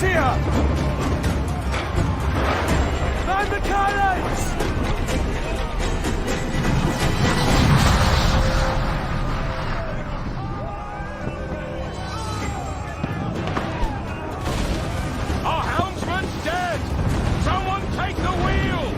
Enemy's here! Man the cannons! Our helmsman's dead! Someone take the wheel!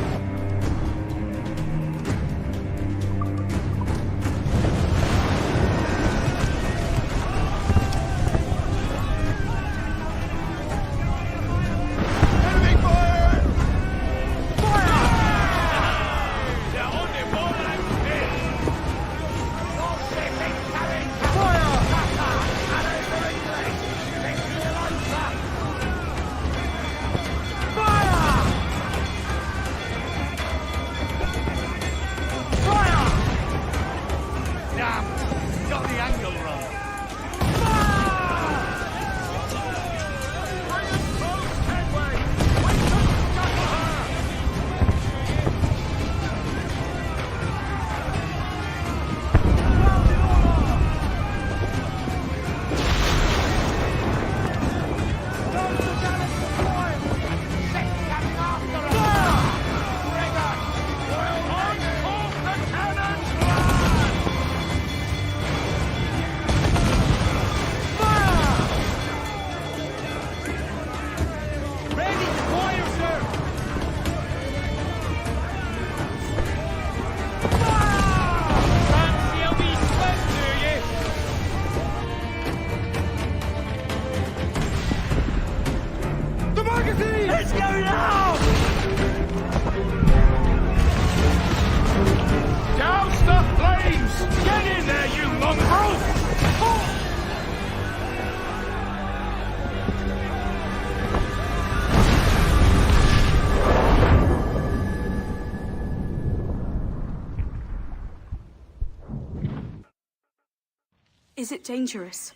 Is it dangerous?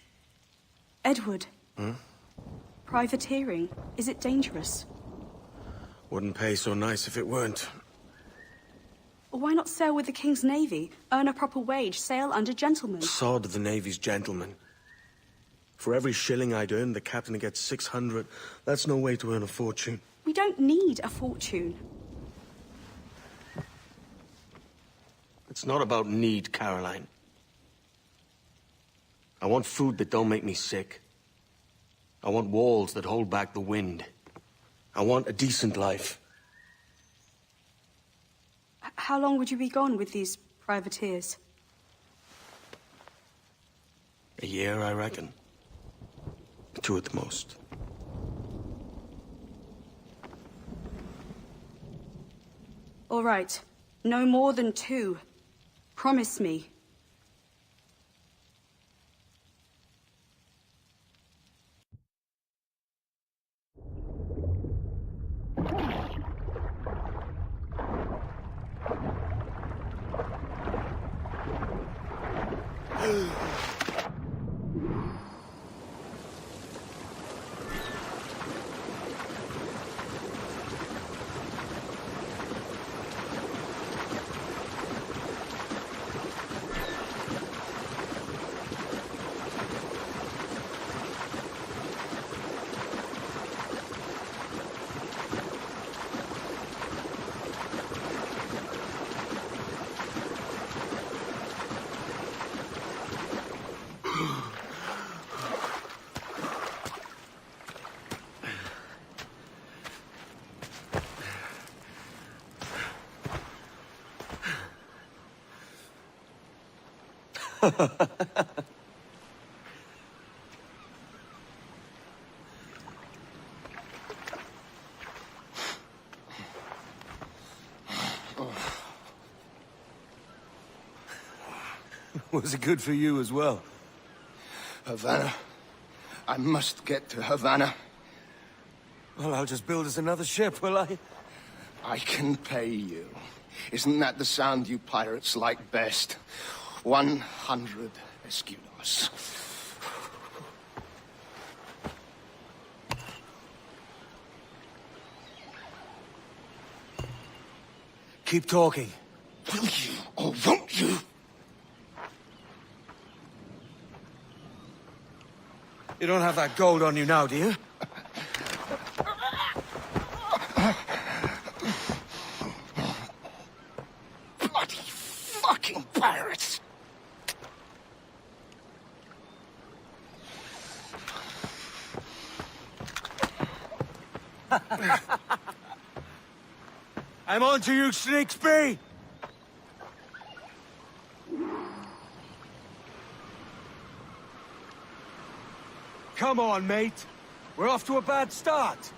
Edward? Privateering, is it dangerous? Wouldn't pay so nice if it weren't. Why not sail with the King's Navy? Earn a proper wage, sail under gentlemen. Sod the Navy's gentlemen. For every shilling I'd earn, the captain gets 600. That's no way to earn a fortune. We don't need a fortune. It's not about need, Caroline. I want food that don't make me sick. I want walls that hold back the wind. I want a decent life. How long would you be gone with these privateers? A year, I reckon. 2 at the most. All right. No more than 2. Promise me. Was it good for you as well? Havana. I must get to Havana. Well, I'll just build us another ship, will I? I can pay you. Isn't that the sound you pirates like best? 100 escudos. Keep talking. Will you or won't you? You don't have that gold on you now, do you? I'm on to you, Snakesby! Come on, mate. We're off to a bad start.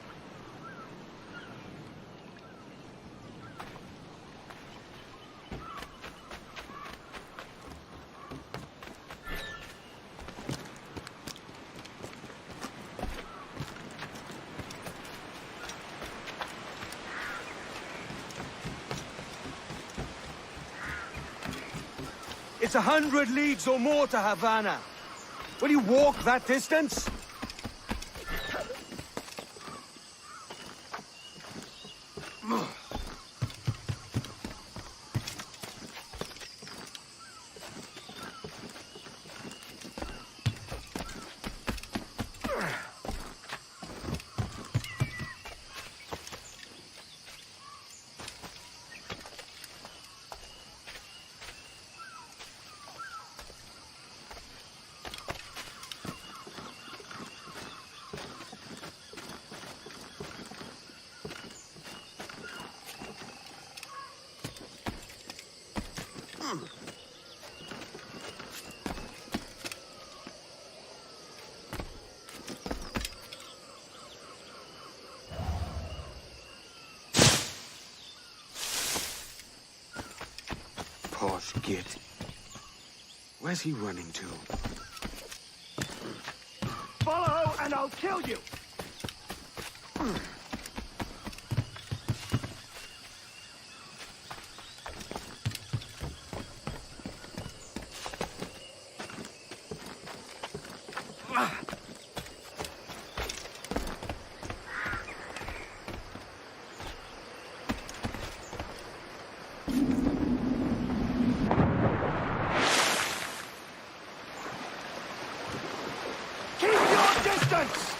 It's 100 leagues or more to Havana. Will you walk that distance? Posh git. Where's he running to? Follow and I'll kill you! Keep your distance!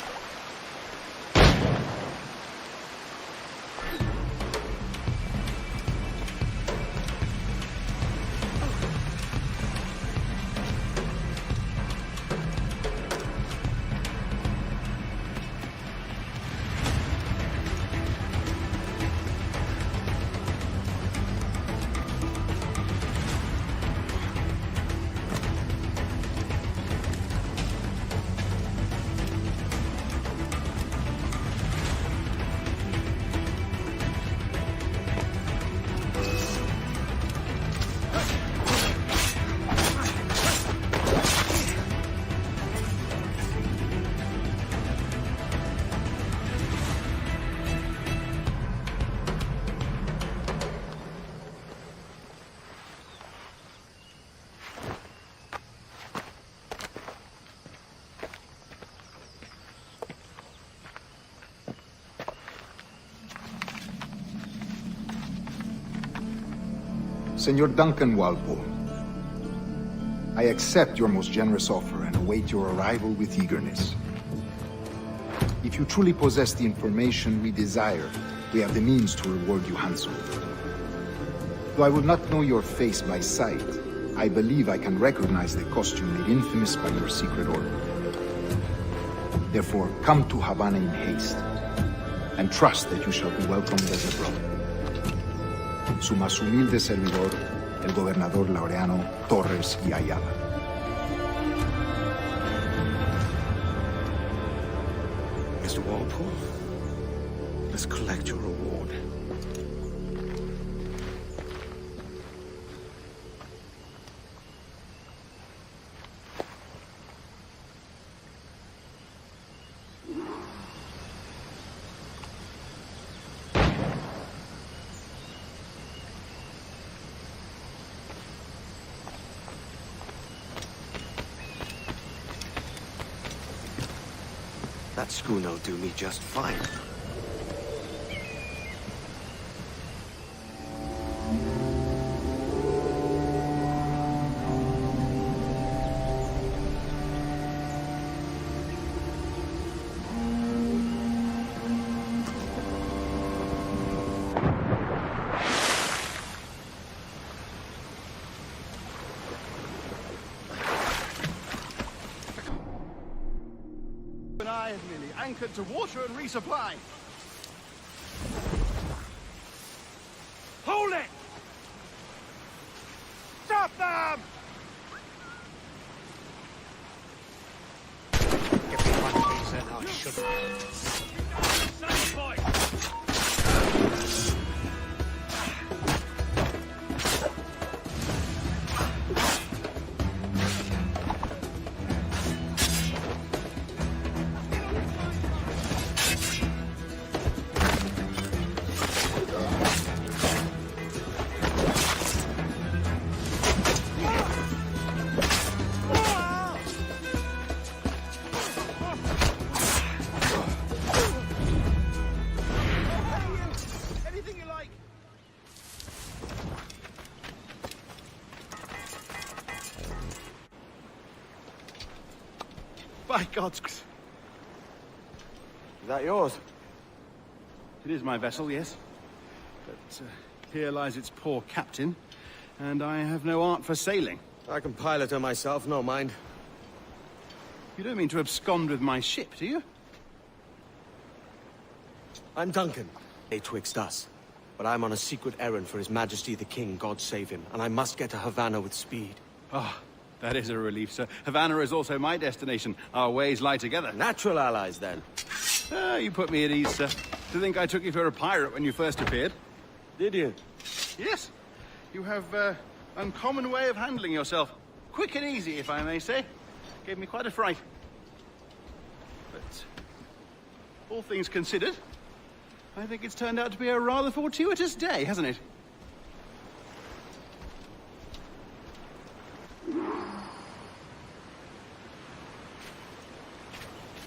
Senor Duncan Walpole, I accept your most generous offer and await your arrival with eagerness. If you truly possess the information we desire, we have the means to reward you handsomely. Though I will not know your face by sight, I believe I can recognize the costume made infamous by your secret order. Therefore, come to Havana in haste, and trust that you shall be welcomed as a brother. Su más humilde servidor, el gobernador Laureano Torres y Ayala. Mr. Walpole, let's collect your reward. That schooner'll do me just fine. And I have nearly anchored to water and resupply. Hold it! Stop them! Get me one of these and I should. Save boy! By God's... Is that yours? It is my vessel, yes. But here lies its poor captain, and I have no art for sailing. I can pilot her myself, no mind. You don't mean to abscond with my ship, do you? I'm Duncan, twixt us. But I'm on a secret errand for His Majesty the King, God save him, and I must get to Havana with speed. Ah, that is a relief, sir. Havana is also my destination. Our ways lie together. Natural allies, then. You put me at ease, sir. To think I took you for a pirate when you first appeared. Did you? Yes. You have uncommon way of handling yourself. Quick and easy, if I may say. Gave me quite a fright. But all things considered, I think it's turned out to be a rather fortuitous day, hasn't it?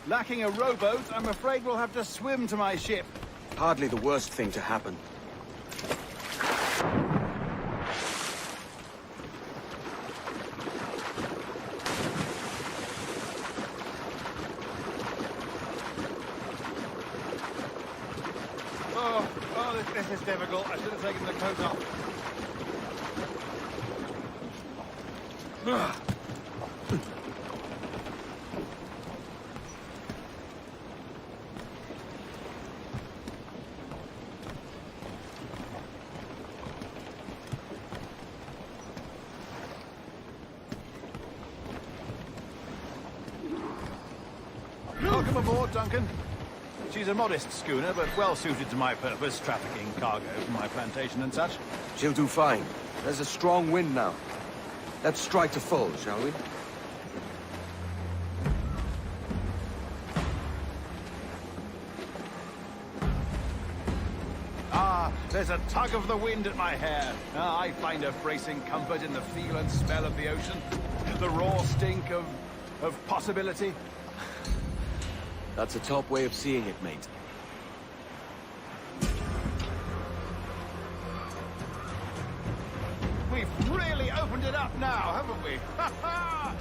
Lacking a rowboat, I'm afraid we'll have to swim to my ship. Hardly the worst thing to happen. Oh, this is difficult. I should have taken the coat off. Welcome aboard, Duncan. She's a modest schooner, but well suited to my purpose, trafficking cargo from my plantation and such. She'll do fine. There's a strong wind now. Let's strike to full, shall we? Ah, there's a tug of the wind at my hair. I find a bracing comfort in the feel and smell of the ocean. The raw stink of possibility. That's a top way of seeing it, mate. We've really opened it up now, haven't we? Ha ha!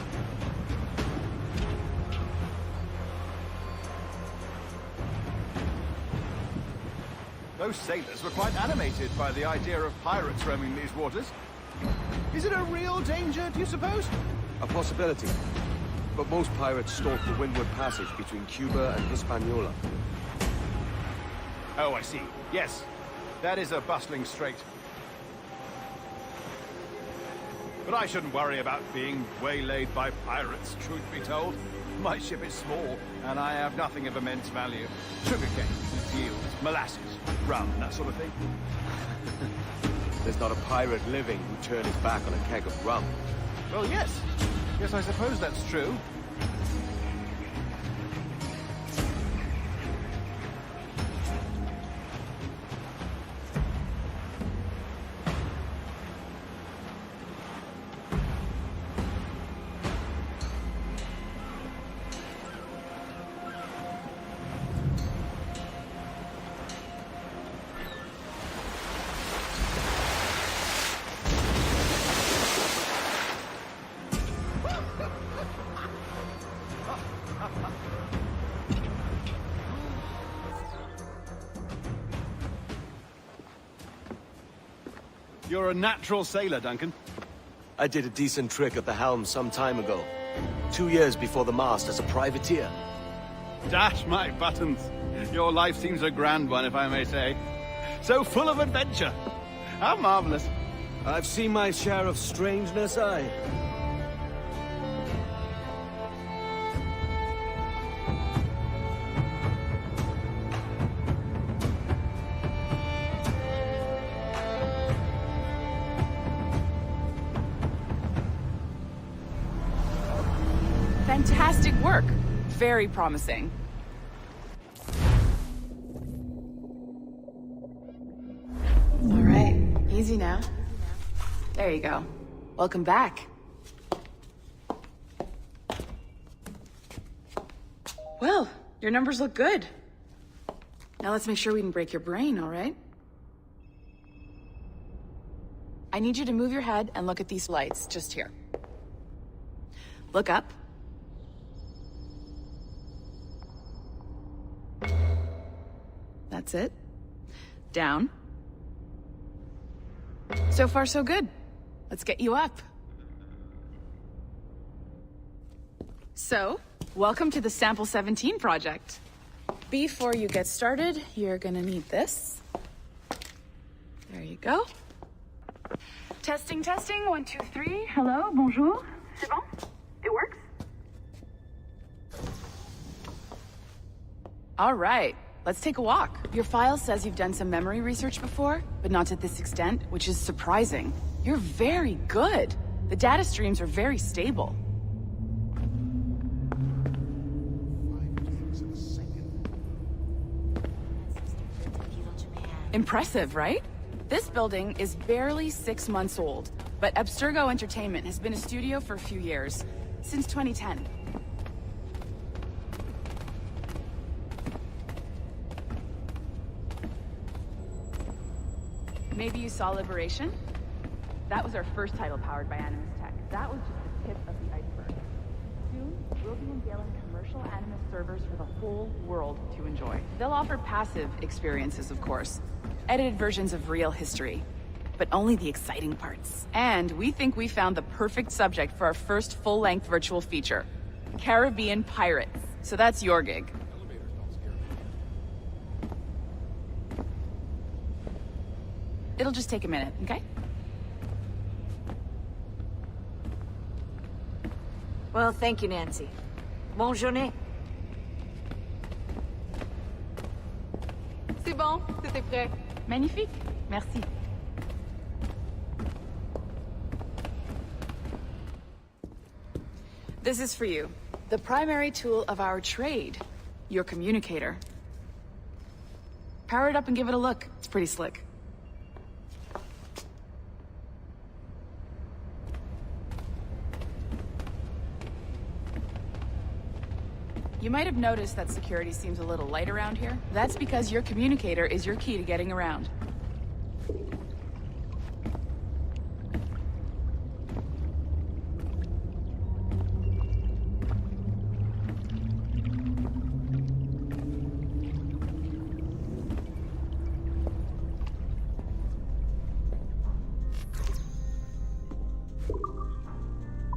Those sailors were quite animated by the idea of pirates roaming these waters. Is it a real danger, do you suppose? A possibility. But most pirates stalk the windward passage between Cuba and Hispaniola. Oh, I see. Yes, that is a bustling strait. But I shouldn't worry about being waylaid by pirates, truth be told. My ship is small, and I have nothing of immense value. Sugarcane, yields, molasses, rum, that sort of thing. There's not a pirate living who'd turn his back on a keg of rum. Well, yes. Yes, I suppose that's true. You're a natural sailor, Duncan. I did a decent trick at the helm some time ago. 2 years before the mast as a privateer. Dash my buttons. Your life seems a grand one, if I may say. So full of adventure. How marvelous. I've seen my share of strangeness, aye. Fantastic work. Very promising. All right, easy now. There you go. Welcome back. Well, your numbers look good. Now let's make sure we can break your brain, all right? I need you to move your head and look at these lights just here. Look up. That's it. Down. So far, so good. Let's get you up. So, welcome to the Sample 17 project. Before you get started, you're gonna need this. There you go. Testing, testing, 1, 2, 3. Hello, bonjour. C'est bon? It works? All right. Let's take a walk. Your file says you've done some memory research before, but not to this extent, which is surprising. You're very good. The data streams are very stable. Impressive, right? This building is barely 6 months old, but Abstergo Entertainment has been a studio for a few years, since 2010. Maybe you saw Liberation? That was our first title powered by Animus Tech. That was just the tip of the iceberg. Soon, we'll be unveiling commercial Animus servers for the whole world to enjoy. They'll offer passive experiences, of course. Edited versions of real history. But only the exciting parts. And we think we found the perfect subject for our first full-length virtual feature. Caribbean Pirates. So that's your gig. It'll just take a minute, okay? Well, thank you, Nancy. Bonne journée. C'est bon, c'était prêt. Magnifique, merci. This is for you. The primary tool of our trade. Your communicator. Power it up and give it a look. It's pretty slick. You might have noticed that security seems a little light around here. That's because your communicator is your key to getting around.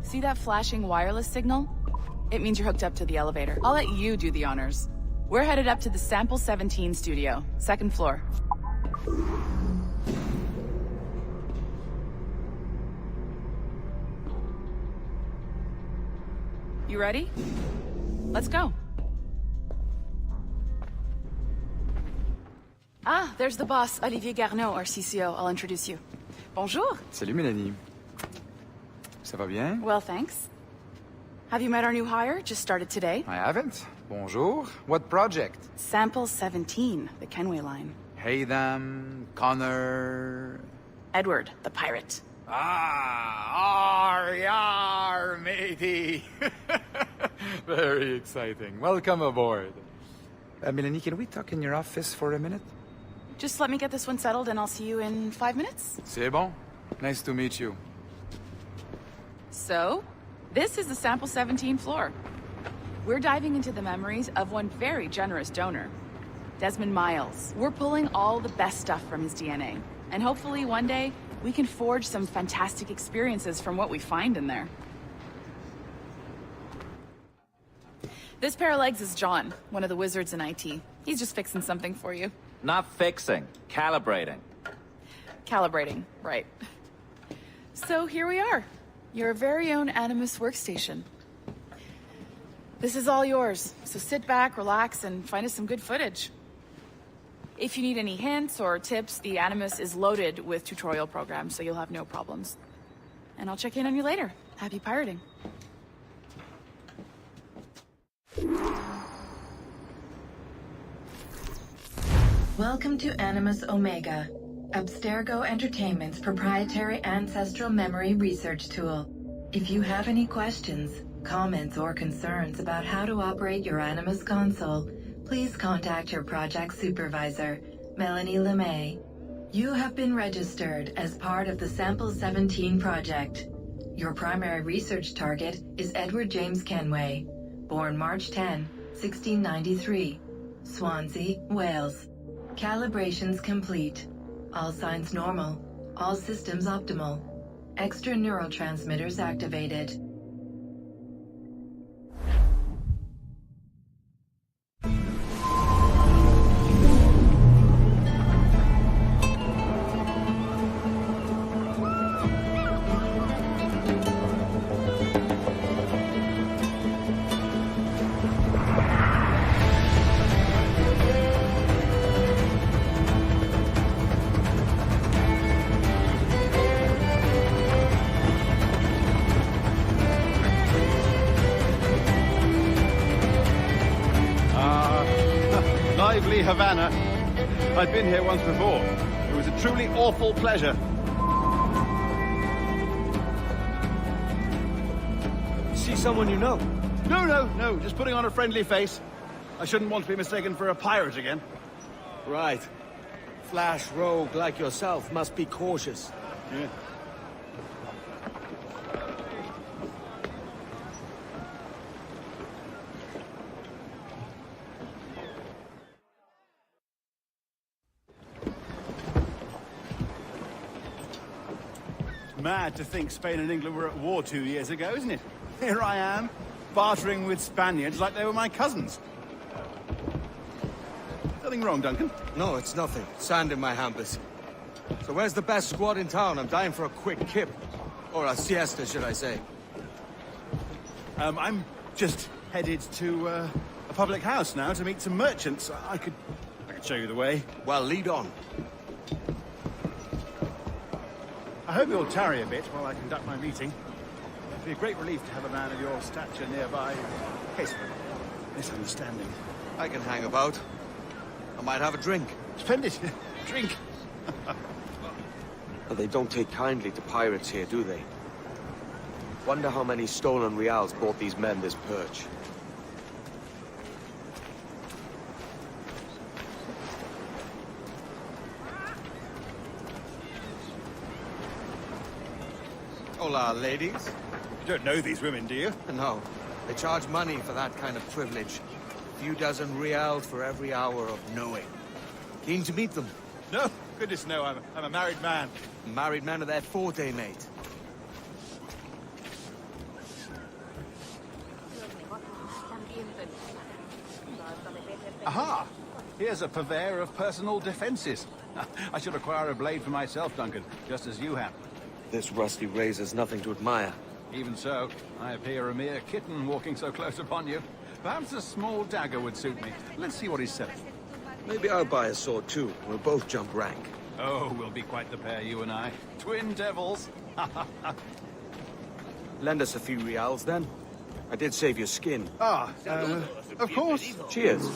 See that flashing wireless signal? It means you're hooked up to the elevator. I'll let you do the honors. We're headed up to the Sample 17 studio, 2nd floor. You ready? Let's go. Ah, there's the boss, Olivier Garneau, our CCO. I'll introduce you. Bonjour. Salut, Mélanie. Ça va bien? Well, thanks. Have you met our new hire? Just started today. I haven't. Bonjour. What project? Sample 17, the Kenway line. Haytham, Connor... Edward, the pirate. Ah, yar, matey. Very exciting. Welcome aboard. Mélanie, can we talk in your office for a minute? Just let me get this one settled and I'll see you in 5 minutes. C'est bon. Nice to meet you. So, this is the Sample 17 floor. We're diving into the memories of one very generous donor, Desmond Miles. We're pulling all the best stuff from his DNA. And hopefully one day, we can forge some fantastic experiences from what we find in there. This pair of legs is John, one of the wizards in IT. He's just fixing something for you. Not fixing, calibrating. Calibrating, right. So here we are. Your very own Animus workstation. This is all yours, so sit back, relax, and find us some good footage. If you need any hints or tips, the Animus is loaded with tutorial programs, so you'll have no problems. And I'll check in on you later. Happy pirating. Welcome to Animus Omega, Abstergo Entertainment's proprietary ancestral memory research tool. If you have any questions, comments, or concerns about how to operate your Animus console, please contact your project supervisor, Melanie LeMay. You have been registered as part of the Sample 17 project. Your primary research target is Edward James Kenway, born March 10, 1693, Swansea, Wales. Calibrations complete. All signs normal. All systems optimal. Extra neurotransmitters activated. Lively Havana. I'd been here once before. It was a truly awful pleasure. See someone you know? No. Just putting on a friendly face. I shouldn't want to be mistaken for a pirate again. Right. Flash rogue like yourself must be cautious. Yeah. Mad to think Spain and England were at war 2 years ago, isn't it? Here I am, bartering with Spaniards like they were my cousins. Nothing wrong, Duncan? No, it's nothing. Sand in my hampers. So where's the best squad in town? I'm dying for a quick kip. Or a siesta, should I say. I'm just headed to a public house now to meet some merchants. I could show you the way. Well, lead on. I hope you'll tarry a bit while I conduct my meeting. It'd be a great relief to have a man of your stature nearby, in case of a misunderstanding. I can hang about. I might have a drink. Splendid. Drink. But they don't take kindly to pirates here, do they? Wonder how many stolen reals bought these men this perch. Hola, ladies. You don't know these women, do you? No. They charge money for that kind of privilege. A few dozen reals for every hour of knowing. Keen to meet them? No, goodness no, I'm a married man. Married men are their forte, mate. Aha! Here's a purveyor of personal defenses. I should acquire a blade for myself, Duncan, just as you have. This rusty razor's nothing to admire. Even so, I appear a mere kitten walking so close upon you. Perhaps a small dagger would suit me. Let's see what he's selling. Maybe I'll buy a sword too. We'll both jump rank. Oh, we'll be quite the pair, you and I. Twin devils. Lend us a few reals, then. I did save your skin. Of course. Cheers.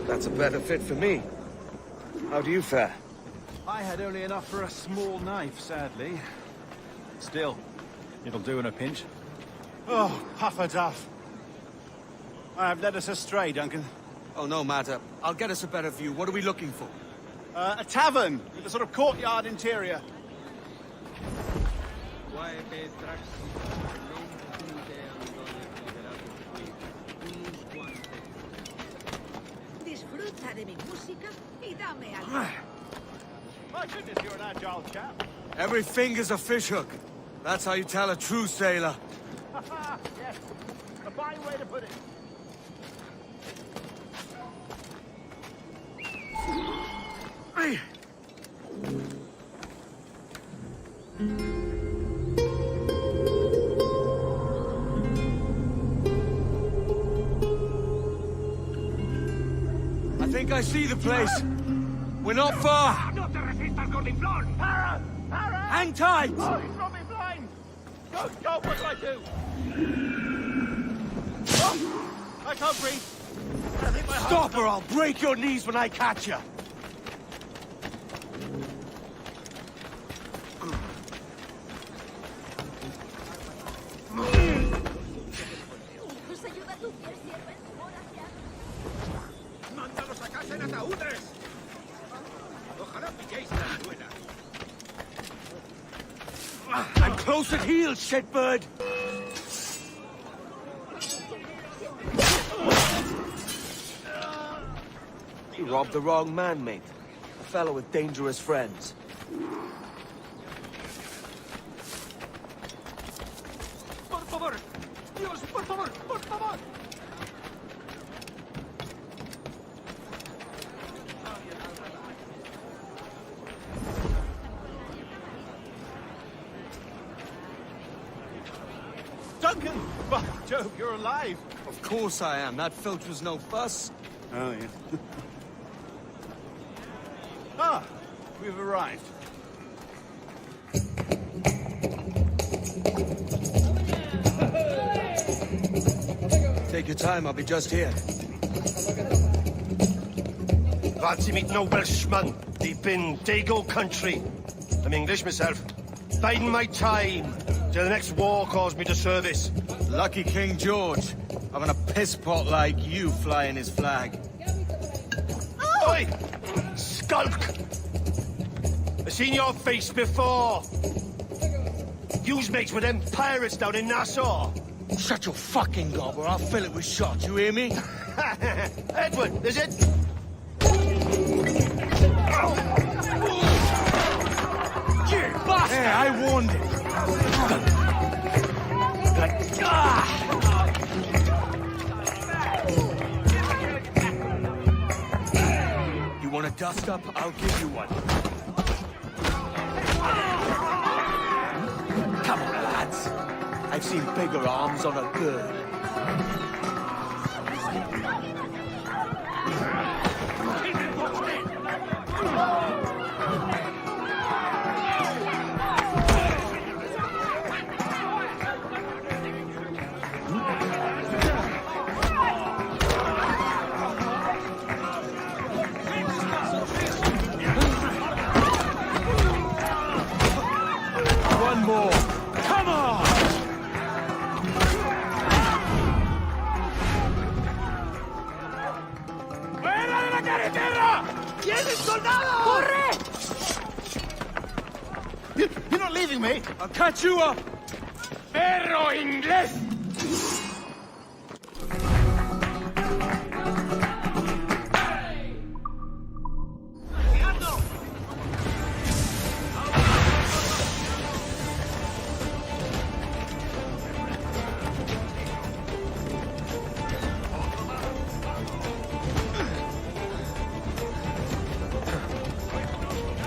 That's a better fit for me. How do you fare? I had only enough for a small knife, sadly. Still, it'll do in a pinch. Oh, puffer duff. I have led us astray, Duncan. Oh, no matter. I'll get us a better view. What are we looking for? A tavern with a sort of courtyard interior. disfruta de mi música y dame algo. My goodness, you're an agile chap. Every finger's a fishhook. That's how you tell a true sailor. Yes, a fine way to put it. I think I see the place. We're not far. ¡No te resistas, gordinflón! Para! Para! Hang tight! Oh, he's got me blind! Go, go, what do I do? Oh, I can't breathe. I think my Stop or I'll break your knees when I catch you. ¡Mándalos a casa en ataúdes! Ojalá pilléis la escuela. I'm close at heel, shitbird! You robbed the wrong man, mate. A fellow with dangerous friends. ¡Por favor! ¡Dios, por favor! ¡Por favor! Duncan! By Jove, you're alive! Of course I am. That filch was no fuss. Oh, yeah. Ah, we've arrived. Take your time, I'll be just here. Fancy meet no Welshman deep in Dago country. I'm English myself. Biding my time till the next war calls me to service. Lucky King George, having a piss pot like you flying his flag. Oi! Skulk! I've seen your face before. You's mates with them pirates down in Nassau. Shut your fucking gob or I'll fill it with shot, you hear me? Edward, is it? Hey, I warned him. You want a dust up? I'll give you one. Come on, lads. I've seen bigger arms on a girl. One more. Come on! ¡Fuera de la carretera! ¡Tienes soldado! ¡Corre! You're not leaving me! I'll catch you up! ¡Perro inglés!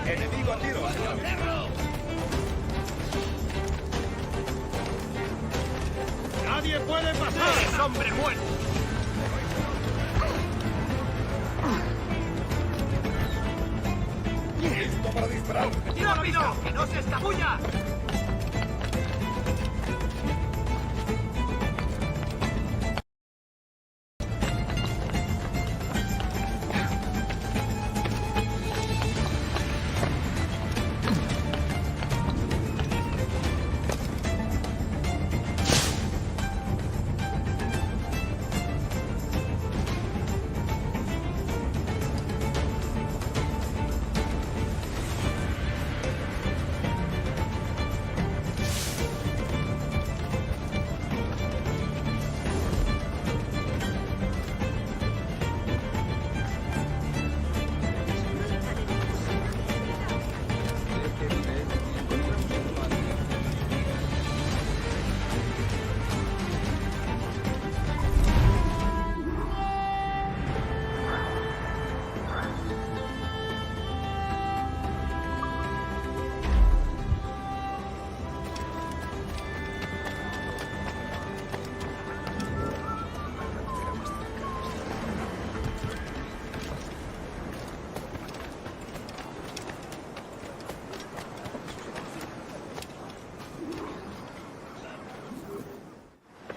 ¡Enemigo a tiro, señor! ¡Nadie puede pasar! ¡Es hombre muerto! ¡Listo para disparar! ¡Rápido! ¡Que no se escabulla!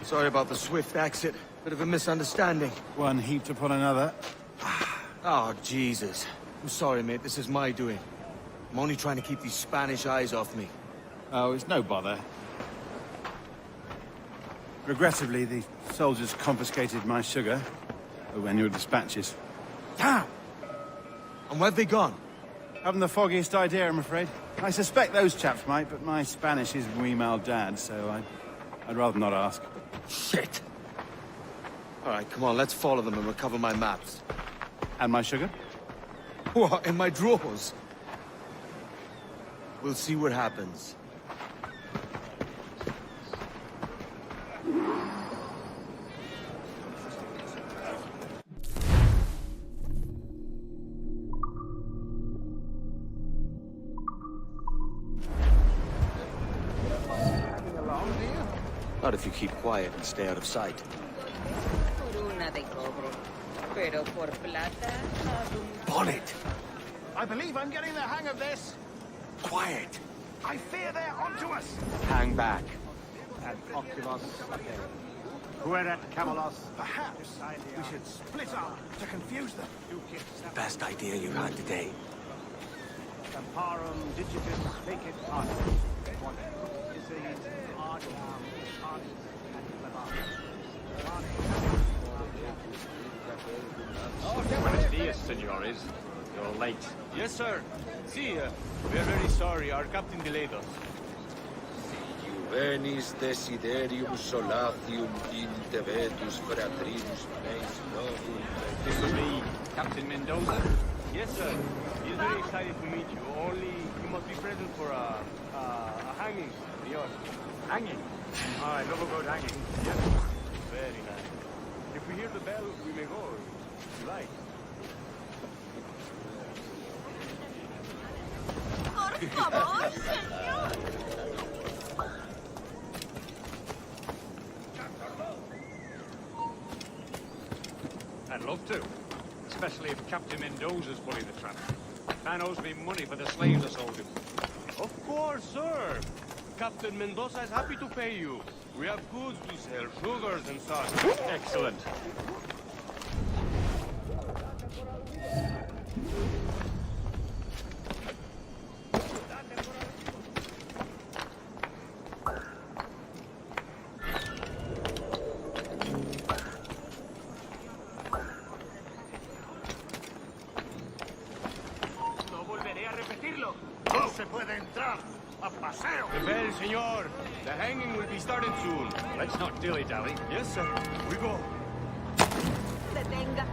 Sorry about the swift exit. Bit of a misunderstanding. One heaped upon another. Oh, Jesus. I'm sorry, mate. This is my doing. I'm only trying to keep these Spanish eyes off me. Oh, it's no bother. Regrettably, the soldiers confiscated my sugar when your dispatches. Damn! And where've they gone? Haven't the foggiest idea, I'm afraid. I suspect those chaps might, but my Spanish is muy mal dad, so I'd rather not ask. Shit! All right, come on, let's follow them and recover my maps. And my sugar? What, in my drawers? We'll see what happens. Not if you keep quiet and stay out of sight. Bonnet! I believe I'm getting the hang of this. Quiet! I fear they're onto us. Hang back. Perhaps we should split up to confuse them. Best idea you had today. Buenos dias, senores. You're late. Yes, sir. See, we're very sorry. Our captain delayed us. Venis desiderium solatium intevetus fratrinus meis novum. This is me, Captain Mendoza. Yes, sir. He's very excited to meet you. Only you must be present for a hanging, senor. Hanging? I love a good hanging. Yes. Very nice. If we hear the bell, we may go. If you like. Por favor, señor. I'd love to. Especially if Captain Mendoza's pulling the trap. Man owes me money for the slaves I sold him. Of course, sir. Captain Mendoza is happy to pay you. We have goods to sell, sugars and such. Excellent. The bell, senor. The hanging will be started soon. Let's not dilly-dally. Yes, sir. We go. Detenga.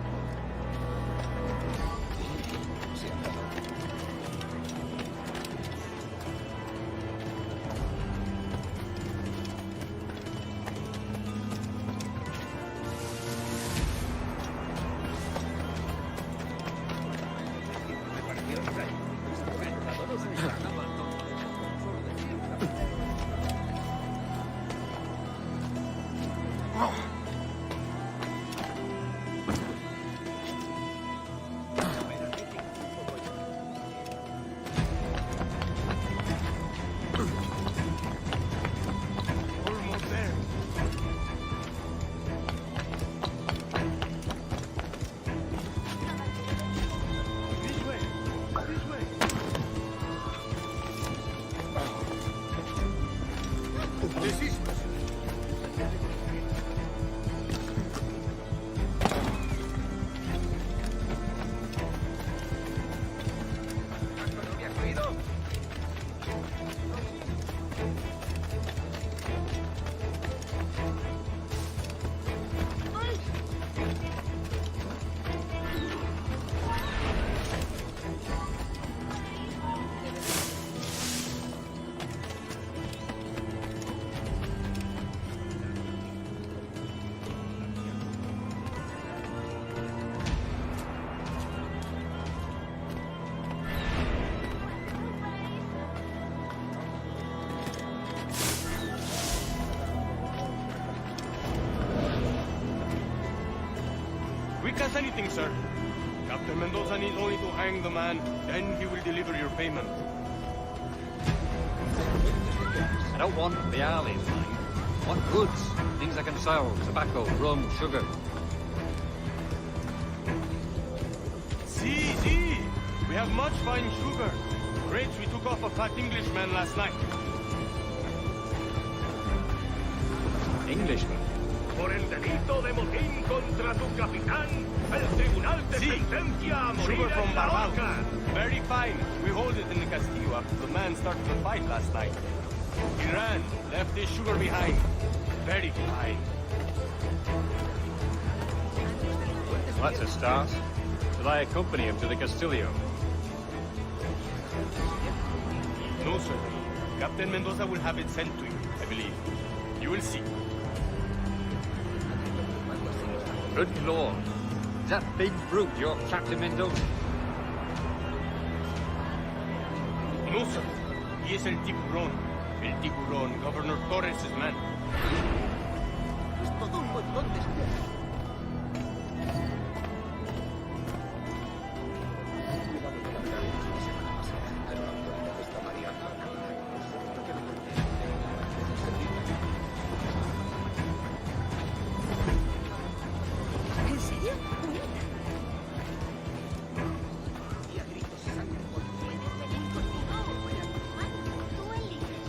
Quick as anything, sir. Captain Mendoza needs only to hang the man, then he will deliver your payment. I don't want the alley line. What goods? Things I can sell. Tobacco, rum, sugar. See. We have much fine sugar. Grapes we took off a fat Englishman last night. Englishman? Por el delito de motín contra tu capitán, el tribunal te sentencia a morir Sugar from en la Barbados. horca. Very fine. We hold it in the Castillo after the man started the fight last night. He ran, left his sugar behind. Very fine. Well, that's a start. Shall I accompany him to the Castillo? No, sir. Captain Mendoza will have it sent to you, I believe. You will see. Good lord. Is that big brute your Captain Mendoza? No, sir. He is el tiburón. El tiburón, Governor Torres' man. Es todo un montón de espías. ¿En serio? Y a gritos sangre por puedes venir conmigo o fuera con Juan. Tú eliges.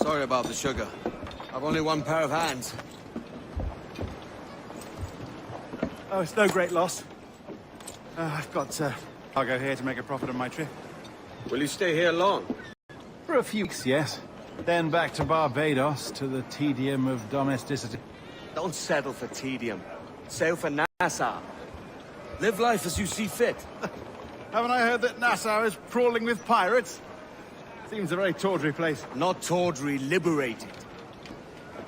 Sorry about the sugar. I've only one pair of hands. Oh, it's no great loss. I've got cargo here to make a profit on my trip. Will you stay here long? For a few weeks, yes. Then back to Barbados to the tedium of domesticity. Don't settle for tedium. Sail for Nassau. Live life as you see fit. Haven't I heard that Nassau is crawling with pirates? Seems a very tawdry place. Not tawdry, liberated.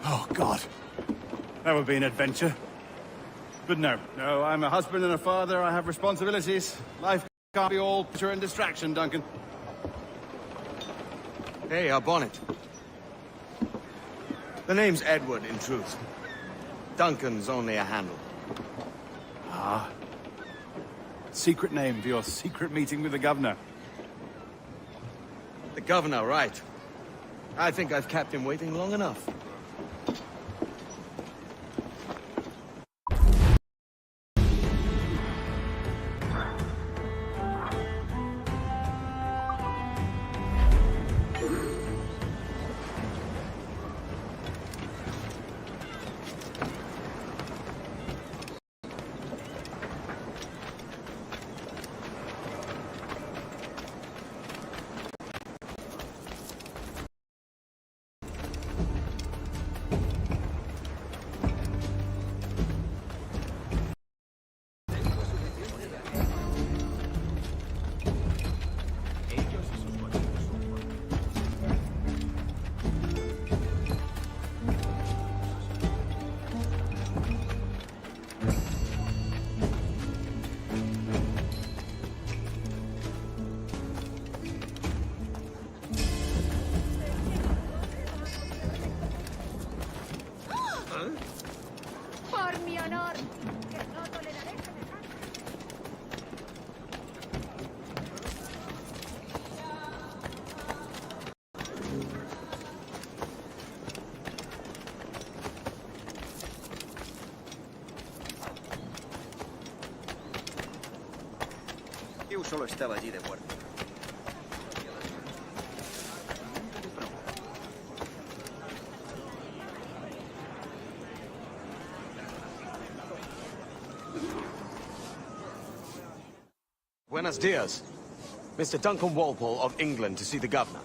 Oh, God. That would be an adventure. But no, I'm a husband and a father. I have responsibilities. Life can't be all pleasure and distraction, Duncan. Hey, our bonnet. The name's Edward, in truth. Duncan's only a handle. Ah. Secret name for your secret meeting with the governor. The governor, right. I think I've kept him waiting long enough. Por mi honor, que no toleraré semejante. Yo solo estaba allí de muerte. Buenos dias. Mr. Duncan Walpole of England to see the governor.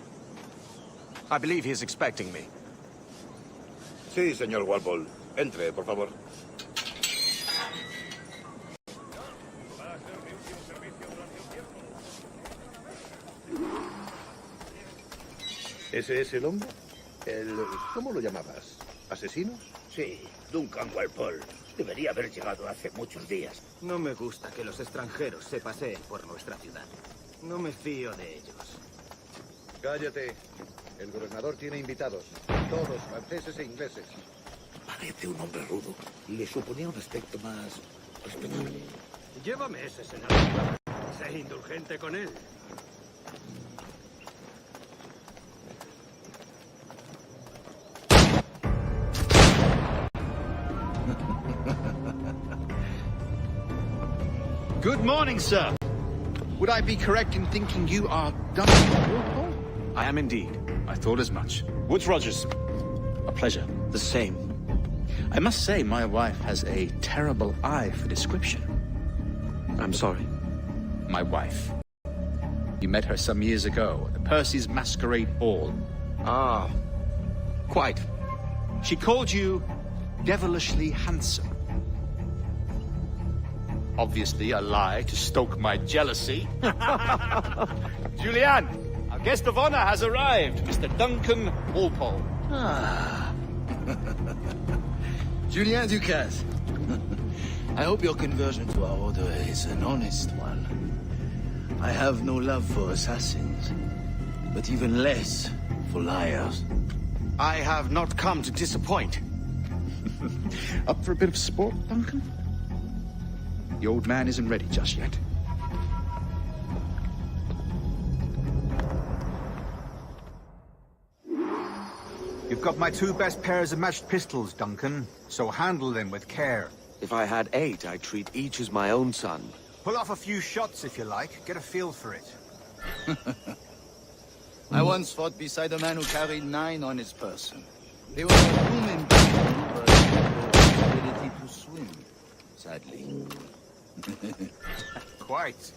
I believe he is expecting me. Sí, señor Walpole. Entre, por favor. ¿Ese es el hombre? ¿Cómo lo llamabas? ¿Asesinos? Sí, Duncan Walpole. Debería haber llegado hace muchos días. No me gusta que los extranjeros se paseen por nuestra ciudad. No me fío de ellos. Cállate. El gobernador tiene invitados. Todos franceses e ingleses. Parece un hombre rudo. Le suponía un aspecto más respetable. Llévame ese senador. Sé indulgente con él. Good morning, sir. Would I be correct in thinking you are Duncan Walpole? I am indeed. I thought as much. Woods Rogers. A pleasure. The same. I must say, my wife has a terrible eye for description. I'm sorry. My wife. You met her some years ago at the Percy's Masquerade Ball. Ah, quite. She called you devilishly handsome. Obviously a lie to stoke my jealousy. Julianne, our guest of honor has arrived, Mr. Duncan Walpole. Ah. Julien Ducasse. I hope your conversion to our order is an honest one. I have no love for assassins, but even less for liars. I have not come to disappoint. Up for a bit of sport, Duncan? The old man isn't ready just yet. You've got my two best pairs of matched pistols, Duncan, so handle them with care. If I had 8, I'd treat each as my own son. Pull off a few shots if you like. Get a feel for it. I once fought beside a man who carried 9 on his person. They were a human being, but the ability to swim, sadly. Quite.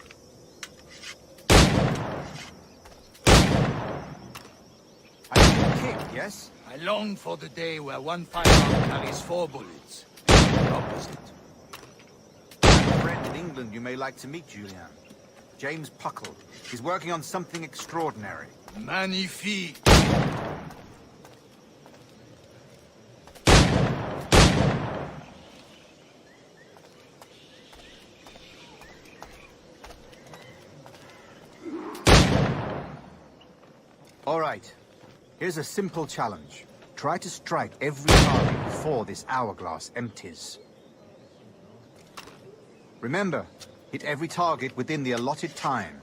I can kick, yes? I long for the day where one firearm carries 4 bullets. The opposite. I have a friend in England you may like to meet, Julian. James Puckle. He's working on something extraordinary. Magnifique. All right. Here's a simple challenge. Try to strike every target before this hourglass empties. Remember, hit every target within the allotted time.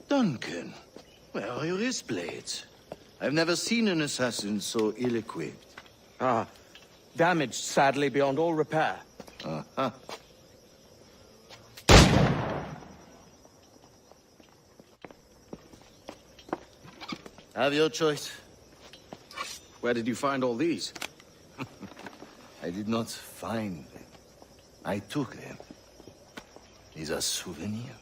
Duncan, where are your wrist blades? I've never seen an assassin so ill-equipped. Ah, damaged sadly beyond all repair. Uh-huh. Have your choice. Where did you find all these? I did not find them. I took them. These are souvenirs.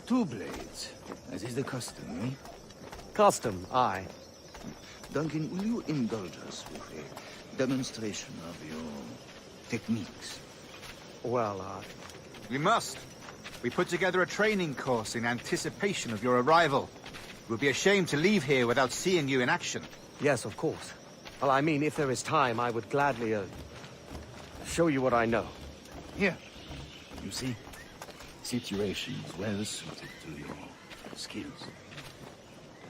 Two blades, as is the custom, eh? Custom, aye. Duncan, will you indulge us with a demonstration of your techniques? Well, We must. We put together a training course in anticipation of your arrival. It would be a shame to leave here without seeing you in action. Yes, of course. Well, I mean, if there is time, I would gladly, show you what I know. Here. You see? Situations well suited to your skills.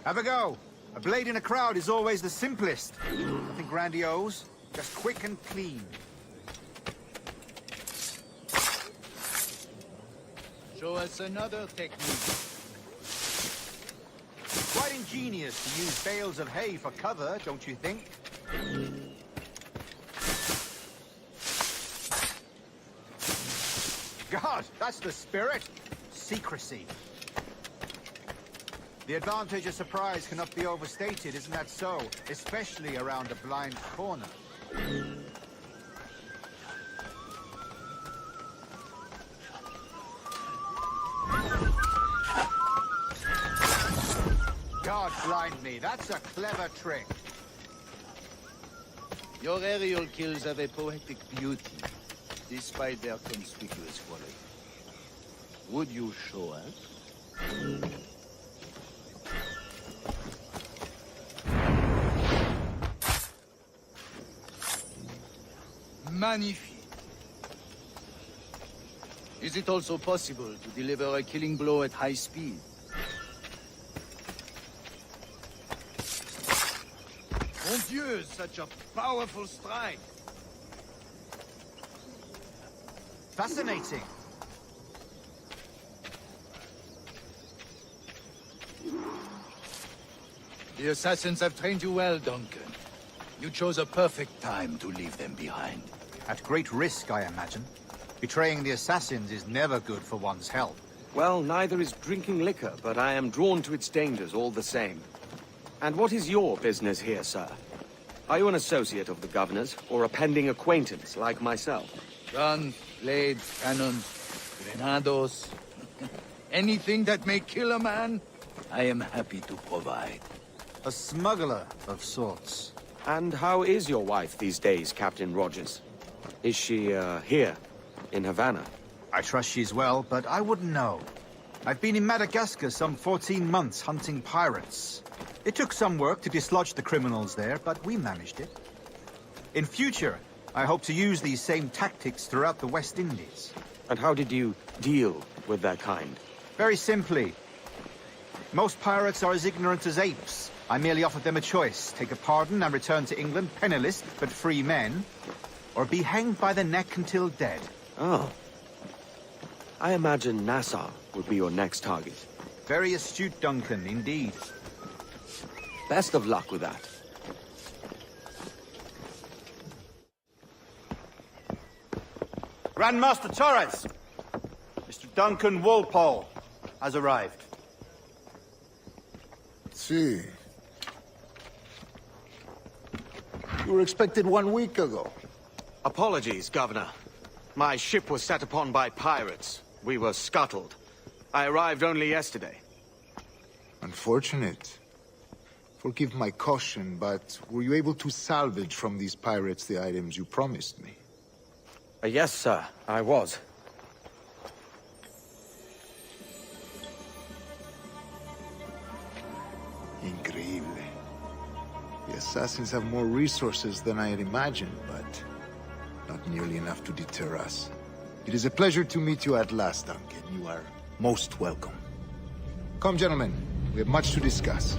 Have a go. A blade in a crowd is always the simplest. Nothing grandiose, just quick and clean. Show us another technique. Quite ingenious to use bales of hay for cover, don't you think? God, that's the spirit. Secrecy. The advantage of surprise cannot be overstated, isn't that so? Especially around a blind corner. God blind me, that's a clever trick. Your aerial kills have a poetic beauty, despite their conspicuous quality. Would you show us? Magnifique. Is it also possible to deliver a killing blow at high speed? Mon Dieu, such a powerful strike. Fascinating. The assassins have trained you well, Duncan. You chose a perfect time to leave them behind. At great risk, I imagine. Betraying the assassins is never good for one's health. Well, neither is drinking liquor, but I am drawn to its dangers all the same. And what is your business here, sir? Are you an associate of the governor's, or a pending acquaintance like myself? Guns, blades, cannons, grenados. Anything that may kill a man, I am happy to provide. A smuggler of sorts. And how is your wife these days, Captain Rogers? Is she, here, in Havana? I trust she's well, but I wouldn't know. I've been in Madagascar some 14 months hunting pirates. It took some work to dislodge the criminals there, but we managed it. In future, I hope to use these same tactics throughout the West Indies. And how did you deal with their kind? Very simply. Most pirates are as ignorant as apes. I merely offered them a choice: take a pardon and return to England penniless but free men, or be hanged by the neck until dead. Oh. I imagine Nassau would be your next target. Very astute, Duncan, indeed. Best of luck with that. Grandmaster Torres! Mr. Duncan Walpole has arrived. See. You were expected 1 week ago. Apologies, Governor. My ship was set upon by pirates. We were scuttled. I arrived only yesterday. Unfortunate. Forgive my caution, but were you able to salvage from these pirates the items you promised me? Yes, sir, I was. Increíble. The assassins have more resources than I had imagined, but not nearly enough to deter us. It is a pleasure to meet you at last, Duncan. You are most welcome. Come, gentlemen. We have much to discuss.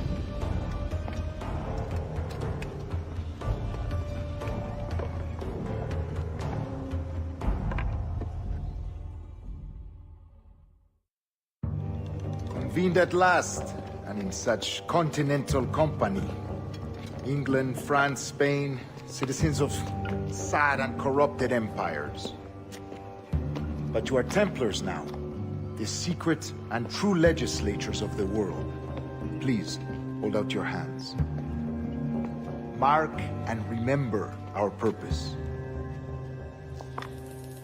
Convened at last, and in such continental company. England, France, Spain, citizens of sad and corrupted empires. But you are Templars now, the secret and true legislators of the world. Please, hold out your hands. Mark and remember our purpose.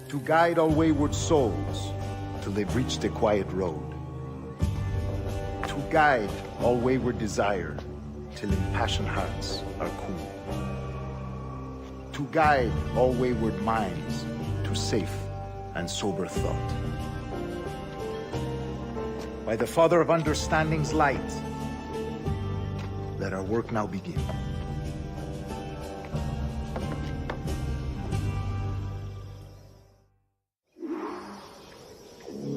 To guide all wayward souls till they've reached a quiet road. To guide all wayward desire till impassioned hearts are cool. To guide all wayward minds to safe and sober thought. By the Father of Understanding's light, let our work now begin.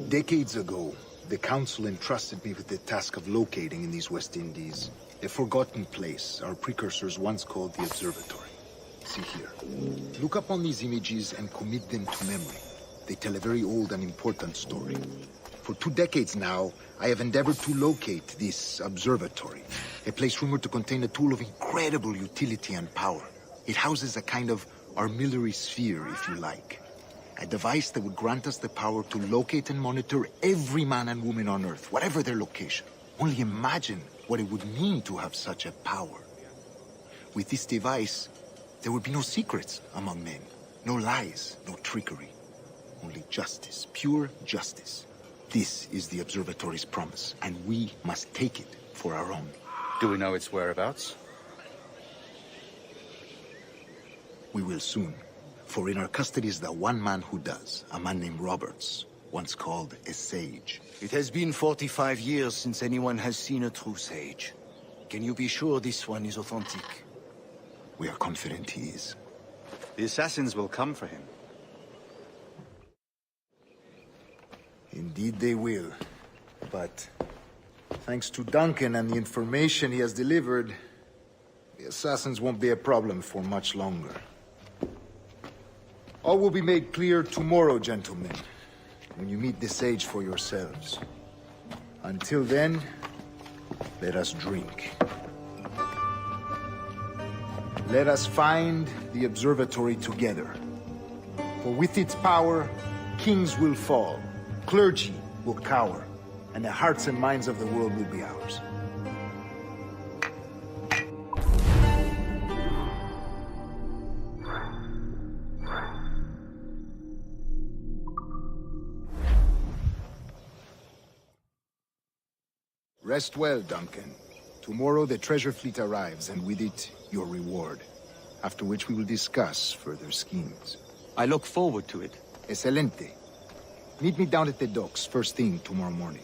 Decades ago, the Council entrusted me with the task of locating in these West Indies a forgotten place our precursors once called the Observatory. See here. Look up on these images and commit them to memory. They tell a very old and important story. For 2 decades now, I have endeavored to locate this observatory, a place rumored to contain a tool of incredible utility and power. It houses a kind of armillary sphere, if you like. A device that would grant us the power to locate and monitor every man and woman on Earth, whatever their location. Only imagine what it would mean to have such a power. With this device, there would be no secrets among men, no lies, no trickery. Only justice, pure justice. This is the observatory's promise, and we must take it for our own. Do we know its whereabouts? We will soon. For in our custody is the one man who does, a man named Roberts, once called a sage. It has been 45 years since anyone has seen a true sage. Can you be sure this one is authentic? We are confident he is. The assassins will come for him. Indeed they will. But thanks to Duncan and the information he has delivered, the assassins won't be a problem for much longer. All will be made clear tomorrow, gentlemen, when you meet the sage for yourselves. Until then, let us drink. Let us find the observatory together. For with its power, kings will fall, clergy will cower, and the hearts and minds of the world will be ours. Rest well, Duncan. Tomorrow the treasure fleet arrives, and with it, your reward. After which we will discuss further schemes. I look forward to it. Excelente. Meet me down at the docks first thing tomorrow morning.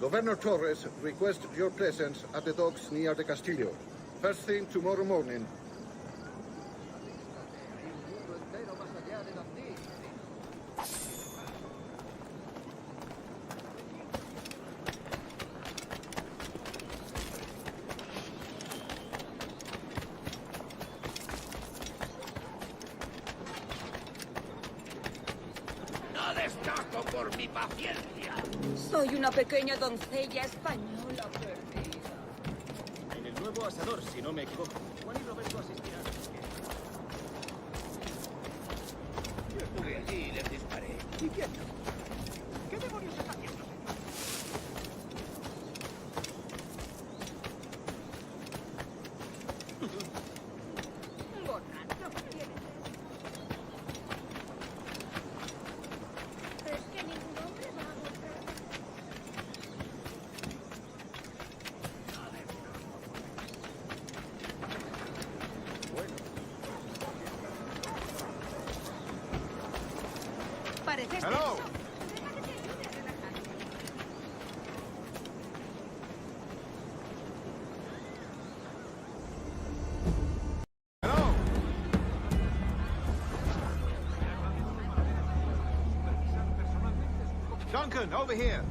Governor Torres requests your presence at the docks near the Castillo. First thing tomorrow morning. No destaco por mi paciencia. Soy una pequeña doncella española perdida. En el nuevo asador, si no me equivoco. Juan y Roberto asistirán. Yo estuve allí y les disparé. Diciendo, ¿qué demonios está haciendo? Borracho, ¿tienes? Es que ningún hombre va a mostrar. Pareces Hello. tenso. Deja que te ayude a relajarte. Hello. Duncan, over here.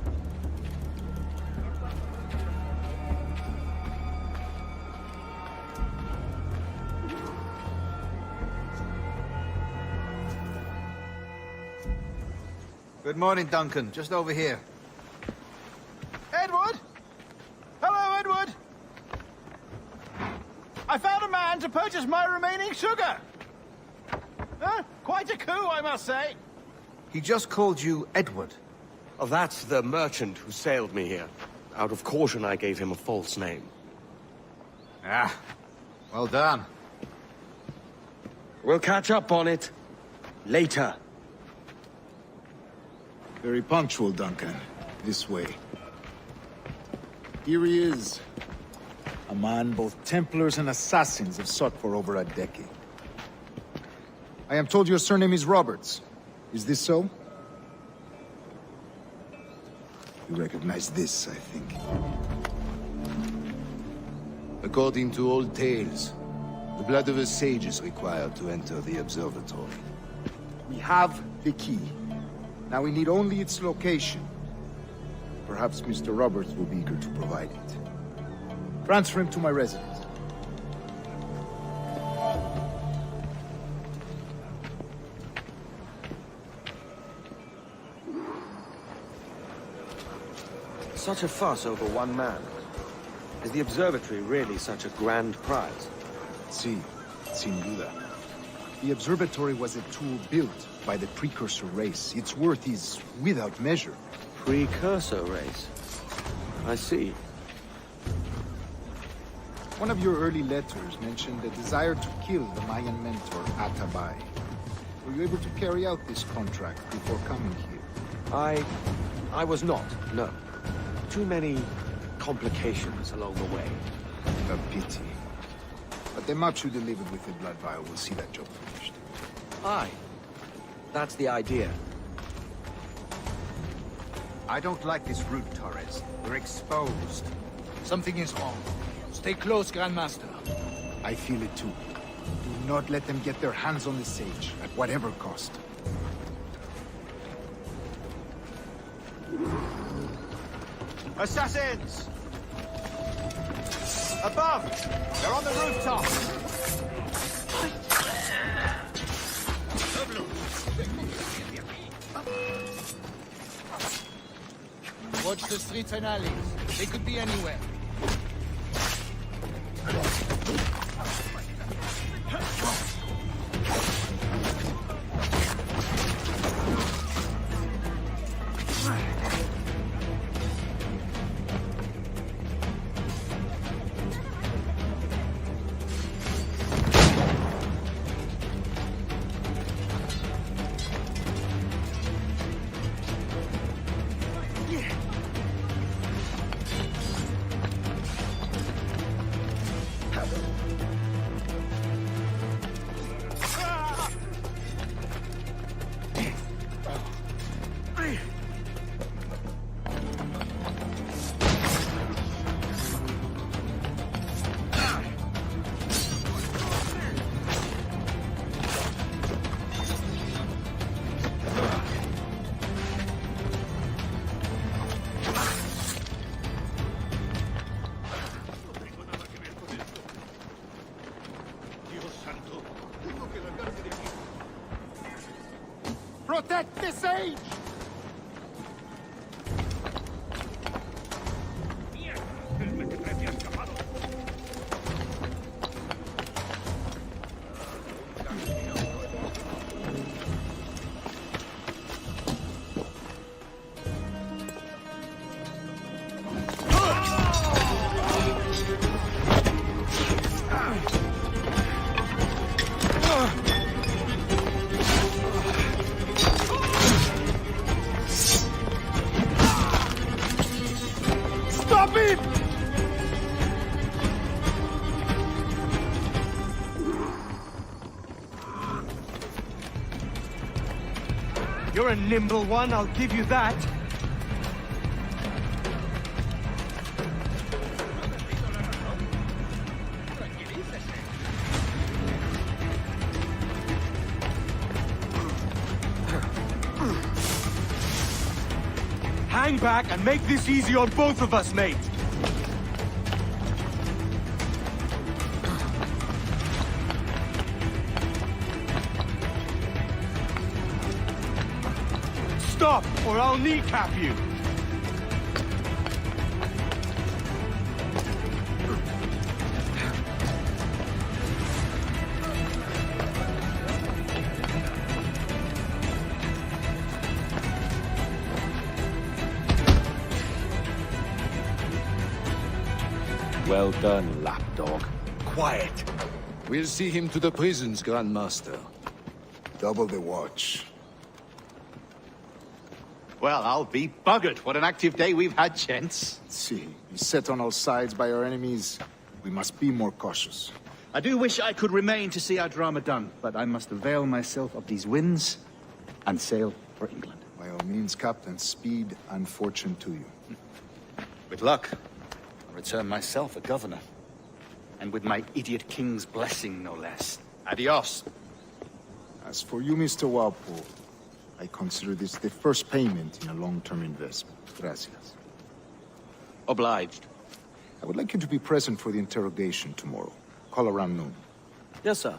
Good morning, Duncan. Just over here. Edward? Hello, Edward. I found a man to purchase my remaining sugar. Quite a coup, I must say. He just called you Edward. Oh, that's the merchant who sailed me here. Out of caution, I gave him a false name. Ah, well done. We'll catch up on it later. Very punctual, Duncan. This way. Here he is. A man both Templars and Assassins have sought for over a decade. I am told your surname is Roberts. Is this so? You recognize this, I think. According to old tales, the blood of a sage is required to enter the observatory. We have the key. Now we need only its location. Perhaps Mr. Roberts will be eager to provide it. Transfer him to my residence. Such a fuss over one man. Is the observatory really such a grand prize? Sí, sin duda. The observatory was a tool built by the precursor race. Its worth is without measure. Precursor race? I see. One of your early letters mentioned a desire to kill the Mayan mentor, Atabay. Were you able to carry out this contract before coming here? I was not, no. Too many complications along the way. A pity. But the match you delivered with the blood vial will see that job finished. Aye. That's the idea. I don't like this route, Torres. We're exposed. Something is wrong. Stay close, Grandmaster. I feel it too. Do not let them get their hands on the sage, at whatever cost. Assassins! Above! They're on the rooftop! Watch the streets and alleys. They could be anywhere. Protect the sage! Stop him! You're a nimble one, I'll give you that. Hang back and make this easy on both of us, mate. Stop, or I'll kneecap you. Well done, lapdog. Quiet. We'll see him to the prisons, Grandmaster. Double the watch. Well, I'll be buggered. What an active day we've had, gents. See, beset on all sides by our enemies. We must be more cautious. I do wish I could remain to see our drama done, but I must avail myself of these winds and sail for England. By all means, Captain, speed and fortune to you. With luck, I'll return myself a governor. And with my idiot king's blessing, no less. Adios. As for you, Mr. Walpole, I consider this the first payment in a long-term investment. Gracias. Obliged. I would like you to be present for the interrogation tomorrow. Call around noon. Yes, sir.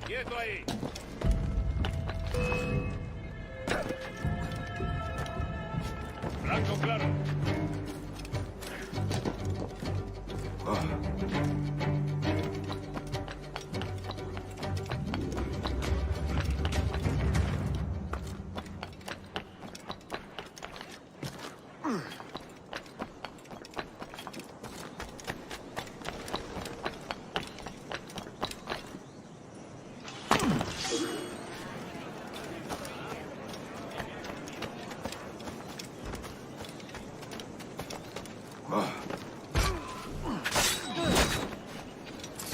¡Quieto ahí! Blanco claro.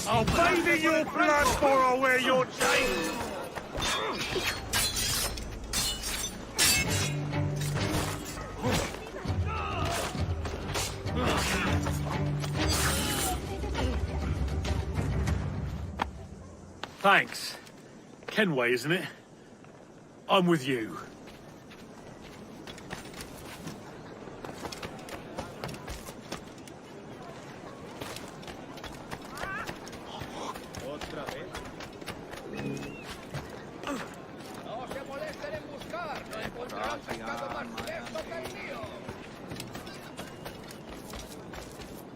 I'll bathe in your blood before I wear your chains! Thanks. Kenway, isn't it? I'm with you.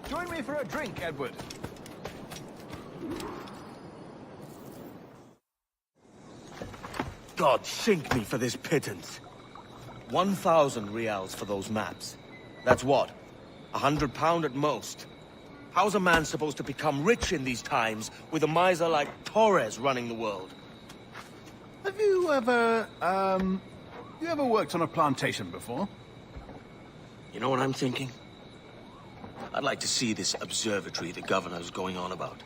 Join me for a drink, Edward. God sink me for this pittance. 1,000 reals for those maps. That's what? £100 at most. How's a man supposed to become rich in these times with a miser like Torres running the world? Have you ever, worked on a plantation before? You know what I'm thinking? I'd like to see this observatory the governor's going on about.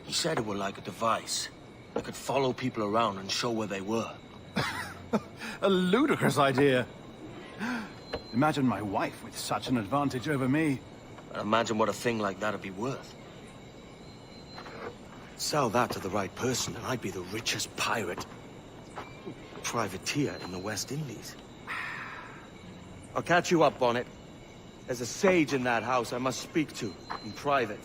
He said it were like a device that could follow people around and show where they were. A ludicrous idea. Imagine my wife with such an advantage over me. Imagine what a thing like that'd be worth. Sell that to the right person and I'd be the richest pirate. Privateer in the West Indies. I'll catch you up on it. There's a sage in that house I must speak to, in private.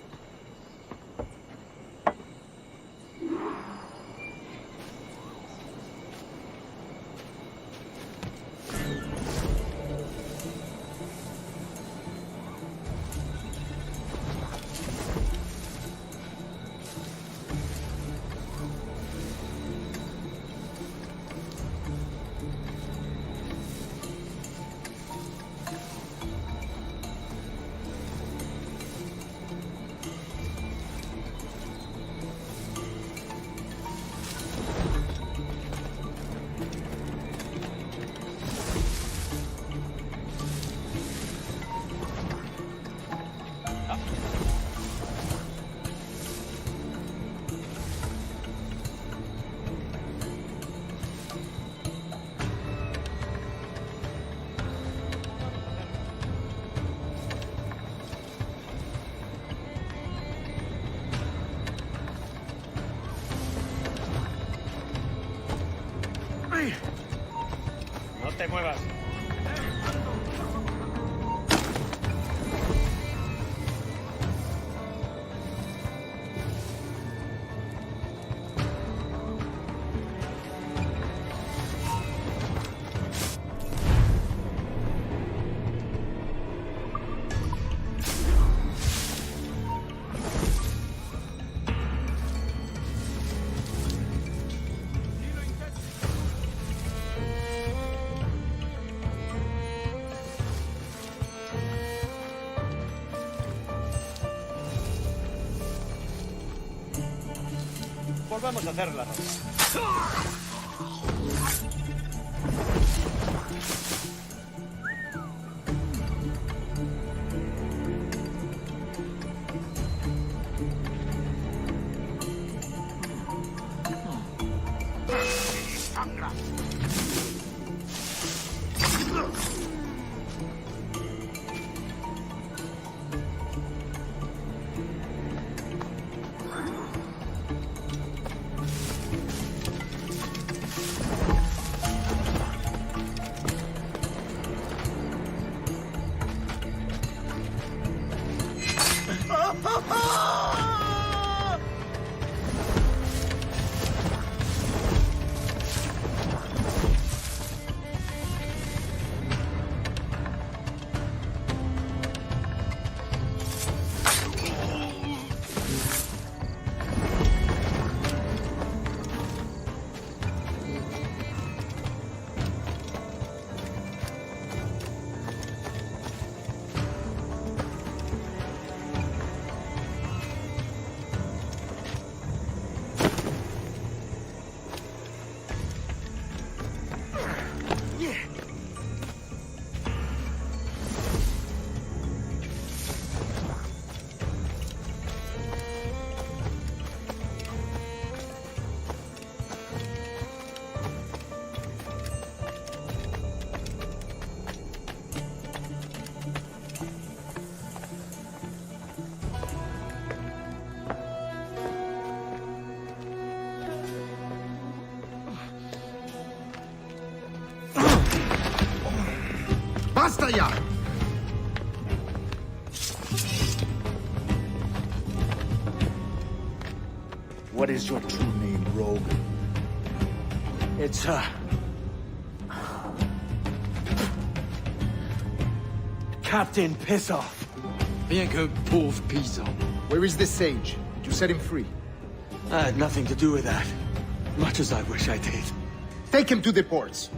No te muevas. Volvamos a hacerla. Basta ya! What is your true name, rogue? It's, Captain Pissoff. Bien que pauvre paysan. Where is the sage? Did you set him free? I had nothing to do with that. Much as I wish I did. Take him to the ports.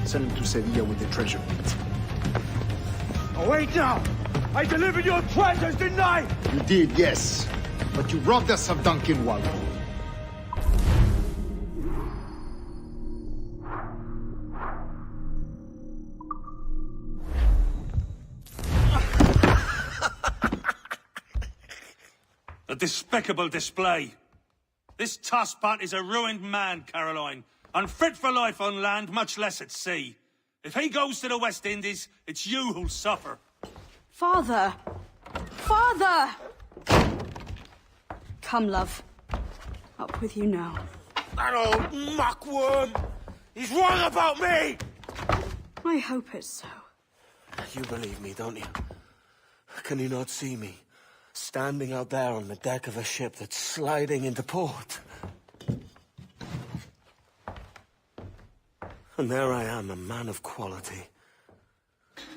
Send him to Sevilla with the treasure. Oh, wait now! I delivered your treasures, didn't I? You did, yes. But you robbed us of Duncan Walpole. A despicable display. This tosspot is a ruined man, Caroline. Unfit for life on land, much less at sea. If he goes to the West Indies, it's you who'll suffer. Father! Father! Come, love. Up with you now. That old muckworm! He's wrong about me! I hope it's so. You believe me, don't you? Can you not see me? Standing out there on the deck of a ship that's sliding into port. And there I am, a man of quality.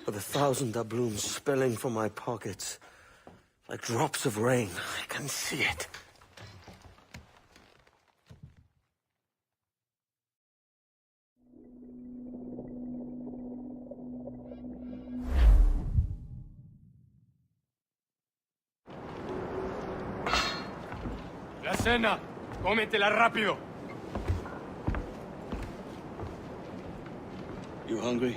With 1,000 doubloons spilling from my pockets. Like drops of rain. I can see it. La cena. Cómetela rápido. You hungry?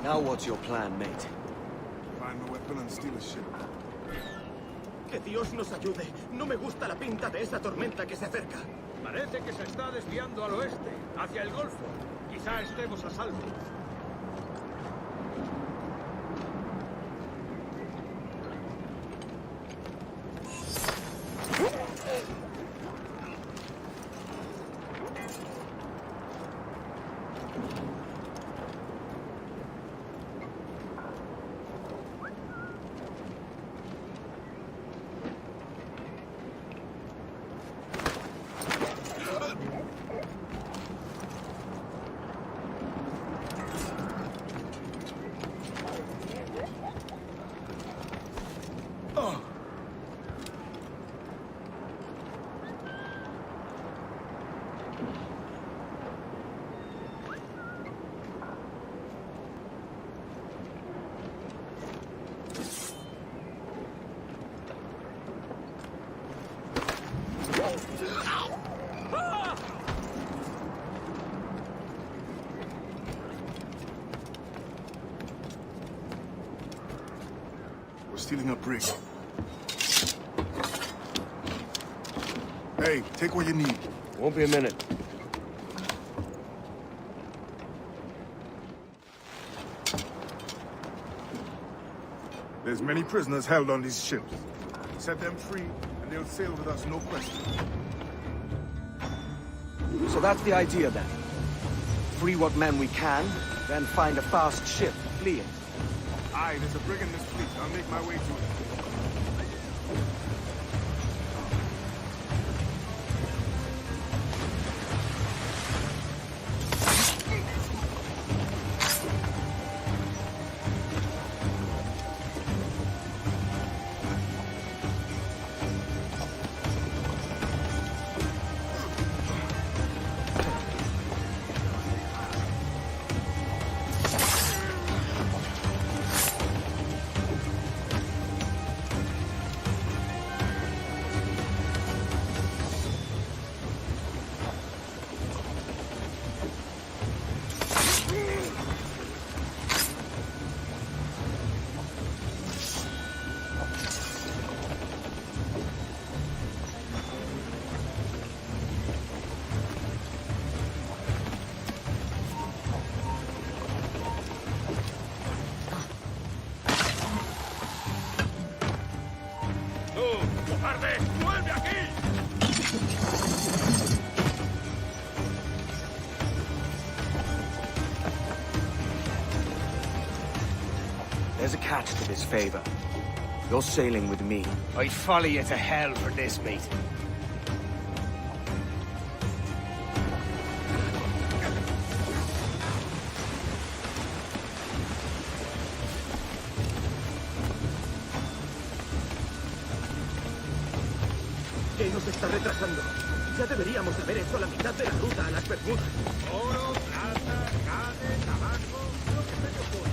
Now what's your plan, mate? Find a weapon and steal a ship. Que Dios nos ayude. No me gusta la pinta de esa tormenta que se acerca. Parece que se está desviando al oeste, hacia el Golfo. Quizá estemos a salvo. We're stealing a brig. Hey, take what you need. Won't be a minute. There's many prisoners held on these ships. Set them free, and they'll sail with us, no question. So that's the idea, then. Free what men we can, then find a fast ship, flee it. Aye, there's a brig in this fleet. I'll make my way to it. ¡Vuelve aquí! There's a catch to this favor. You're sailing with me. I'd follow you to hell for this, mate. ¿Qué nos está retrasando? Ya deberíamos haber hecho la mitad de la ruta a las Bermudas. Oro, plata, carne, tabaco, lo que se te ocurra.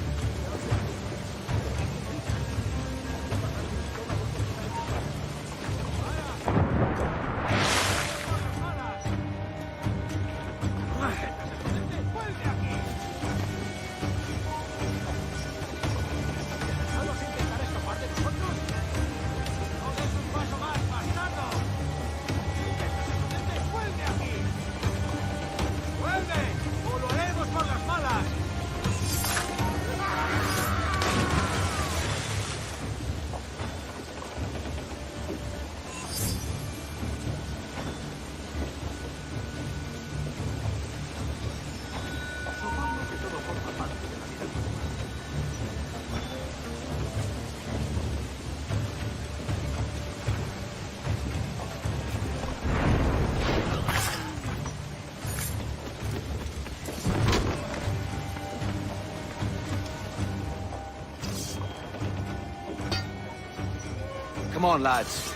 Come on, lads.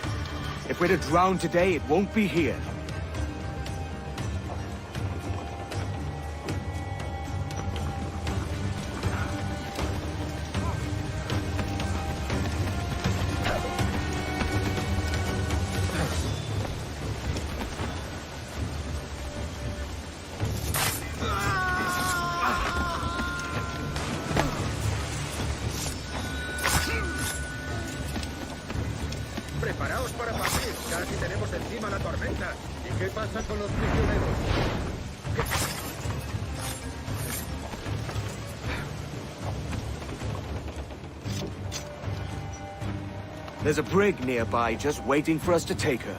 If we're to drown today, it won't be here. Preparaos para partir. Casi tenemos encima la tormenta. ¿Y qué pasa con los prisioneros? There's a brig nearby just waiting for us to take her.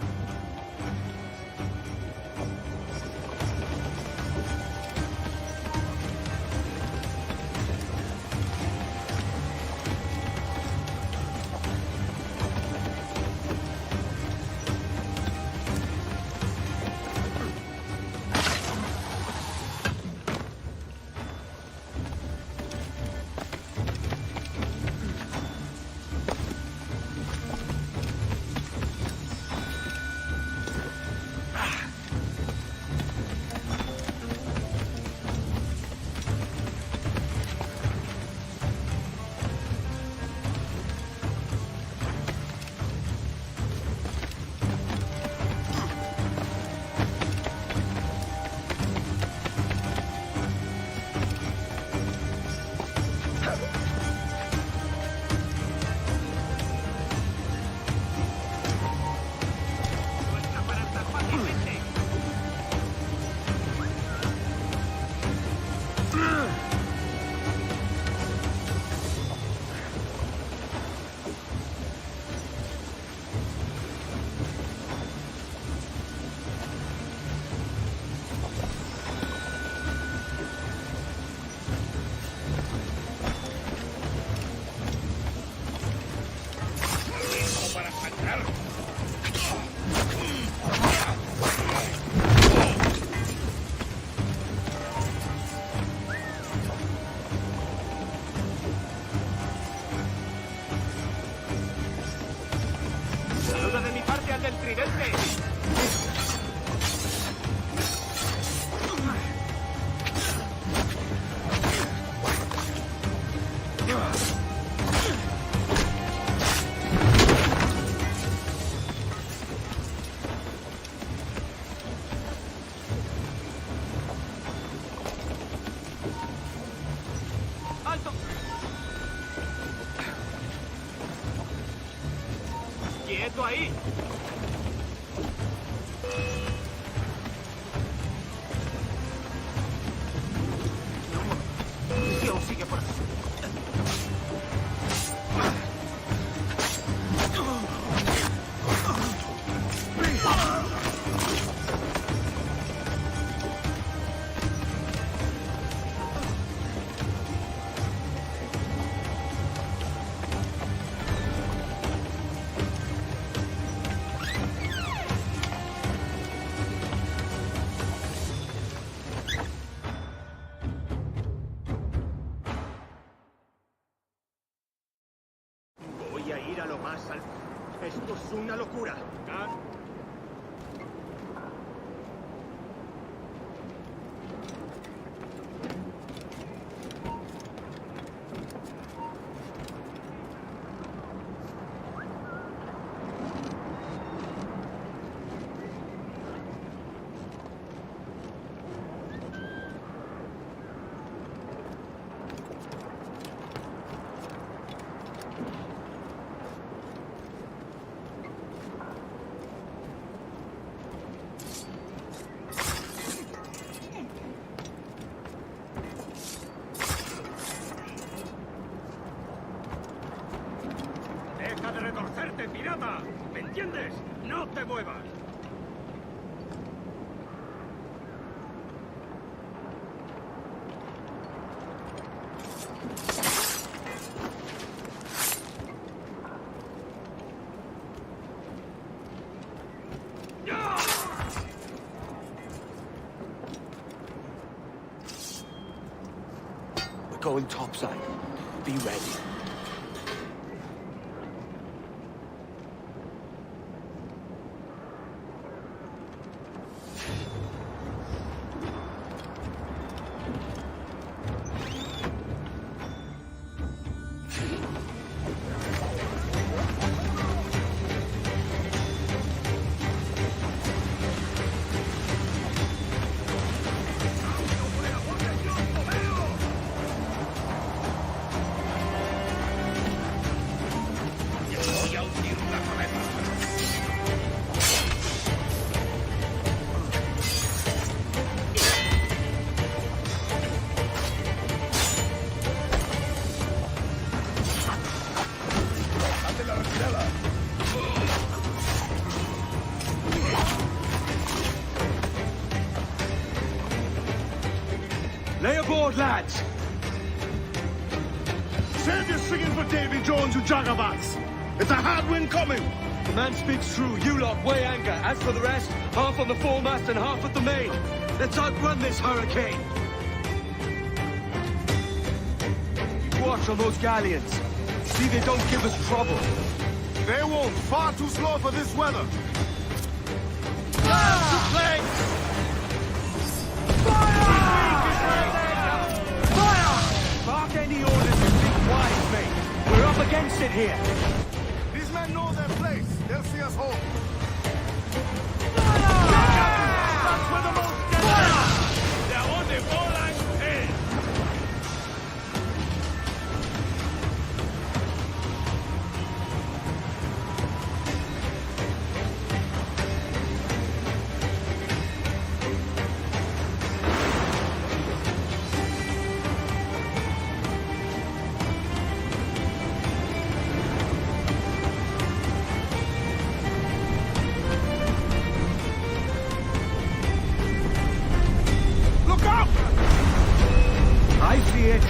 ¡Quieto ahí! Dios, sigue por aquí. Voy a ir a lo más alto. Esto es una locura. ¡Deja de retorcerte, pirata! ¿Me entiendes? ¡No te muevas! We're going topside. Be ready. lads! Save your singing for Davy Jones, you jagabats! It's a hard wind coming! The man speaks true. You lot weigh anchor. As for the rest, half on the foremast and half at the main. Let's outrun this hurricane. Keep watch on those galleons. See they don't give us trouble. They won't. Far too slow for this weather. Fire! Fire! Bark any orders and think wise, mate. We're up against it here. These men know their place. They'll see us home. That's where the most dead. They're on the wall like hell. I see it.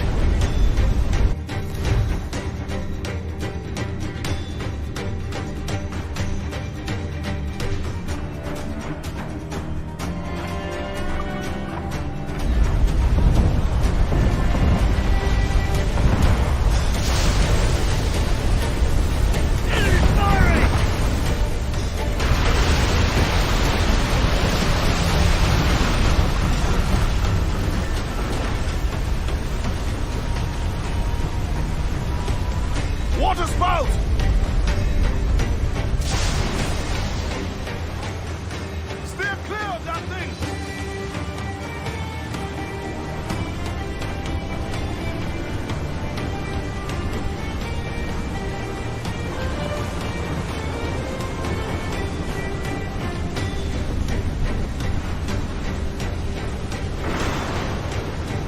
Water spout! Steer clear of that thing!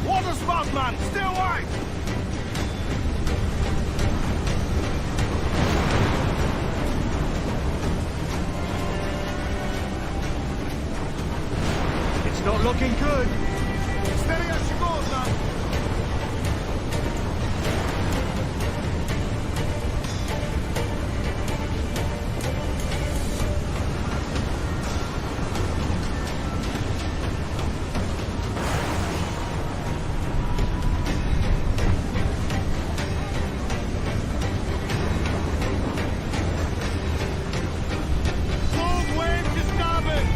Water spout, man! Stay wide! It's not looking good. Steady as she goes, man! Long wave to starboard!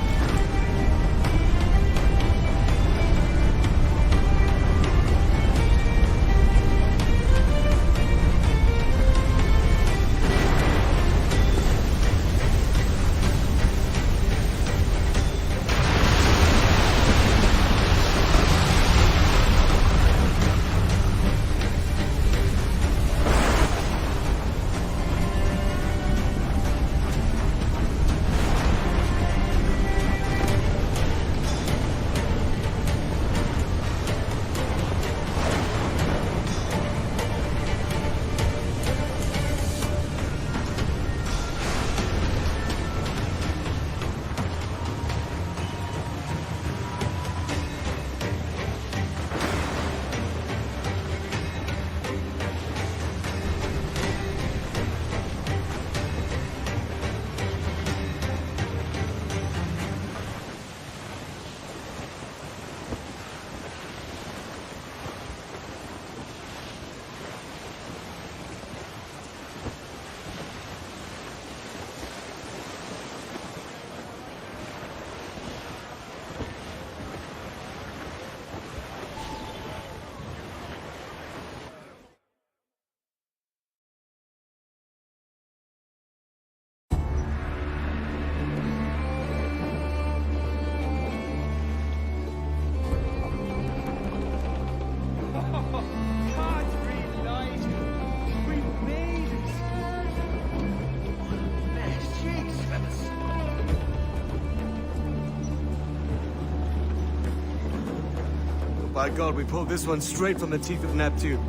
By God, we pulled this one straight from the teeth of Neptune.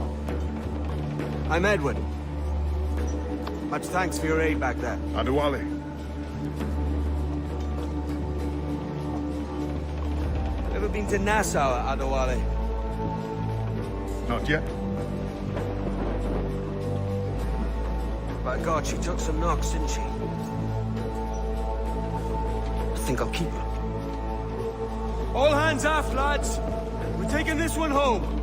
I'm Edward. Much thanks for your aid back there. Adewale. Ever been to Nassau, Adewale? Not yet. By God, she took some knocks, didn't she? I think I'll keep her. All hands aft, lads. We're taking this one home.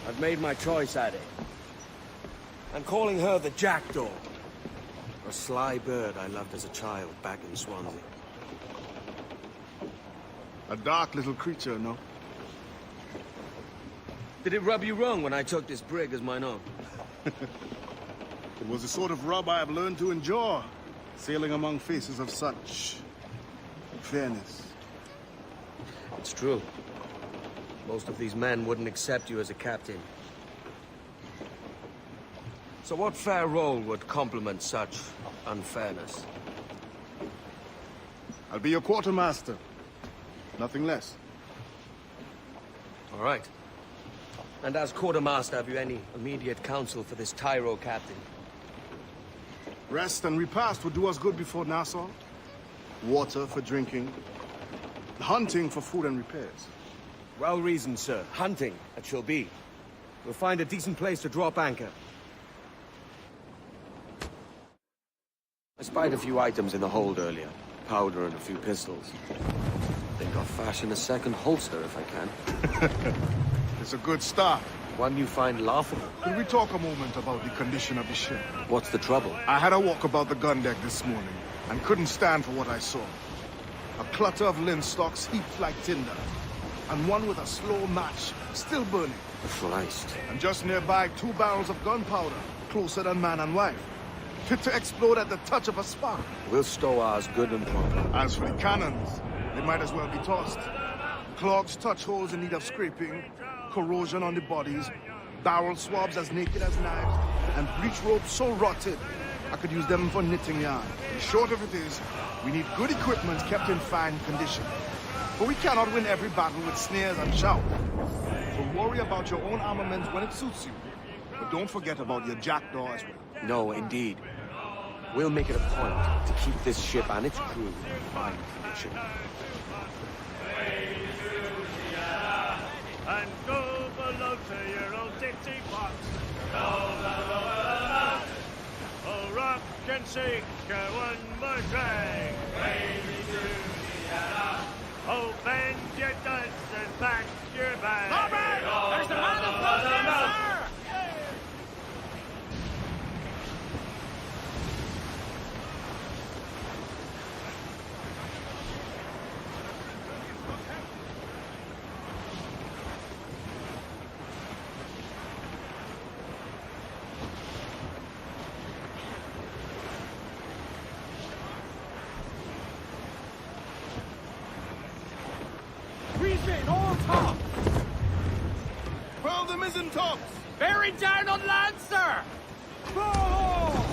I've made my choice, Addy. I'm calling her the Jackdaw. A sly bird I loved as a child back in Swansea. A dark little creature, no? Did it rub you wrong when I took this brig as mine own? It was the sort of rub I have learned to endure, sailing among faces of such fairness. It's true. Most of these men wouldn't accept you as a captain. So what fair role would complement such unfairness? I'll be your quartermaster. Nothing less. All right. And as quartermaster, have you any immediate counsel for this Tyro captain? Rest and repast would do us good before Nassau. Water for drinking. Hunting for food and repairs. Well reasoned, sir. Hunting, it shall be. We'll find a decent place to drop anchor. I spied a few items in the hold earlier. Powder and a few pistols. Think I'll fashion a second holster if I can. It's a good start. One you find laughable. Could we talk a moment about the condition of the ship? What's the trouble? I had a walk about the gun deck this morning and couldn't stand for what I saw. A clutter of linstocks heaped like tinder, and one with a slow match still burning. Christ. And just nearby, 2 barrels of gunpowder, closer than man and wife. Fit to explode at the touch of a spark. We'll stow ours good and proper. As for the cannons, they might as well be tossed. Clogs, touch holes in need of scraping, corrosion on the bodies, barrel swabs as naked as knives, and breech ropes so rotted, I could use them for knitting yarn. The short of it is, we need good equipment kept in fine condition. But we cannot win every battle with snares and shout. So worry about your own armament when it suits you. But don't forget about your jackdaw as well. No, indeed. We'll make it a point to keep this ship and its crew in fine condition. And go below to your old ditty box. Oh, rock and sink one more drag. Oh, bend your duds and pack your bag. All right, there's the motherfucker, sir! Reefing, all top! Well, the mizzen tops! Bearing down on land, sir! Oh!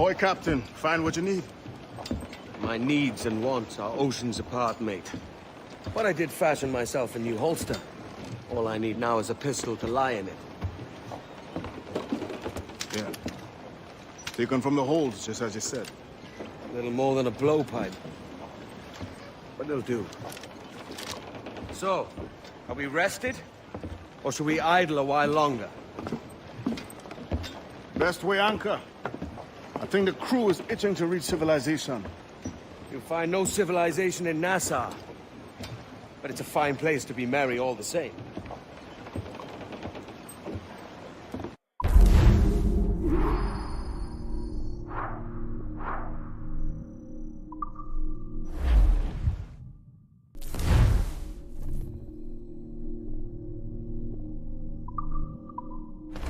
Ahoy, Captain. Find what you need. My needs and wants are oceans apart, mate. But I did fashion myself a new holster. All I need now is a pistol to lie in it. Yeah. Taken from the holds, just as you said. Little more than a blowpipe. But it'll do. So, are we rested? Or should we idle a while longer? Best way anchor. I think the crew is itching to reach civilization. You'll find no civilization in Nassau. But it's a fine place to be merry all the same.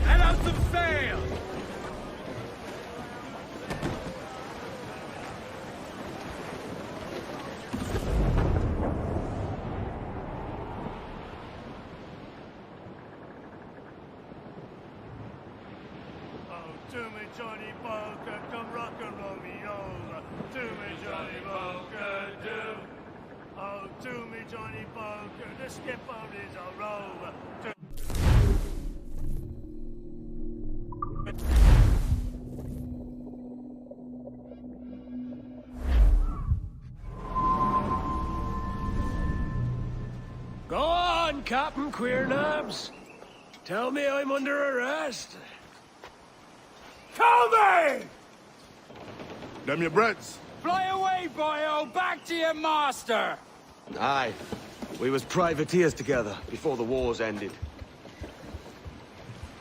Let out some sail! To me, Johnny Poker, come rock and roll me over. To me, Johnny Poker, do. Oh, to me, Johnny Poker, the skip out is a rover. Go on, Captain Queernabs. Tell me I'm under arrest. Tell me! Them your breads. Fly away, boyo! Back to your master! Aye. We was privateers together before the wars ended.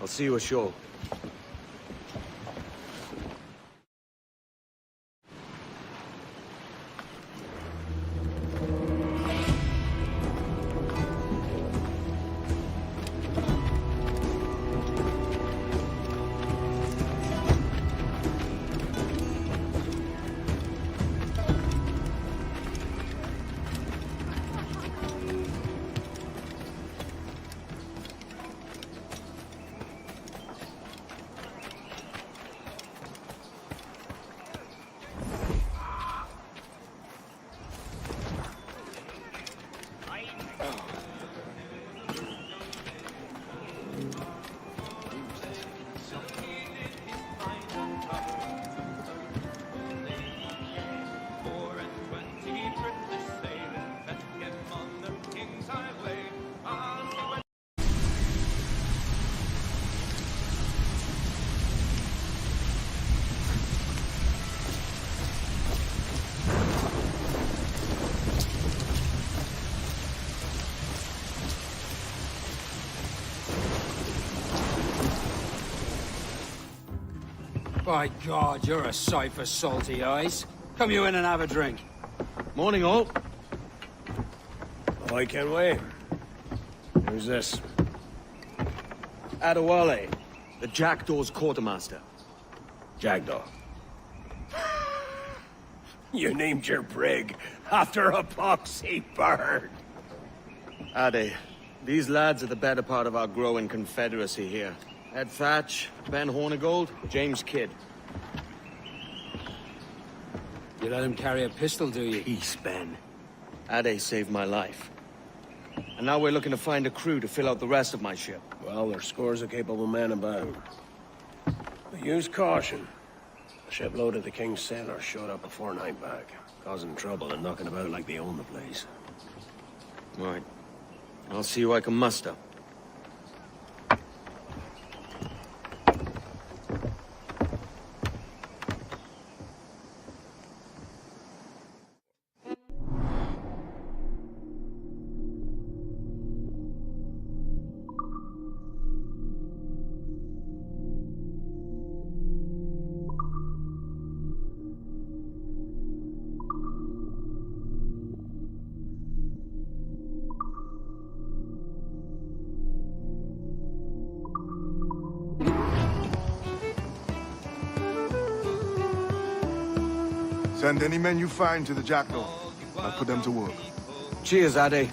I'll see you ashore. By God, you're a sight for salty eyes. Come you in and have a drink. Morning, all. I can't wait. Who's this? Adewale, the Jackdaw's quartermaster. Jackdaw. You named your brig after a poxy bird. Ade, these lads are the better part of our growing confederacy here. Ed Thatch, Ben Hornigold, James Kidd. You let him carry a pistol, do you? Peace, Ben. Ade saved my life. And now we're looking to find a crew to fill out the rest of my ship. Well, there's scores of capable men about. But use caution. A shipload of the King's sailors showed up before night back, causing trouble and knocking about like they own the place. Right. I'll see who I can muster. Send any men you find to the Jackdaw. I'll put them to work. Cheers, Ade.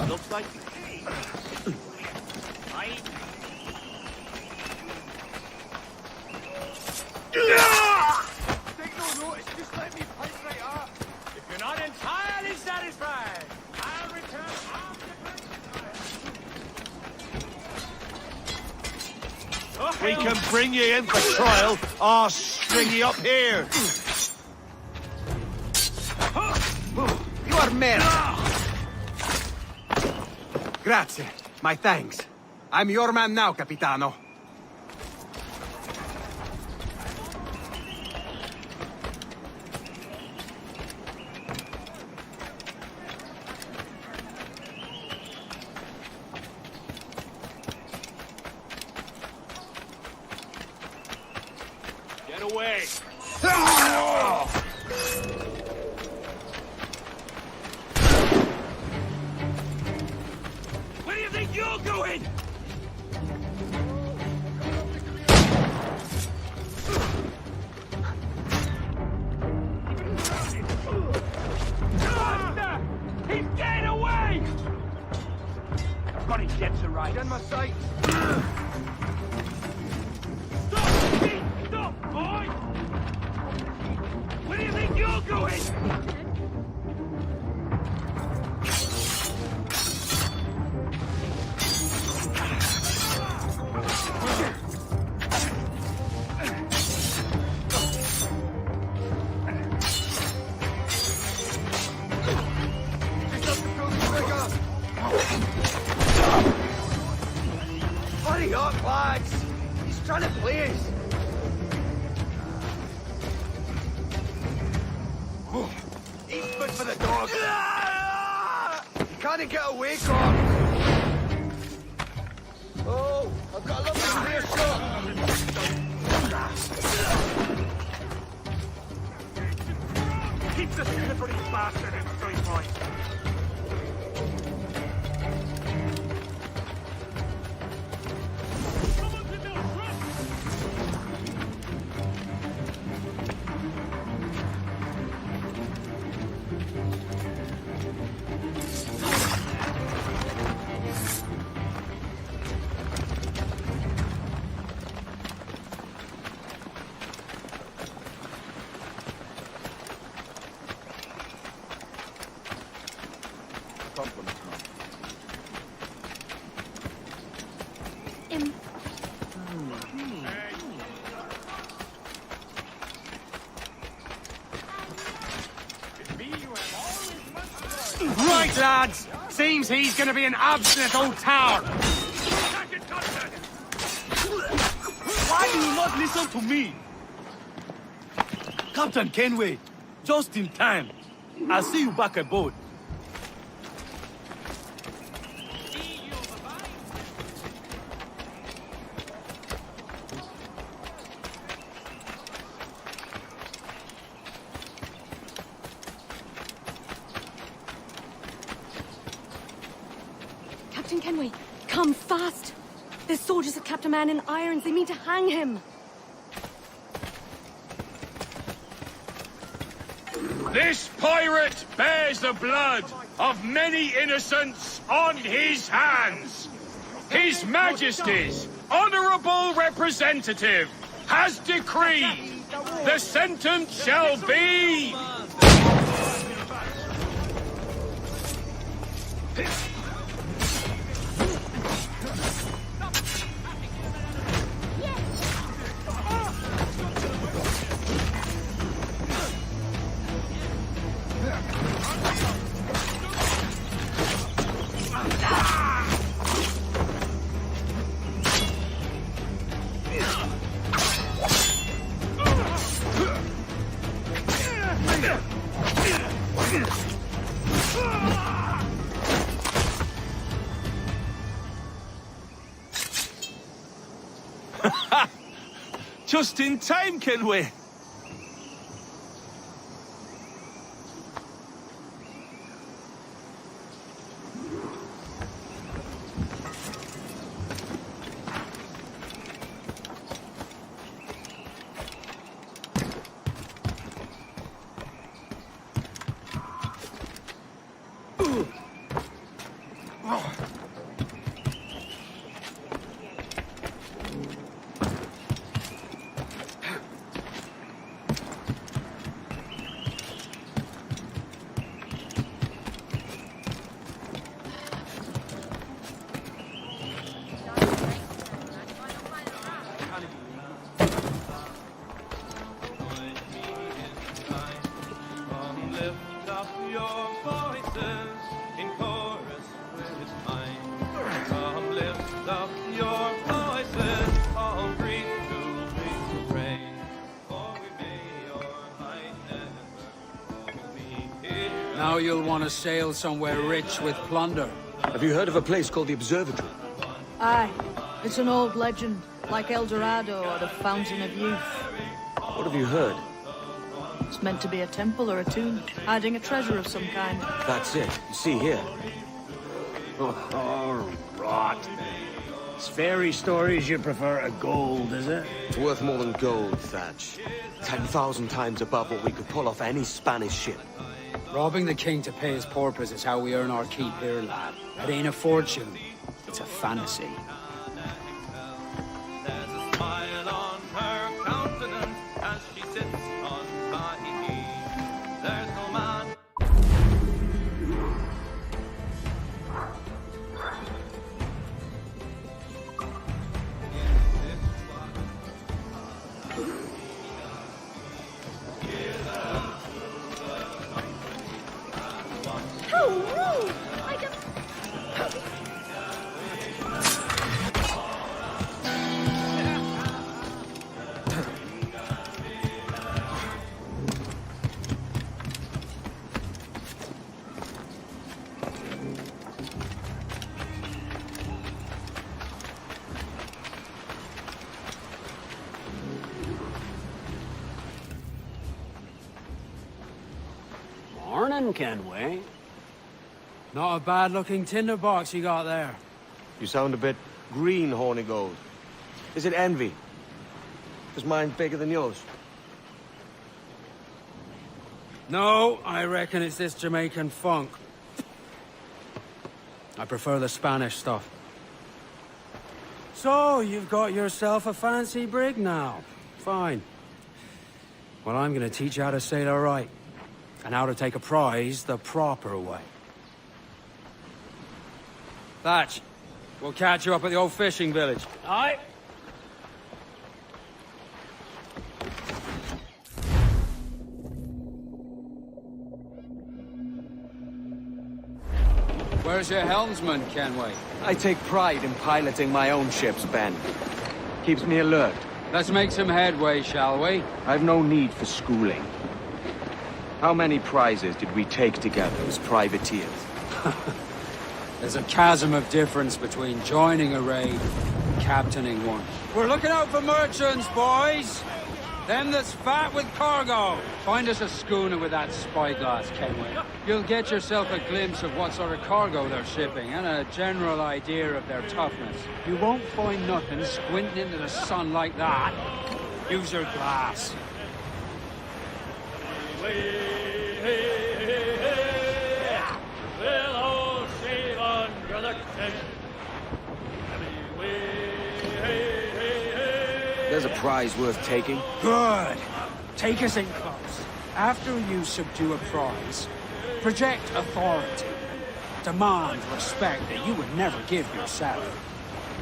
Looks like... Take no notice, just let me fight right up. If you're not entirely satisfied, I'll return after We can bring you in for trial, or string you up here. You are men! Grazie. My thanks. I'm your man now, Capitano. Get away! Where do you think you're going? He's getting away! I've got his jets to right. In my sight. Stop, boy! Where do you think you're going? Hurry up, lads! He's trying to play us. Eat food for the dog. You can't get away, Con. Oh, I've got a lovely clear shot. Keep the slippery bastard in straight point. Right, lads. Seems he's going to be an obstinate old tower. Why do you not listen to me? Captain Kenway, just in time. I'll see you back aboard. Captain Kenway, come fast! There's soldiers of Captain Man in irons. They mean to hang him. This pirate bears the blood of many innocents on his hands. His Majesty's honourable representative has decreed the sentence shall be... Just in time, Kenway. Now you'll want to sail somewhere rich with plunder. Have you heard of a place called the Observatory? Aye. It's an old legend, like El Dorado or the Fountain of Youth. What have you heard? It's meant to be a temple or a tomb, hiding a treasure of some kind. That's it. You see here. Oh, rot. It's fairy stories you prefer to gold, is it? It's worth more than gold, Thatch. 10,000 times above what we could pull off any Spanish ship. Robbing the king to pay his porpoise is how we earn our keep here, lad. It ain't a fortune. It's a fantasy. There's a smile on her countenance as she sits on my knee. There's no man. How rude! I just... Morning, Kenway. Not a bad-looking tinderbox you got there. You sound a bit green, Horny Gold. Is it envy? Is mine bigger than yours? No, I reckon it's this Jamaican funk. I prefer the Spanish stuff. So, you've got yourself a fancy brig now. Fine. Well, I'm gonna teach you how to sail her right. And how to take a prize the proper way. Thatch, we'll catch you up at the old fishing village. Aye. Where's your helmsman, Kenway? I take pride in piloting my own ships, Ben. Keeps me alert. Let's make some headway, shall we? I've no need for schooling. How many prizes did we take together as privateers? There's a chasm of difference between joining a raid and captaining one. We're looking out for merchants, boys! Them that's fat with cargo. Find us a schooner with that spyglass, Kenway. You'll get yourself a glimpse of what sort of cargo they're shipping and a general idea of their toughness. You won't find nothing squinting into the sun like that. Use your glass. We'll all shave under the tent. There's a prize worth taking. Good. Take us in close. After you subdue a prize, project authority. Demand respect that you would never give yourself.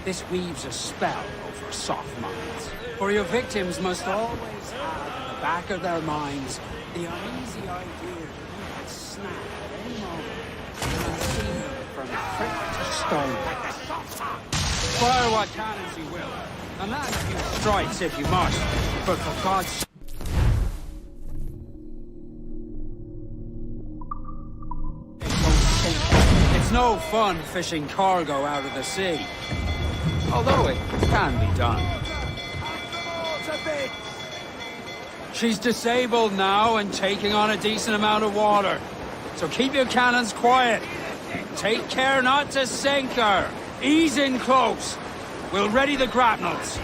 This weaves a spell over soft minds. For your victims must always have at the back of their minds the uneasy idea that you could snap at any moment and see them from prick to stone. Fire what cannons you will, and land a few strikes if you must, but for God's sake. It's no fun fishing cargo out of the sea, although it can be done. She's disabled now and taking on a decent amount of water. So keep your cannons quiet. Take care not to sink her. Ease in close. We'll ready the grapnels.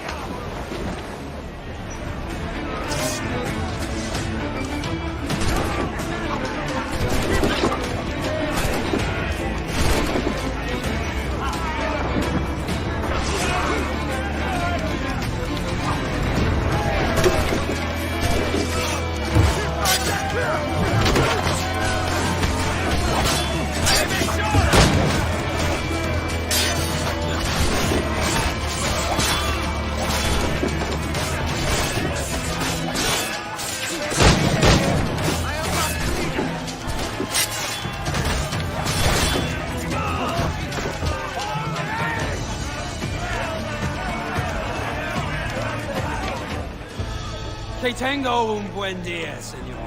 Que tengo un buen día, señor.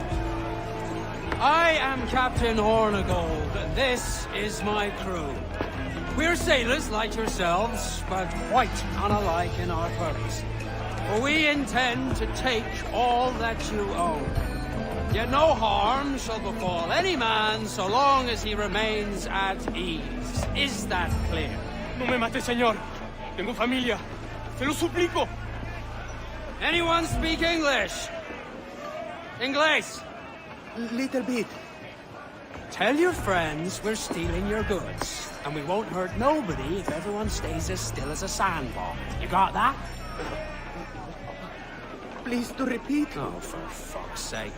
I am Captain Hornigold, and this is my crew. We're sailors like yourselves, but quite unalike in our purpose. For we intend to take all that you own. Yet no harm shall befall any man so long as he remains at ease. Is that clear? No me mate, señor. Tengo familia. Se lo suplico. Anyone speak English? Inglés? Little bit. Tell your friends we're stealing your goods, and we won't hurt nobody if everyone stays as still as a sandbar. You got that? Please to repeat. Oh, for fuck's sake.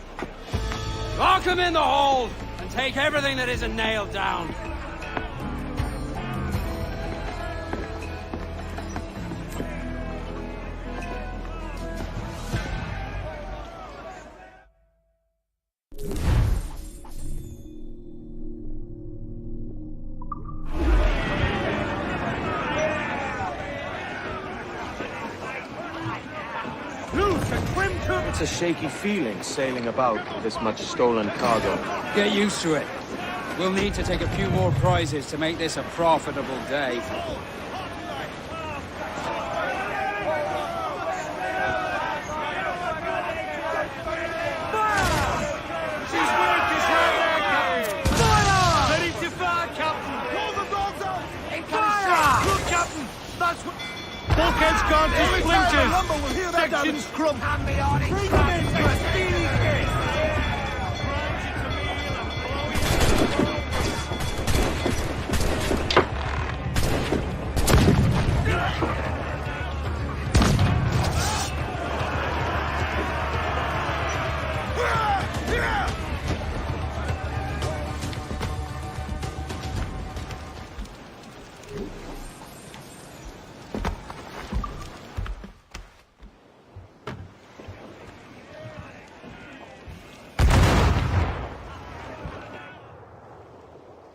Lock him in the hold, and take everything that isn't nailed down. It's a shaky feeling sailing about with this much stolen cargo. Get used to it. We'll need to take a few more prizes to make this a profitable day. Bulkhead's gone to splinters! Section's crump! Bring them in to a steely gate!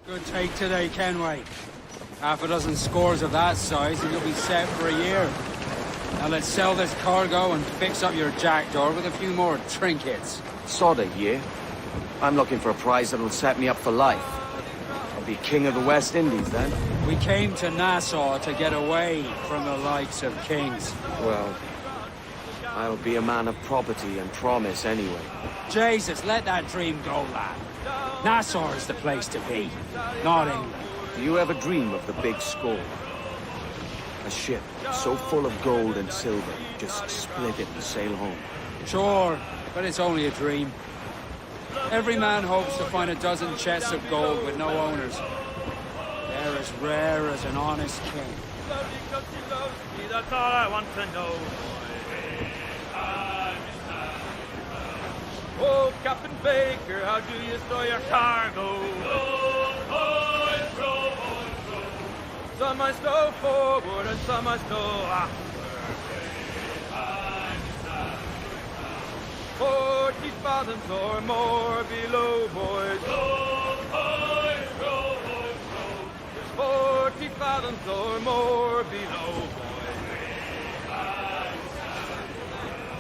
Good take today, Kenway. Half a dozen scores of that size and you'll be set for a year. Now let's sell this cargo and fix up your jackdaw with a few more trinkets. Sod a year. I'm looking for a prize that'll set me up for life. I'll be king of the West Indies then. We came to Nassau to get away from the likes of kings. Well, I'll be a man of property and promise anyway. Jesus, let that dream go, lad. Nassau is the place to be, not England. Do you ever dream of the big score? A ship so full of gold and silver, just split it and sail home. Sure, but it's only a dream. Every man hopes to find a dozen chests of gold with no owners. They're as rare as an honest king. That's all I want to know. Oh, Captain Baker, how do you store your cargo? Some I stow forward and some I stow after. 40 fathoms or more below, boys. 40 fathoms or more below, boys.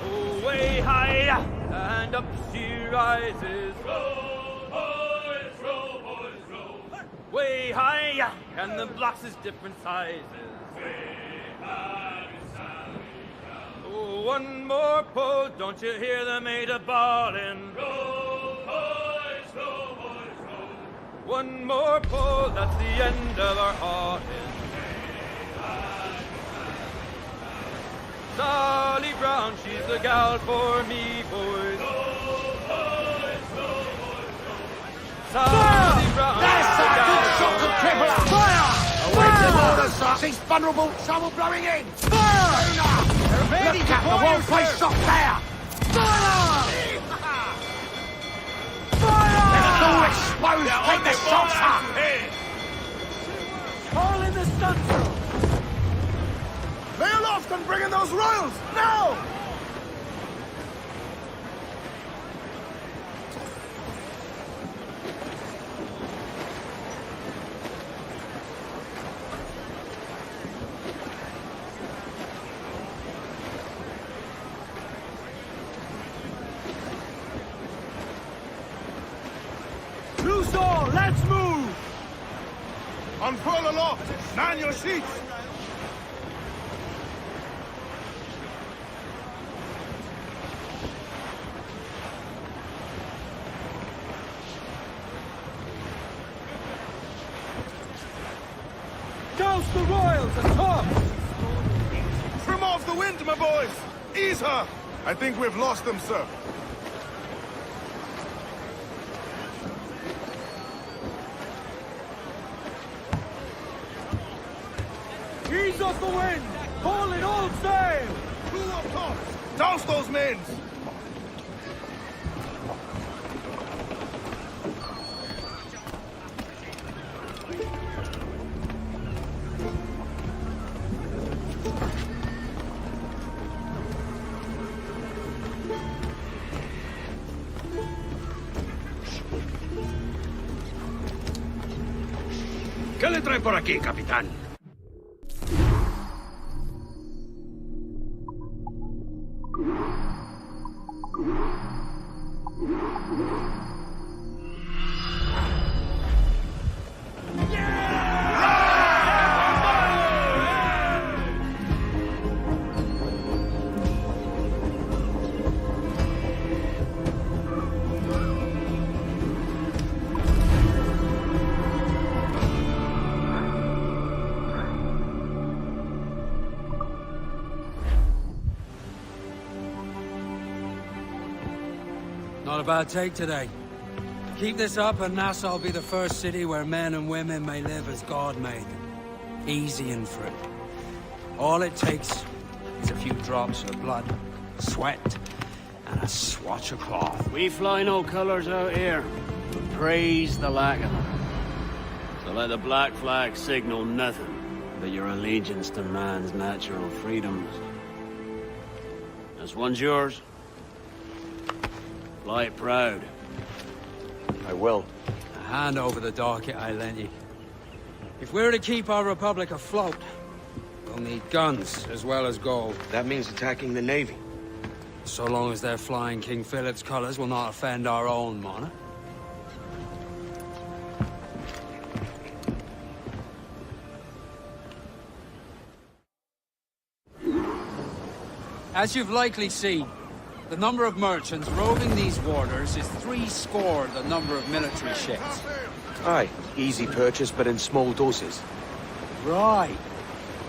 Oh, way high and up she rises. Way high, and the blocks is different sizes. Oh, one more pull, don't you hear the mate a bawling? One more pull, that's the end of our hauling. Dolly Brown, she's the gal for me, boys. Dolly Brown, That's a good shot to cripple her! Fire! Awaiting orders, sir! She's vulnerable, trouble blowing in! Fire! Look at the well-placed shot there! Fire! Fire! It's all exposed! Take the shots up! All in the stunsail! Lay aloft and bring in those royals! Now! Unfurl aloft! Man your sheets! Douse the royals and top! Trim off the wind, my boys! Ease her! I think we've lost them, sir. Ease off the wind! Haul it all sail! Crew up top! Douse those men! ¿Qué le trae por aquí, capitán? Not a bad take today. Keep this up and Nassau will be the first city where men and women may live as God made them. Easy and free. All it takes is a few drops of blood, sweat, and a swatch of cloth. We fly no colours out here, but praise the lack of them. So let the black flag signal nothing but your allegiance to man's natural freedoms. This one's yours. Fly it proud. I will. A hand over the docket I lent you. If we're to keep our republic afloat, we'll need guns as well as gold. That means attacking the Navy. So long as they're flying King Philip's colours will not offend our own monarch. As you've likely seen, the number of merchants roving these waters is 70 the number of military ships. Aye, easy purchase, but in small doses. Right.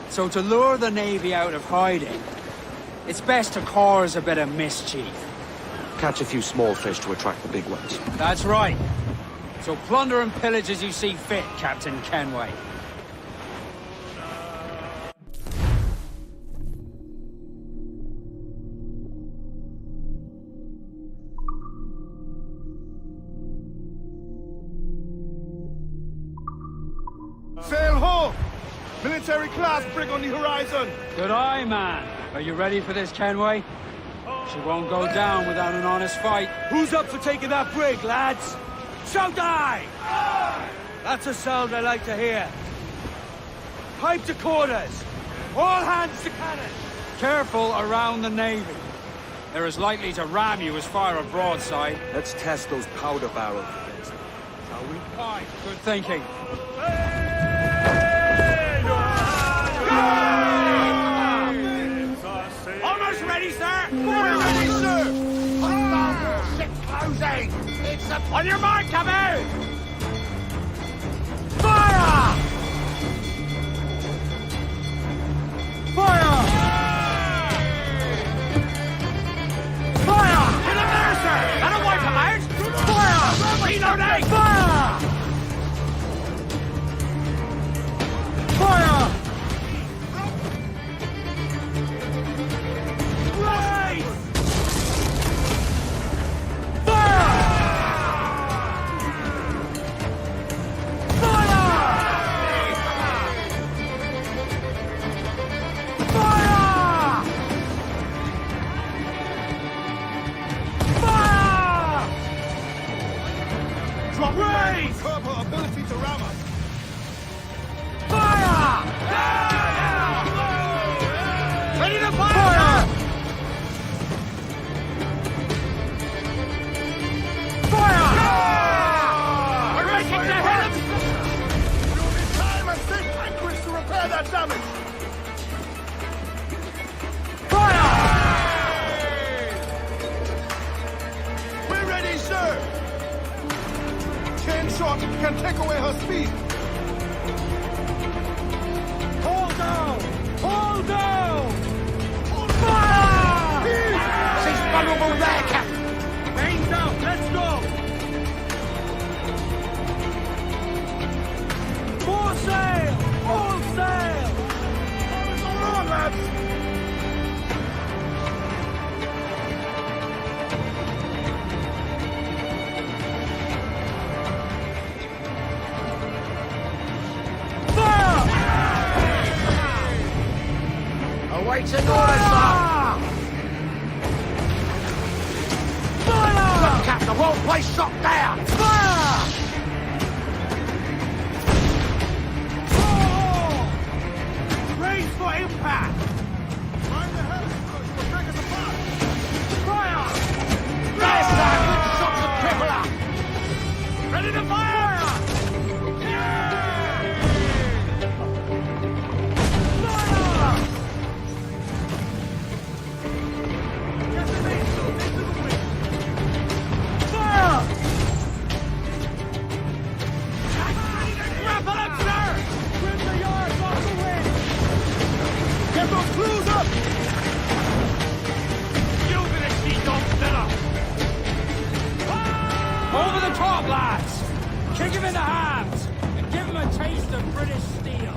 So to lure the Navy out of hiding, it's best to cause a bit of mischief. Catch a few small fish to attract the big ones. That's right. So plunder and pillage as you see fit, Captain Kenway. Sail ho! Military class brig on the horizon! Good eye, man. Are you ready for this, Kenway? She won't go down without an honest fight. Who's up for taking that brig, lads? Shout aye! That's a sound I like to hear. Pipe to quarters! All hands to cannon! Careful around the Navy. They're as likely to ram you as fire a broadside. Let's test those powder barrels. Shall we? Aye, good thinking. Almost ready, sir! We're ready, sir! Hostile ships closing! It's a... On your mark, Camus! Fire! Fire! Fire! To the rear, sir! That'll wipe them out! Fire! Reloading! Fire! that damage! Fire! We're ready, sir! Chain shot can take away her speed. Hold down! Hold down! Fire! She's vulnerable there, Captain! Mains out, let's go! More sail! All sail! Hold on, lads! Awaiting orders, sir! Fire! Look, Captain, the whole place shot down! Fire! Oh! Raise for impact! Mind the head, will break us apart! Fire! Yes, sir! Good shots of crippler! Ready to fire! Over the top, lads! Kick him in the hands and give him a taste of British steel.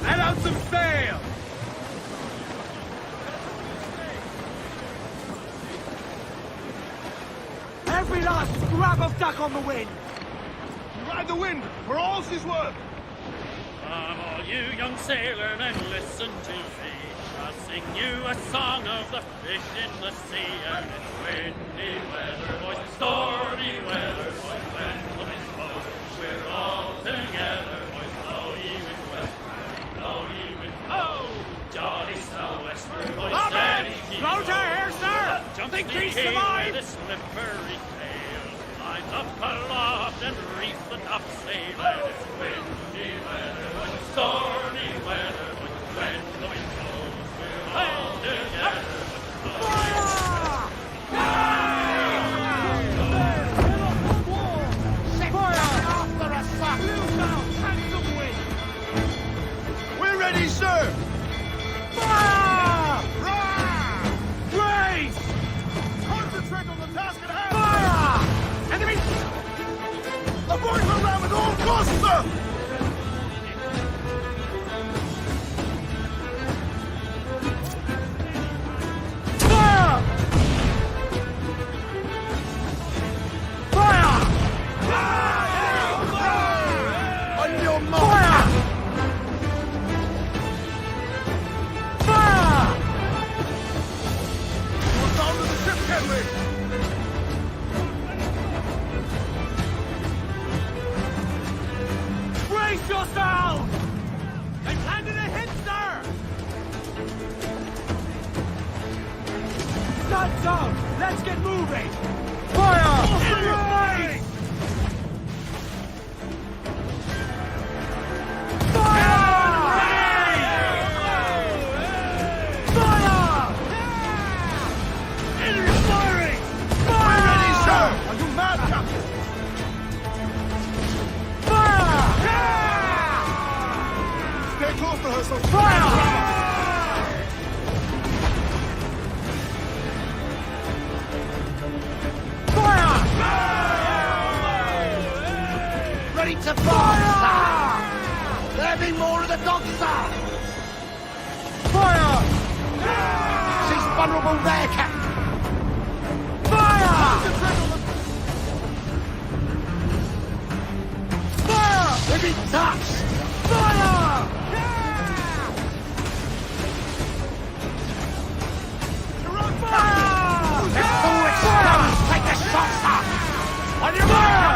Let out some sail! Every last scrap of duck on the wind! Ride the wind, for all she's worth! Come all you young sailors and listen to me. I'll sing you a song of the fish in the sea. And it's windy weather, boys, and stormy weather, boys, when the wind blows. We're all together, boys, blow ye with west, blow ye with oh, jolly southwestward, boys, steady keep Slow to here, sir! Think we survive? The slippery tail, lines up aloft and reef the topsail. And it's windy weather, boys, and stormy weather, boys, when the wind blows. We're all together. We're ready, sir! Fire! Raise! Concentrate on the task at hand! Fire! Enemy! Avoid the ram at all costs, sir! Fire! Fire! On your mark! Fire! Fire! We're down to the ship, Henry! out! Let's get moving! Fire! In your face! Ready to fire, sir! There be more of the dogs, sir! Fire! She's vulnerable there, Captain! Fire! Fire! If it touched! Fire! Fire! Let's forward stones! Take a shot, sir! On your mark!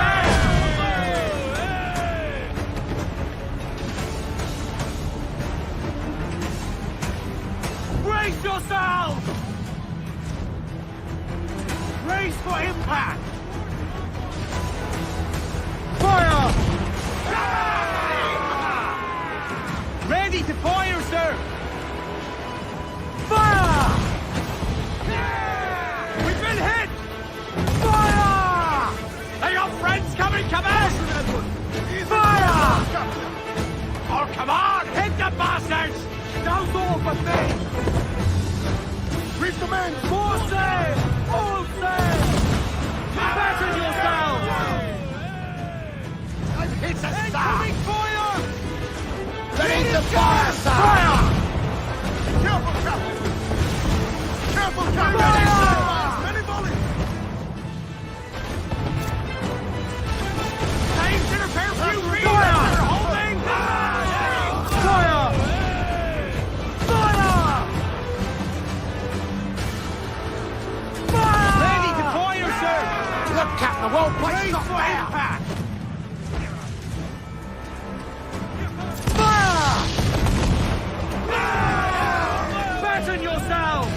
Brace yourselves! Brace for impact! Fire! Ready to fire, sir! Fire! We've been hit! Fire! Are your friends coming, Command? Fire! Oh, come on! Hit the bastards! Now's all but me! Reef the men! More sail! All sail! Fasten yourselves! I've hit a incoming fire! Ready to fire, sir! Fire! Careful, Captain! Careful, Captain! Fire! Many volleys! Time to repair few reeds! Fire! Holding! Fire! Fire! Fire! Ready to fire, sir! Look, Captain, the whole place is for impact! Fasten yourselves!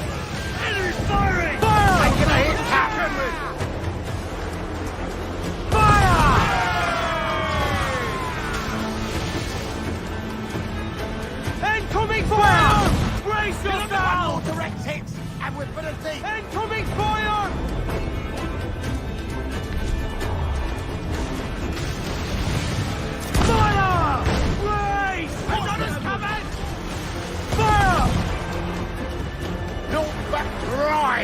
Enemy's firing! Fire! Making a hit, Captain! Fire! Incoming fire! Brace yourselves! More direct hits, and we're better deep! Incoming fire! Fire! Brace! Another's coming! Fire! Not back dry!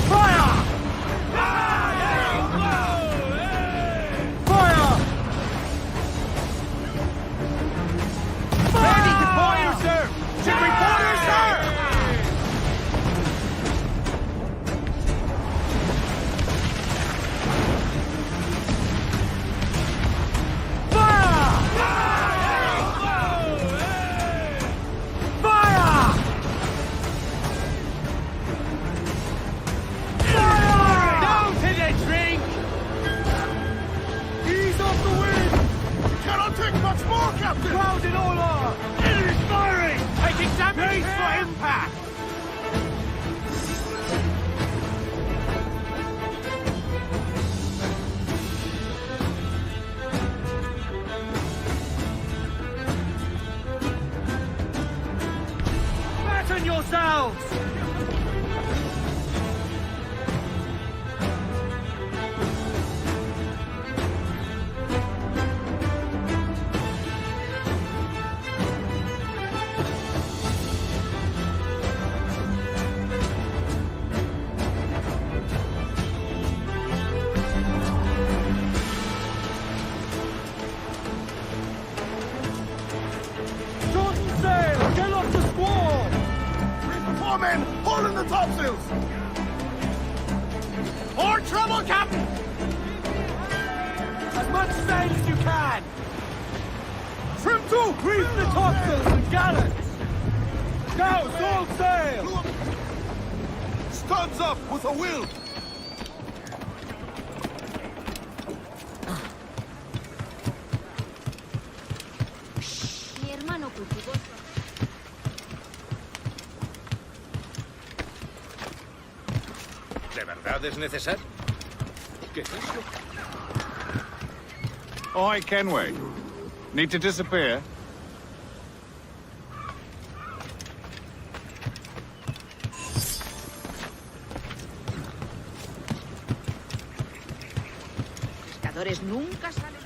Fire! Fire! Ready to fire, sir! Should we fire, sir? Much more, Captain! Crowd in all are! Enemy's firing! Taking damage! Brace for impact! Fasten yourselves! Men, holding the topsails! More trouble, Captain! As much sail as you can! Trim to! Reef the topsails and gallants! Now, all sail! Studs up with a will! Mi hermano cultivó. verdad es necesario. ¿Qué es esto? Oi, Kenway. Need to disappear? Pescadores nunca salen.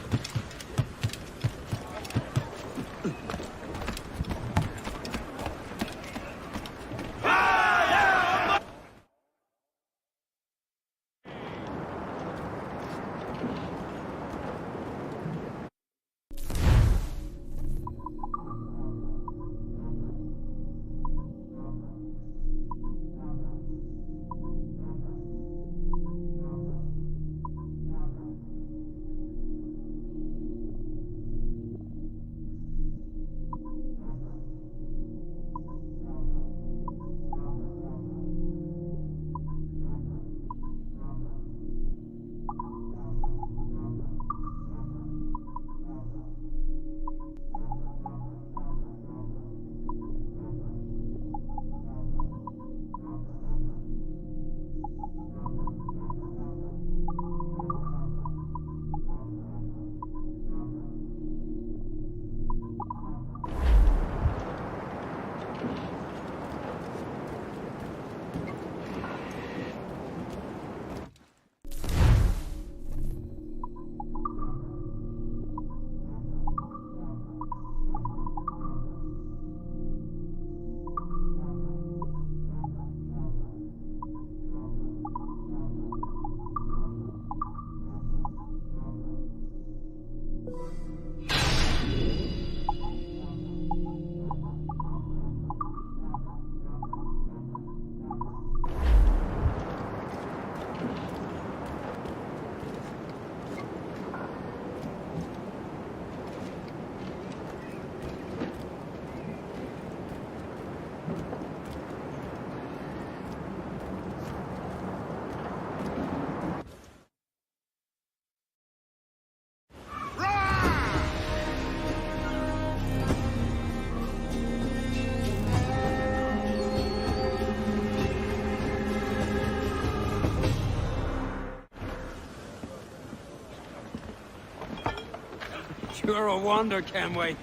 You're a wonder, Kenway.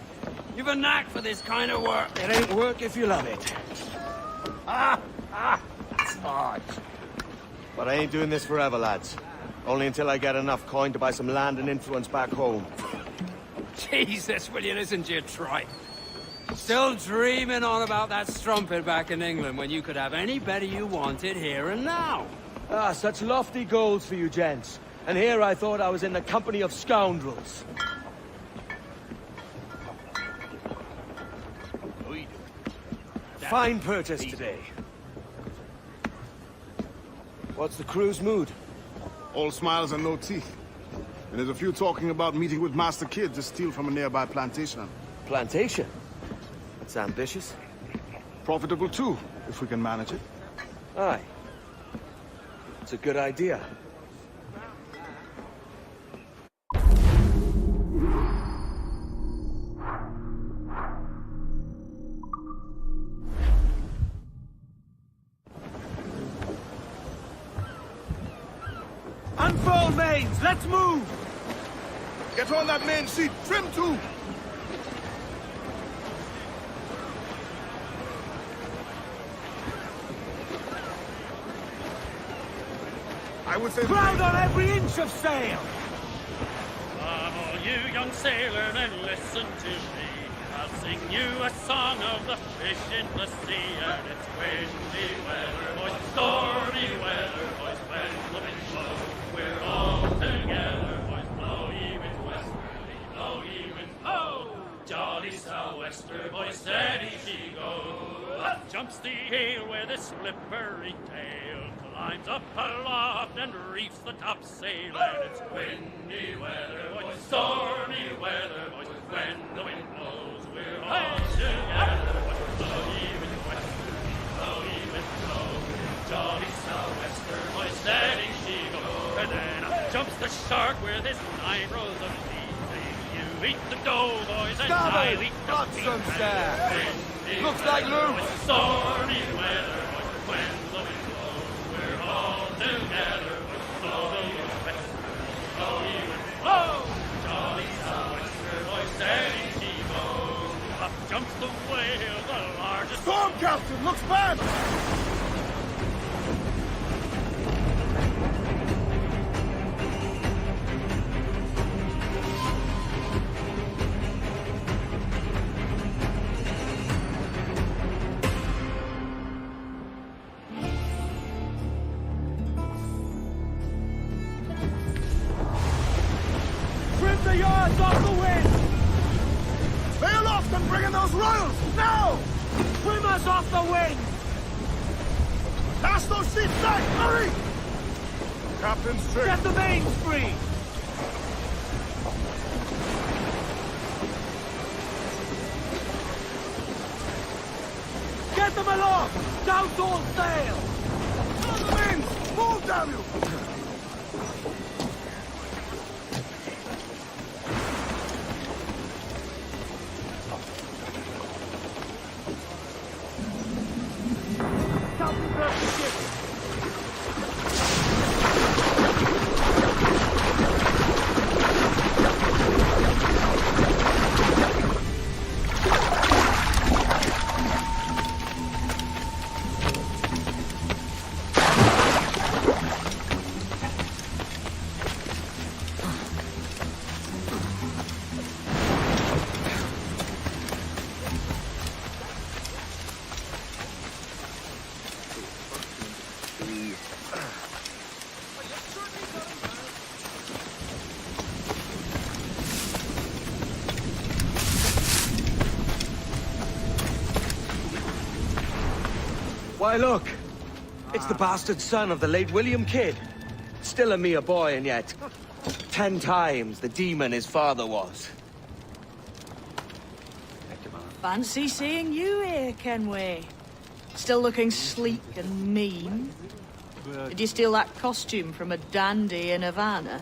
You've a knack for this kind of work. It ain't work if you love it. It's hard. But I ain't doing this forever, lads. Only until I get enough coin to buy some land and influence back home. Jesus, will you listen to your tripe? Still dreaming on about that strumpet back in England when you could have any better you wanted here and now. Ah, such lofty goals for you gents. And here I thought I was in the company of scoundrels. Fine purchase today. What's the crew's mood? All smiles and no teeth. And there's a few talking about meeting with Master Kid to steal from a nearby plantation. Plantation? That's ambitious. Profitable too, if we can manage it. Aye. It's a good idea. Unfold mains! Let's move! Get on that main seat! Trim too! I would say... Crowd on every inch of sail! Come all you young sailor and listen to me. I'll sing you a song of the fish in the sea. And it's windy weather, boys, stormy weather, boys, when the wind blows. We're all together, boys, blow ye with westerly, blow ye with ho! Jolly sou'wester, boys, steady she goes. Up jumps the ale with his slippery tail, climbs up aloft and reefs the topsail. And it's windy weather, boys, stormy weather, boys, when the wind blows. We're all together, boys, blow ye with westerly, blow ye with ho! Jolly sou'wester, boys, steady she goes. And then up jumps the shark with his 9 rows of teeth. You eat the dough, boys, and I'll eat the Got some sand. Looks like Lou. Stormy weather, boys, when the wind blows. We're all together would flow the west. Flow ye would flow, jolly sou'wester boys, steady she goes. Up jumps the whale, the largest. Storm, Captain! Looks bad! Trim the yards off the wind! Bail off and bring in those royals! Now! Trim us off the wind! Cast those sheets back! Hurry! Captain's trick! Get the mains free! Get them aloft! Down all sail! On the mains! Move, damn you! Why, look! It's the bastard son of the late William Kidd. Still a mere boy, and yet 10 times the demon his father was. Fancy seeing you here, Kenway. Still looking sleek and mean. Did you steal that costume from a dandy in Havana?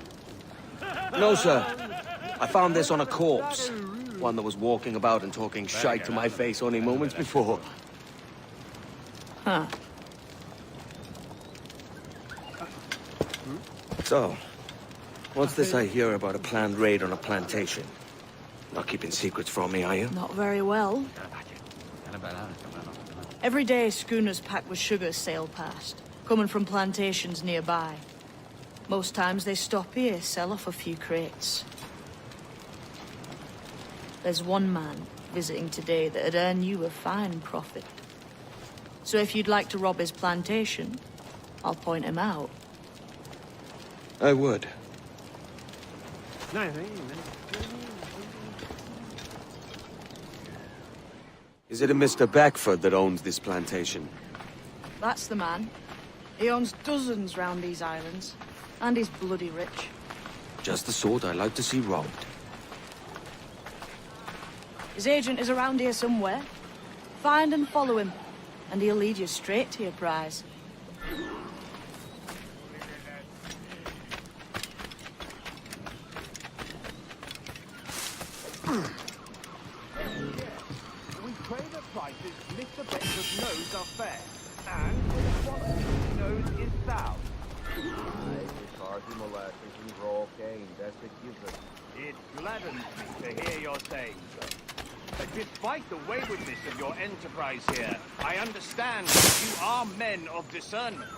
No, sir. I found this on a corpse. One that was walking about and talking shite to my face only moments before. Huh. So, what's this I hear about a planned raid on a plantation? Not keeping secrets from me, are you? Not very well. Every day, schooners packed with sugar sail past, coming from plantations nearby. Most times they stop here, sell off a few crates. There's one man visiting today that'd earn you a fine profit. So if you'd like to rob his plantation, I'll point him out. I would. Is it a Mr. Beckford that owns this plantation? That's the man. He owns dozens round these islands, and he's bloody rich. Just the sort I like to see robbed. His agent is around here somewhere. Find and follow him, and he'll lead you straight to your prize. We pray that prices Mr. Beckford knows are fair, and with the quality he knows is sound. Molasses and raw cane, that's it gives us. It gladdens me to hear your saying so. But despite the waywardness of your enterprise here, I understand that you are men of discernment.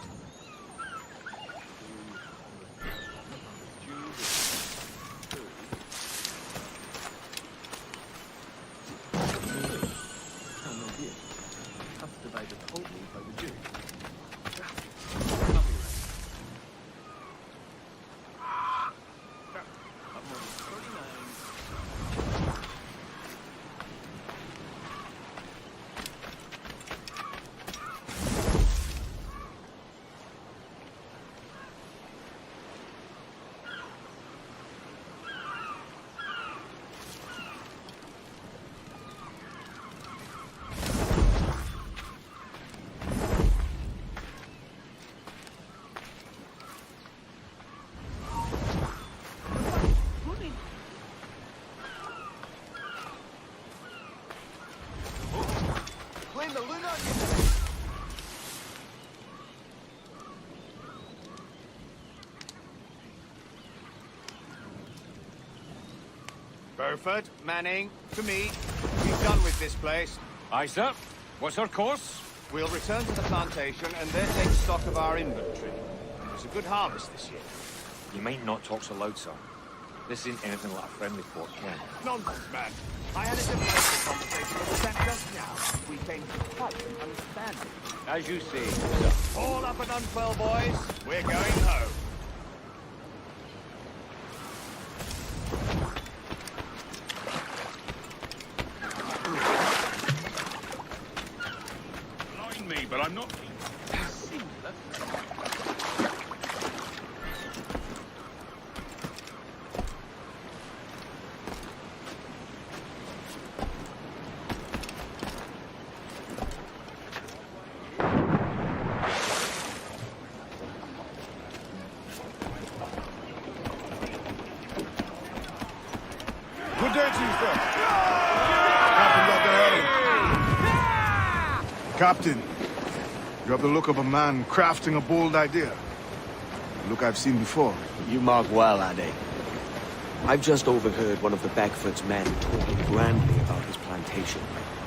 Burford, Manning, to me. We've done with this place. Aye, sir. What's our course? We'll return to the plantation and then take stock of our inventory. It was a good harvest this year. You might not talk so loud, sir. This isn't anything like a friendly port, Ken. Nonsense, man. I had a different conversation with them just now. We came to help and understand it. As you see. All up and unfurl, boys. We're going home. Blind me, but I'm not... Good day to you, sir. Captain got the heading. Captain, you have the look of a man crafting a bold idea. A look I've seen before. You mark well, Addy. I've just overheard one of the Beckford's men talking grandly about his plantation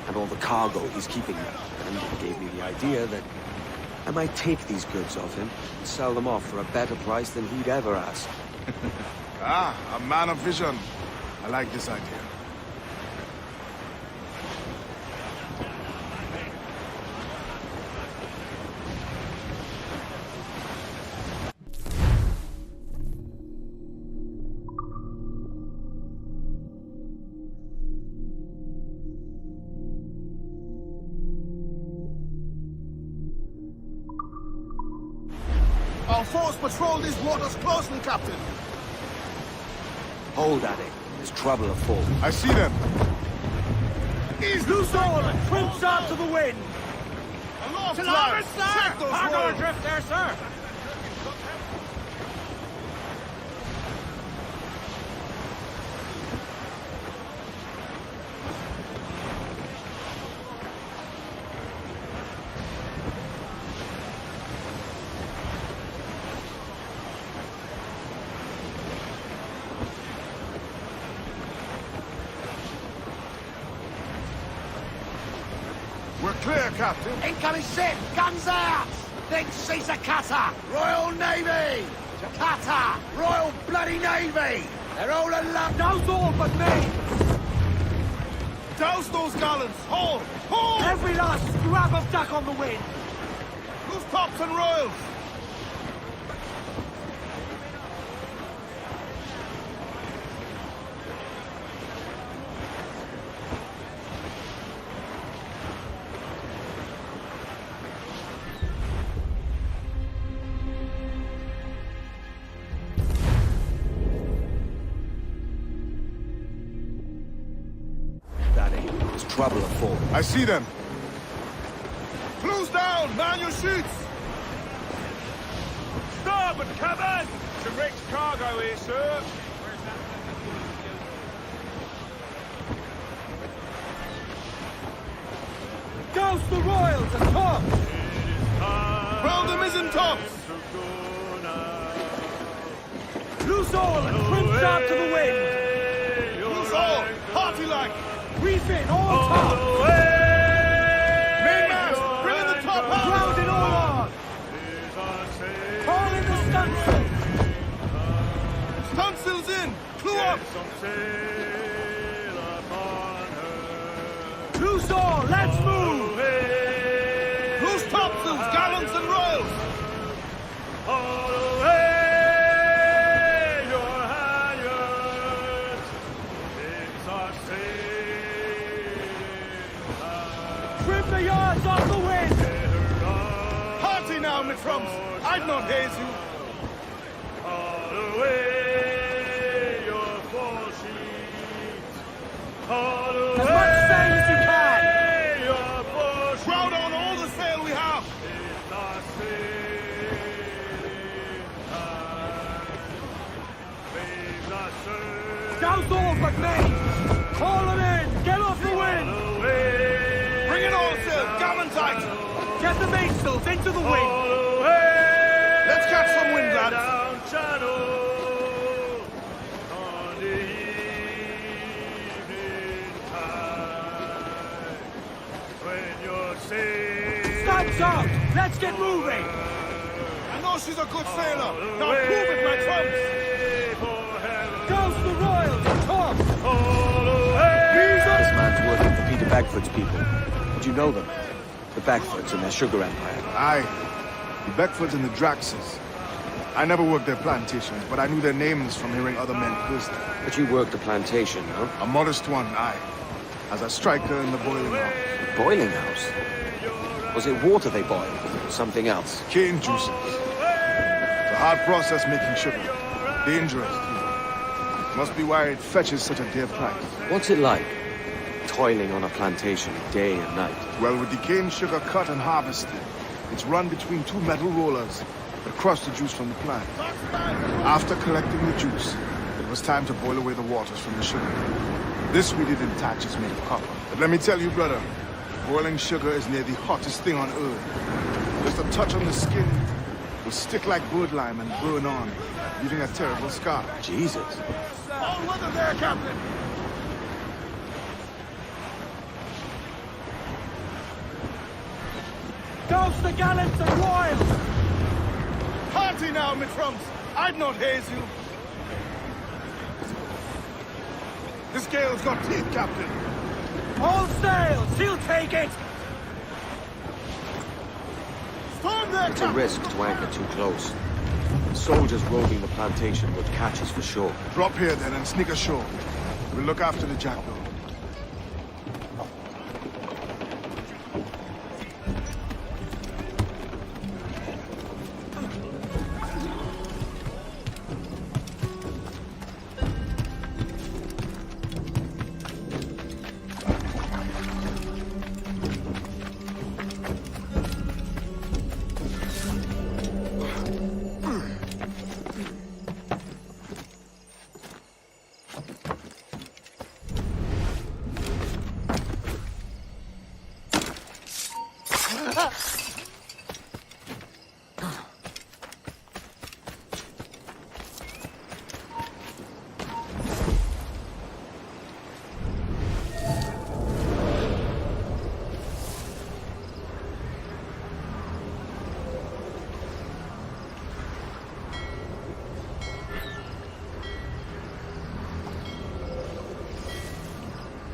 and all the cargo he's keeping there, and it gave me the idea that I might take these goods off him and sell them off for a better price than he'd ever ask. Ah, a man of vision. I like this idea. Our force patrol these waters closely, Captain. Hold, Addy. There's trouble afoot. I see them. He's loose all and crimps out to the wind. Aloft, To lads! larboard, sir! Check those Cargo royals. adrift there, sir. We're clear, Captain. Incoming ship! Guns out! Think she's a cutter! Royal Navy! Cutter! Royal Bloody Navy! They're all alone! Douse all but me. Douse those gallants! Haul! Haul! Every last scrap of duck on the wind. Loose tops and royals! Trouble afoot. I see them. Close down! Man your shoots! Starboard cabin! Some rich cargo here, sir. Douse the royals and tops. Round the mizzen tops! Loose all and crimps out to the wind. Loose all! Party like! Reef in all tops. Mainmast! Bring in the top half! Ground in all on. Haul in the stunsail. Stunsails in! Clue up! Loose all, let's move! Loose topsails, gallants and royals! Trim the yards off the wind! Party now, my trumps! I'd not haze you! As much sail as you can! Crowd on all the sail we have! Douse all but me! Haul them in! Get off the wind! Bring in all sail! Gammon tight! Get the mainsails into the wind! Let's catch some wind, lads! Boats out! Let's get moving! I know she's a good sailor. Now prove it, my trumps! Douse the royals! Come! This man's working for Peter Bagford's people. Did you know them? The Bagfords and their sugar empire. Aye. The Beckfords and the Draxes. I never worked their plantations, but I knew their names from hearing other men curse them. But you worked a plantation, no? A modest one, aye. As a striker in the boiling house. The boiling house? Was it water they boiled? Or something else? Cane juices. It's a hard process making sugar. Dangerous, too. Must be why it fetches such a dear price. What's it like? Toiling on a plantation day and night. Well, with the cane sugar cut and harvested, it's run between two metal rollers that crush the juice from the plant. After collecting the juice, it was time to boil away the waters from the sugar. This we did in thatches made of copper. But let me tell you, brother, boiling sugar is near the hottest thing on earth. Just a touch on the skin will stick like birdlime and burn on, leaving a terrible scar. Jesus. All weather there, Captain! Douse the gallants and royals! Party now, my trumps! I'd not haze you. This gale's got teeth, Captain. All sails! He'll take it! Storm there, It's a risk to anchor too close. Soldiers roving the plantation would catch us for sure. Drop here then and sneak ashore. We'll look after the jackal.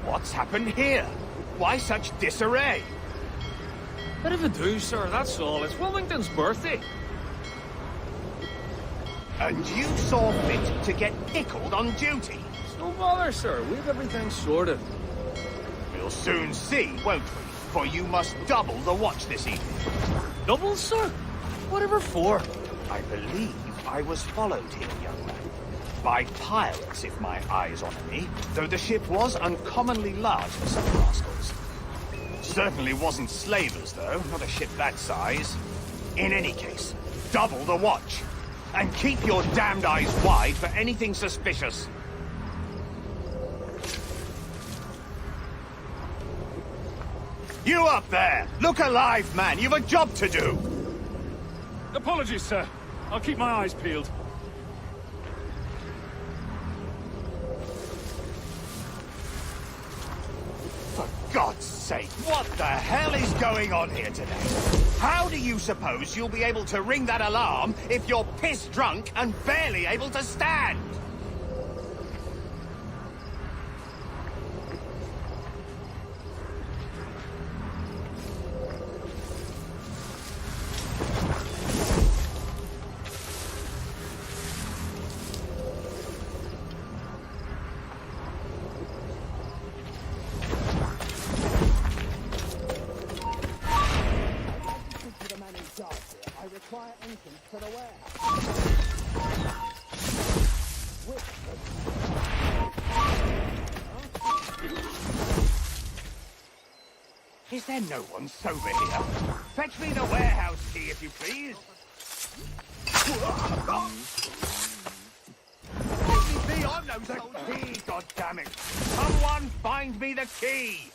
What's happened here? Why such disarray? Bit of a do, sir, that's all. It's Wilmington's birthday. And you saw fit to get pickled on duty? It's no bother, sir. We've everything sorted. We'll soon see, won't we? For you must double the watch this evening. Double, sir? Whatever for? I believe I was followed here, young man. By pirates, if my eyes honour me, though the ship was uncommonly large for some rascals. Certainly wasn't slavers, though, not a ship that size. In any case, double the watch. And keep your damned eyes wide for anything suspicious. You up there! Look alive, man! You've a job to do! Apologies, sir. I'll keep my eyes peeled. For God's sake, what the hell is going on here today? How do you suppose you'll be able to ring that alarm if you're piss drunk and barely able to stand? Is there no one sober here? Fetch me the warehouse key, if you please. Let me be on those key, goddammit! Someone find me the key!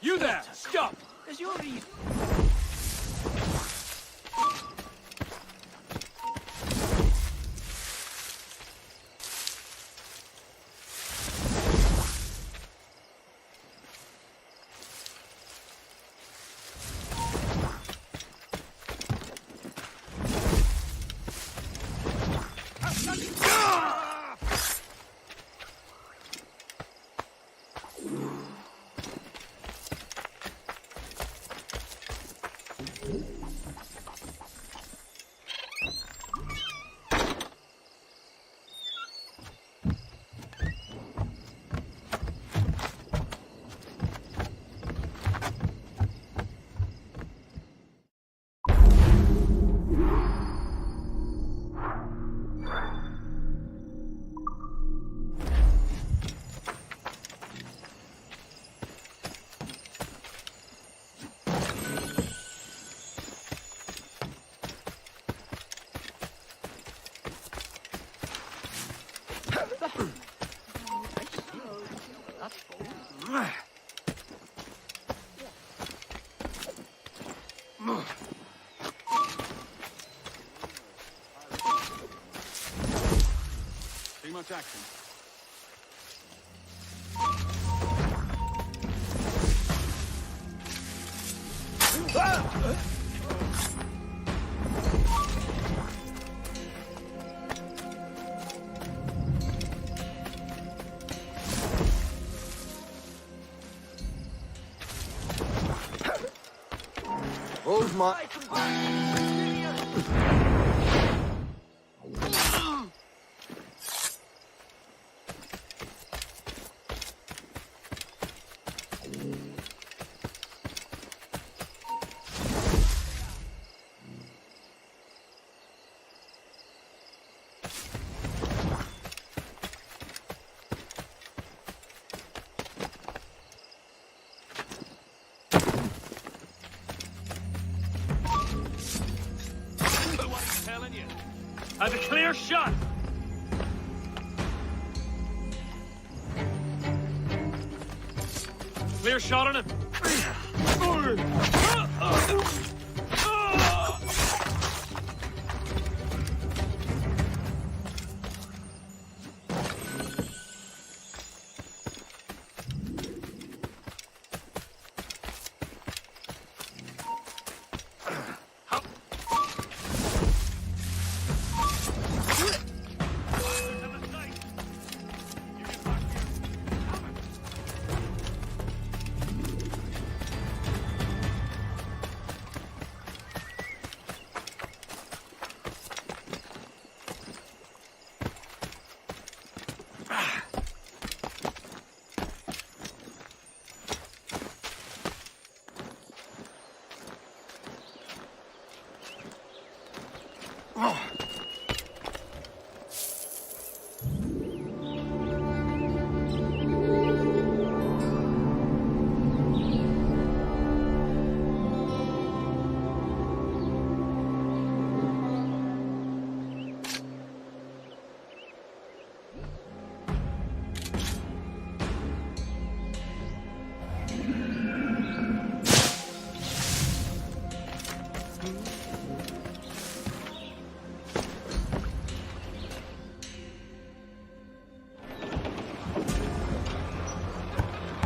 You there! Stop! There's your reason. Too much action. Hold my... Have a clear shot! Clear shot on him!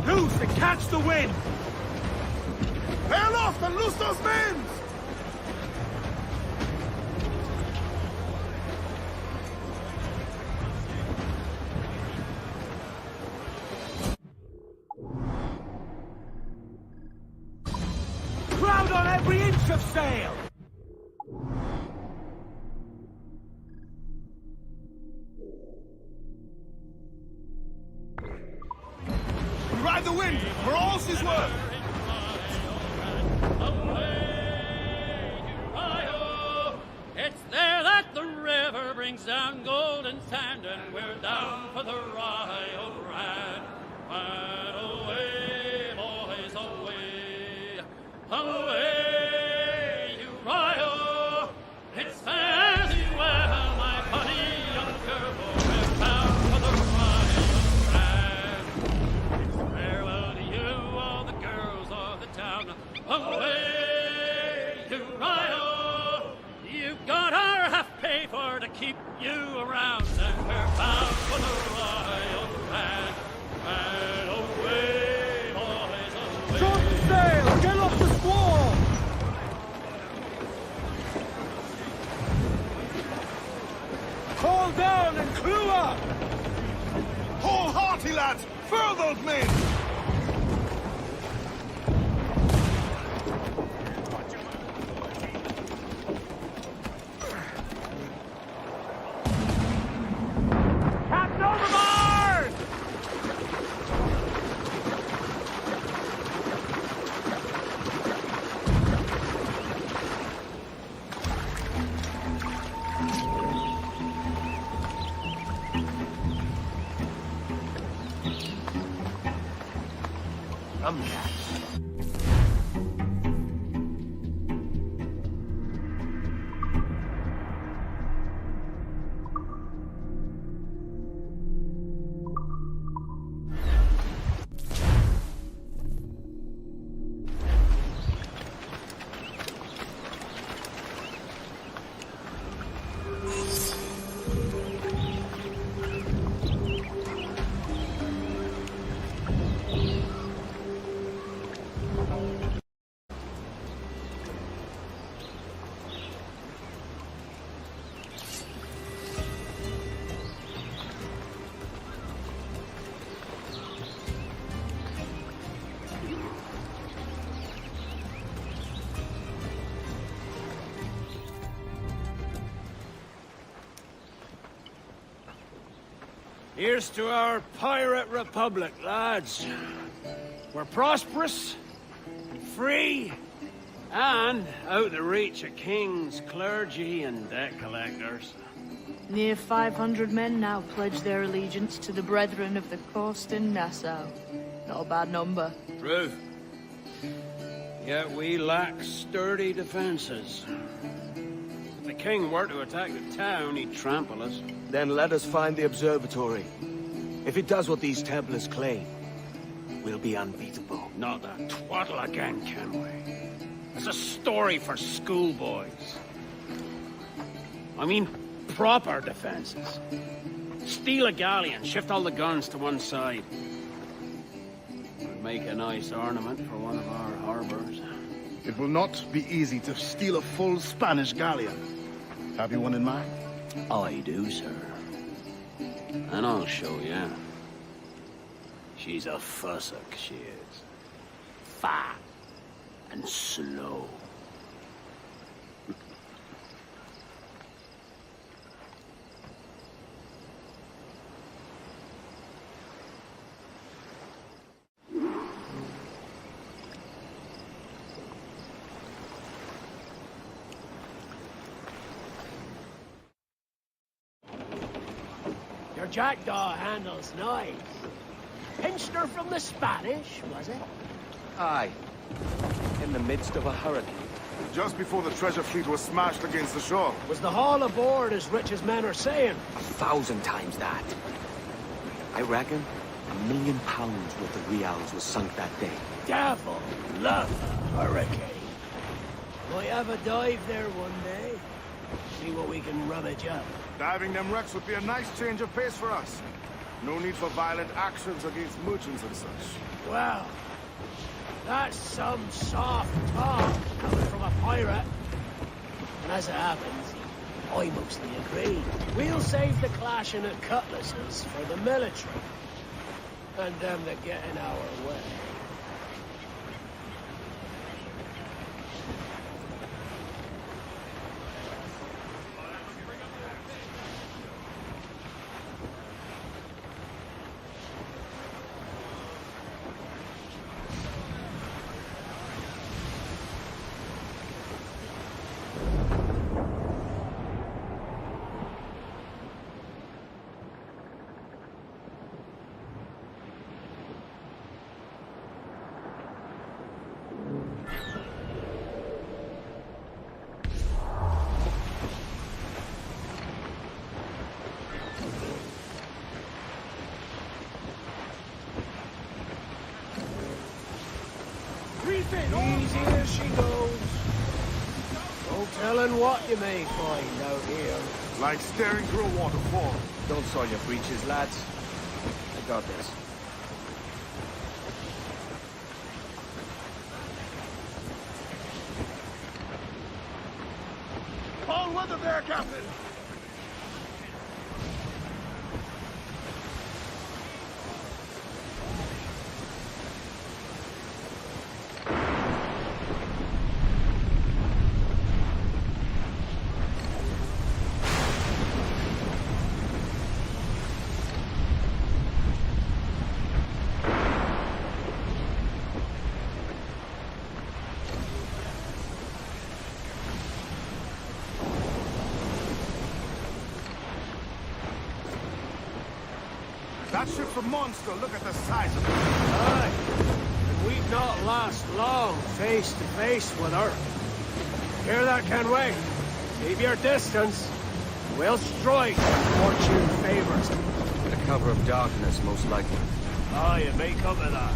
Loose and catch the wind! Bail off and loose those men! Crowd on every inch of sail! the wind, for all's his worth! It's there that the river brings down golden sand, and we're down for the Rio Grande. And away, boys, away, away, you Rio. It's fare thee well, my bonny young girl, we're bound for the Rio Grande. It's farewell to you, all the girls of the town. Away, you Rio. You've got our half pay for to keep you around, and we're bound for the Rio Grande. And away, boys, away. Short sail! Get off the squall! Haul down and clew up! Hold hearty, lads! Furl those men! Captain overboard! Come, lads. Here's to our pirate republic, lads. We're prosperous, free, and out of the reach of kings, clergy, and debt collectors. Near 500 men now pledge their allegiance to the Brethren of the Coast in Nassau. Not a bad number. True. Yet we lack sturdy defenses. If the king were to attack the town, he'd trample us. Then let us find the observatory. If it does what these Templars claim, we'll be unbeatable. Not that twaddle again, can we? It's a story for schoolboys. I mean, proper defenses. Steal a galleon, shift all the guns to one side. Would make a nice ornament for one of our harbors. It will not be easy to steal a full Spanish galleon. Have you one in mind? I do, sir. And I'll show you. She's a fussock, she is. Fat and slow. Your jackdaw handle's nice. Pinched her from the Spanish, was it? Aye. In the midst of a hurricane. Just before the treasure fleet was smashed against the shore. Was the haul aboard as rich as men are saying? 1,000 times that. I reckon £1 million worth of reals was sunk that day. Devil love a hurricane. Might have a dive there one day. See what we can rummage up. Diving them wrecks would be a nice change of pace for us. No need for violent actions against merchants and such. Well, that's some soft talk coming from a pirate. And as it happens, I mostly agree. We'll save the clashing of cutlasses for the military. And them that get in our way. Easy as she goes. No telling what you may find out here. Like staring through a waterfall. Don't soil your breeches, lads. I got this. All weather there, Captain! That ship's a monster. Look at the size of it. Aye. And we'd not last long face to face with her. Hear that, Kenway? Keep your distance. We'll strike when fortune favors. The cover of darkness, most likely. Aye, it may come to that.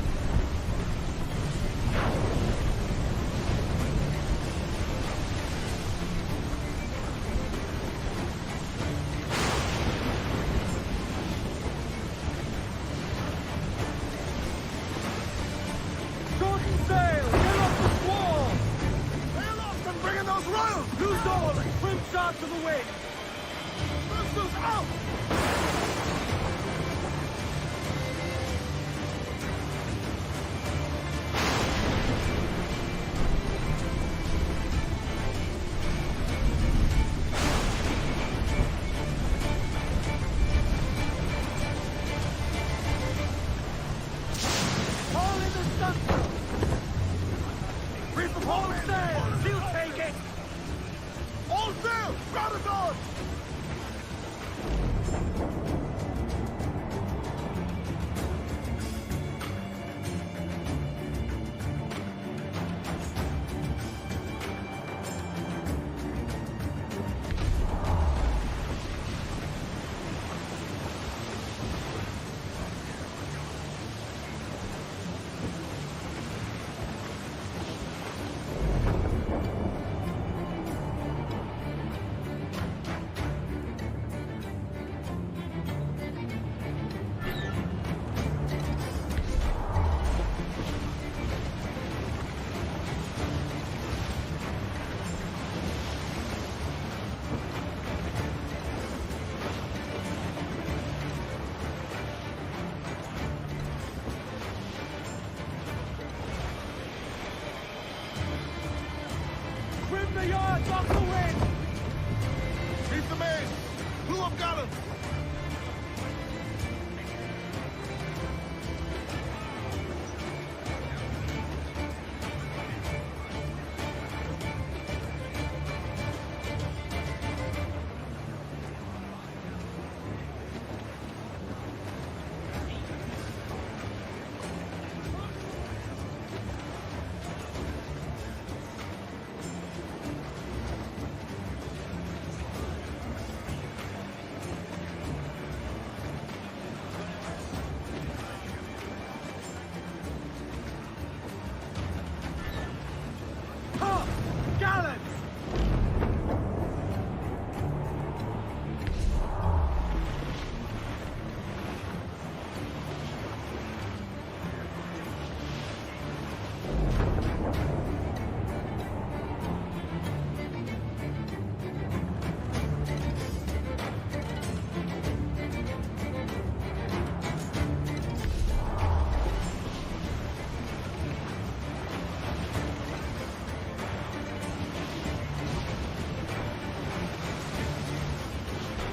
To the wind! Missiles out! All in the sun! Reef the pole sail! She'll take it! All sail! Ground is on! Trim the yards off the wind! Keep the main! Blew up gallants!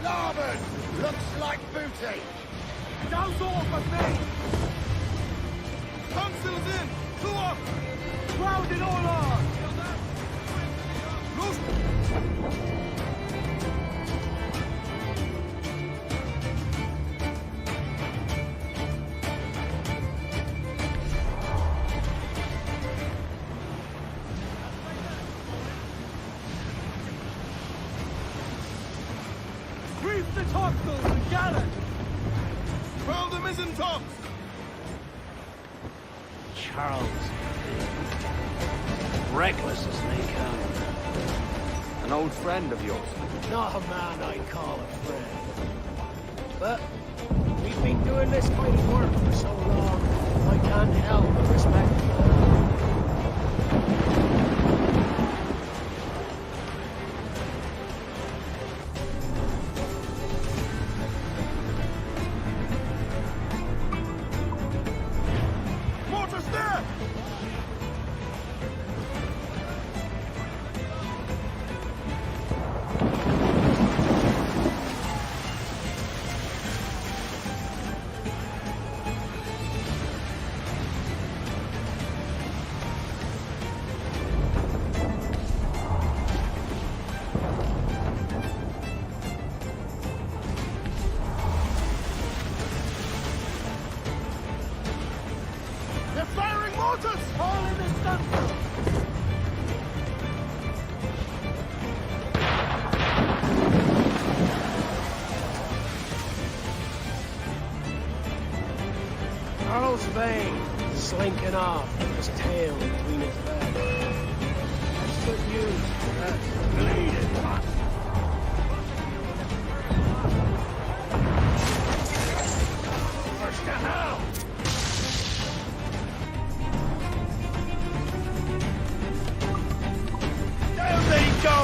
Starboard! Looks like booty! Goes off of me! Tonsils in! Two up! Grounded all on! Loose! Reef the topsails and gallant! Roll the mizzen tops! Charles. reckless as they come. An old friend of yours? Not a man I'd call a friend. But we've been doing this kind of work for so long, I can't help but respect you. Slinking off with his tail between his legs. That's good news. That's bleeding. First to hell! Down they go!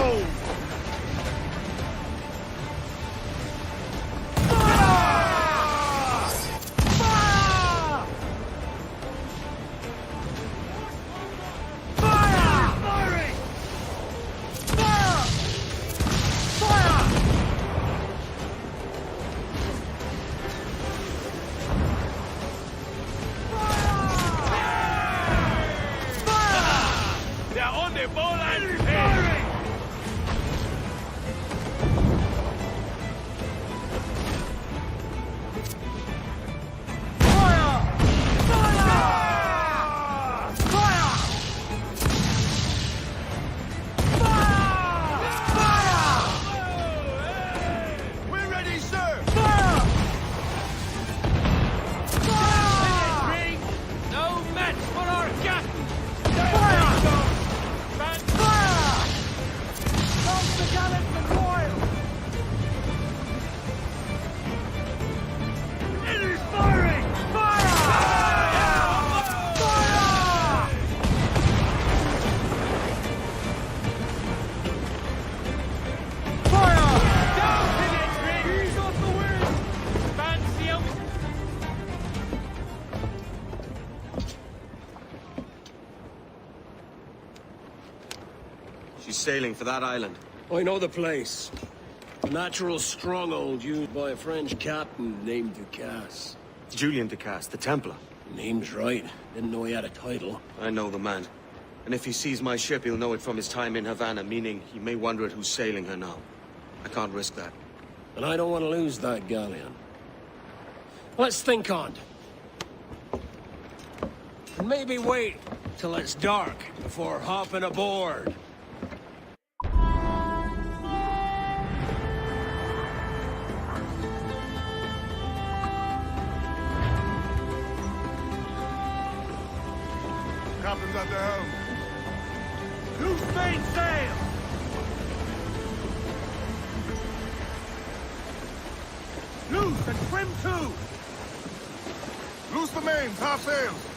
Sailing for that island. I know the place. A natural stronghold used by a French captain named Ducasse. Julian Ducasse, the Templar. Name's right. Didn't know he had a title. I know the man. And if he sees my ship, he'll know it from his time in Havana, meaning he may wonder at who's sailing her now. I can't risk that. And I don't want to lose that galleon. Let's think on it. And maybe wait till it's dark before hopping aboard. Captain's at the helm. Loose mainsail! Loose and trim too! Loose the mains, half sails.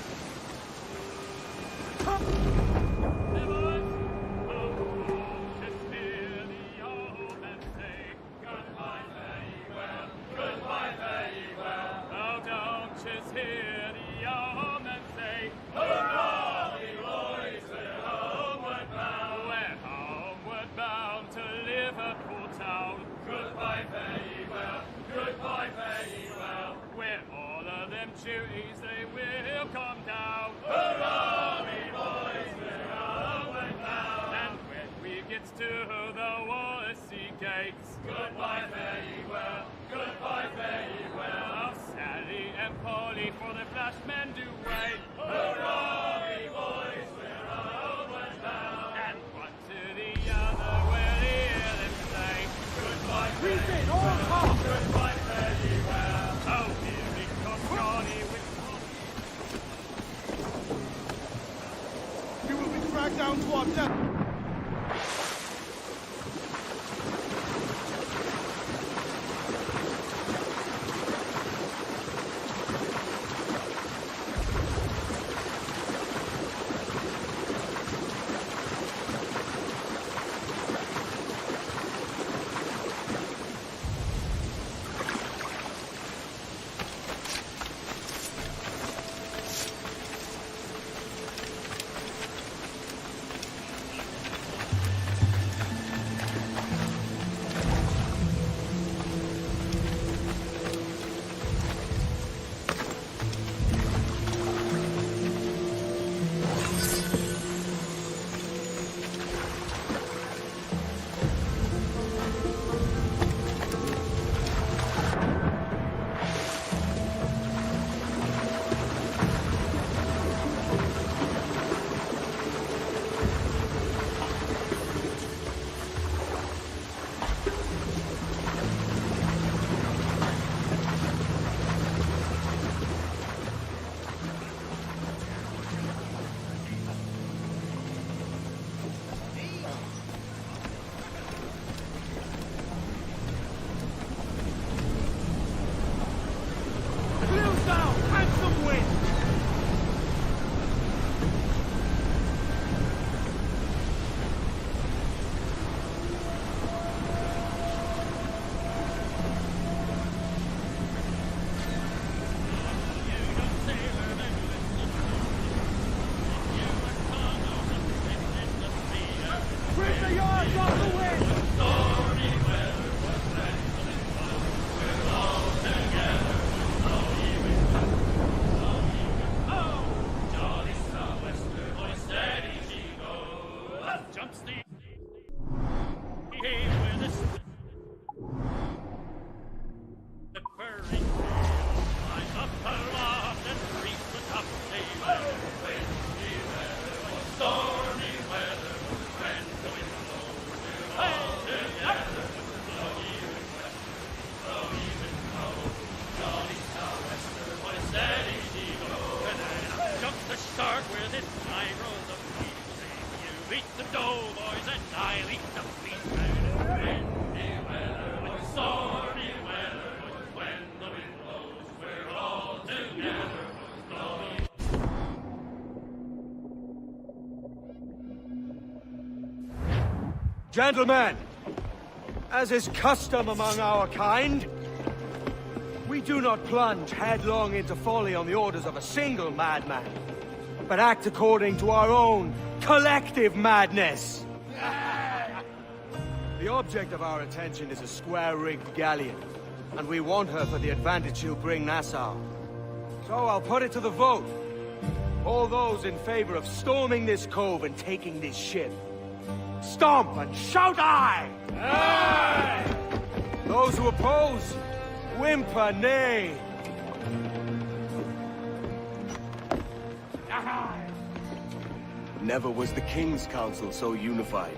Duties, they will come down. Hurrah, me boys, we're homeward bound. And when we get to the Wallasey gates, goodbye, fare ye well, goodbye, fare ye well. Oh, Sally and Polly, for the flashmen do wait. Hurrah, me boys, we're homeward bound. And one to the other, we'll hear them say, goodbye, fare ye well, goodbye, fare ye well. Oh, here we come, Johnny. You will be dragged down to our Gentlemen, as is custom among our kind, we do not plunge headlong into folly on the orders of a single madman, but act according to our own collective madness. The object of our attention is a square-rigged galleon, and we want her for the advantage she'll bring Nassau. So I'll put it to the vote. All those in favor of storming this cove and taking this ship, stomp and shout aye! Aye! Those who oppose, whimper nay. Never was the King's Council so unified.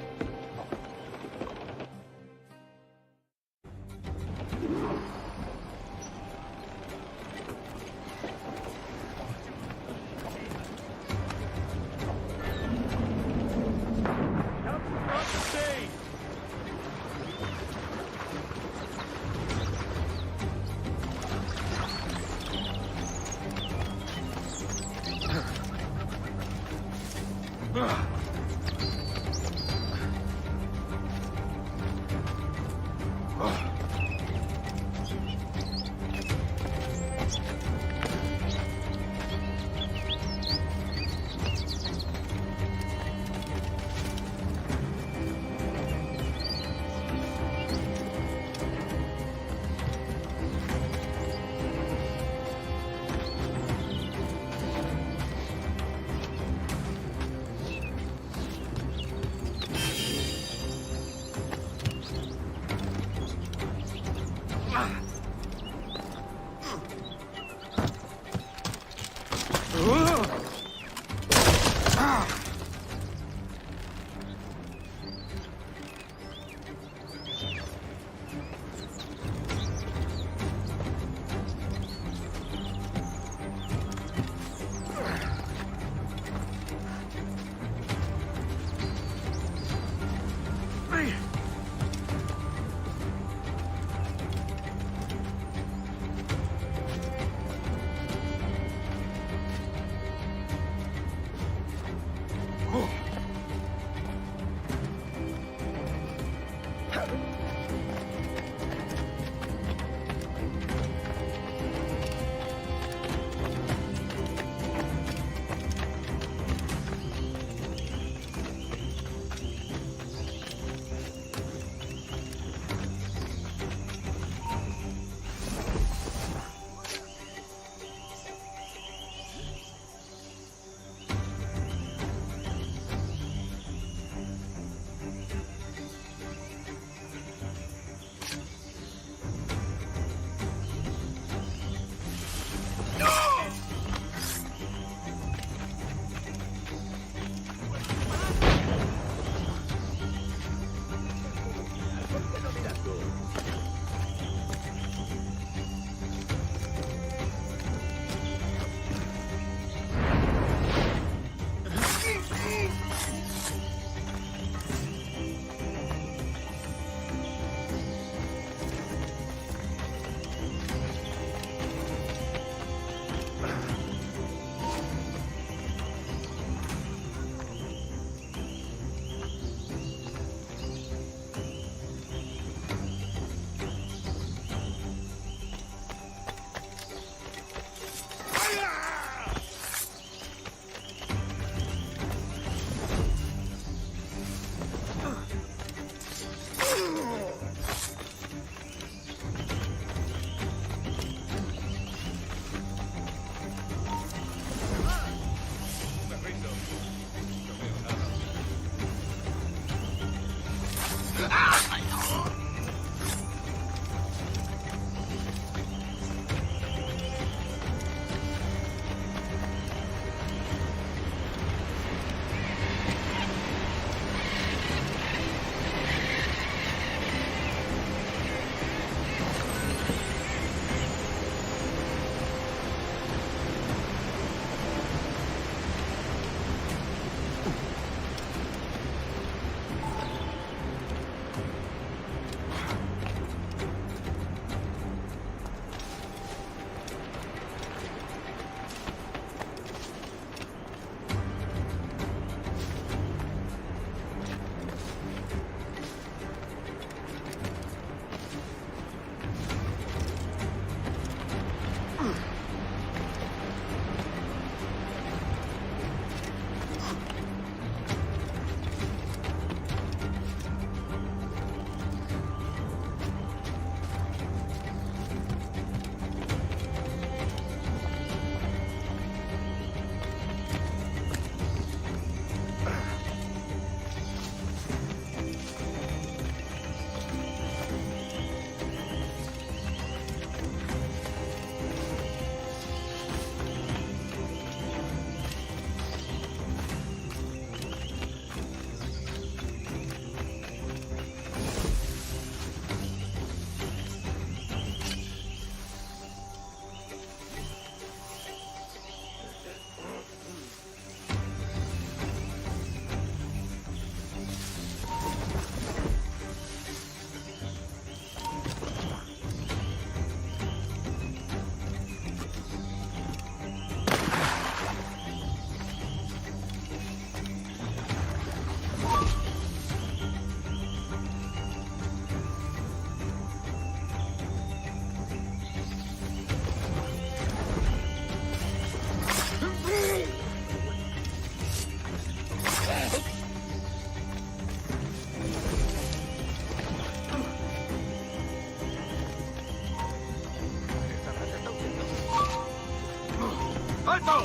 Alto!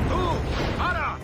Tú, para!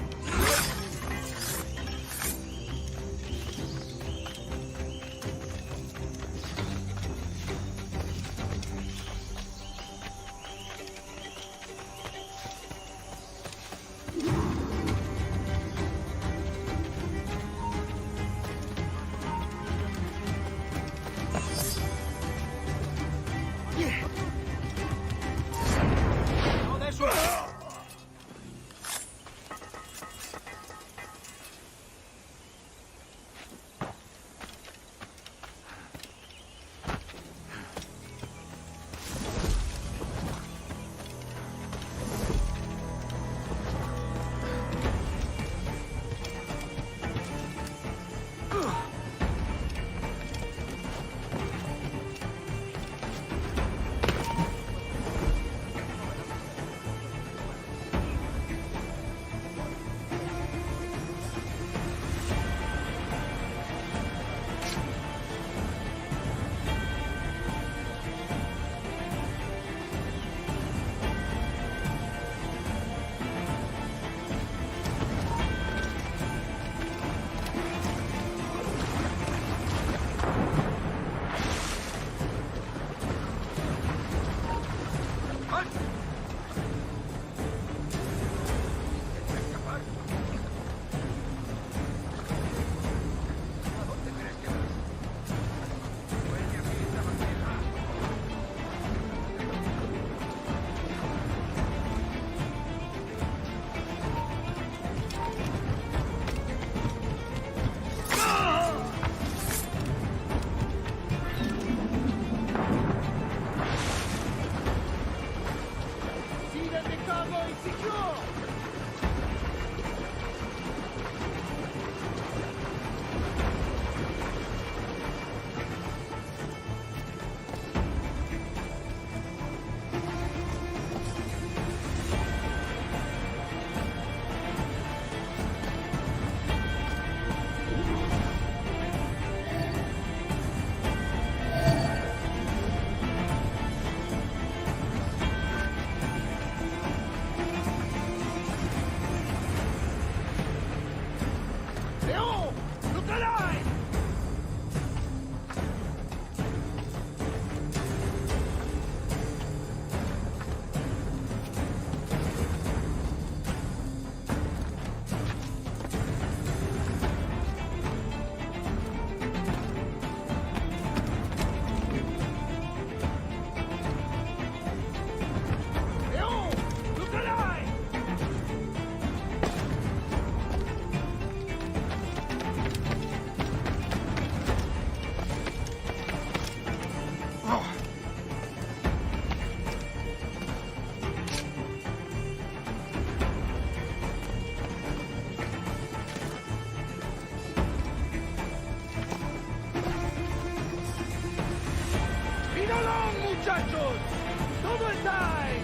muchachos! ¡Todo está ahí!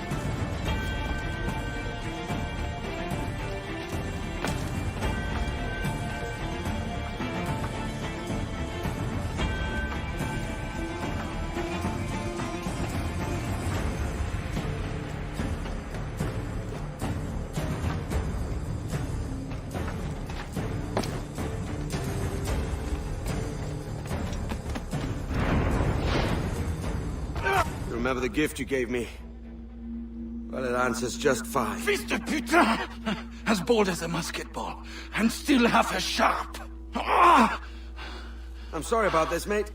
Remember the gift you gave me? Well, it answers just fine. Fils de putain! As bold as a musket ball, and still half as sharp. I'm sorry about this, mate.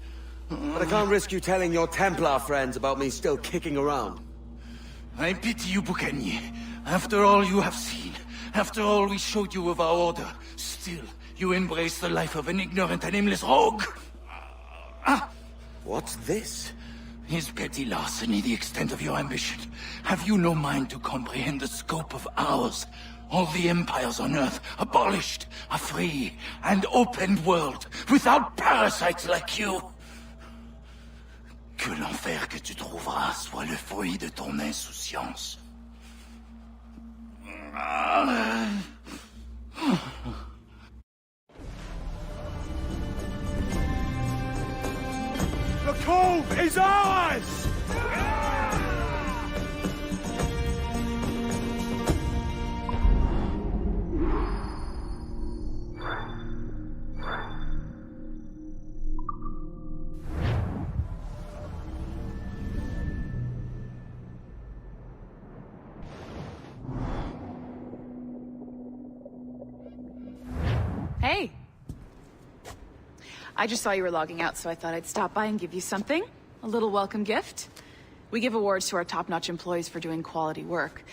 But I can't risk you telling your Templar friends about me still kicking around. I pity you, Boucanier. After all you have seen, after all we showed you of our order, still you embrace the life of an ignorant and aimless rogue. What's this? Is petty larceny the extent of your ambition? Have you no mind to comprehend the scope of ours? All the empires on Earth abolished, a free and open world, without parasites like you. Que l'enfer que tu trouveras soit le fruit de ton insouciance. The cove is ours! Hey. I just saw you were logging out, so I thought I'd stop by and give you something. A little welcome gift. We give awards to our top-notch employees for doing quality work.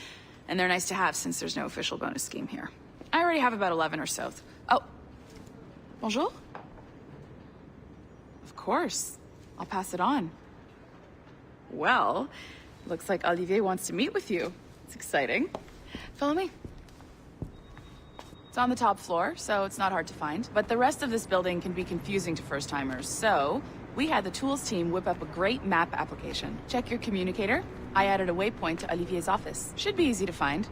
And they're nice to have since there's no official bonus scheme here. I already have about 11 or so. Oh. Bonjour? Of course. I'll pass it on. Well, looks like Olivier wants to meet with you. It's exciting. Follow me. It's on the top floor, so it's not hard to find. But the rest of this building can be confusing to first-timers, so we had the tools team whip up a great map application. Check your communicator. I added a waypoint to Olivier's office. Should be easy to find.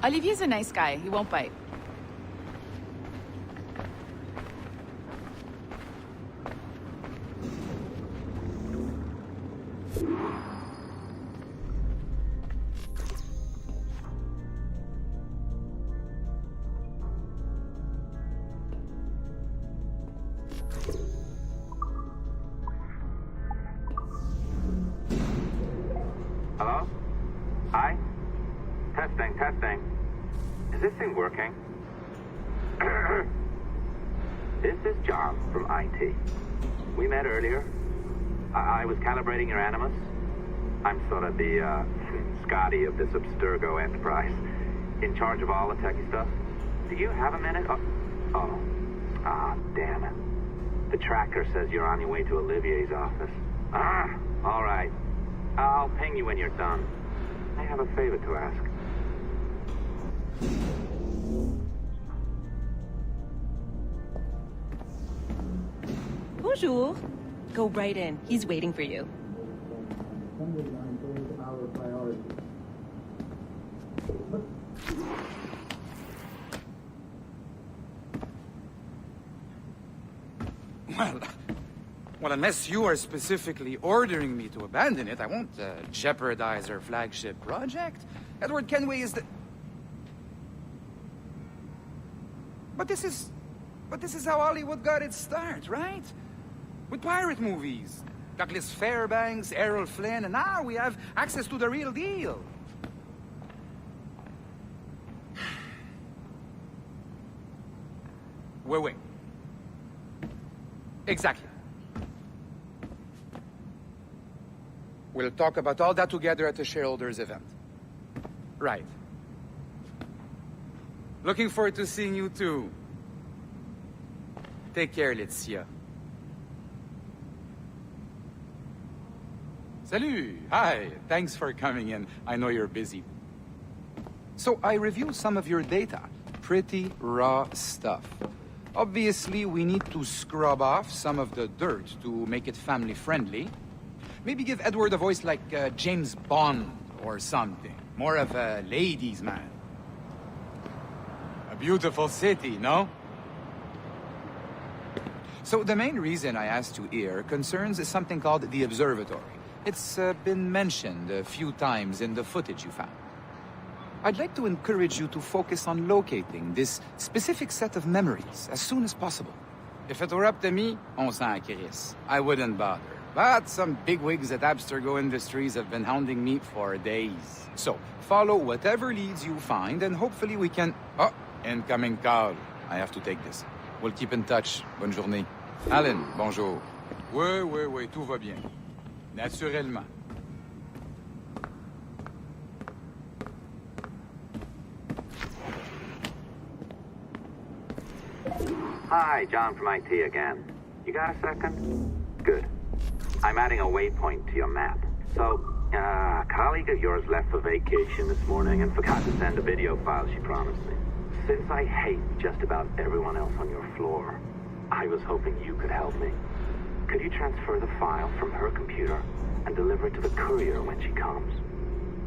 Olivier's a nice guy. He won't bite. Hello? Hi? Testing, testing. Is this thing working? This is John from IT. We met earlier. I was calibrating your Animus. I'm sort of the, Scotty of this Abstergo enterprise. In charge of all the techie stuff. Do you have a minute? Damn it. The tracker says you're on your way to Olivier's office. All right. I'll ping you when you're done. I have a favor to ask. Bonjour. Go right in. He's waiting for you. Well, unless you are specifically ordering me to abandon it, I won't jeopardize our flagship project. Edward Kenway is the... But this is how Hollywood got its start, right? With pirate movies. Douglas Fairbanks, Errol Flynn, and now we have access to the real deal. Wait. Exactly. We'll talk about all that together at the shareholders event. Right. Looking forward to seeing you too. Take care, Laetitia. Salut! Hi! Thanks for coming in. I know you're busy. So I reviewed some of your data. Pretty raw stuff. Obviously, we need to scrub off some of the dirt to make it family-friendly. Maybe give Edward a voice like James Bond or something. More of a ladies' man. A beautiful city, no? So the main reason I asked you here concerns something called the Observatory. It's been mentioned a few times in the footage you found. I'd like to encourage you to focus on locating this specific set of memories as soon as possible. If it were up to me, on s'en crisse. I wouldn't bother. But some bigwigs at Abstergo Industries have been hounding me for days. So, follow whatever leads you find, and hopefully we can... Oh, incoming call. I have to take this. We'll keep in touch. Bonne journée. Alan, bonjour. Oui, tout va bien. Naturellement. Hi, John from IT again. You got a second? Good. I'm adding a waypoint to your map. So, a colleague of yours left for vacation this morning and forgot to send a video file she promised me. Since I hate just about everyone else on your floor, I was hoping you could help me. Could you transfer the file from her computer and deliver it to the courier when she comes?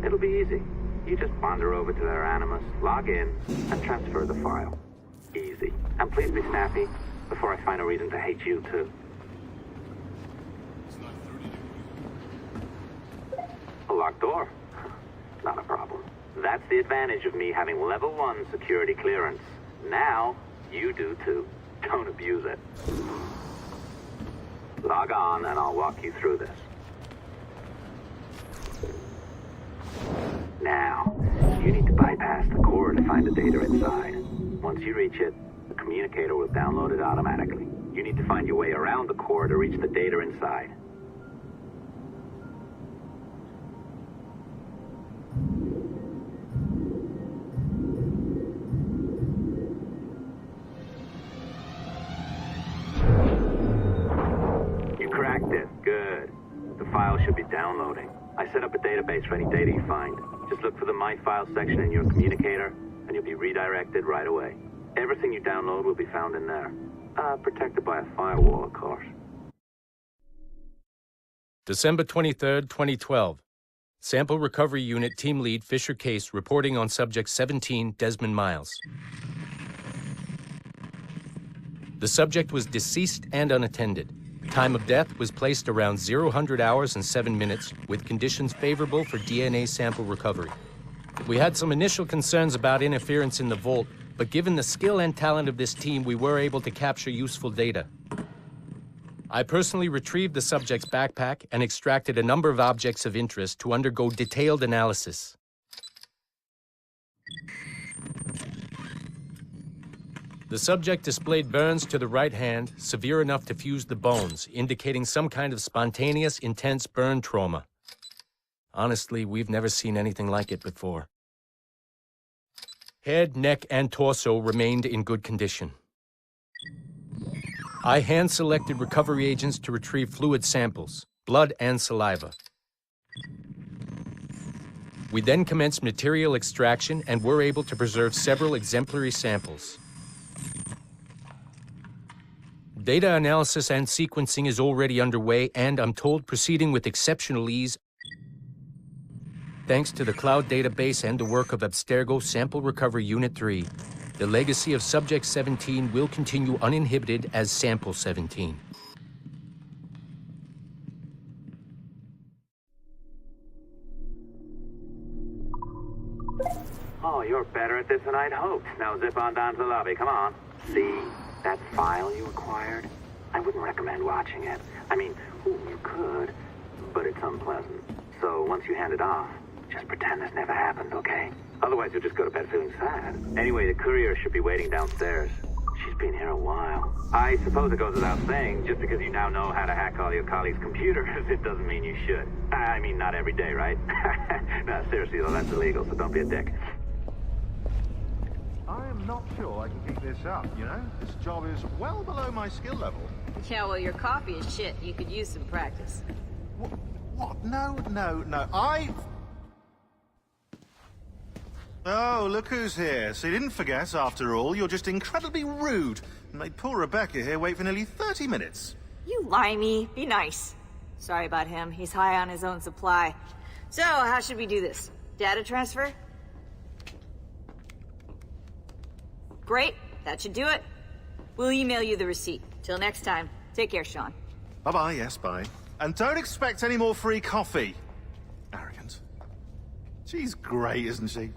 It'll be easy. You just wander over to their Animus, log in, and transfer the file. Easy. And please be snappy before I find a reason to hate you too. A locked door? Not a problem. That's the advantage of me having level 1 security clearance. Now, you do too. Don't abuse it. Log on and I'll walk you through this. You need to bypass the core to find the data inside. Once you reach it, the communicator will download it automatically. You need to find your way around the core to reach the data inside. You cracked it. Good. The file should be downloading. I set up a database for any data you find. Just look for the My Files section in your communicator, and you'll be redirected right away. Everything you download will be found in there. Protected by a firewall, of course. December 23rd, 2012. Sample Recovery Unit Team Lead Fisher Case reporting on Subject 17, Desmond Miles. The subject was deceased and unattended. Time of death was placed around 00 hours and 7 minutes, with conditions favorable for DNA sample recovery. We had some initial concerns about interference in the vault, but given the skill and talent of this team, we were able to capture useful data. I personally retrieved the subject's backpack and extracted a number of objects of interest to undergo detailed analysis. The subject displayed burns to the right hand, severe enough to fuse the bones, indicating some kind of spontaneous, intense burn trauma. Honestly, we've never seen anything like it before. Head, neck, and torso remained in good condition. I hand-selected recovery agents to retrieve fluid samples, blood and saliva. We then commenced material extraction and were able to preserve several exemplary samples. Data analysis and sequencing is already underway, and I'm told proceeding with exceptional ease. Thanks to the cloud database and the work of Abstergo Sample Recovery Unit 3, the legacy of Subject 17 will continue uninhibited as Sample 17. Oh, you're better at this than I'd hoped. Now zip on down to the lobby. Come on. See that file you acquired? I wouldn't recommend watching it. I mean, you could, but it's unpleasant. So once you hand it off, just pretend this never happened, okay? Otherwise, you'll just go to bed feeling sad. Anyway, the courier should be waiting downstairs. She's been here a while. I suppose it goes without saying, just because you now know how to hack all your colleagues' computers, it doesn't mean you should. I mean, not every day, right? No, seriously, though, that's illegal, so don't be a dick. I am not sure I can keep this up, you know? This job is well below my skill level. Yeah, well, your coffee is shit. You could use some practice. What? No. Oh, look who's here. So you didn't forget, after all. You're just incredibly rude. And made poor Rebecca here wait for nearly 30 minutes. You limey. Be nice. Sorry about him. He's high on his own supply. So, how should we do this? Data transfer? Great. That should do it. We'll email you the receipt. Till next time. Take care, Sean. Bye-bye, yes, bye. And don't expect any more free coffee. Arrogant. She's great, isn't she?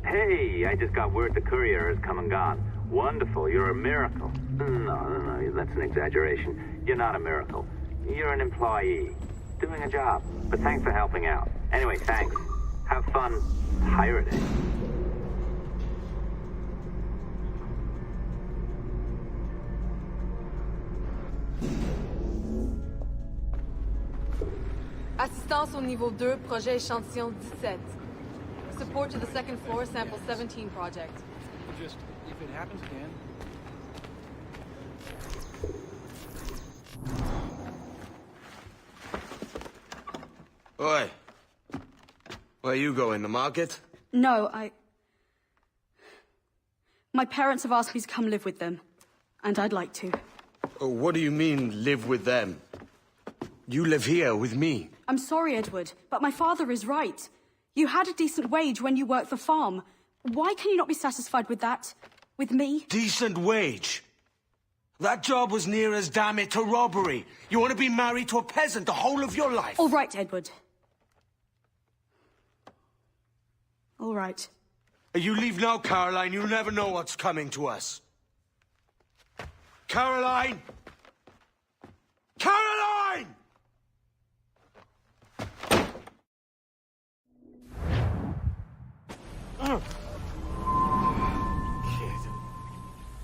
Hey, I just got word the courier has come and gone. Wonderful, you're a miracle. No, that's an exaggeration. You're not a miracle. You're an employee, doing a job. But thanks for helping out. Anyway, thanks. Have fun pirating. Assistance au niveau 2, projet échantillon 17. Support to the second floor, sample 17 project. Just, if it happens again. Oi. Where you going, the market? No, my parents have asked me to come live with them. And I'd like to. Oh, what do you mean, live with them? You live here with me. I'm sorry, Edward, but my father is right. You had a decent wage when you worked the farm. Why can you not be satisfied with that? With me? Decent wage? That job was near as, damn it, to robbery. You want to be married to a peasant the whole of your life? All right, Edward. All right. You leave now, Caroline. You'll never know what's coming to us. Caroline! Caroline!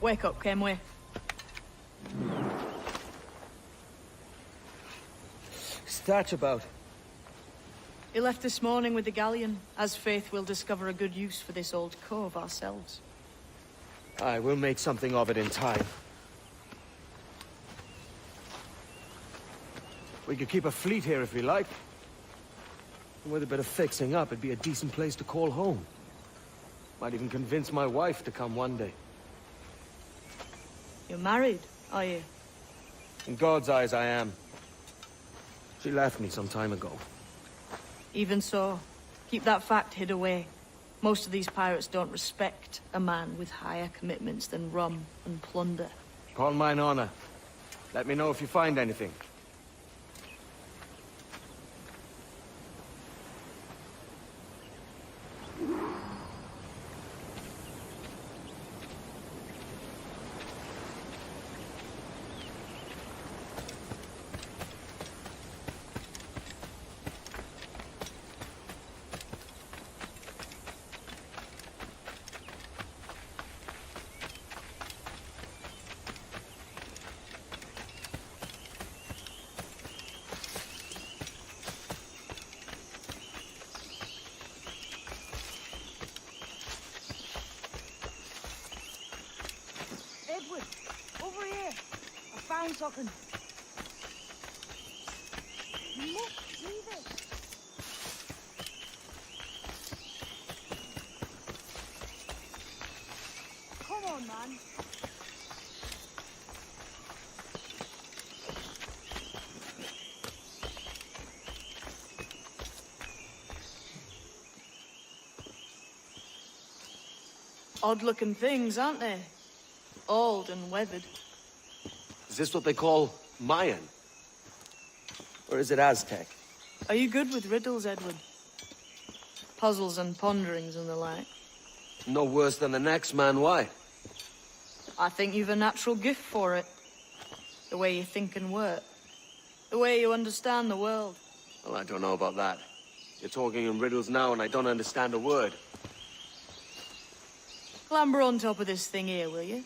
Wake up, Kenway. What's that about? He left this morning with the galleon, as faith we'll discover a good use for this old cove ourselves. Aye, we'll make something of it in time. We could keep a fleet here if we like. And with a bit of fixing up, it'd be a decent place to call home. Might even convince my wife to come one day. You're married, are you? In God's eyes, I am. She left me some time ago. Even so, keep that fact hid away. Most of these pirates don't respect a man with higher commitments than rum and plunder. Call mine honor. Let me know if you find anything. Edward, over here. I found something. You must see this. Come on, man. Odd-looking things, aren't they? Old and weathered. Is this what they call Mayan? Or is it Aztec? Are you good with riddles, Edward? Puzzles and ponderings and the like? No worse than the next man, why? I think you've a natural gift for it. The way you think and work. The way you understand the world. Well, I don't know about that. You're talking in riddles now and I don't understand a word. Clamber on top of this thing here, will you?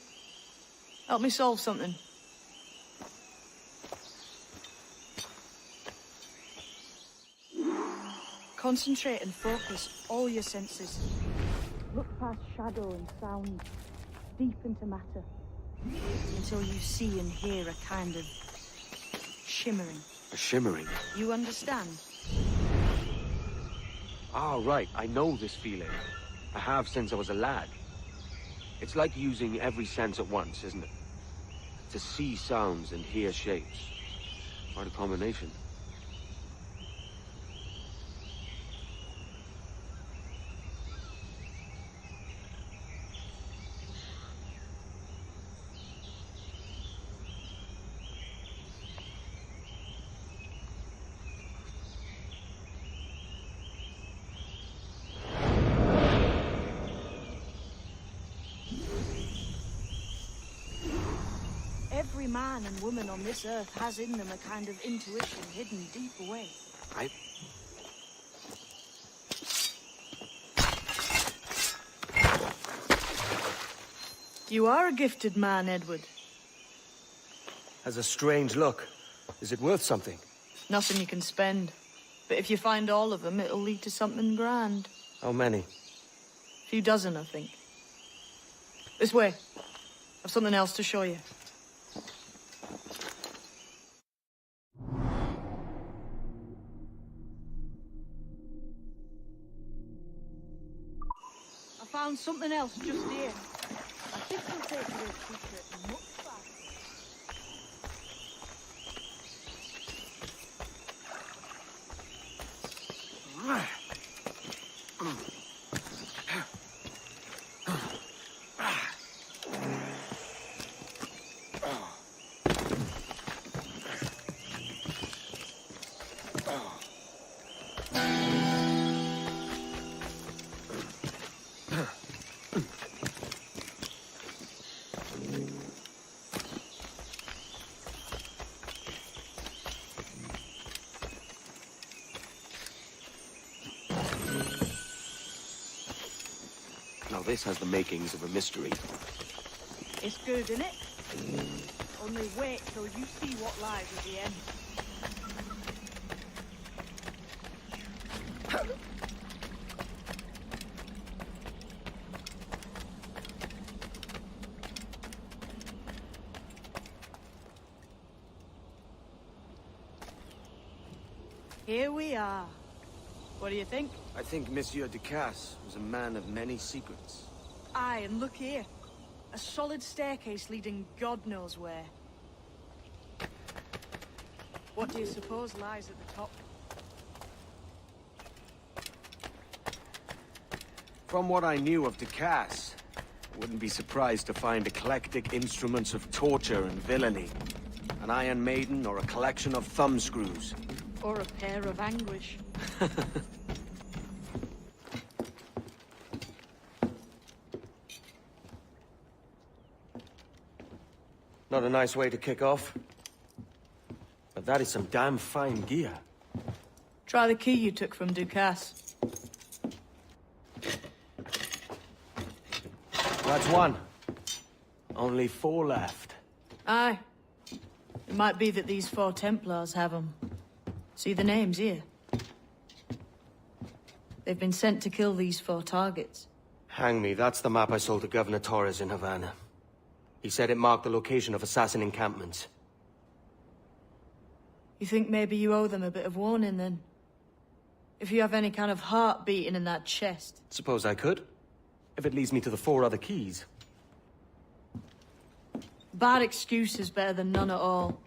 Help me solve something. Concentrate and focus all your senses. Look past shadow and sound, deep into matter, until you see and hear a kind of shimmering. A shimmering? You understand? Ah, right. I know this feeling. I have since I was a lad. It's like using every sense at once, isn't it? To see sounds and hear shapes. Quite a combination. Every man and woman on this earth has in them a kind of intuition hidden deep away. You are a gifted man, Edward. Has a strange look. Is it worth something? Nothing you can spend. But if you find all of them, it'll lead to something grand. How many? A few dozen, I think. This way. I've something else to show you. I found something else just here. I think we'll take your secret much faster. Now this has the makings of a mystery. It's good, isn't it? Only wait till you see what lies at the end. Here we are. What do you think? I think Monsieur Ducasse was a man of many secrets. Aye, and look here. A solid staircase leading God knows where. What do you suppose lies at the top? From what I knew of Ducasse, I wouldn't be surprised to find eclectic instruments of torture and villainy. An Iron Maiden or a collection of thumbscrews. Or a pair of anguish. Not a nice way to kick off. But that is some damn fine gear. Try the key you took from Ducasse. That's one. Only 4 left. Aye. It might be that these 4 Templars have them. See the names here? They've been sent to kill these 4 targets. Hang me, that's the map I sold to Governor Torres in Havana. He said it marked the location of assassin encampments. You think maybe you owe them a bit of warning, then? If you have any kind of heart beating in that chest. Suppose I could. If it leads me to the 4 other keys. Bad excuse is better than none at all.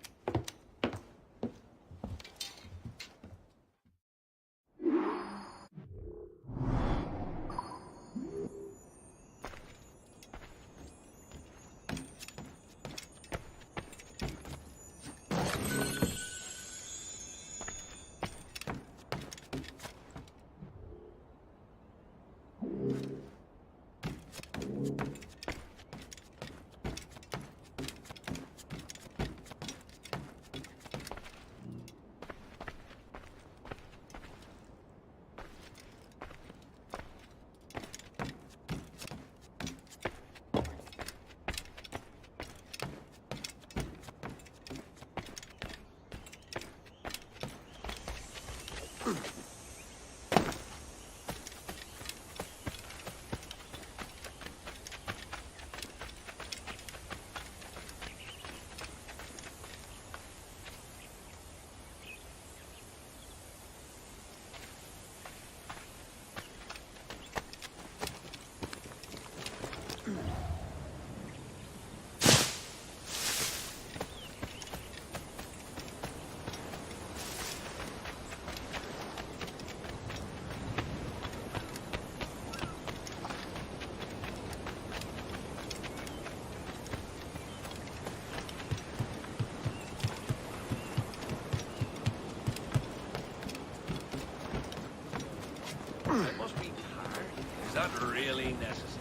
It must be hard. Is that really necessary?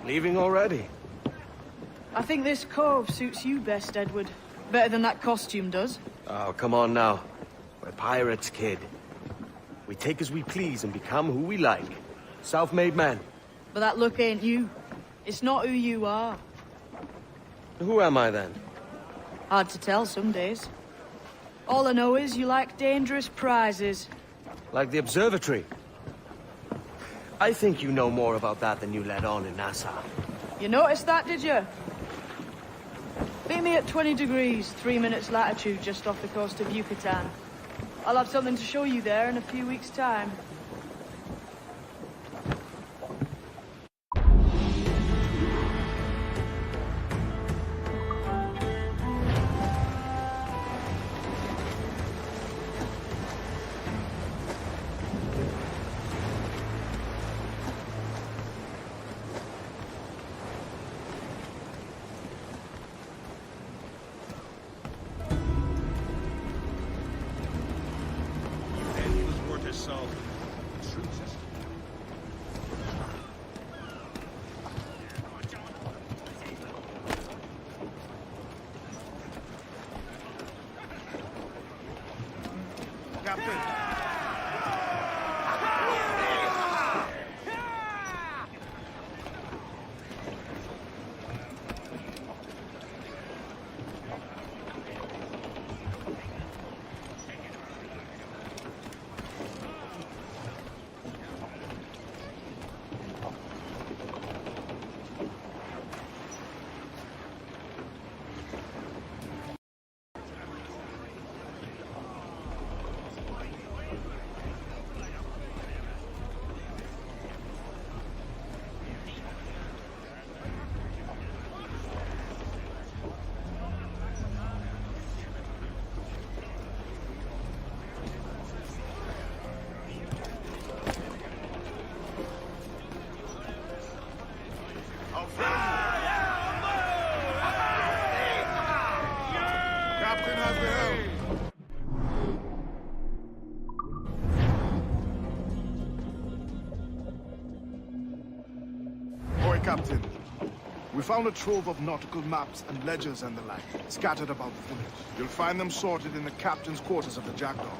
Leaving already? I think this cove suits you best, Edward. Better than that costume does. Oh, come on now. We're pirates, kid. We take as we please and become who we like. Self-made men. But that look ain't you. It's not who you are. Who am I, then? Hard to tell some days. All I know is you like dangerous prizes. Like the observatory. I think you know more about that than you let on in Nassau. You noticed that, did you? Meet me at 20 degrees, 3 minutes latitude just off the coast of Yucatan. I'll have something to show you there in a few weeks' time. Salt. Captain! Captain has the helm. Boy, Captain. We found a trove of nautical maps and ledgers and the like, scattered about the village. You'll find them sorted in the captain's quarters of the Jackdaw.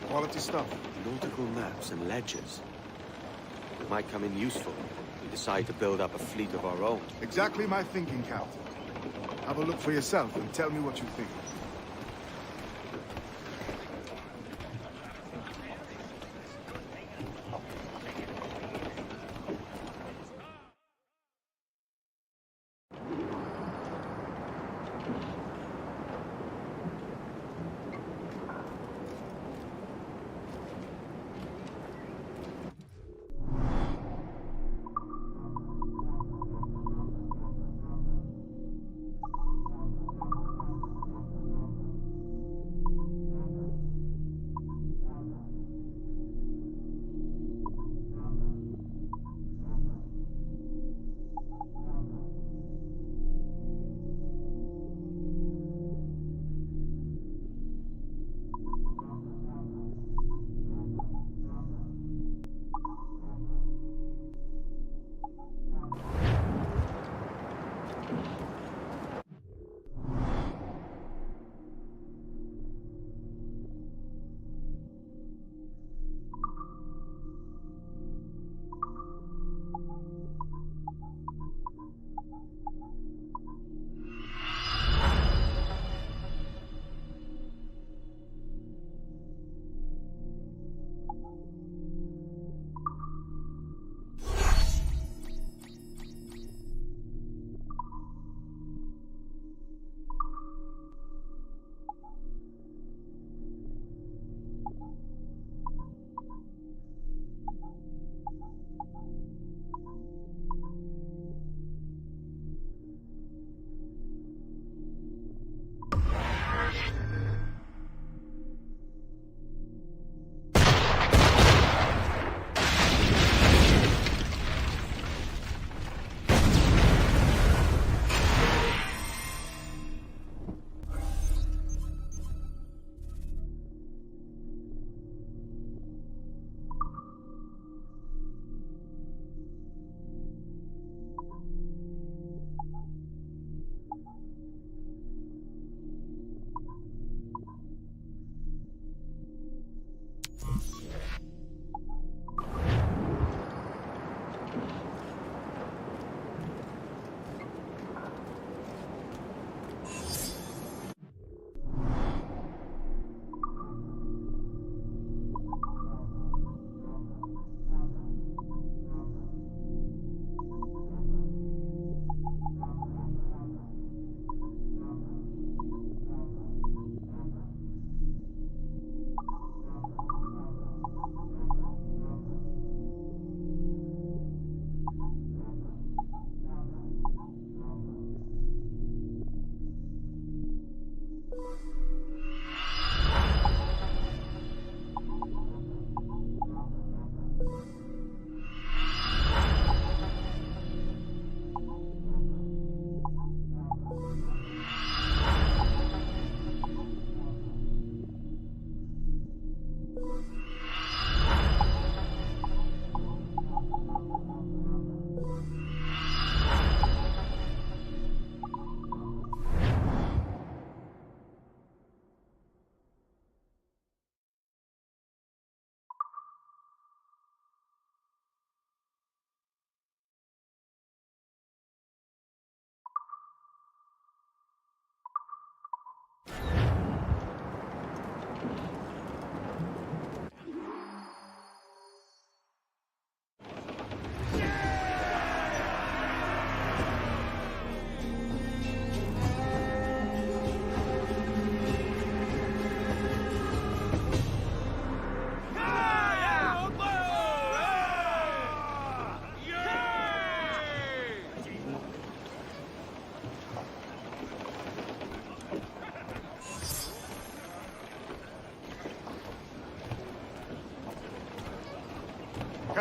Quality stuff. Nautical maps and ledgers. It might come in useful if we decide to build up a fleet of our own. Exactly my thinking, Captain. Have a look for yourself and tell me what you think.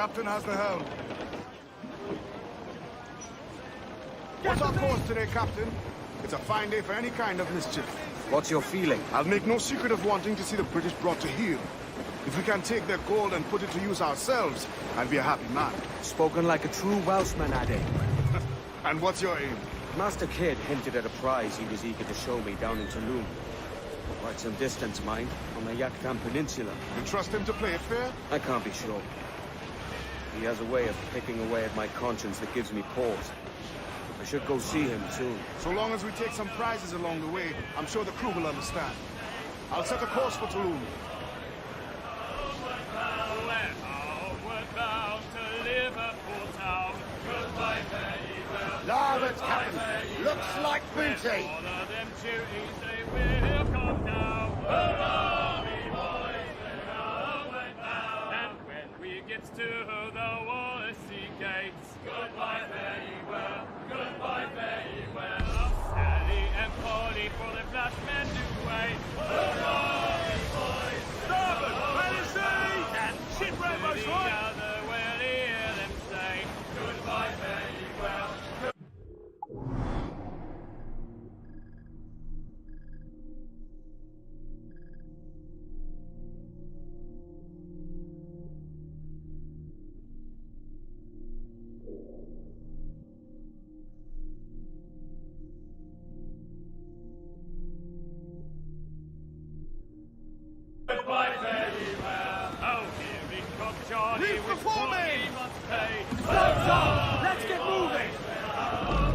captain has the helm. What's our course today, Captain? It's a fine day for any kind of mischief. What's your feeling? I'll make no secret of wanting to see the British brought to heel. If we can take their gold and put it to use ourselves, I'll be a happy man. Spoken like a true Welshman, Ade. And what's your aim? Master Kidd hinted at a prize he was eager to show me down in Tulum. Quite some distance, mind, on the Yucatan Peninsula. You trust him to play it fair? I can't be sure. He has a way of picking away at my conscience that gives me pause. I should go see him soon. So long as we take some prizes along the way, I'm sure the crew will understand. I'll set a course for Tulum. Larboard, Captain. Looks like booty. And when we get to the Wallasey gates, goodbye, very well, goodbye, very well. Sally and Polly for the flashmen do wait. Hurrah, boys! Starboard, ready sea! And ship rowboats, right? Other will hear them say, goodbye, very well. Goodbye, very well. Oh, here we come, Johnny. Reef performing! Let's get moving! Well,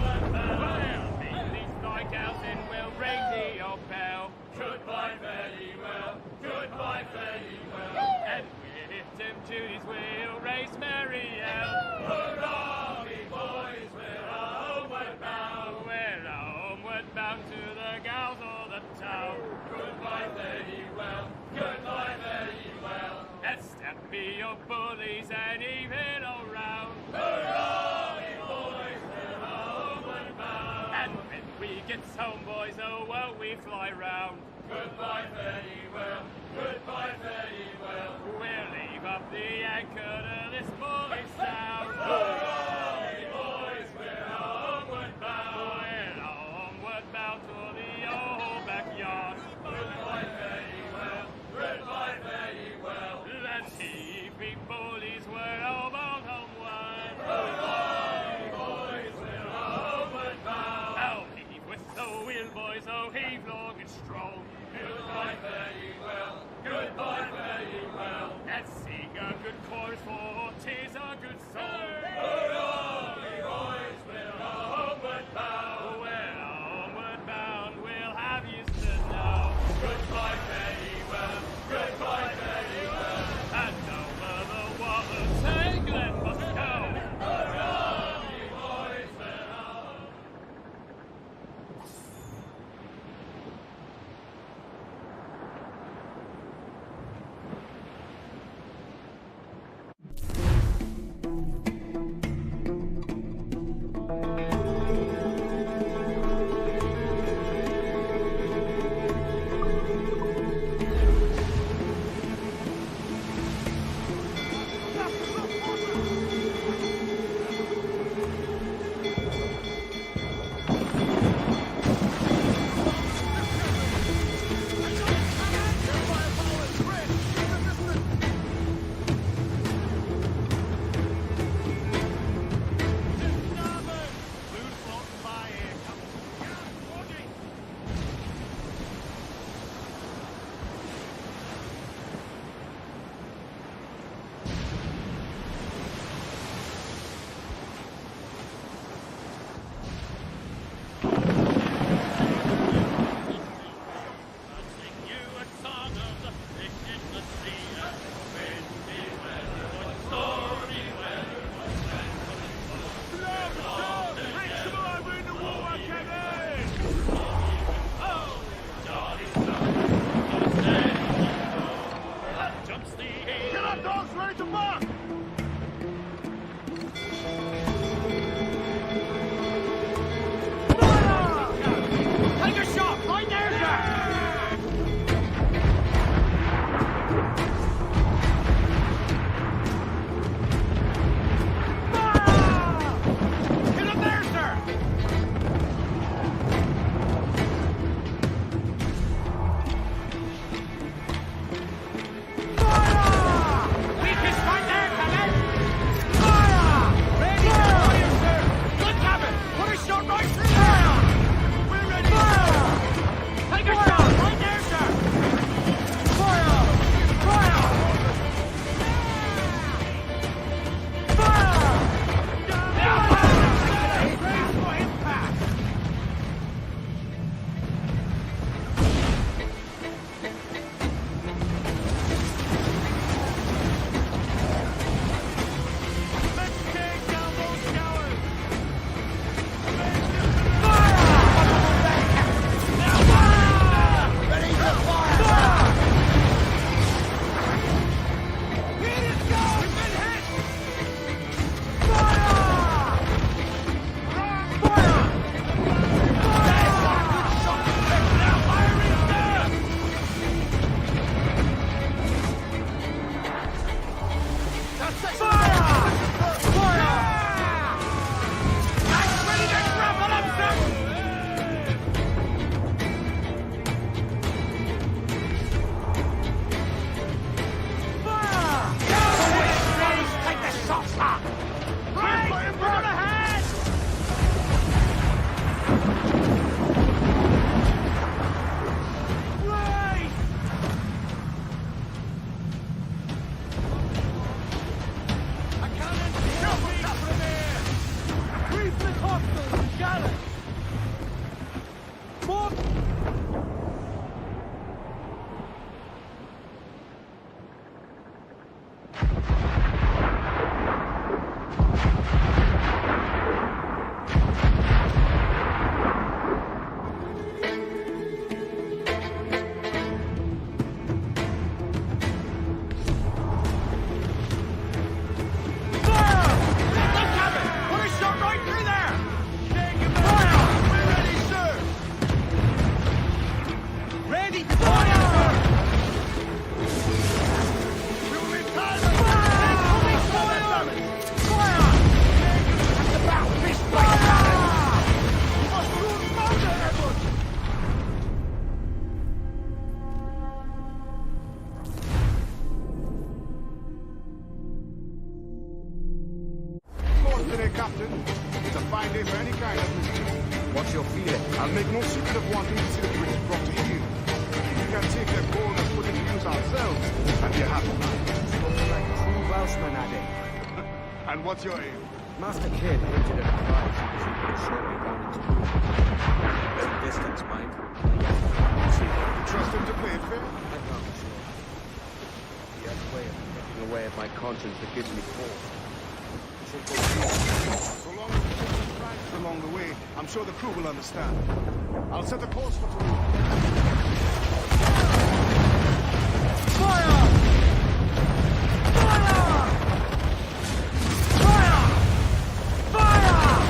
these strikeouts and we'll ring the old bell. Goodbye, very well. Goodbye, very well. And with them duties, we'll raise Marielle. Hurrah, me boys, we're homeward bound. We're homeward bound to the gals of the town. Goodbye, very well. Goodbye, very well. And step me your bullies and even around. Hurrah, me boys, we're homeward bound. And when we get home, boys, oh, well, we fly round. Goodbye, very well. Goodbye, very well. We'll leave up the anchor to this bully sound. Hurrah, me boys, we're homeward bound. We're homeward bound to the old backyard. Goodbye, very well. Goodbye, very well. Let's heaving bullies, we're all bound homeward. Hurrah, me boys, we're homeward bound. Oh, heave with the wheel, boys, oh, heave long and strong. Goodbye, very well. Goodbye, very well. Let's sing a good chorus, for 'tis a good song. shot right through there! We're ready! Fire! Take a shot! Right there, sir! Fire! Fire! Fire! Now, fire! Raise for impact! What's your feeling? I'll make no secret of wanting to see the British brought to heel. We can take their gold and put it to use ourselves, and be a happy man. Spoken like a true Welshman, Addy. And what's your aim? Master Kid hinted at a prize as he put a short way down into the Some distance, mind. You trust him to play it fair? I'm not sure. He has a way of taking away at my conscience that gives me pause. So long as we take some strikes along the way, I'm sure the crew will understand. I'll set a course for Toulouse. Fire! Fire! Fire! Fire! Fire!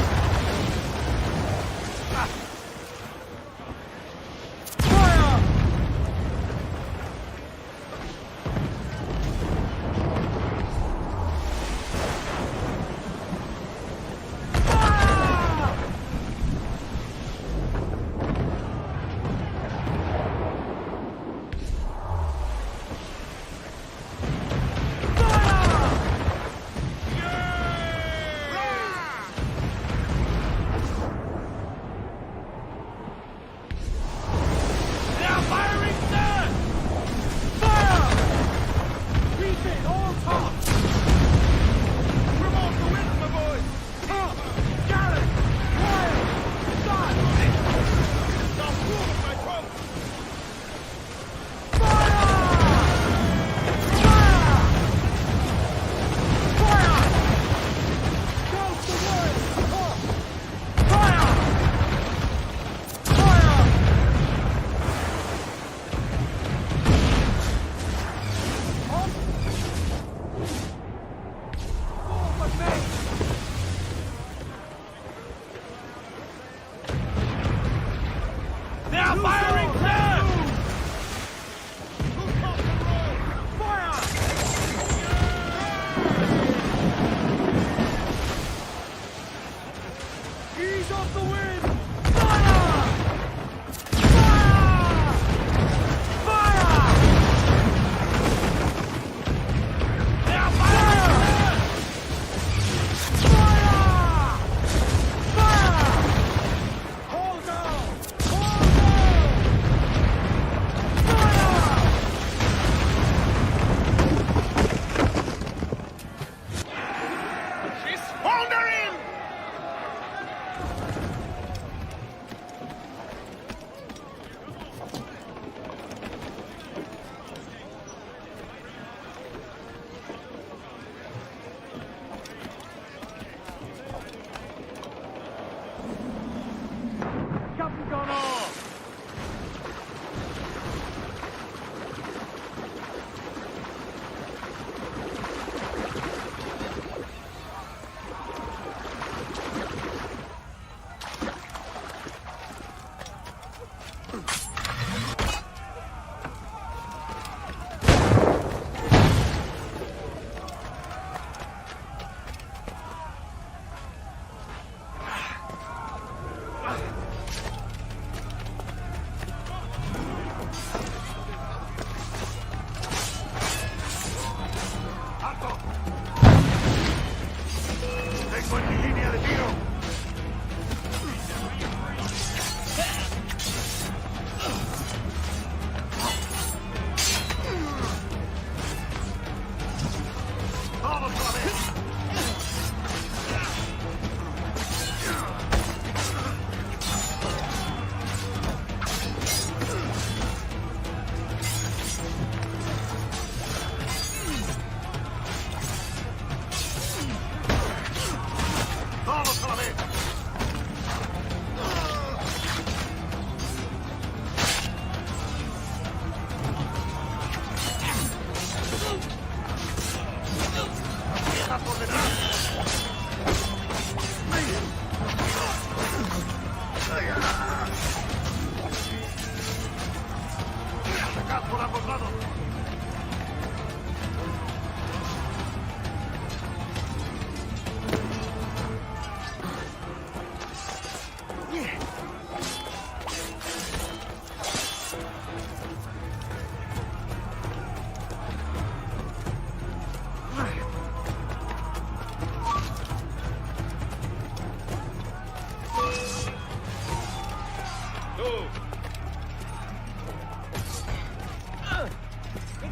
¡En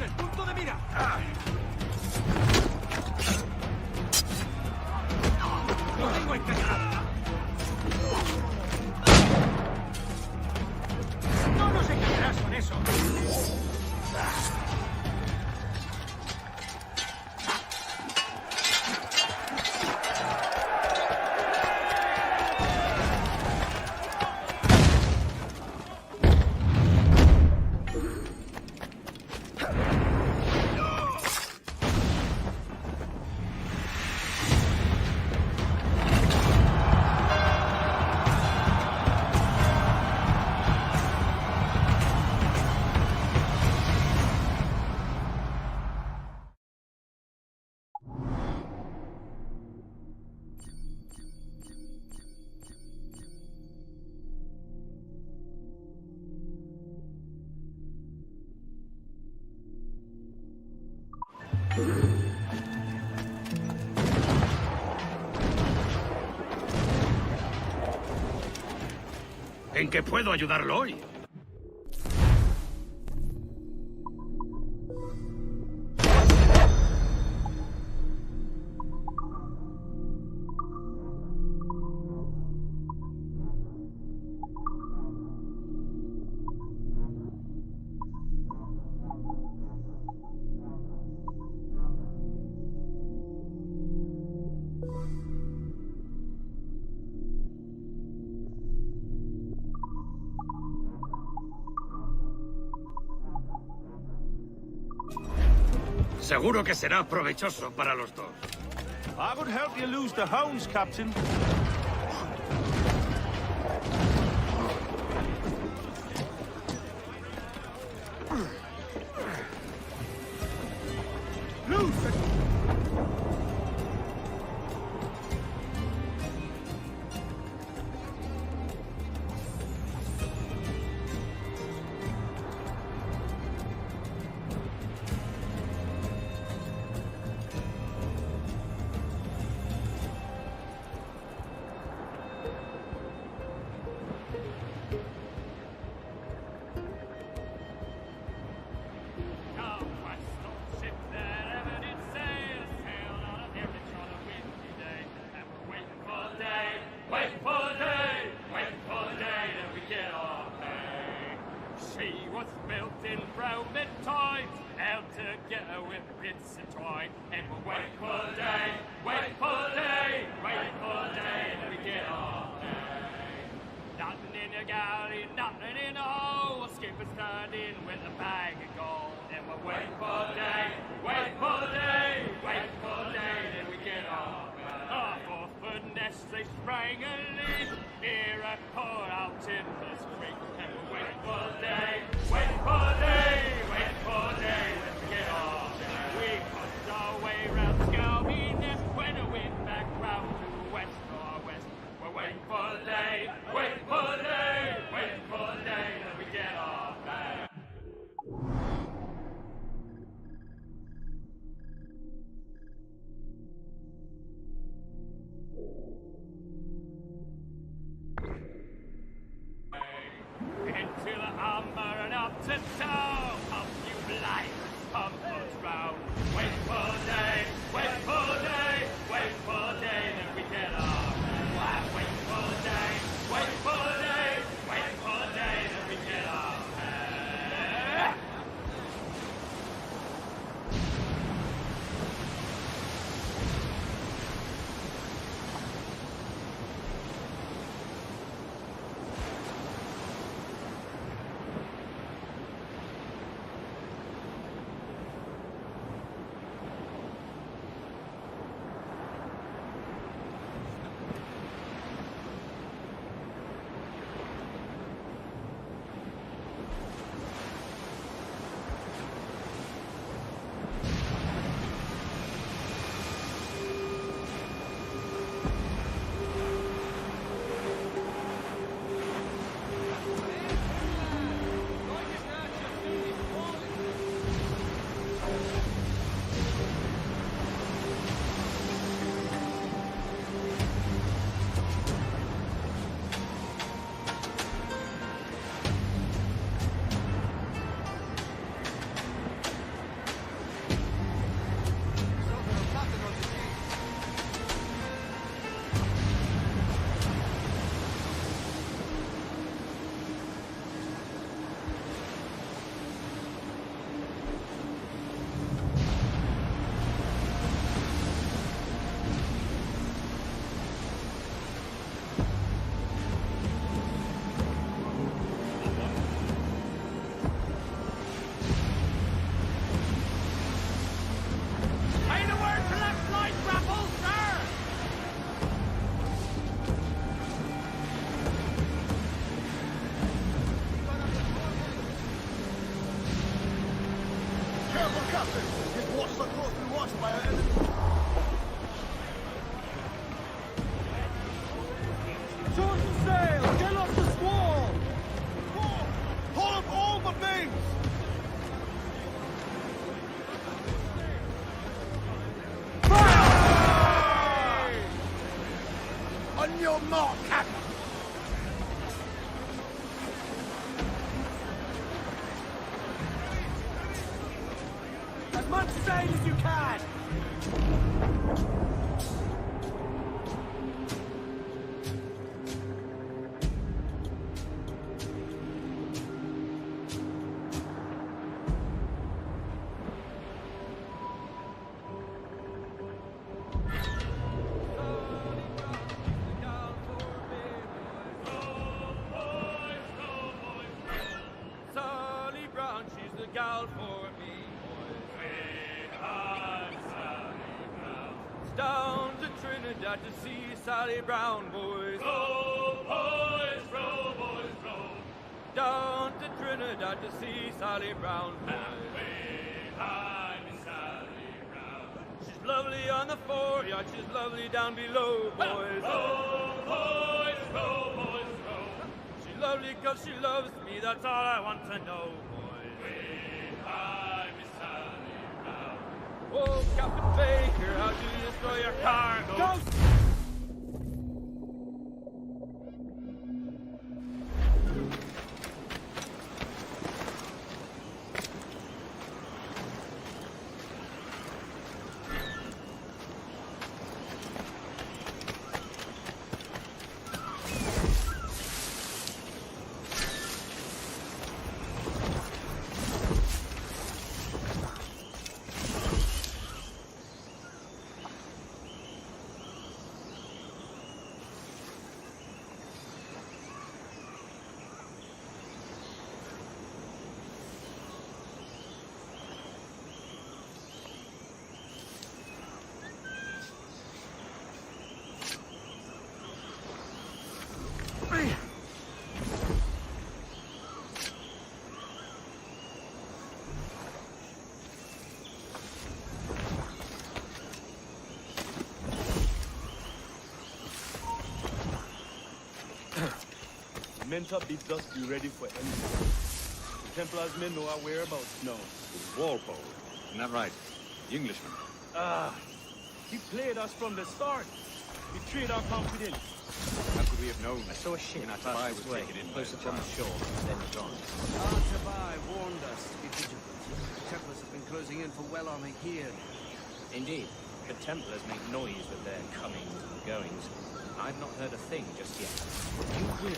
el punto de mira! ¡Lo tengo encañado! ¡No nos engañarás con eso! ¿En qué puedo ayudarlo hoy? Seguro que será provechoso para los dos. I would help you lose the hounds, Captain. Look out! His waters are caught through water by our enemies. Short the sail! Get off the squall! Haul up all but mains! Fire! On your mark, Captain! As much sail as you can! To see Sally Brown, boys. Row, boys, row, boys, row. Down to Trinidad to see Sally Brown, boys. Way high, Miss Sally Brown. She's lovely on the foreyard, she's lovely down below, boys. Row, boys, row, boys, row. She's lovely 'cause she loves me, that's all I want to know, boys. Way high, Miss Sally Brown. Oh, Captain Baker, how do you destroy your cargo? Go! Men top bids us be ready for anything. The Templars men know our whereabouts now. It's Walpole. Isn't that right? The Englishman. He played us from the start. Betrayed our confidence. How could we have known? I saw a ship pass this way, closer to the shore, then gone. Artabai warned us to be vigilant. The Templars have been closing in for well on a year. Indeed. The Templars make noise with their comings and goings. I've not heard a thing just yet. You will.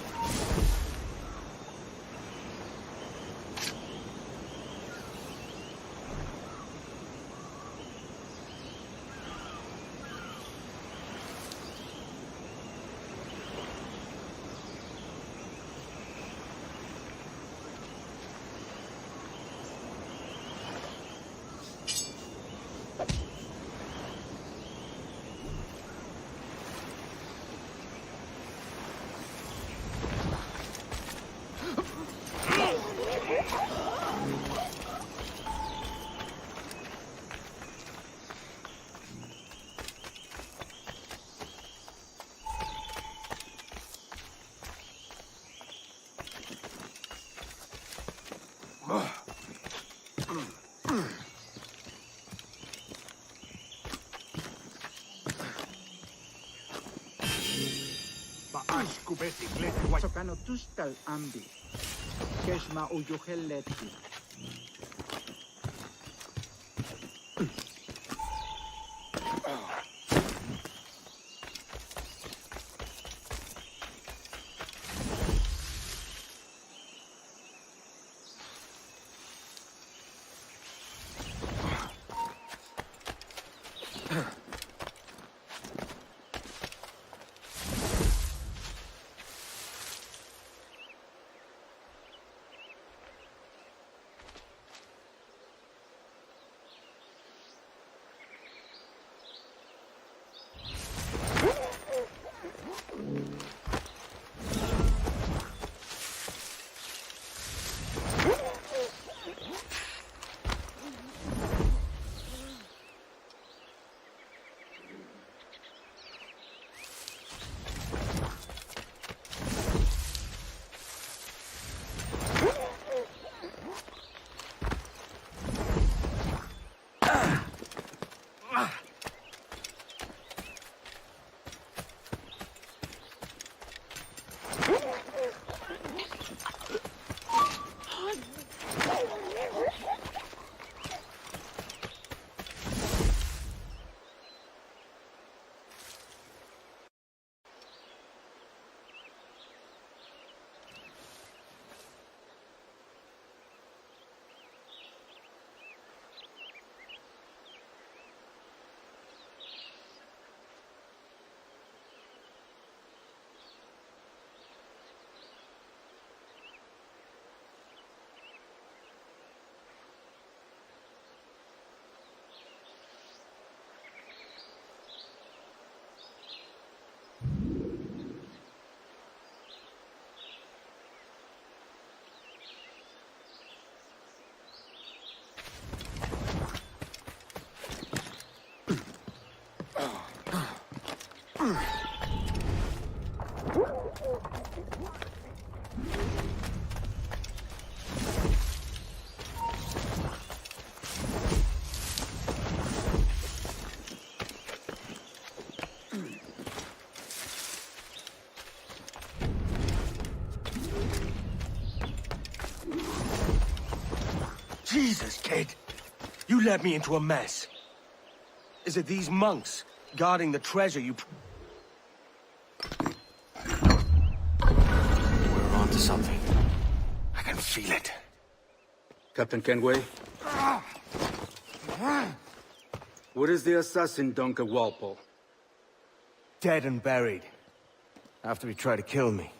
Sokano tustal ambi. Keshma uyuheleti. Jesus, kid. You led me into a mess. Is it these monks guarding the treasure you... We're onto something. I can feel it. Captain Kenway? Where is the assassin, Duncan Walpole? Dead and buried. After he tried to kill me.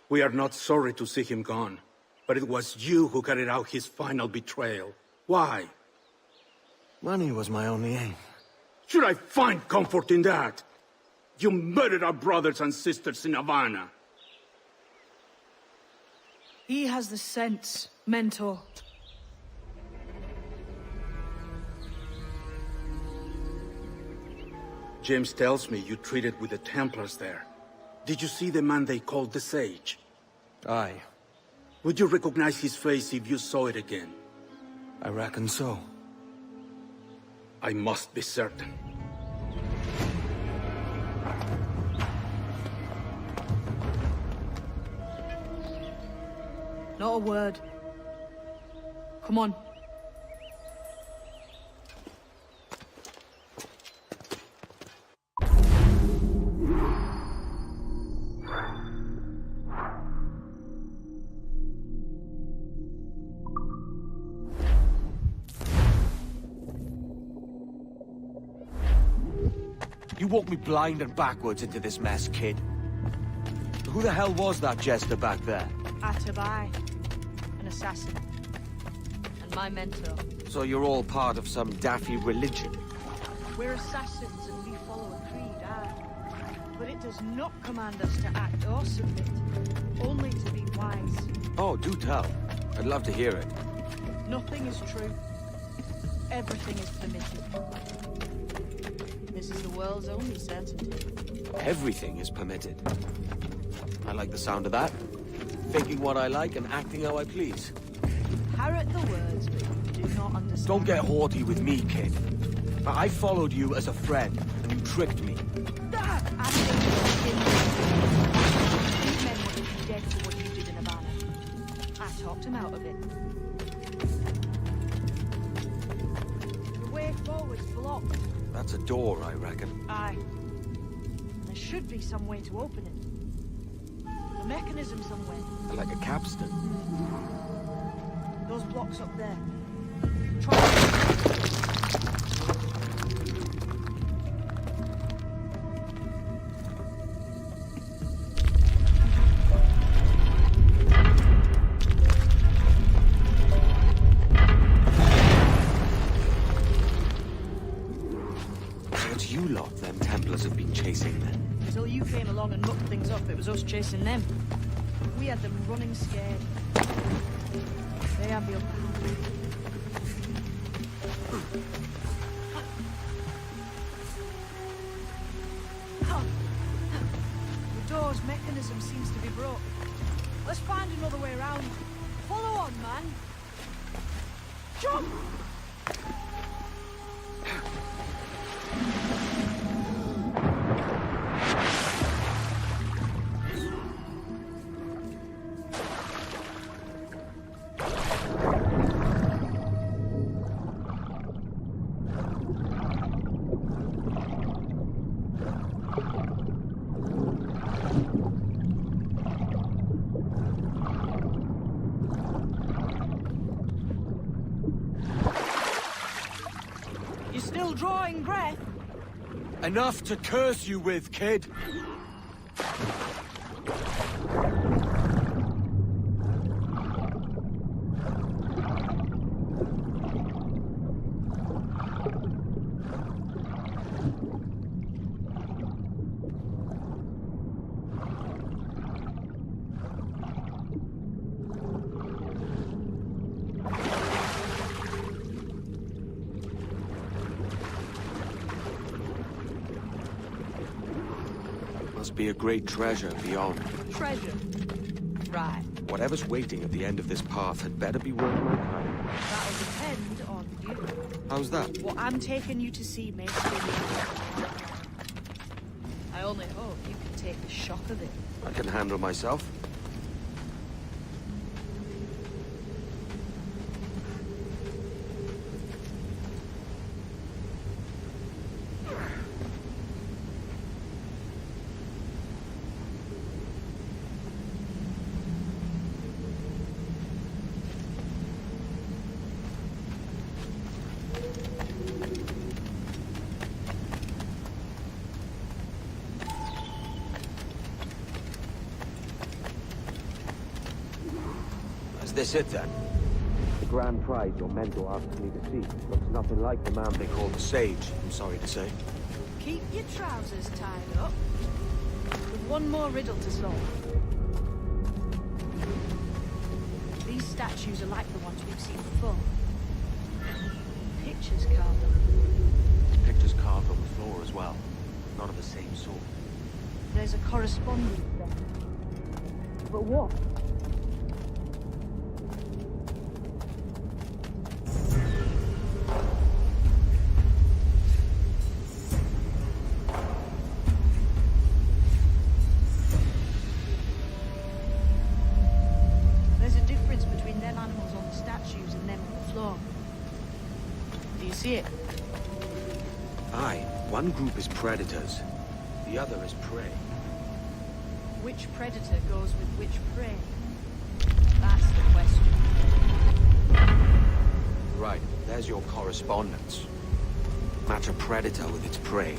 We are not sorry to see him gone. But it was you who carried out his final betrayal. Why? Money was my only aim. Should I find comfort in that? You murdered our brothers and sisters in Havana. He has the sense, Mentor. James tells me you treated with the Templars there. Did you see the man they called the Sage? Aye. Would you recognize his face if you saw it again? I reckon so. I must be certain. Not a word. Come on. You walked me blind and backwards into this mess, kid. Who the hell was that jester back there? Atabai, an assassin, and my mentor. So you're all part of some daffy religion? We're assassins and we follow a creed, aye. But it does not command us to act or submit, only to be wise. Oh, do tell. I'd love to hear it. Nothing is true. Everything is permitted. This is the world's only certainty. Everything is permitted. I like the sound of that. Thinking what I like and acting how I please. Parrot the words, but you do not understand. Don't get haughty with me, kid. I followed you as a friend, and you tricked me. I think these men would be dead for what you did in Havana. I talked him out of it. The way forward's blocked. That's a door, I reckon. Aye. There should be some way to open it. A mechanism somewhere. Like a capstan. Those blocks up there. Try. You lot, them Templars have been chasing then. Until you came along and mucked things up, it was us chasing them. We had them running scared. They have the upper hand. The door's mechanism seems to be broke. Let's find another way around. Follow on, man. Jump! Drawing breath. Enough to curse you with, kid. must be a great treasure beyond. Treasure? Right. Whatever's waiting at the end of this path had better be worth my time. That'll depend on you. How's that? What I'm taking you to see may sting you. I only hope you can take the shock of it. I can handle myself. Is this it, then? The grand prize your mentor asked me to see looks nothing like the man they call the Sage, I'm sorry to say. Keep your trousers tied up. With one more riddle to solve. These statues are like the ones we've seen before. Pictures carved on them. There's pictures carved on the floor as well. Not of the same sort. There's a correspondence there. But what? See it? Aye, one group is predators, the other is prey. Which predator goes with which prey? That's the question. Right, there's your correspondence. Match a predator with its prey.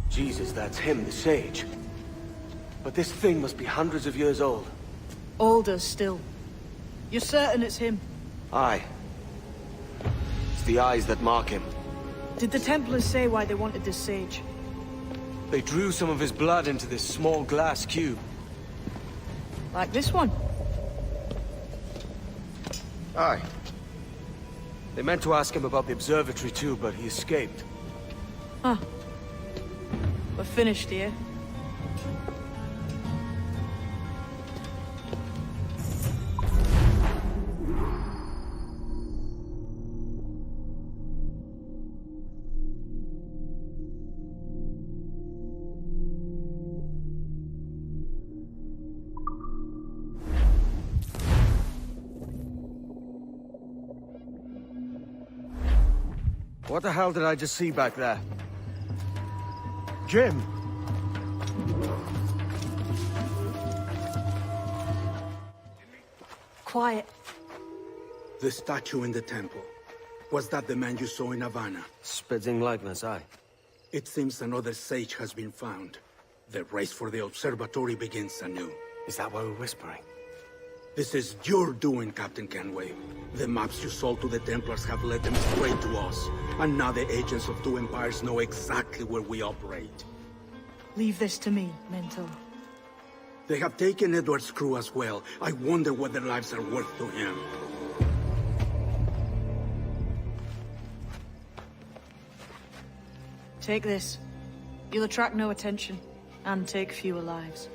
Jesus, that's him, the Sage. But this thing must be hundreds of years old. Older still. You're certain it's him? Aye. It's the eyes that mark him. Did the Templars say why they wanted this sage? They drew some of his blood into this small glass cube. Like this one? Aye. They meant to ask him about the observatory too, but he escaped. Huh. We're finished here. What the hell did I just see back there? Jim! Quiet. The statue in the temple. Was that the man you saw in Havana? Spitting likeness, aye. It seems another sage has been found. The race for the observatory begins anew. Is that why we're whispering? This is your doing, Captain Kenway. The maps you sold to the Templars have led them straight to us. And now the agents of two empires know exactly where we operate. Leave this to me, Mentor. They have taken Edward's crew as well. I wonder what their lives are worth to him. Take this. You'll attract no attention, and take fewer lives.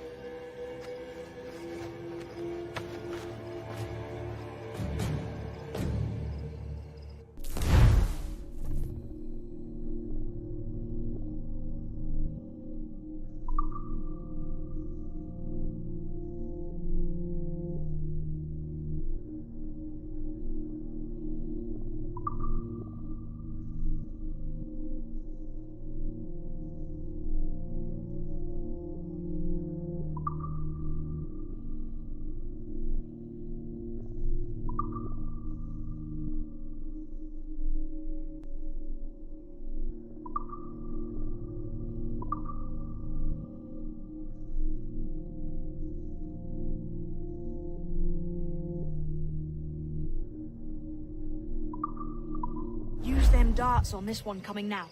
Use them darts on this one coming now.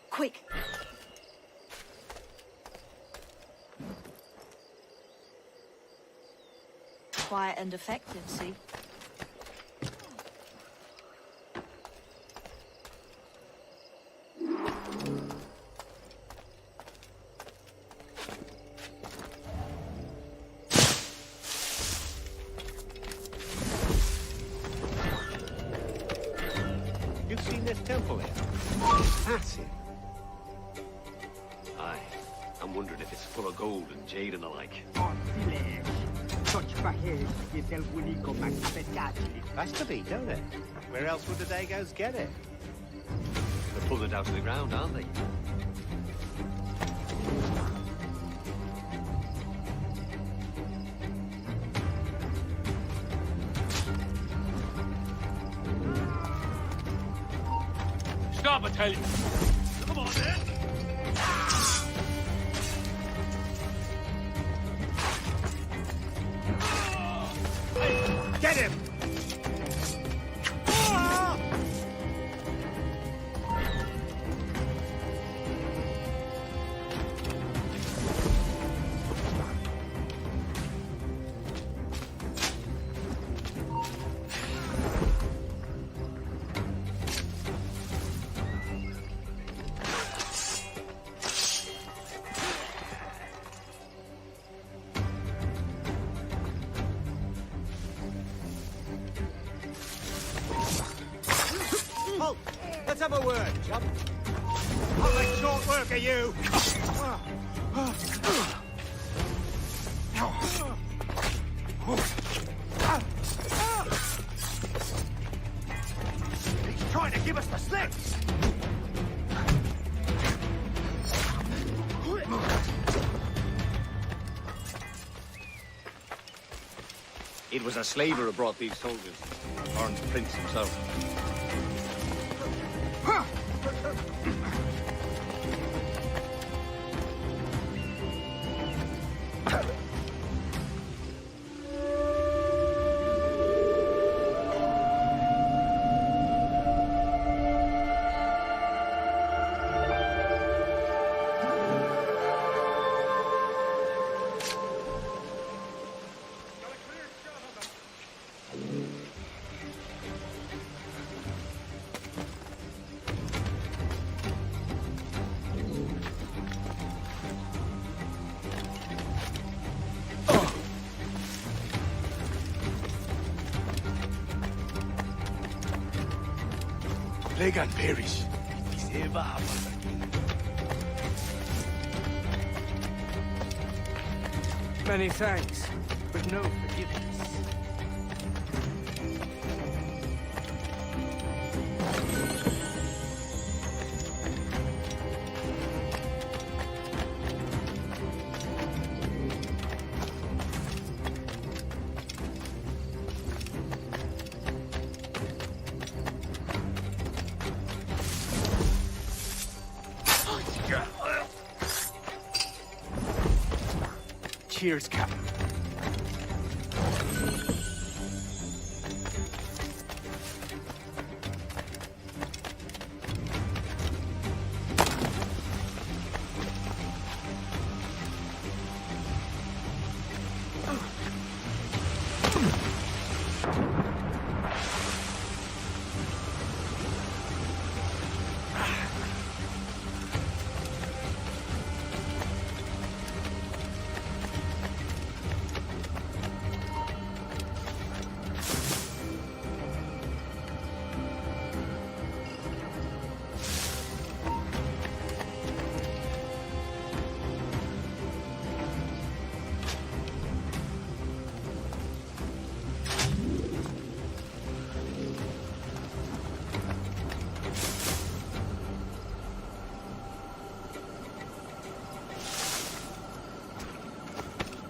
Quick! Quiet and effective, see? You've seen this temple here? Massive. Aye. I'm wondering if it's full of gold and jade and the like. Has to be, don't it? Where else would the Dagos get it? They're pulling it out of the ground, aren't they? Stop, I tell you! Come on, then! Get him! Halt! Let's have a word, chum. I'll make short work of you. He's trying to give us the slip. It was a slaver who brought these soldiers. Orange Prince himself. plague and perish. If this ever happens again. Many thanks, but no forgiveness. Cheers, Captain.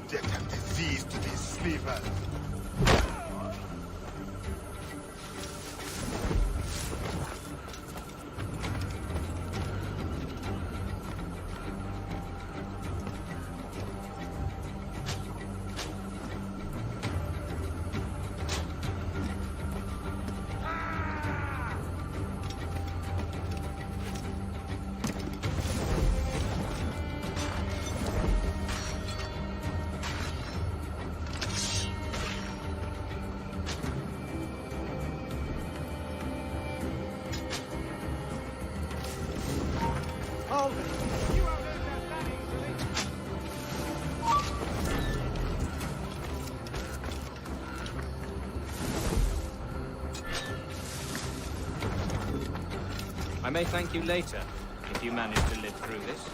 Death and disease to these sleepers. I may thank you later, if you manage to live through this.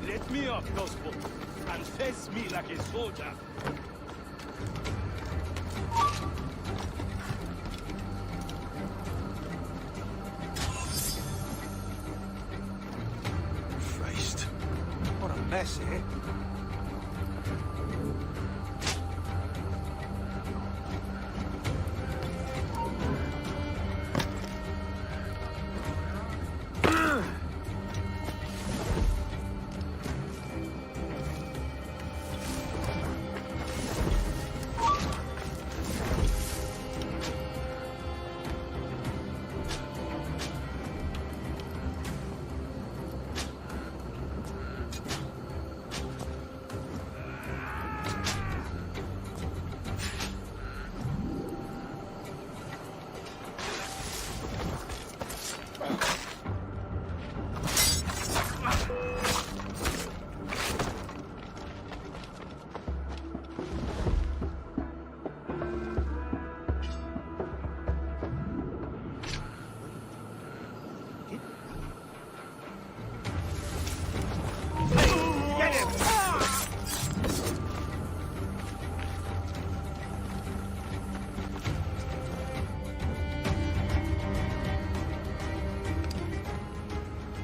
Let me off those books and face me like a soldier. Christ. What a mess, eh?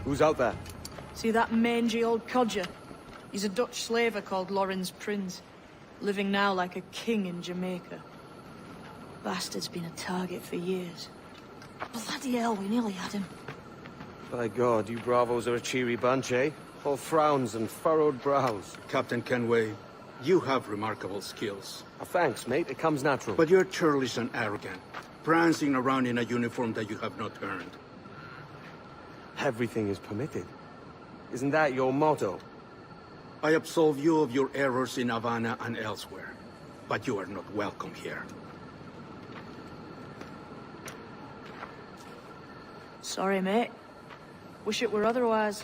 Who's out there? See that mangy old codger? He's a Dutch slaver called Lawrence Prins, living now like a king in Jamaica. Bastard's been a target for years. Bloody hell, we nearly had him. By God, you bravos are a cheery bunch, eh? All frowns and furrowed brows. Captain Kenway, you have remarkable skills. Thanks, mate. It comes natural. But you're churlish and arrogant, prancing around in a uniform that you have not earned. Everything is permitted. Isn't that your motto? I absolve you of your errors in Havana and elsewhere, but you are not welcome here. Sorry, mate. Wish it were otherwise.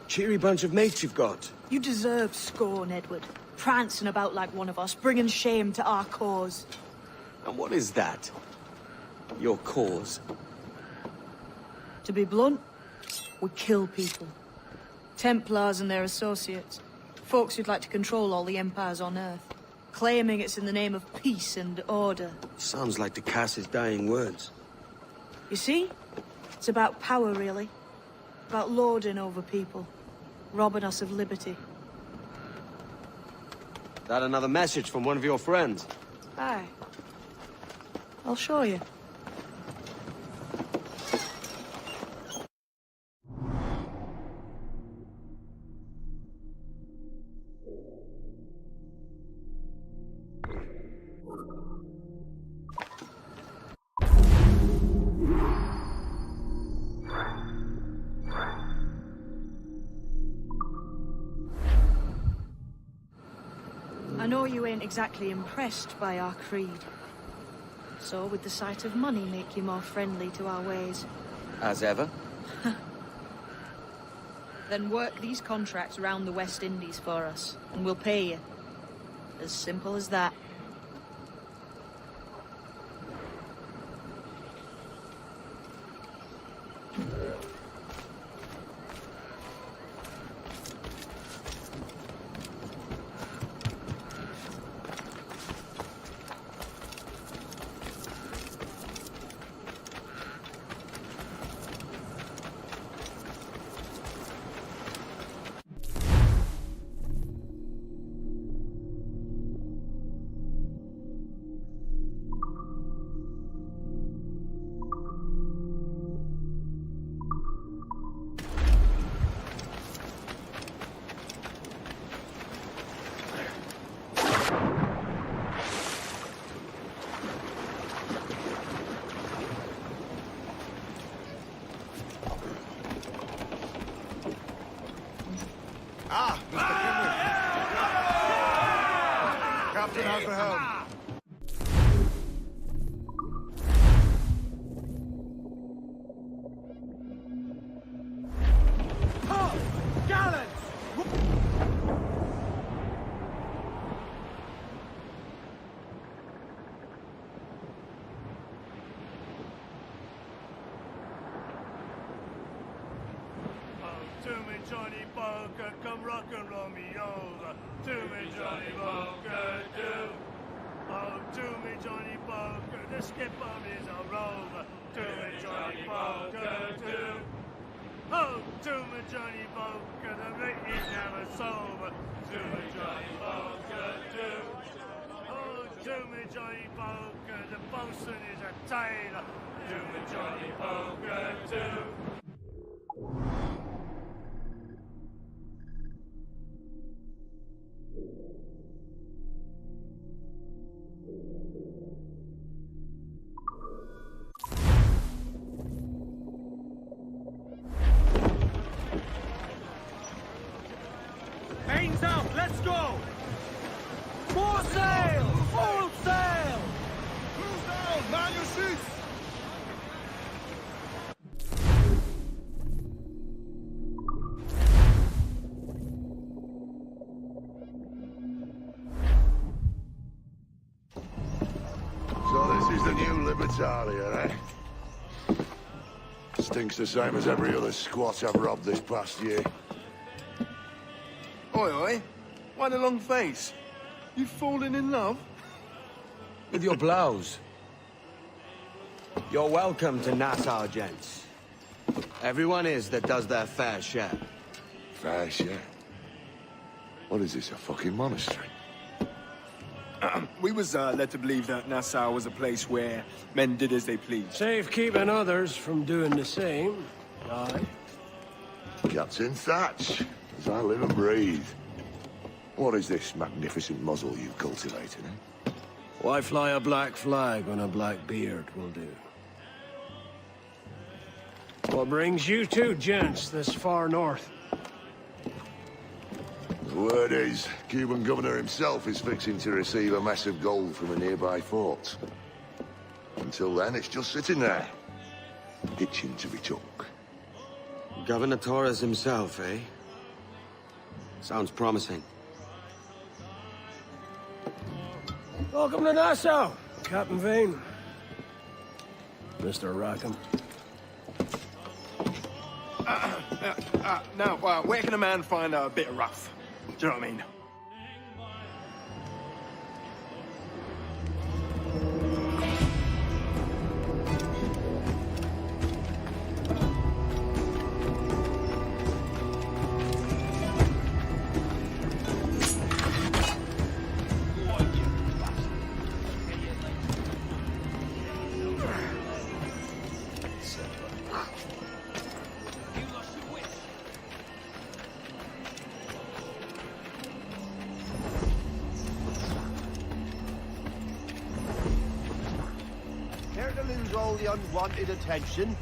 cheery bunch of mates you've got. You deserve scorn, Edward. Prancing about like one of us, bringing shame to our cause. And what is that? Your cause? To be blunt, we kill people. Templars and their associates. Folks who'd like to control all the empires on Earth. Claiming it's in the name of peace and order. Sounds like to cast his dying words. You see? It's about power, really. About lording over people. Robbing us of liberty. That another message from one of your friends? Aye. I'll show you. I know you ain't exactly impressed by our creed. So would the sight of money make you more friendly to our ways? As ever. Then work these contracts around the West Indies for us, and we'll pay you. As simple as that. Captain, how's the helm? Gallants! To me, Johnny Poker, come rock and roll me over. To me, Johnny Poker, do. Oh, to me, Johnny Poker, the skipper is a rover. To me, Johnny Poker, do. Oh, to me, Johnny Poker, the mate is never sober. To me, Johnny Poker, do. Oh, to me, Johnny Poker, the bosun is a tailor. To me, Johnny Poker, do. Mains out, let's go! More sail! Full sail! Who's down? Man your seats! So this is the new Libertalia, eh? Stinks the same as every other squat I've robbed this past year. Oi, oi. Why the long face? You fallen in love? With your blouse. You're welcome to Nassau, gents. Everyone is that does their fair share. Fair share? What is this, a fucking monastery? We was led to believe that Nassau was a place where men did as they pleased. Safe keeping others from doing the same. Aye. Captain Thatch, as I live and breathe. What is this magnificent muzzle you've cultivated, eh? Why fly a black flag when a black beard will do? What brings you two gents this far north? The word is, Cuban governor himself is fixing to receive a mess of gold from a nearby fort. Until then, it's just sitting there, itching to be took. Governor Torres himself, eh? Sounds promising. Welcome to Nassau, Captain Vane. Mr. Rackham. Now, where can a man find a bit of rough? Do you know what I mean? Care to lose all the unwanted attention?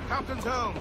Captain's home.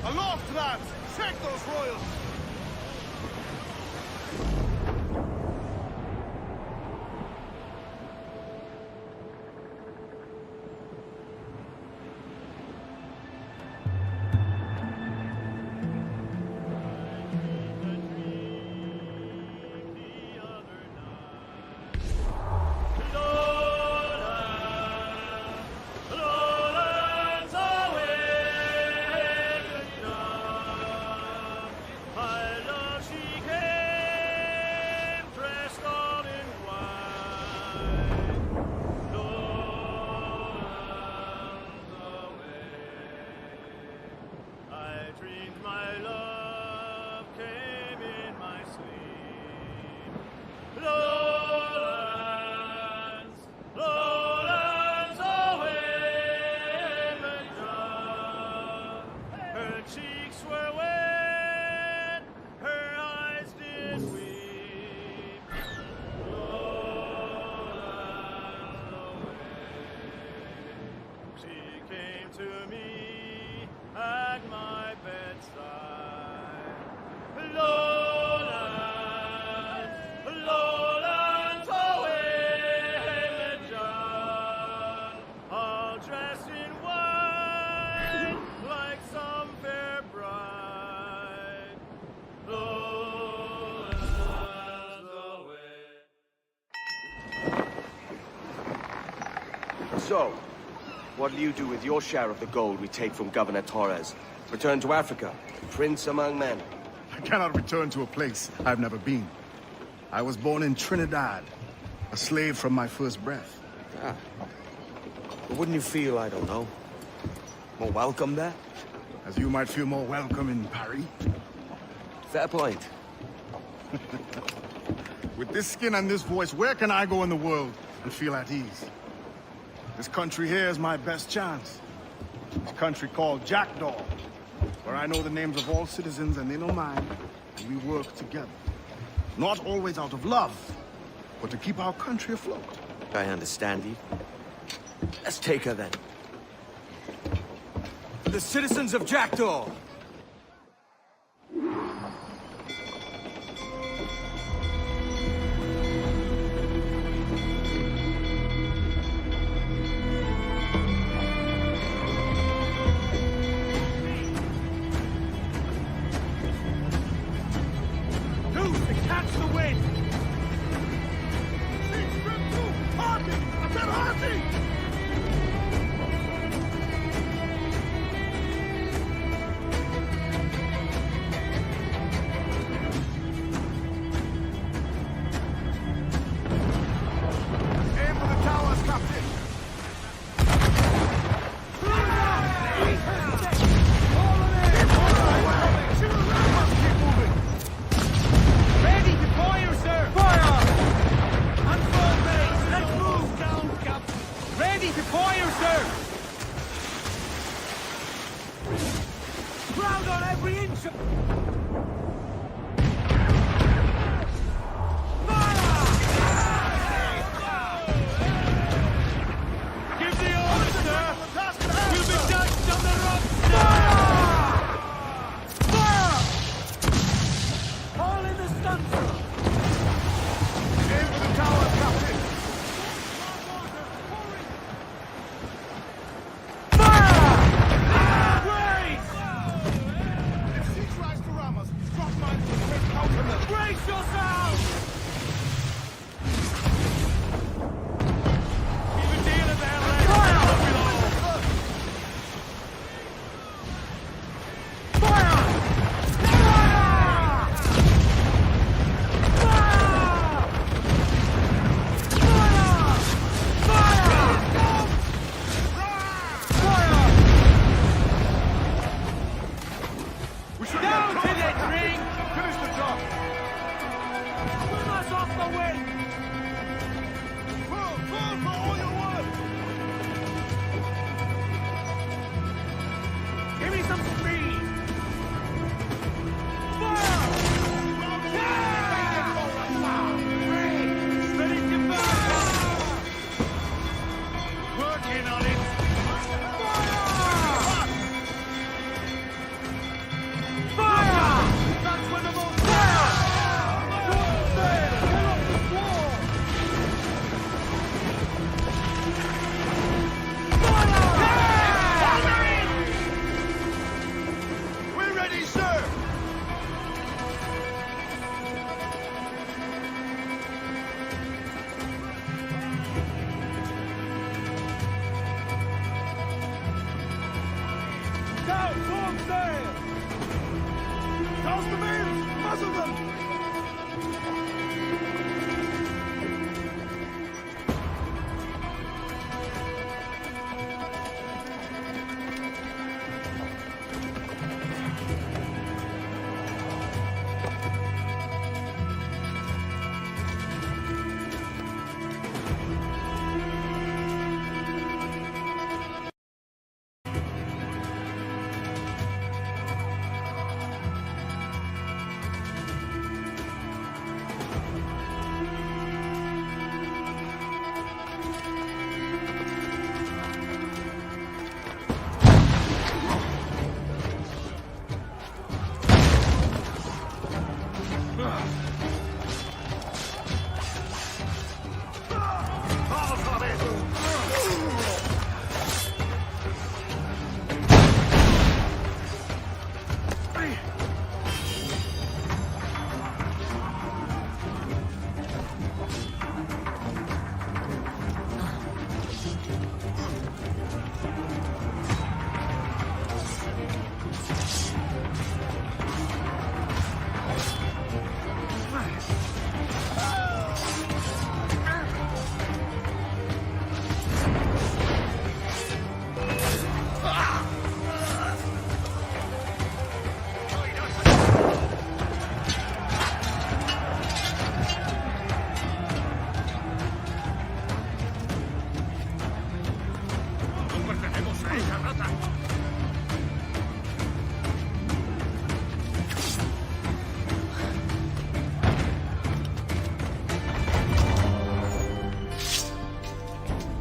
Aloft, lads! Check those royals! Lowlands, all dressed in white, like some fair bride. Lowlands away. So, what'll you do with your share of the gold we take from Governor Torres? Return to Africa, prince among men. I cannot return to a place I've never been. I was born in Trinidad, a slave from my first breath. Ah. But wouldn't you feel, I don't know, more welcome there? As you might feel more welcome in Paris. Fair point. With this skin and this voice, where can I go in the world and feel at ease? This country here is my best chance. This country called Jackdaw, where I know the names of all citizens and they know mine, and we work together. Not always out of love, but to keep our country afloat. I understand you. Let's take her then. For the citizens of Jackdaw!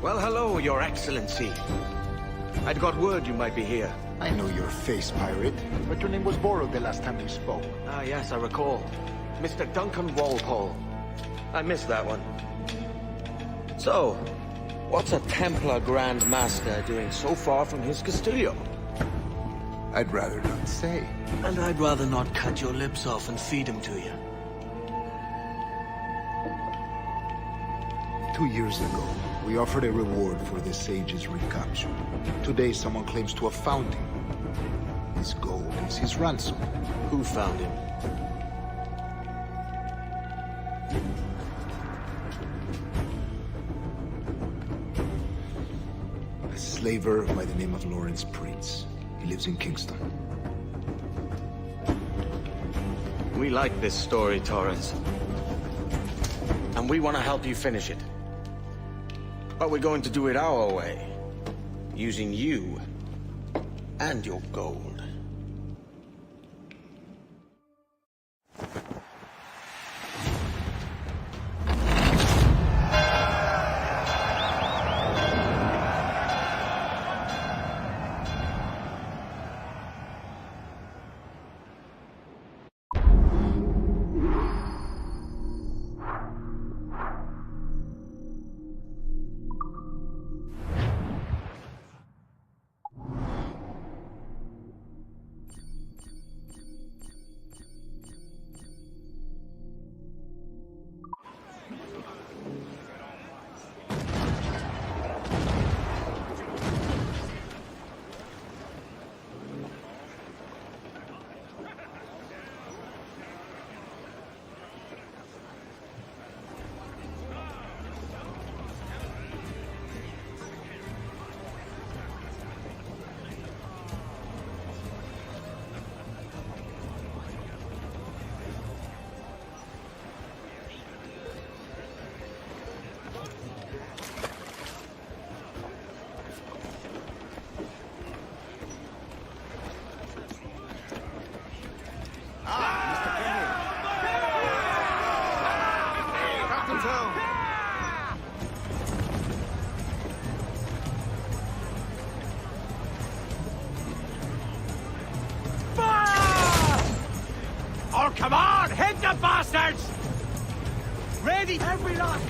Well, hello, Your Excellency. I'd got word you might be here. I know your face, pirate, but your name was borrowed the last time you spoke. Ah, yes, I recall. Mr. Duncan Walpole. I missed that one. So, what's a Templar Grand Master doing so far from his Castillo? I'd rather not say. And I'd rather not cut your lips off and feed him to you. 2 years ago, we offered a reward for the sage's recapture. Today, someone claims to have found him. His gold is his ransom. Who found him? A slaver by the name of Lawrence Prince. He lives in Kingston. We like this story, Torres. And we want to help you finish it. But we're going to do it our way. Using you and your gold. Come on! Hit the bastards! Ready! Every last...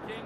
Kingston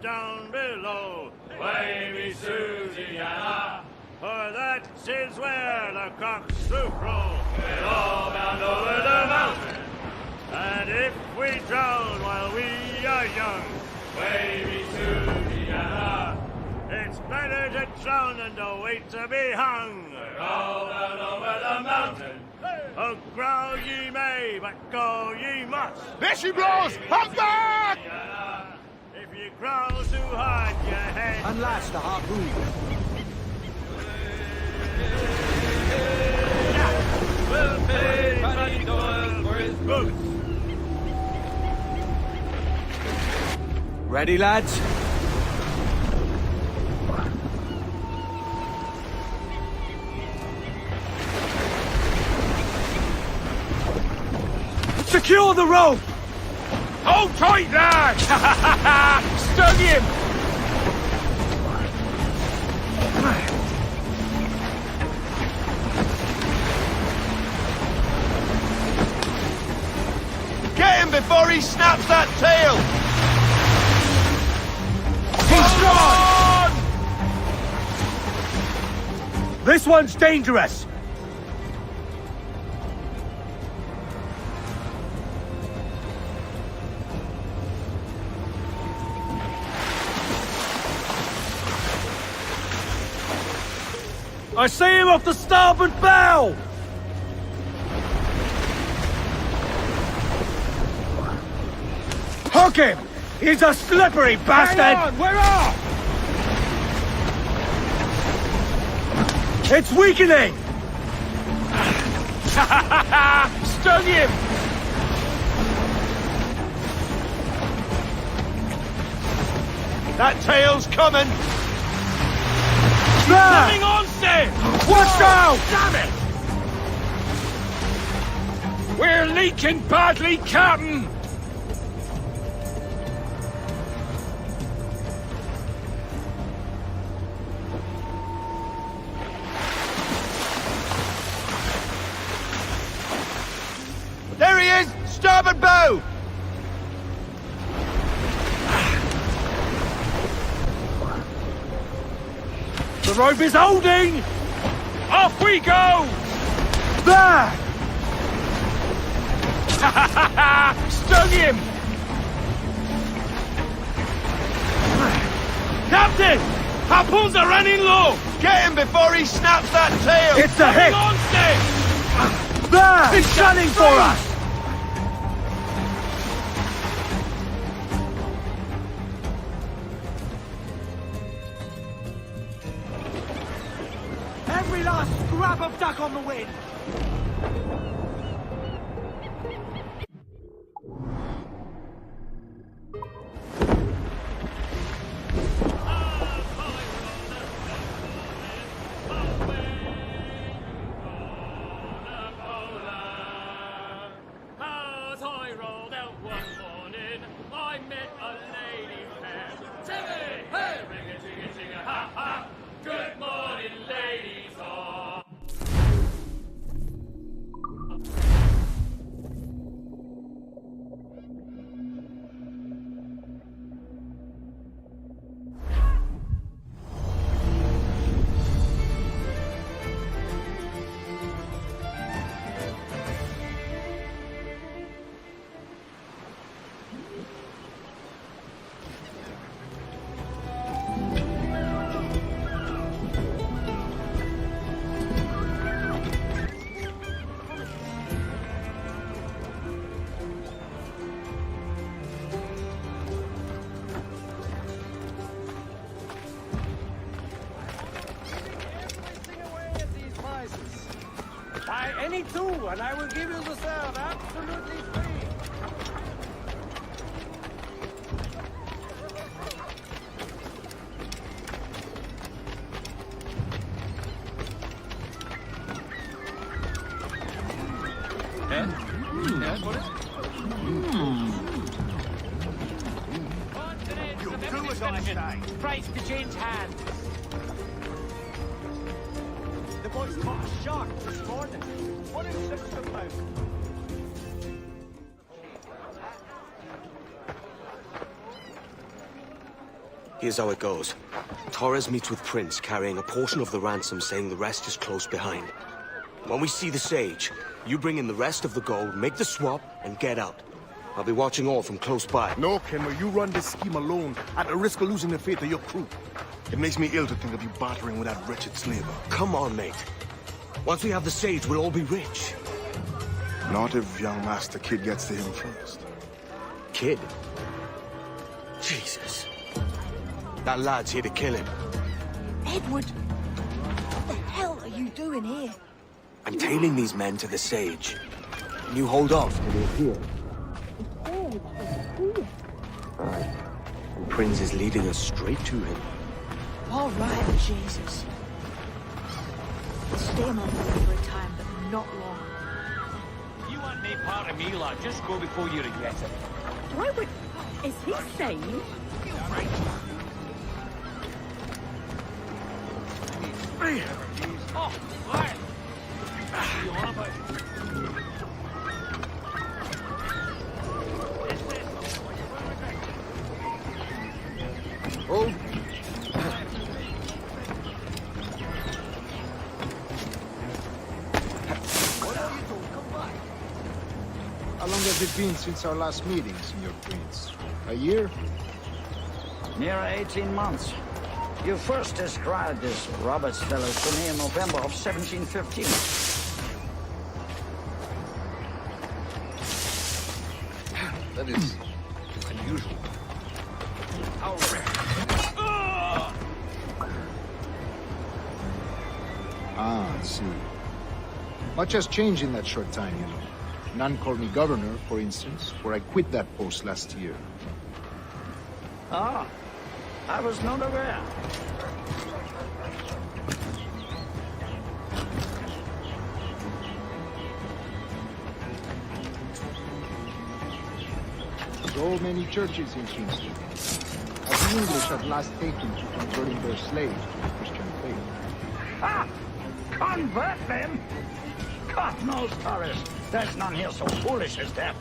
down below. Wavy Susiana, for that is where the cocks do crow. We're all bound over the mountain, and if we drown while we are young, wavy Susiana, it's better to drown than to wait to be hung. We're all bound over the mountain. Oh, growl ye may, but go ye must. There she blows! I'm back! If you growl too hard, your head... Unlash the harpoon. We'll pay Paddy Doyle for his boots. Ready, lads? Secure the rope! Hold tight, lad! Stun him! Get him before he snaps that tail! He's gone! This one's dangerous! I see him off the starboard bow! Hook him! He's a slippery bastard! Hang on, we're off! It's weakening! Stun him! That tail's coming! Coming on, Steve! Watch out! Damn it! We're leaking badly, Captain! There he is! Starboard bow! The rope is holding! Off we go! There! Stung him! Captain! Harpoons are running low! Get him before he snaps that tail! It's a hit! On, there! He's gunning for us! Every last scrap of duck on the wind! As I rolled out one morning, I met a lady fair. Timmy, hey, ring a ching a ching a ha ha. Good morning, ladies all. Buy any two, and I will give you the serve absolutely free. Price to change hands. The boys caught a shark this morning. What is this about? Here's how it goes. Torres meets with Prince, carrying a portion of the ransom, saying the rest is close behind. When we see the Sage, you bring in the rest of the gold, make the swap, and get out. I'll be watching all from close by. No, Kenway, you run this scheme alone, at the risk of losing the faith of your crew. It makes me ill to think of you bartering with that wretched slaver. Come on, mate. Once we have the Sage, we'll all be rich. Not if young Master Kid gets to him first. Kid? Jesus. That lad's here to kill him. Edward! What the hell are you doing here? I'm tailing these men to the Sage. And you hold off till they're here. Aye. And Prince is leading us straight to him. All right, Jesus. Stay on my way for a time, but not long. You want me part of me, lad? Just go before you regret it. Why would... Is he sane? Oh, right. You on about? Oh. How long has it been since our last meeting, Senor Prince? A year? Near 18 months. You first described this Roberts fellow to me in November of 1715. That is unusual. How rare. Ah, I see. Much has changed in that short time, you know. None called me governor, for instance, where I quit that post last year. Ah, I was not aware. So many churches in Kingston. As the English at last taken to converting their slaves to the Christian faith. Ah! Convert them? God knows, Torres, there's none here so foolish as that.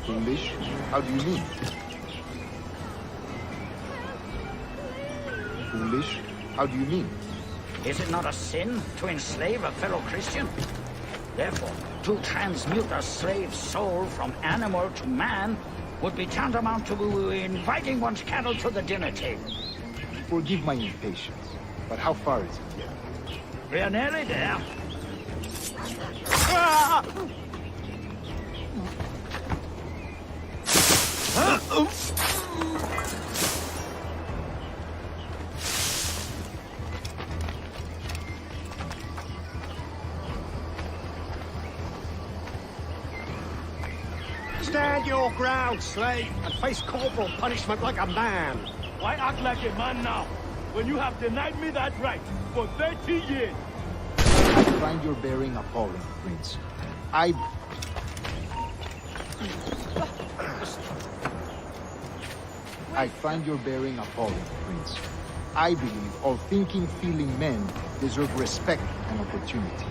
Foolish? How do you mean? Foolish? How do you mean? Is it not a sin to enslave a fellow Christian? Therefore, to transmute a slave's soul from animal to man would be tantamount to inviting one's cattle to the dinner table. Forgive my impatience, but how far is it yet? We're nearly there. Stand your ground, slave, and face corporal punishment like a man. Why act like a man now, when you have denied me that right for 30 years? I find your bearing appalling, Prince. I find your bearing appalling, Prince. I believe all thinking, feeling men deserve respect and opportunity.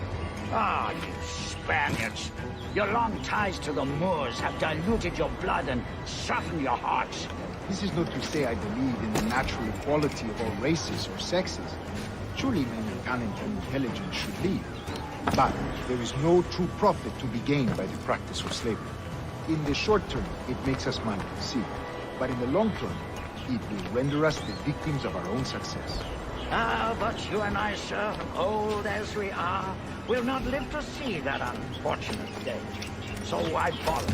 Ah, you Spaniards. Your long ties to the Moors have diluted your blood and softened your hearts. This is not to say I believe in the natural equality of all races or sexes. Surely men of talent and intelligence should lead. But there is no true profit to be gained by the practice of slavery. In the short term, it makes us money, see. But in the long term, it will render us the victims of our own success. Ah, but you and I, sir, old as we are, will not live to see that unfortunate day. So I follow.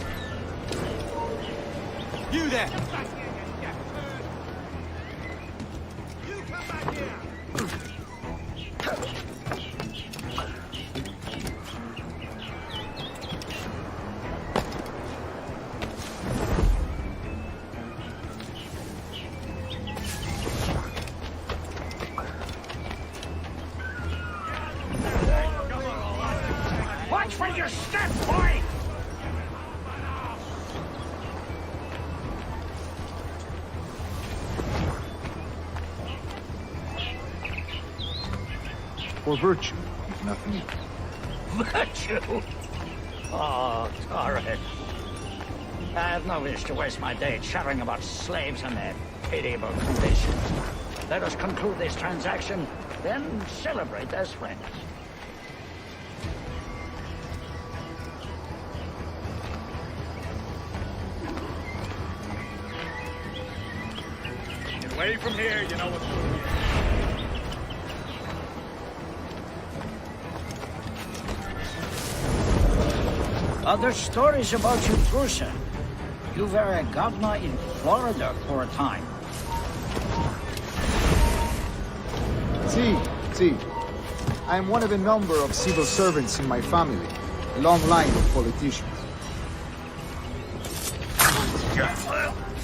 You there! You come back here! Watch where you step, boy! For virtue, if nothing else. Virtue? Oh, Torres. I have no wish to waste my day chatting about slaves and their pitiable conditions. Let us conclude this transaction, then celebrate as friends. Get away from here, you know what's going on. Other stories about you, Trusa. You were a governor in Florida for a time. See. I am one of a number of civil servants in my family. A long line of politicians.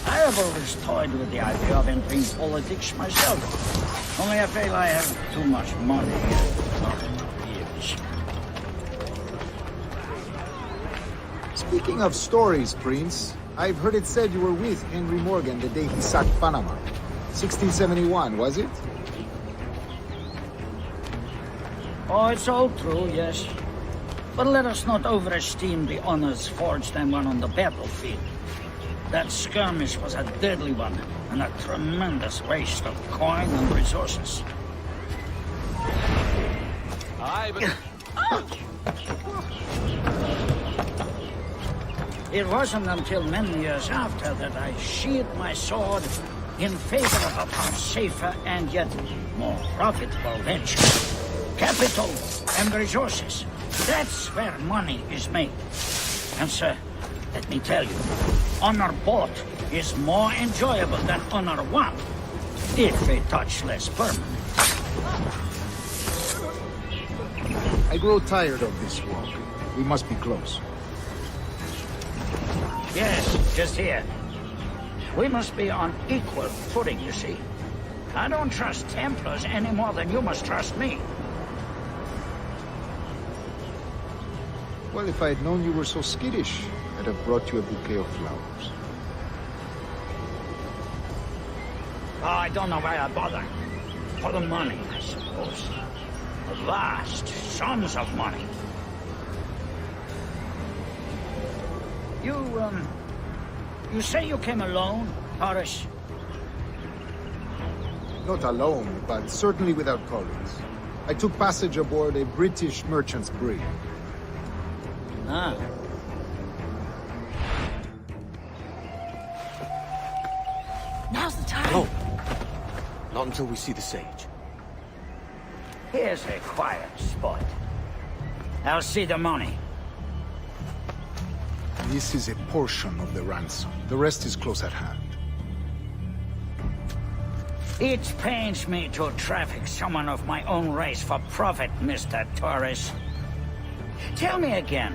I have always toyed with the idea of entering politics myself. Only I feel I have too much money and not enough years. Speaking of stories, Prince, I've heard it said you were with Henry Morgan the day he sacked Panama. 1671, was it? Oh, it's all true, yes. But let us not overesteem the honors forged and won on the battlefield. That skirmish was a deadly one, and a tremendous waste of coin and resources. Aye, but... It wasn't until many years after that I sheathed my sword in favor of a far safer and yet more profitable venture. Capital and resources. That's where money is made. And sir, let me tell you, honor bought is more enjoyable than honor won, if a touch less permanent. I grow tired of this walk. We must be close. Yes, just here. We must be on equal footing, you see. I don't trust Templars any more than you must trust me. Well, if I had known you were so skittish, I'd have brought you a bouquet of flowers. Oh, I don't know why I bother. For the money, I suppose. The vast sums of money. You say you came alone, Horace? Not alone, but certainly without colleagues. I took passage aboard a British merchant's brig. Ah. Now's the time. No. Not until we see the sage. Here's a quiet spot. I'll see the money. This is a portion of the ransom. The rest is close at hand. It pains me to traffic someone of my own race for profit, Mr. Torres. Tell me again,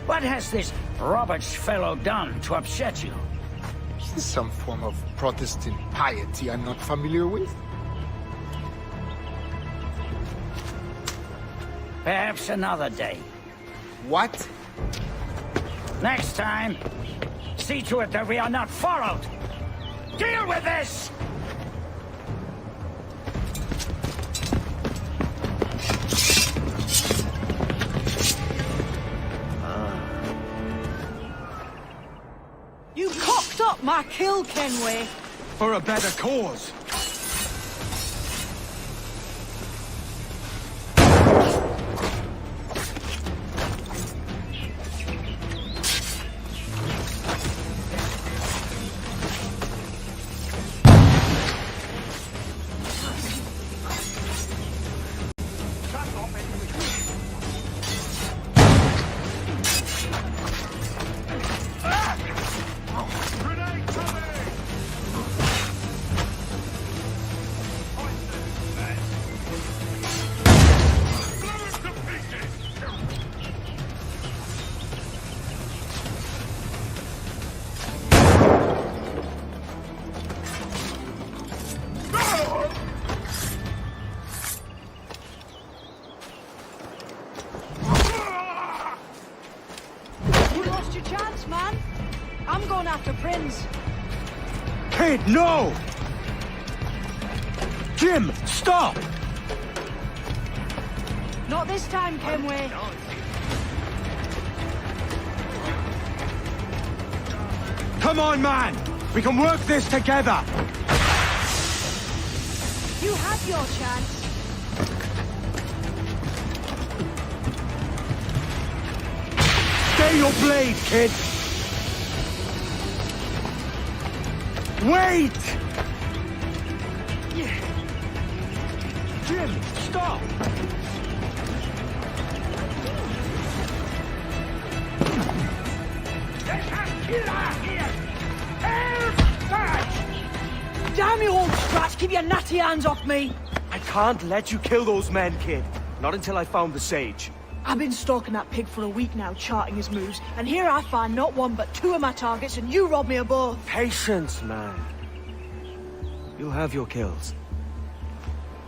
what has this Roberts fellow done to upset you? Is this some form of Protestant piety I'm not familiar with? Perhaps another day. What? Next time, see to it that we are not followed. Deal with this! You cocked up my kill, Kenway. For a better cause. Kid, no! Jim, stop! Not this time, Kenway. Come on, man! We can work this together! You had your chance. Stay your blade, kid! Wait! Jim, stop! Damn you old strats, keep your natty hands off me! I can't let you kill those men, kid. Not until I found the sage. I've been stalking that pig for a week now, charting his moves, and here I find not one but two of my targets, and you rob me of both. Patience, man. You'll have your kills.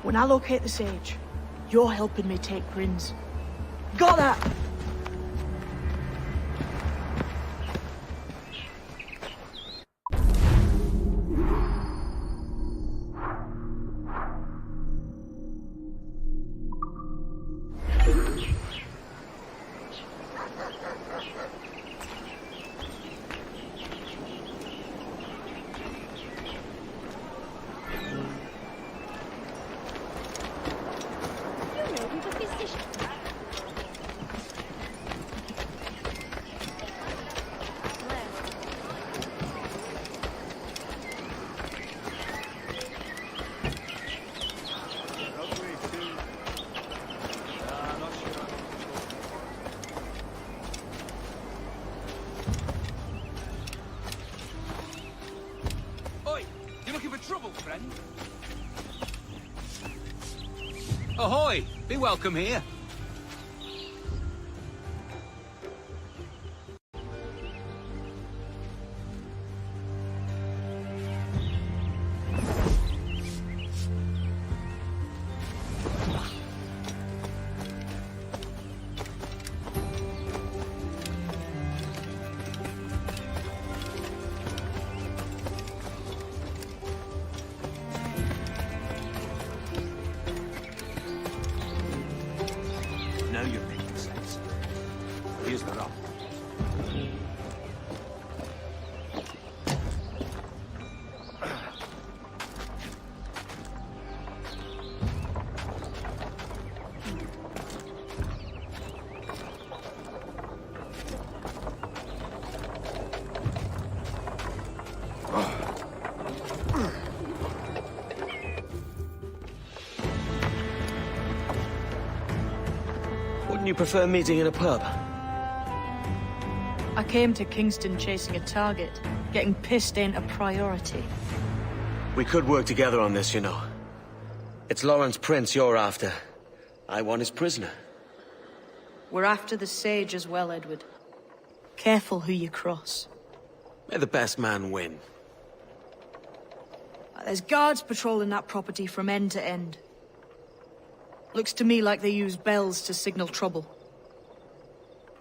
When I locate the sage, you're helping me take Grins. Got that? Ahoy! Be welcome here. Wouldn't you prefer meeting in a pub? I came to Kingston chasing a target. Getting pissed ain't a priority. We could work together on this, you know. It's Lawrence Prince you're after. I want his prisoner. We're after the sage as well, Edward. Careful who you cross. May the best man win. There's guards patrolling that property from end to end. Looks to me like they use bells to signal trouble.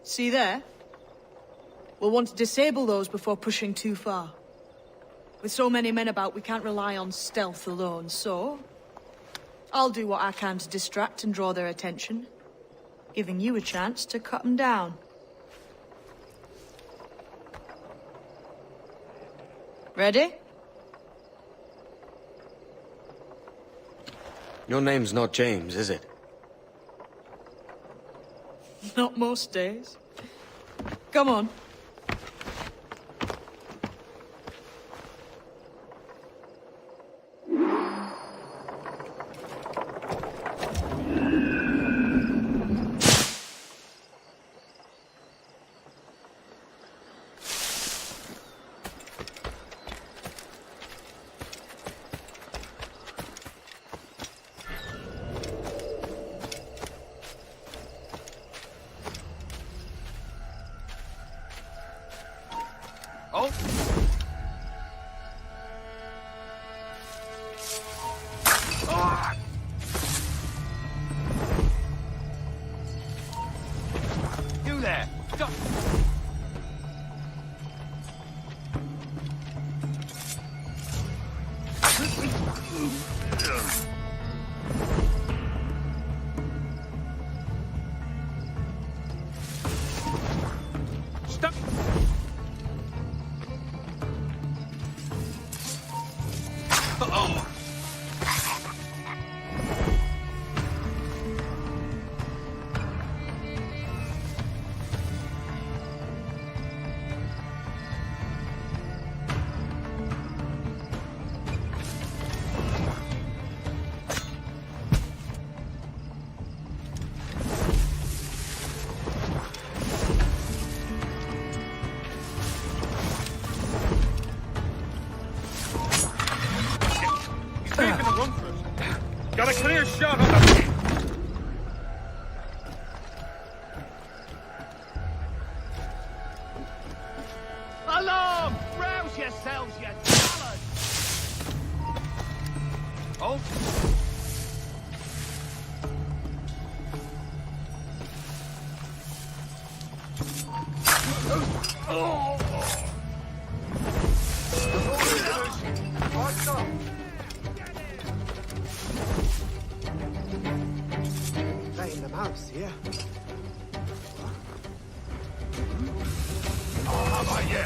See there? We'll want to disable those before pushing too far. With so many men about, we can't rely on stealth alone, so... I'll do what I can to distract and draw their attention, giving you a chance to cut them down. Ready? Your name's not James, is it? Not most days. Come on. shot on them! Alarm! Rouse yourselves, you cowards! Halt! Playing the mouse here. How about you?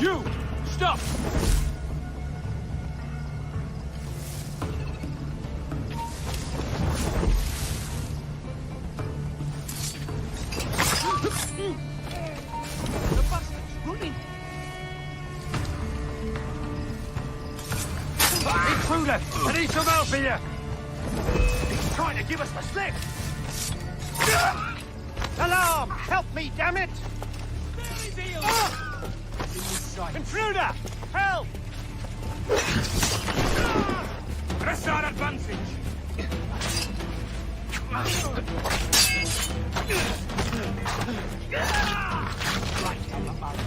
You! Stop! The bastard's running! Intruder! I need some help here! He's trying to give us the slip! Alarm! Help me, damn it! Intruder! Help! Press our advantage! Right on the mouth.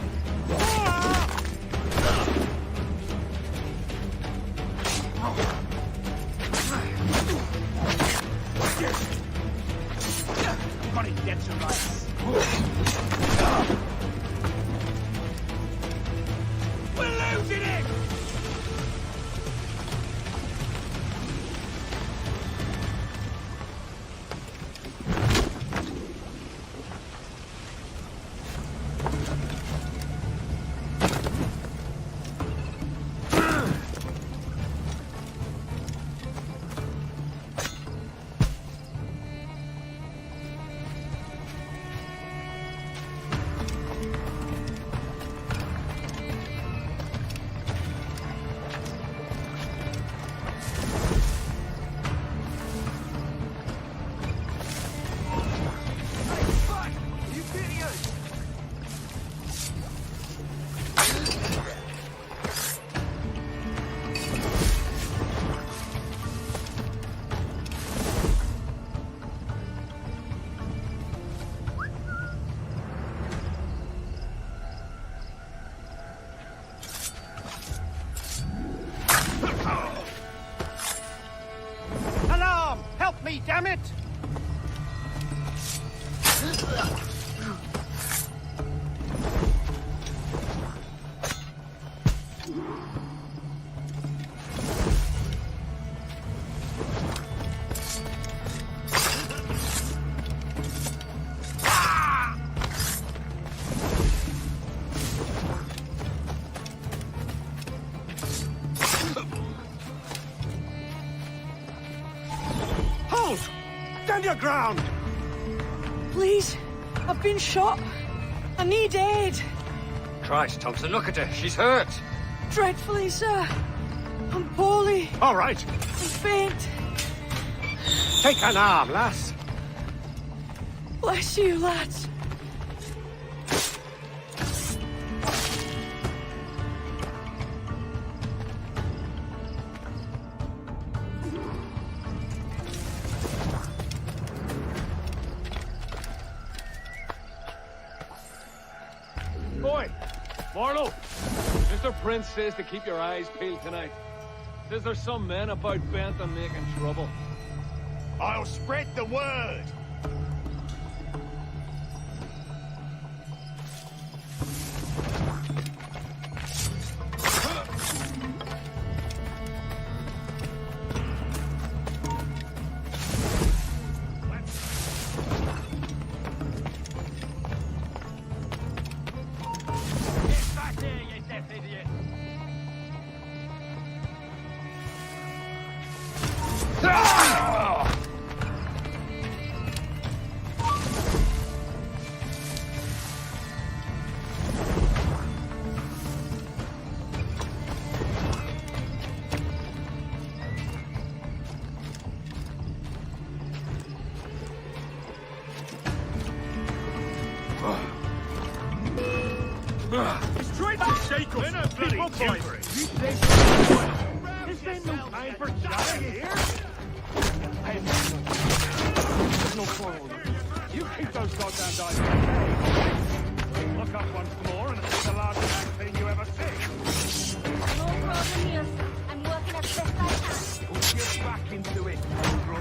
Got him dead to rights. We're losing him! Alarm! Help me, damn it! Halt! Stand your ground! Please, I've been shot. I need aid. Christ, Thompson, look at her. She's hurt. Dreadfully, sir. I'm poorly. All right. I'm faint. Take an arm, lass. Bless you, lads. Boy, Marlowe, Mr. Prince says to keep your eyes peeled tonight. Says there's some men about bent on making trouble. I'll spread the word. He's trying to shake us. We're no bloody gibberish. This ain't no time for chatting here. There's no quarrel. You keep those goddamn dice. Look up once more and it's the last damn thing you ever see. No problem here. I'm working as best I can. Put your back into it, bro.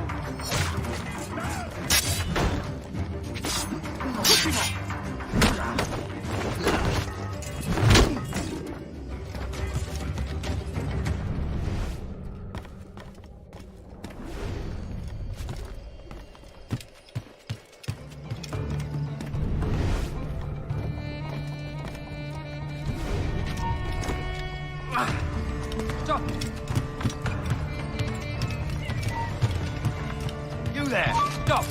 Push him off. Stop! You there! Stop!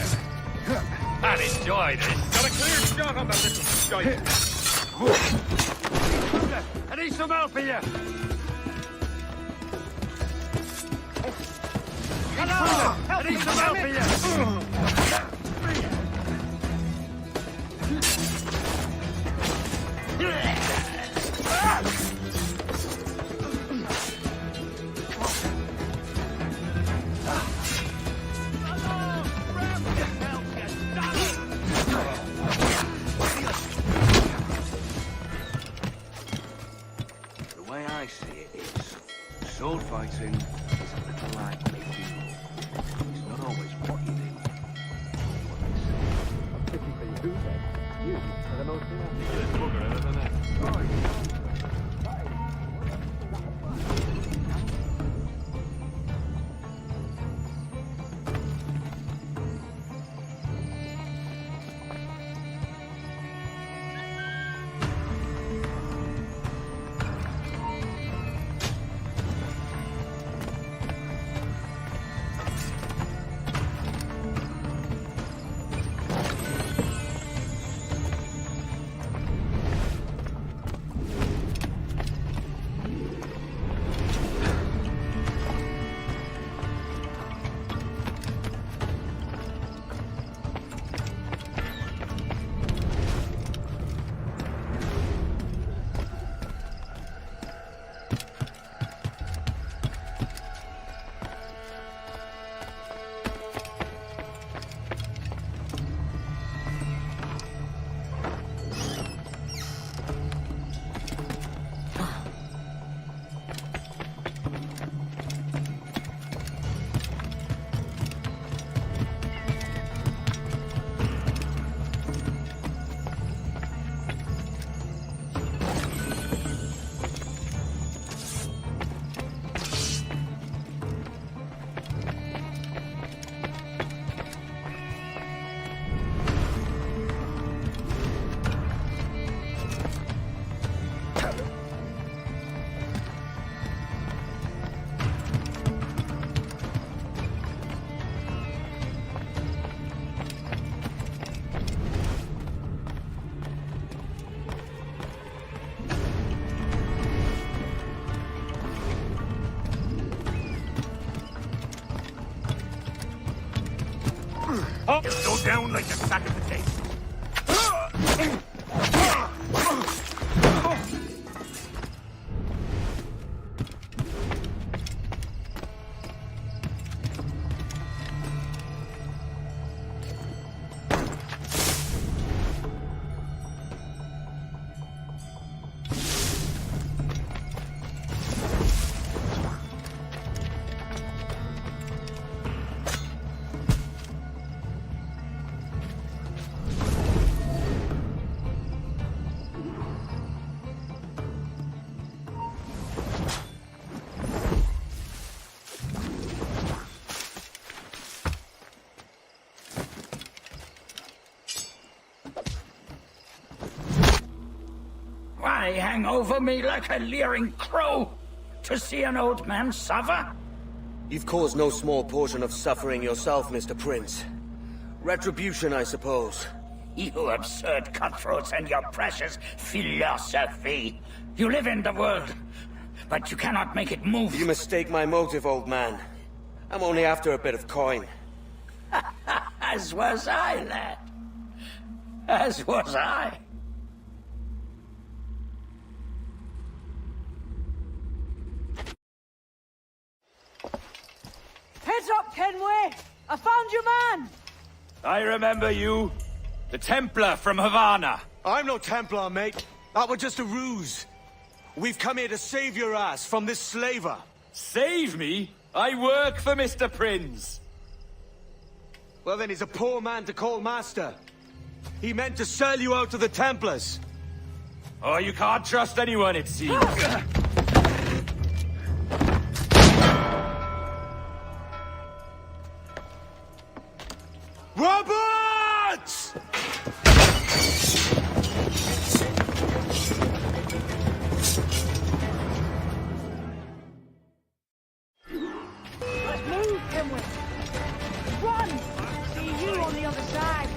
I'll enjoy this. Got a clear shot on the little shite. I need some help here. Hello! I need some help here. The way I see it is, sword fighting is a little like making love. It's not always what you think. I'm picking for you then. You are the most inefficient bugger I've ever met. You'll go down like a sack of potatoes. Why hang over me like a leering crow? To see an old man suffer? You've caused no small portion of suffering yourself, Mr. Prince. Retribution, I suppose. You absurd cutthroats and your precious philosophy. You live in the world, but you cannot make it move. You mistake my motive, old man. I'm only after a bit of coin. As was I, lad. As was I. Heads up, Kenway! I found your man! I remember you. The Templar from Havana. I'm no Templar, mate. That was just a ruse. We've come here to save your ass from this slaver. Save me? I work for Mr. Prince. Well, then he's a poor man to call master. He meant to sell you out to the Templars. Oh, you can't trust anyone, it seems. Roberts! Let's move, Kenway! Run! See you on the other side!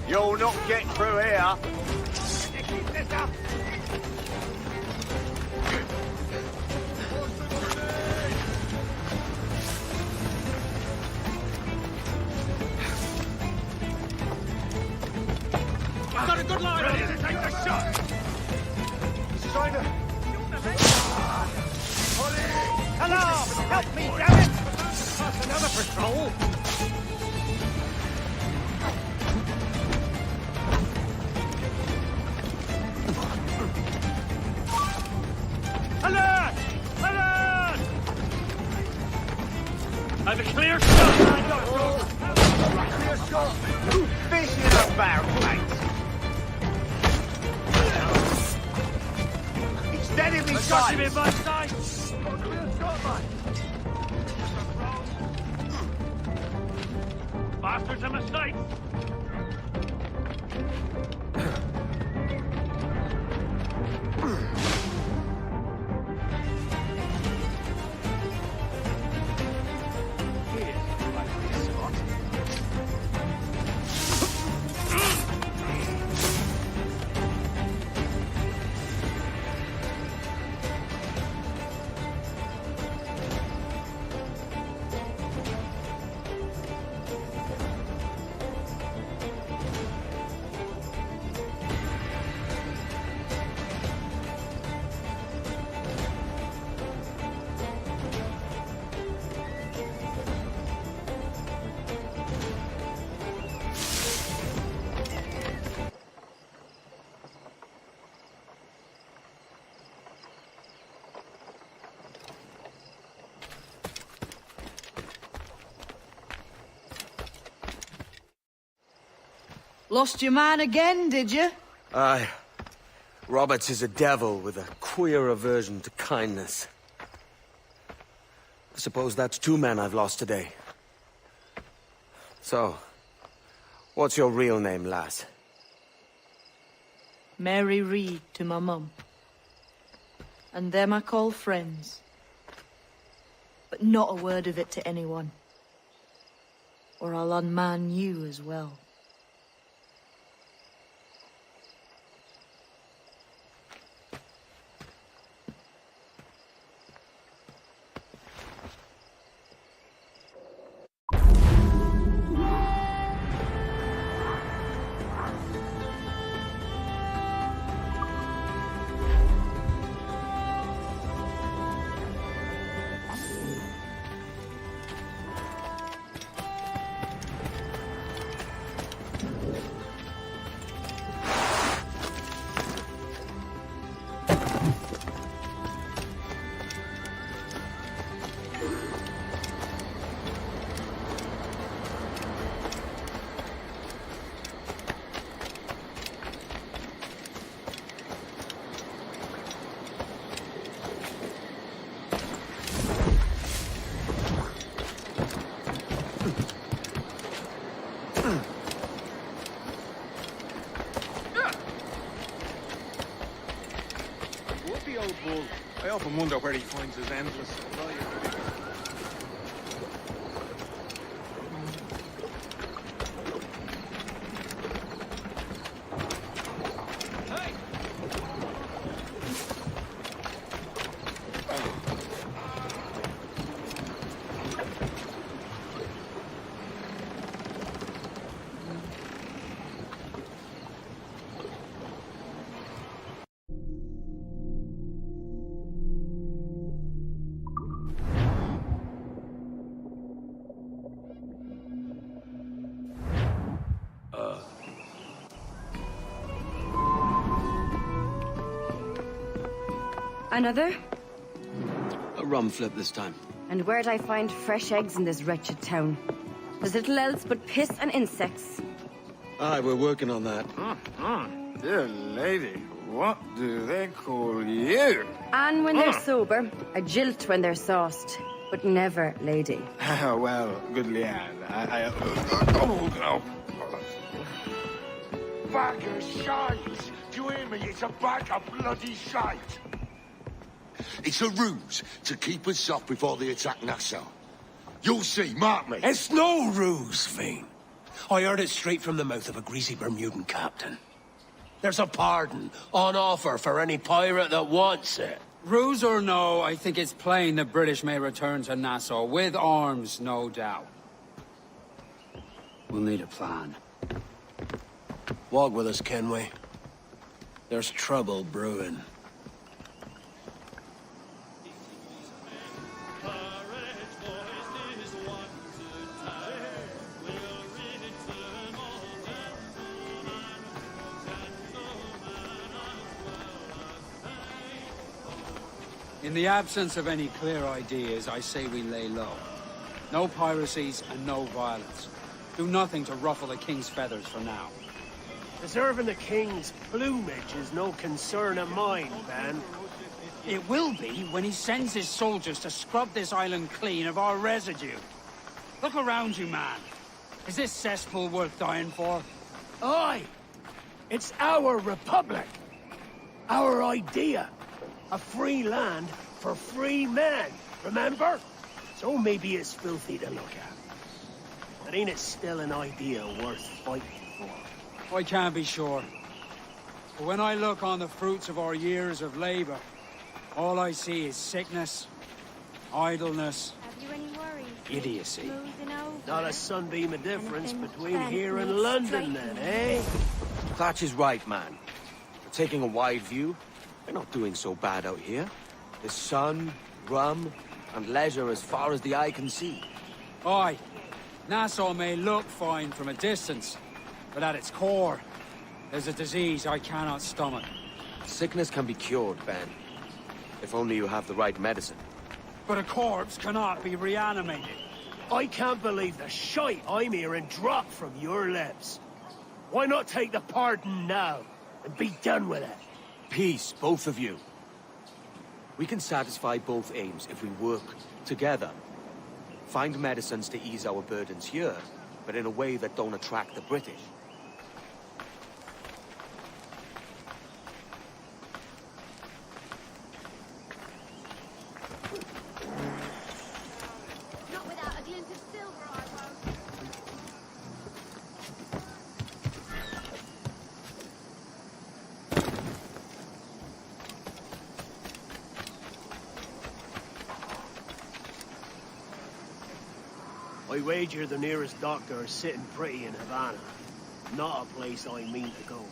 You'll not get through here. I've got a good line. Ready to take the shot. Strider. Hello! Help me, damn it! That's another patrol. Alert! Alert! I've a clear shot. Clear shot. Fish in a barrel, mate. He's dead in his sight. Him in my sight. Clear shot, mate. Bastards a mistake. Lost your man again, did you? Aye. Roberts is a devil with a queer aversion to kindness. I suppose that's 2 men I've lost today. So, what's your real name, lass? Mary Reed to my mum. And them I call friends. But not a word of it to anyone. Or I'll unman you as well. where he finds his endless supply of Another? A rum flip this time. And where'd I find fresh eggs in this wretched town? There's little else but piss and insects. Aye, we're working on that. Dear lady, what do they call you? And when they're sober, a jilt when they're sauced, but never lady. Well, good Leanne, oh. Bag of shite! Do you hear me? It's a bag of bloody shite! It's a ruse to keep us soft before they attack Nassau. You'll see, mark me. It's no ruse, Fiend. I heard it straight from the mouth of a greasy Bermudan captain. There's a pardon on offer for any pirate that wants it. Ruse or no, I think it's plain the British may return to Nassau, with arms, no doubt. We'll need a plan. Walk with us, can we? There's trouble brewing. In the absence of any clear ideas, I say we lay low. No piracies and no violence. Do nothing to ruffle the king's feathers for now. Preserving the king's plumage is no concern of mine, Ben. It will be when he sends his soldiers to scrub this island clean of our residue. Look around you, man. Is this cesspool worth dying for? Aye! It's our republic. Our idea. A free land for free men, remember? So maybe it's filthy to look at. But ain't it still an idea worth fighting for? I can't be sure. But when I look on the fruits of our years of labor, all I see is sickness, idleness, Have you any worries? idiocy. Not a sunbeam of difference between here and London, then, eh? Thatch is right, man. Taking a wide view, we're not doing so bad out here. There's sun, rum, and leisure as far as the eye can see. Aye. Nassau may look fine from a distance, but at its core, there's a disease I cannot stomach. Sickness can be cured, Ben. If only you have the right medicine. But a corpse cannot be reanimated. I can't believe the shite I'm hearing drop from your lips. Why not take the pardon now and be done with it? Peace, both of you. We can satisfy both aims if we work together. Find medicines to ease our burdens here, but in a way that don't attract the British. Not without a glint of silver, I won't. I wager the nearest doctor is sitting pretty in Havana. Not a place I mean to go.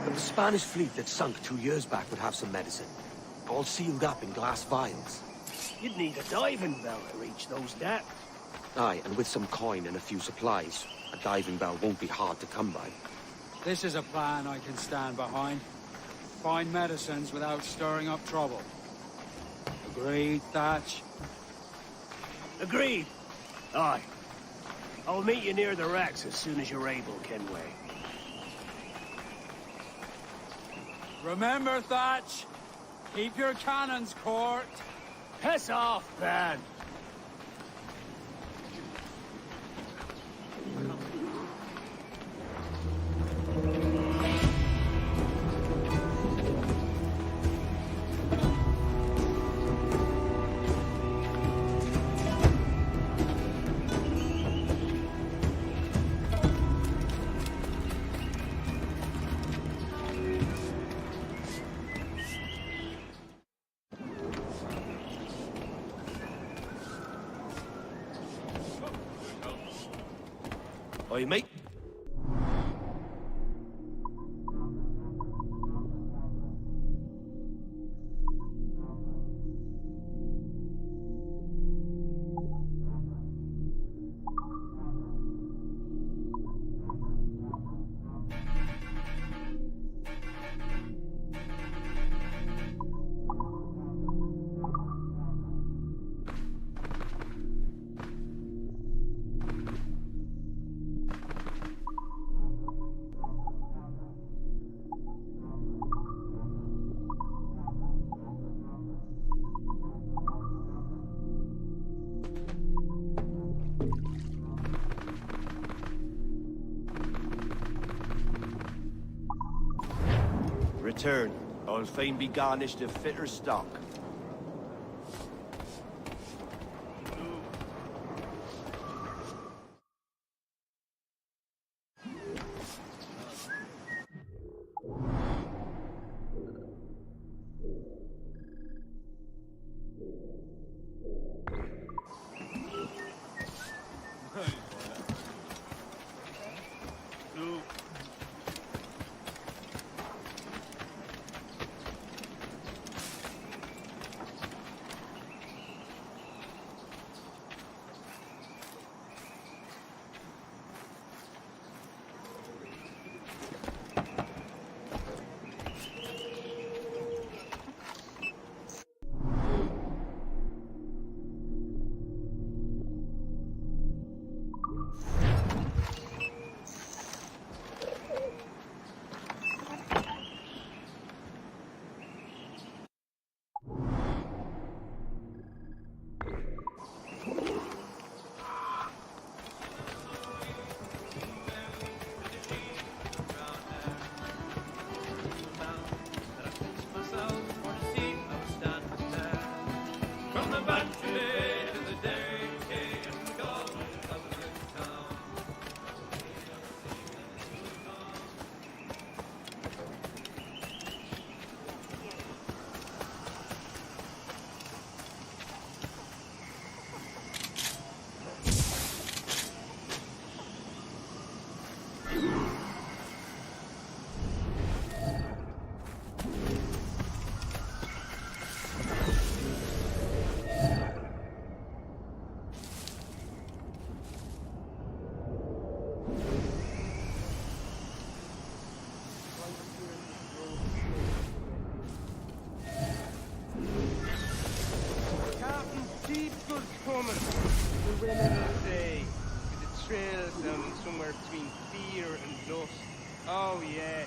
But the Spanish fleet that sunk 2 years back would have some medicine. All sealed up in glass vials. You'd need a diving bell to reach those depths. Aye, and with some coin and a few supplies, a diving bell won't be hard to come by. This is a plan I can stand behind. Find medicines without stirring up trouble. Agreed, Thatch? Agreed. Aye. I'll meet you near the wrecks as soon as you're able, Kenway. Remember, Thatch, keep your cannons corked. Piss off, Ben. Aye, mate. Return. I'll fain be garnished of fitter stock. The remnant day, with the trails down somewhere between fear and lust. Oh yeah.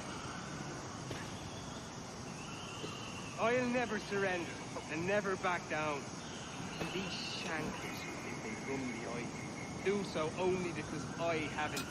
I'll never surrender and never back down. And these shankers who think they run the eye do so only because I haven't.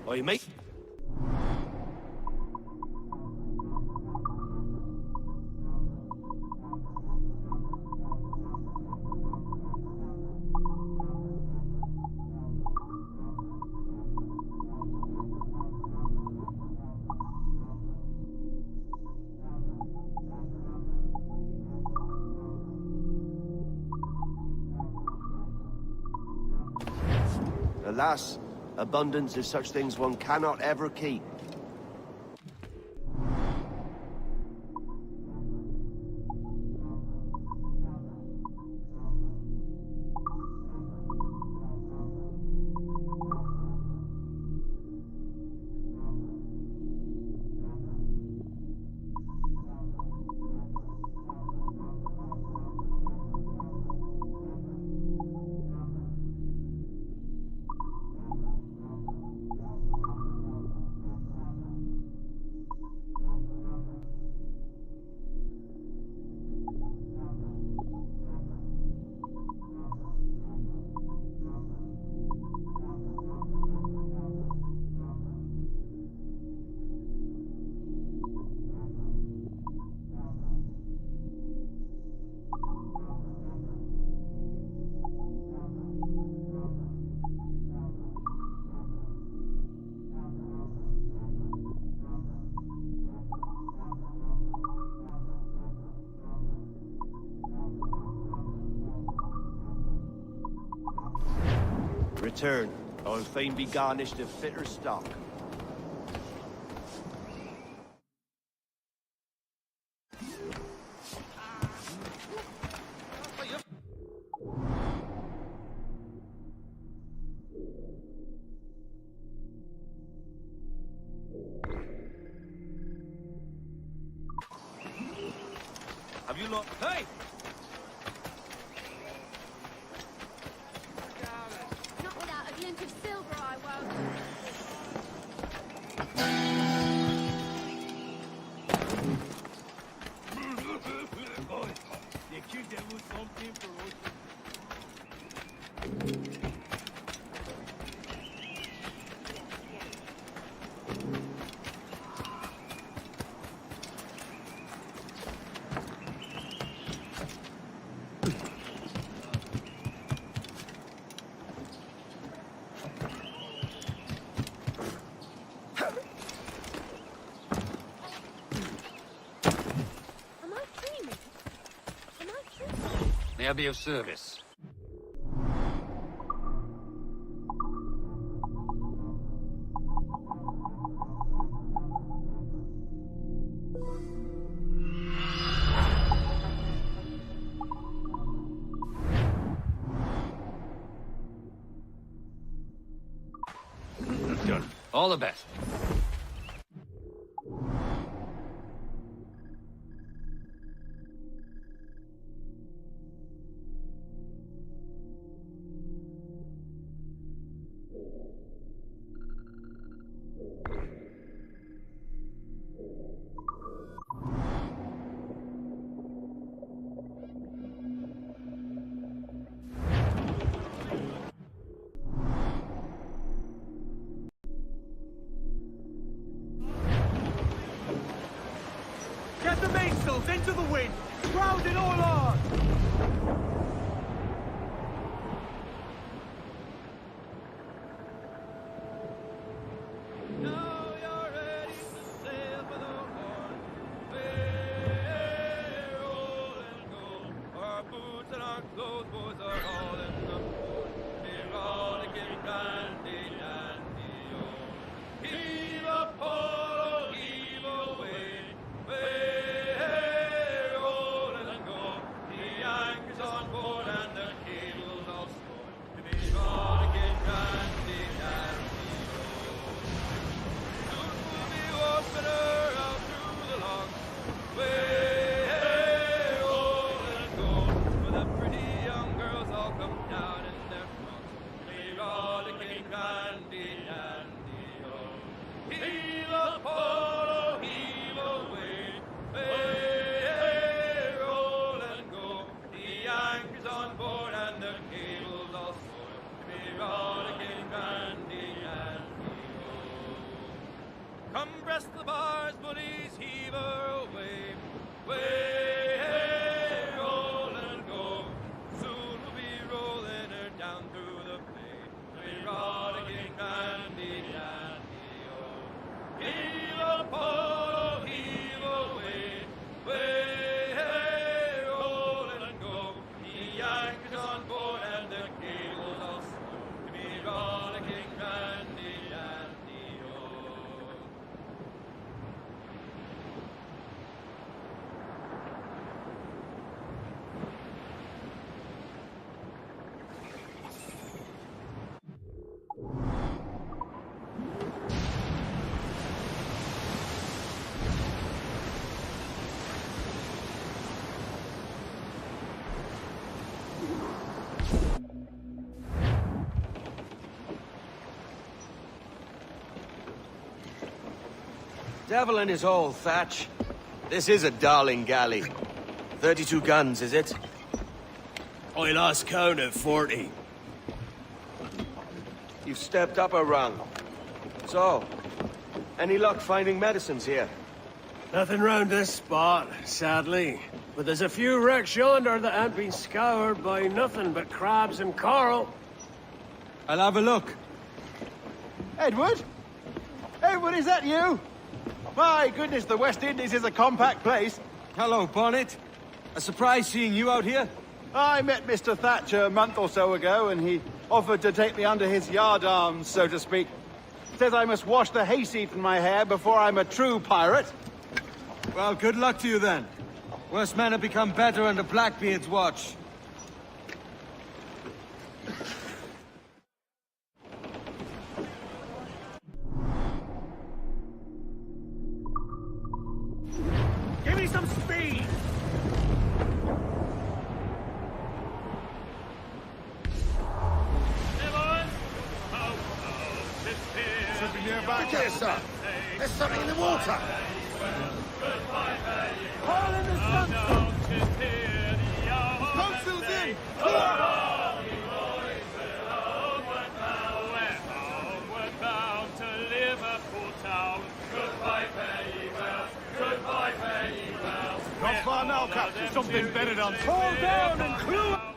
Oi, mate. Alas, abundance is such things one cannot ever keep. Return, I'll fain be garnished of fitter stock. Have you looked? Hey! Not without a glint of silver, I won't. Boy, the kid there was something for us. May I be of service? Done. All the best. Get the mainsails into the wind! Ground it all on! Come breast the bars, bullies, heave her away. Way, hey, roll and go. Soon we'll be rolling her down through the bay. We rollicking dandy, dandy, oh. Heave a pole, heave away. Way, hey, rolling and go. The anchor's on board and the cable's all slow. We rollicking dandy, dandy, oh. Devil in his hole, Thatch. This is a darling galley. 32 guns, is it? I lost count at 40. You've stepped up a rung. So, any luck finding medicines here? Nothing round this spot, sadly. But there's a few wrecks yonder that ain't been scoured by nothing but crabs and coral. I'll have a look. Edward? Edward, is that you? My goodness, the West Indies is a compact place. Hello, Bonnet. A surprise seeing you out here. I met Mr. Thatcher a month or so ago, and he offered to take me under his yardarms, so to speak. Says I must wash the hayseed from my hair before I'm a true pirate. Well, good luck to you then. Worst men have become better under Blackbeard's watch. Give me some speed! Should be nearby. Look here, sir. There's something in the water. Haul in the sun! Coastal's in! Not far now, Captain. Something better done. Haul down and clew up!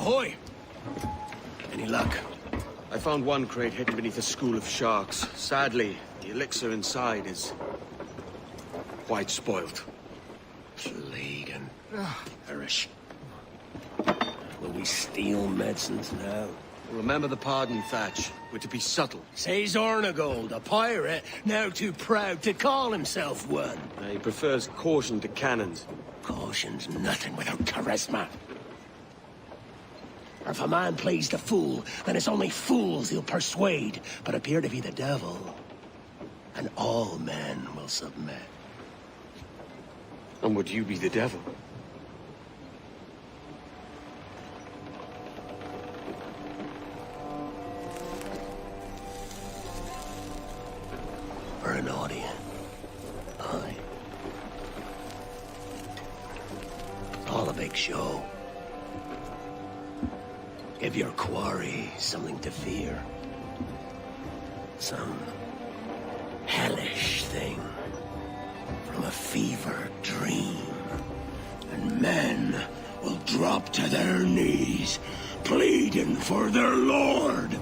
Ahoy! Any luck? I found one crate hidden beneath a school of sharks. Sadly, the elixir inside is quite spoiled. Plague and perish. Will we steal medicines now? Remember the pardon, Thatch. We're to be subtle. Says Ornagold, a pirate, now too proud to call himself one. He prefers caution to cannons. Caution's nothing without charisma. Or if a man plays the fool, then it's only fools he'll persuade, but appear to be the devil. And all men will submit. And would you be the devil? For an audience. Aye. It's all a big show. Give your quarry something to fear. Some hellish thing from a fevered dream. And men will drop to their knees, pleading for their lord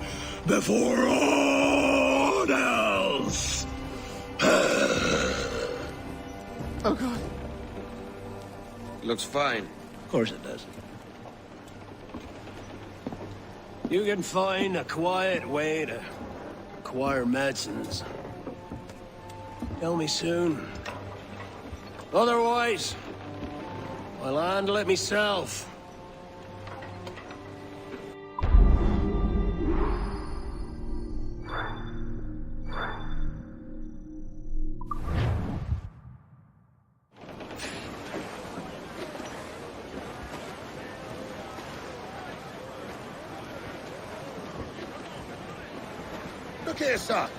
before all else. Oh, God. It looks fine. Of course it does. You can find a quiet way to acquire medicines. Tell me soon. Otherwise, I'll handle it myself. Look here, sir.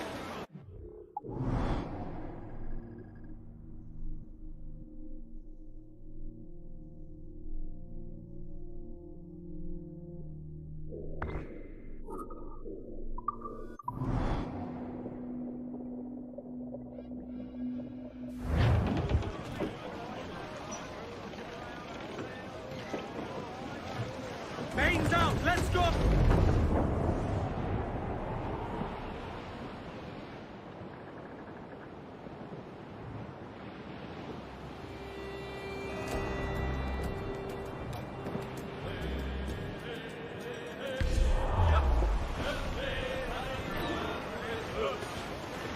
Mains out, let's go!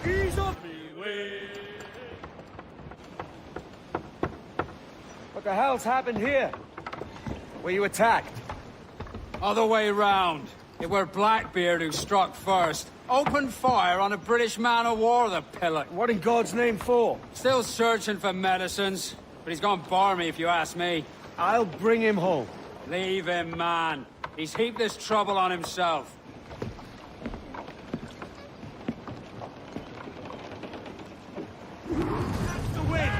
Ease up! What the hell's happened here? Were you attacked? Other way round. It were Blackbeard who struck first. Opened fire on a British man-o'-war, the pillock. What in God's name for? Still searching for medicines, but he's gone barmy if you ask me. I'll bring him home. Leave him, man. He's heaped this trouble on himself. The wind!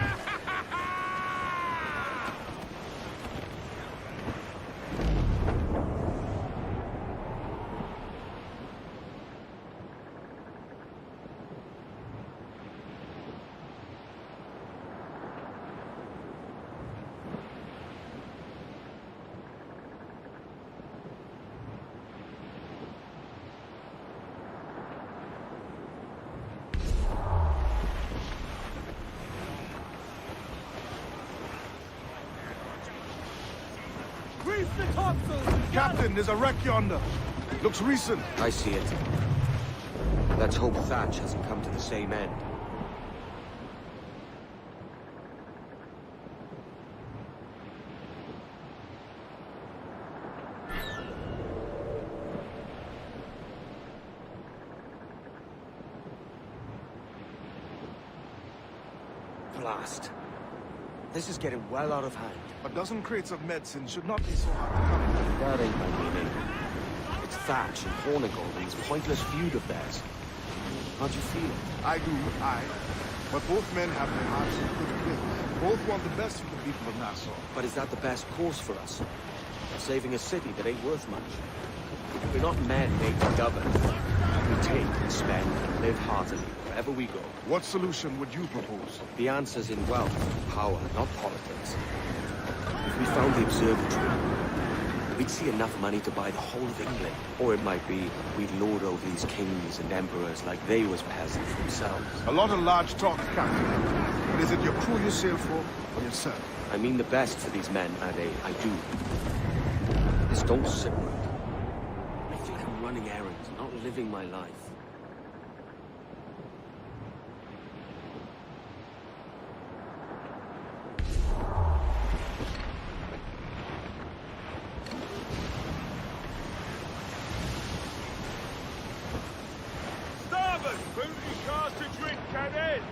Reef the topsails! Captain, there's a wreck yonder. Looks recent. I see it. Let's hope Thatch hasn't come to the same end. Blast. This is getting well out of hand. A dozen crates of medicine should not be so hard to come. That ain't my meaning. It's Thatch and Hornigold and this pointless feud of theirs. How'd you feel? I do, but both men have their hearts in goodwill. Both want the best for the people of Nassau. But is that the best course for us? Saving a city that ain't worth much. We're not men made to govern. We take and spend and live heartily wherever we go. What solution would you propose? The answer's in wealth, power, not politics. If we found the observatory, we'd see enough money to buy the whole of England. Or it might be we'd lord over these kings and emperors like they was peasants themselves. A lot of large talk, Captain. But is it your crew you sail for, or yourself? I mean the best for these men, Ade. I do. Just don't sit right. I feel like I'm running errands, not living my life. Starboard! Booty cars to drink, cadet!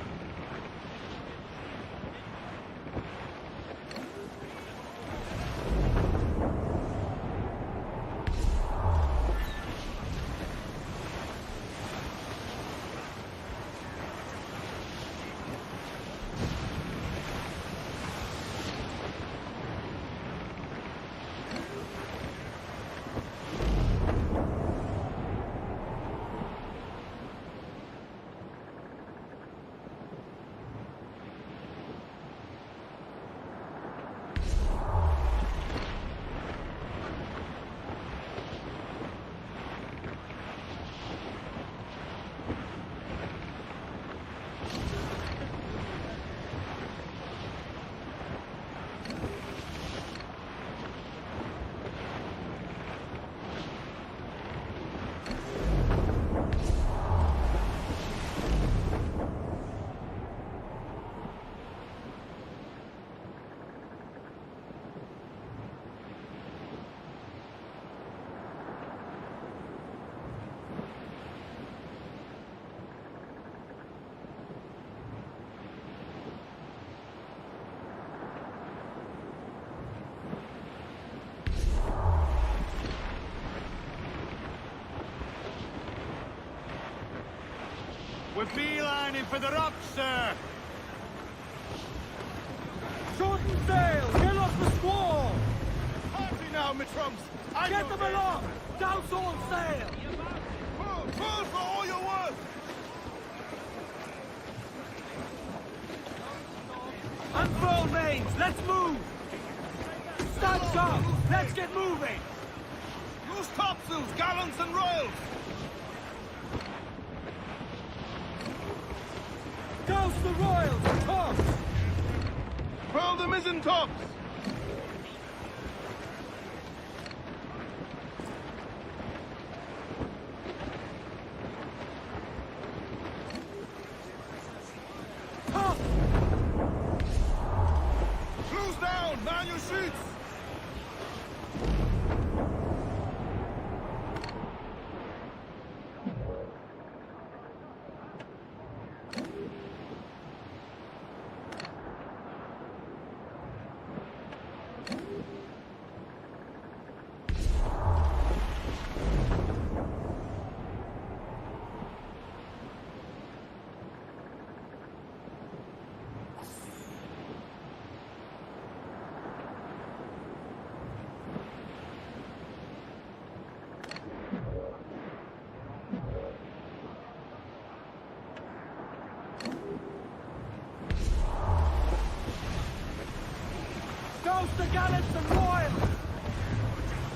We're beelining for the rocks, sir! Shorten sail! Get off the squall! Party now, my trumps! Get them along! Douse all sail! Pull for all your worth! Unfurl mains! Let's move! Stand sharp! Let's get moving! Loose topsails, gallants and royals! Douse the royals and tops! Furl the mizzen tops! Top! Close down! Man your sheets! Douse the gallants and royals!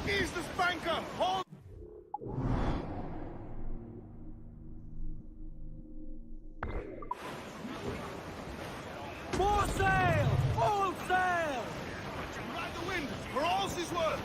Ease the spanker! Hold! More sail! All sail! Ride the wind, for all's his worth!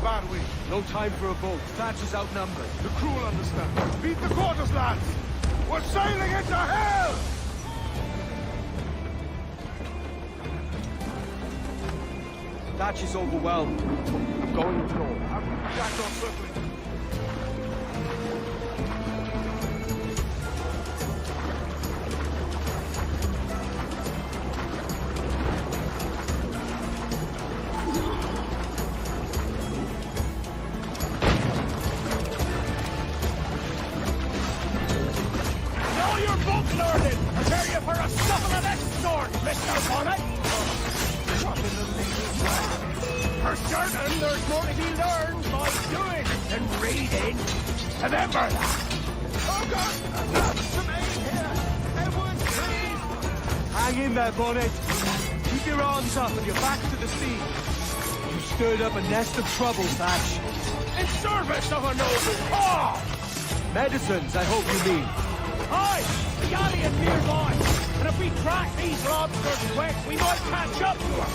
bad way. No time for a vote. Thatch is outnumbered. The crew will understand. Beat the quarters, lads! We're sailing into hell! Thatch is overwhelmed. I'm going ashore. Jack on circling. For certain, there's more to be learned by doing than reading. Remember that. Oh God! Some aid here! Everyone, please! Hang in there, Bonnet. Keep your arms up and your back to the sea. You stirred up a nest of trouble, Thatch. In service of a noble cause! Medicines, I hope you mean. Aye! The galleon nearby! And if we crack these lobsters quick, we might catch up to them!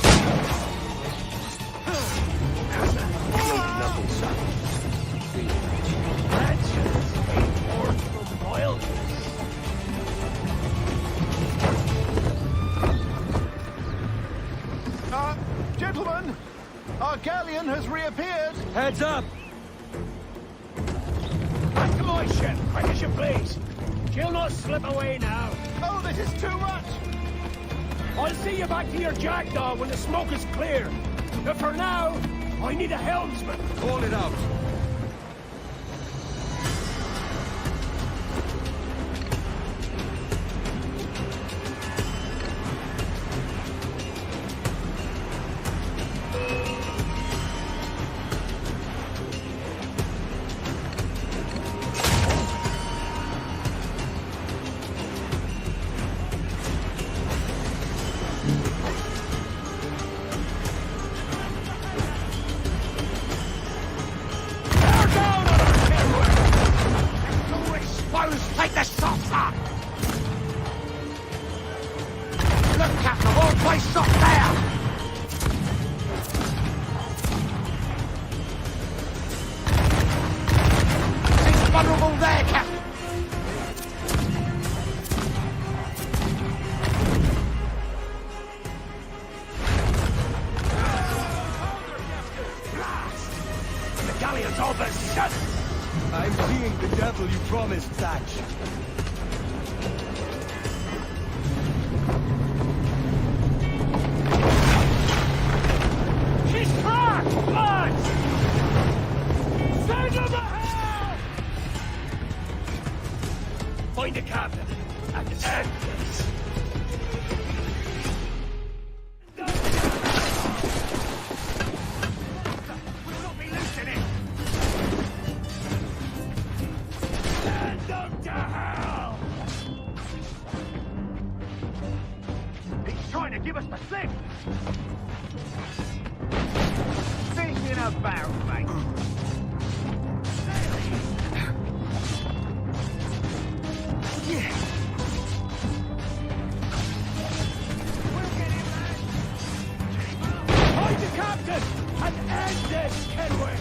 Nothing, son. Legends came forth from wilderness. Gentlemen, our galleon has reappeared. Heads up! Back to my ship, quick as you please. She'll not slip away now. Oh, this is too much! I'll see you back to your jackdaw when the smoke is clear. But for now, I need a helmsman. Call it out. Take the soft up! Look, Captain, all placed up there! Seems vulnerable there, Captain! The galleon's all but shut! I'm seeing the devil you promised, Thatch. She's cracked, lads! Send them ahead! Find the captain at the end, please. We'll not be loosening! Send them to hell! He's trying to give us the slip! Thinking about, mate. Yeah. We'll get him, lad. Find the captain and end this, can we?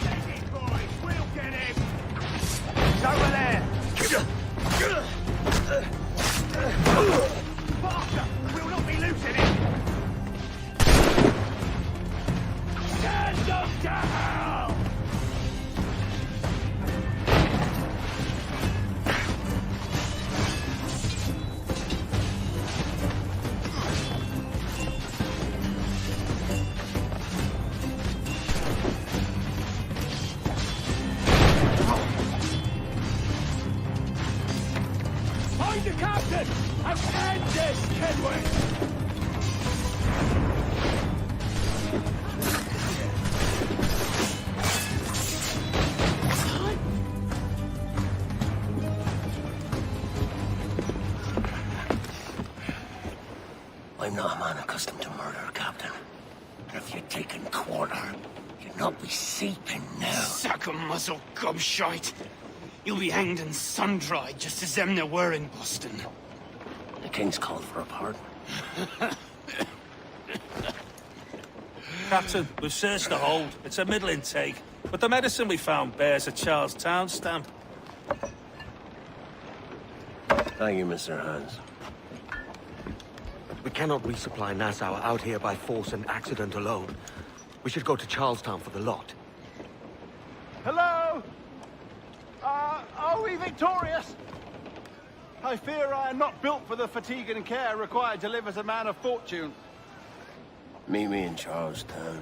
Take it, boys. We'll get him. It's over there. Faster! We'll not be losing it! Send them to hell! Find the captain and end this, can we? I'm not a man accustomed to murder, Captain. And if you'd taken quarter, you'd not be seeping now. Sack a muzzle, gobshite. You'll be hanged and sun-dried just as them there were in Boston. The King's called for a pardon. Captain, we've searched the hold. It's a middle intake, but the medicine we found bears a Charlestown stamp. Thank you, Mr. Hans. We cannot resupply Nassau out here by force and accident alone. We should go to Charlestown for the lot. Hello? Are we victorious? I fear I am not built for the fatigue and care required to live as a man of fortune. Meet me in Charlestown.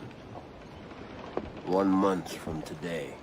1 month from today.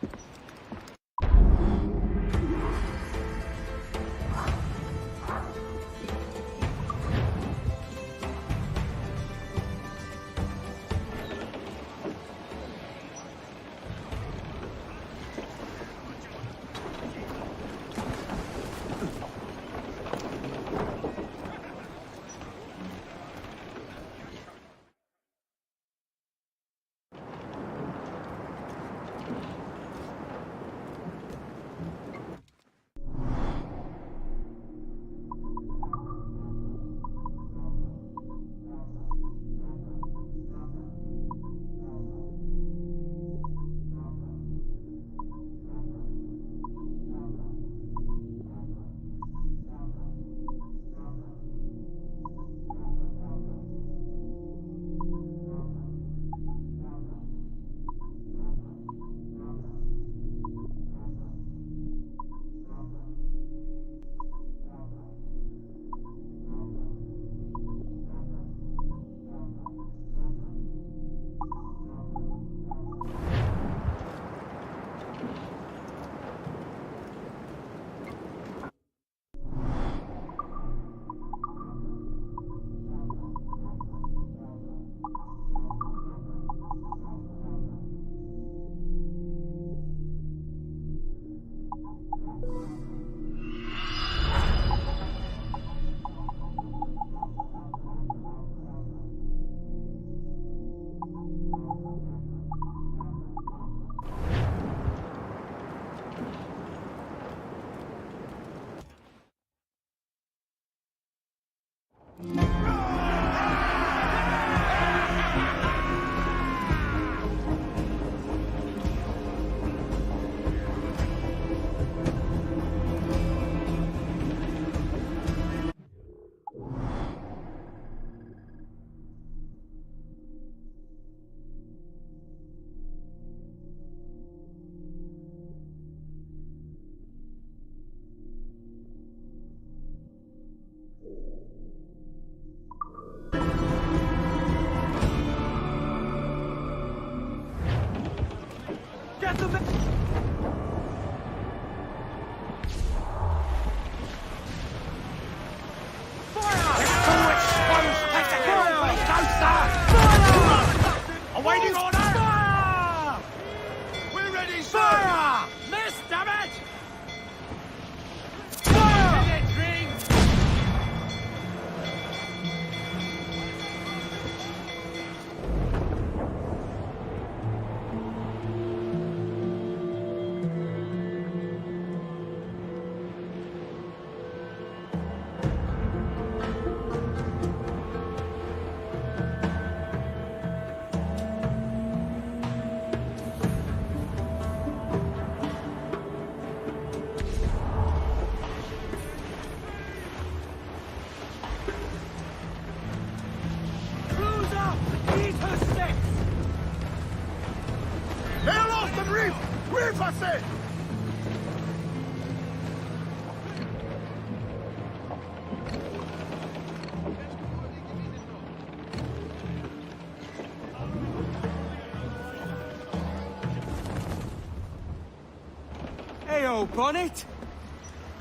Hey-o, Bonnet!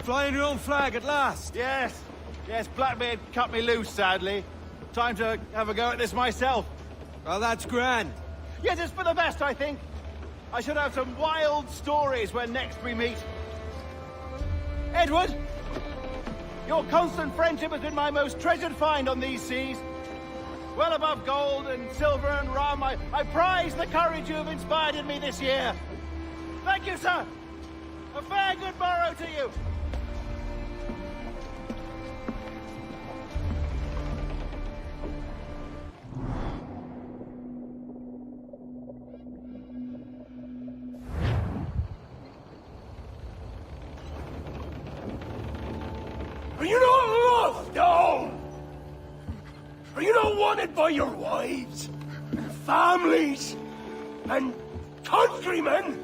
Flying your own flag at last! Yes. Yes, Blackbeard cut me loose, sadly. Time to have a go at this myself. Well, that's grand. Yes, it's for the best, I think. I should have some wild stories when next we meet. Edward! Your constant friendship has been my most treasured find on these seas. Well above gold and silver and rum, I prize the courage you have inspired in me this year. Thank you, sir. A fair good morrow to you. Are you not wanted by your wives, and families, and countrymen?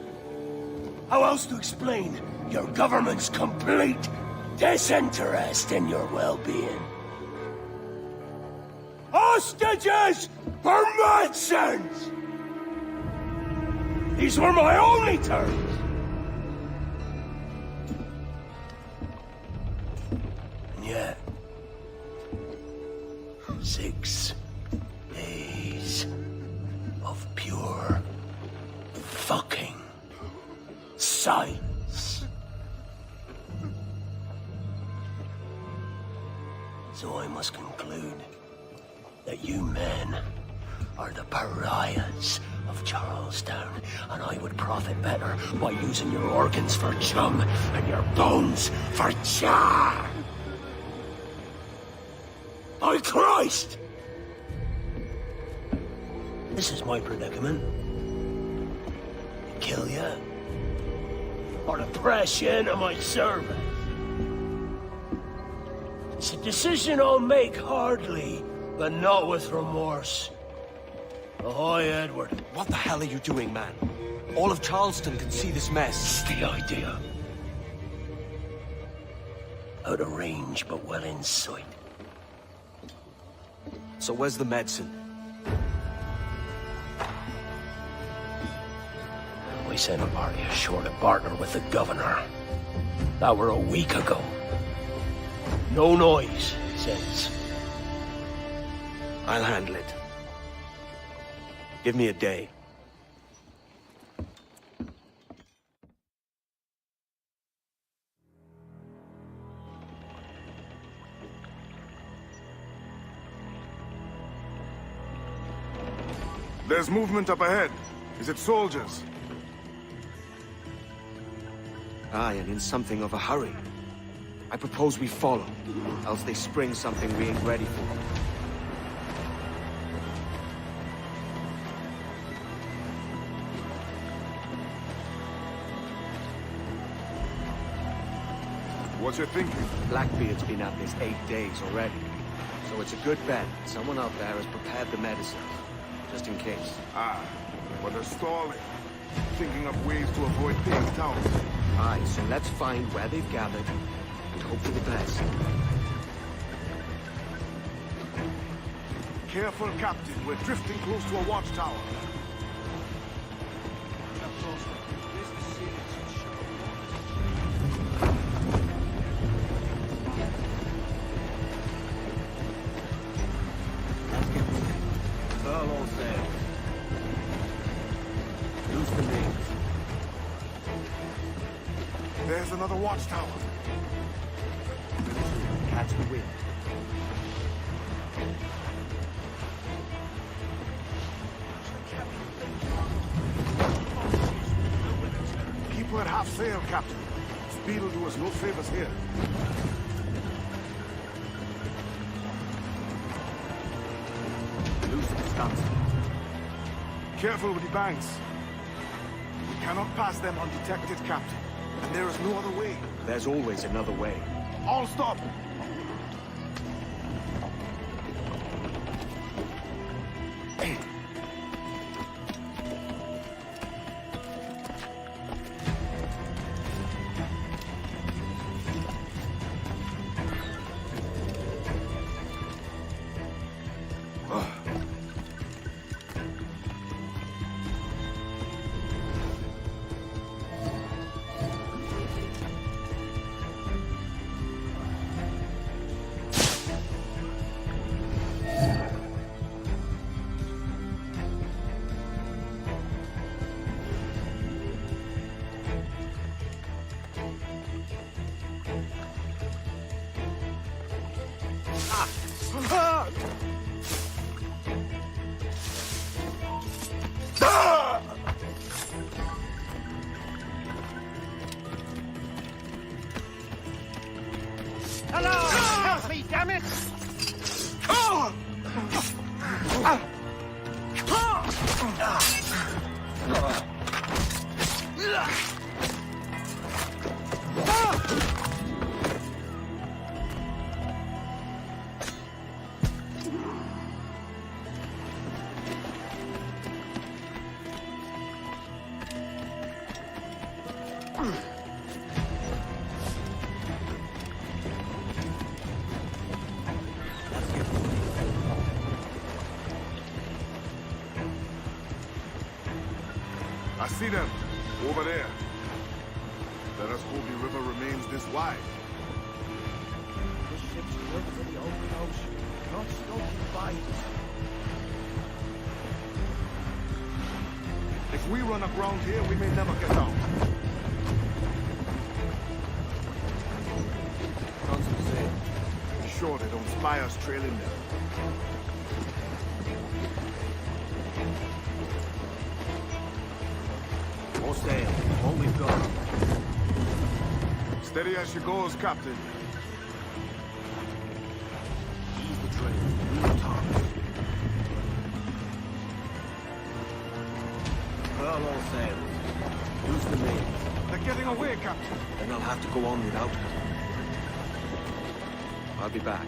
How else to explain your government's complete disinterest in your well-being? Hostages for medicines! These were my only terms. And yet, 6 days of pure fucking silence. So I must conclude that you men are the pariahs of Charlestown, and I would profit better by using your organs for chum and your bones for char. By Christ! This is my predicament. Kill you, or to press you into my service. It's a decision I'll make hardly, but not with remorse. Ahoy, Edward. What the hell are you doing, man? All of Charleston can see this mess. It's the idea. Out of range, but well in sight. So where's the medicine? We sent a party ashore to partner with the governor. That were a week ago. No noise since. I'll handle it. Give me a day. There's movement up ahead. Is it soldiers? Aye, and in something of a hurry. I propose we follow, else they spring something we ain't ready for. What's your thinking? Blackbeard's been at this 8 days already. So it's a good bet. Someone out there has prepared the medicine. Just in case. Ah, but they're stalling. Thinking of ways to avoid paying towns. Aye, so let's find where they've gathered and hope for the best. Careful, Captain. We're drifting close to a watchtower. Furl all sail. Loose the rings. There's another watchtower. Catch the wind. Keep her at half sail, Captain. Speed will do us no favors here. Loose the stunts. Careful with the banks. We cannot pass them undetected, Captain. And there is no other way. There's always another way. All stop! Hello! Help me, damn it! I see them. Over there. Let us hope the river remains this wide. This ship's built for the open ocean, not skulking biters. If we run aground here, we may never get out. Guns for sale. Be sure they don't spy us trailing them. More sail. All we've got. Steady as she goes, Captain. Ease the train. Move target. Furl all sails. Use the main. They're getting away, Captain. Then I'll have to go on without her. I'll be back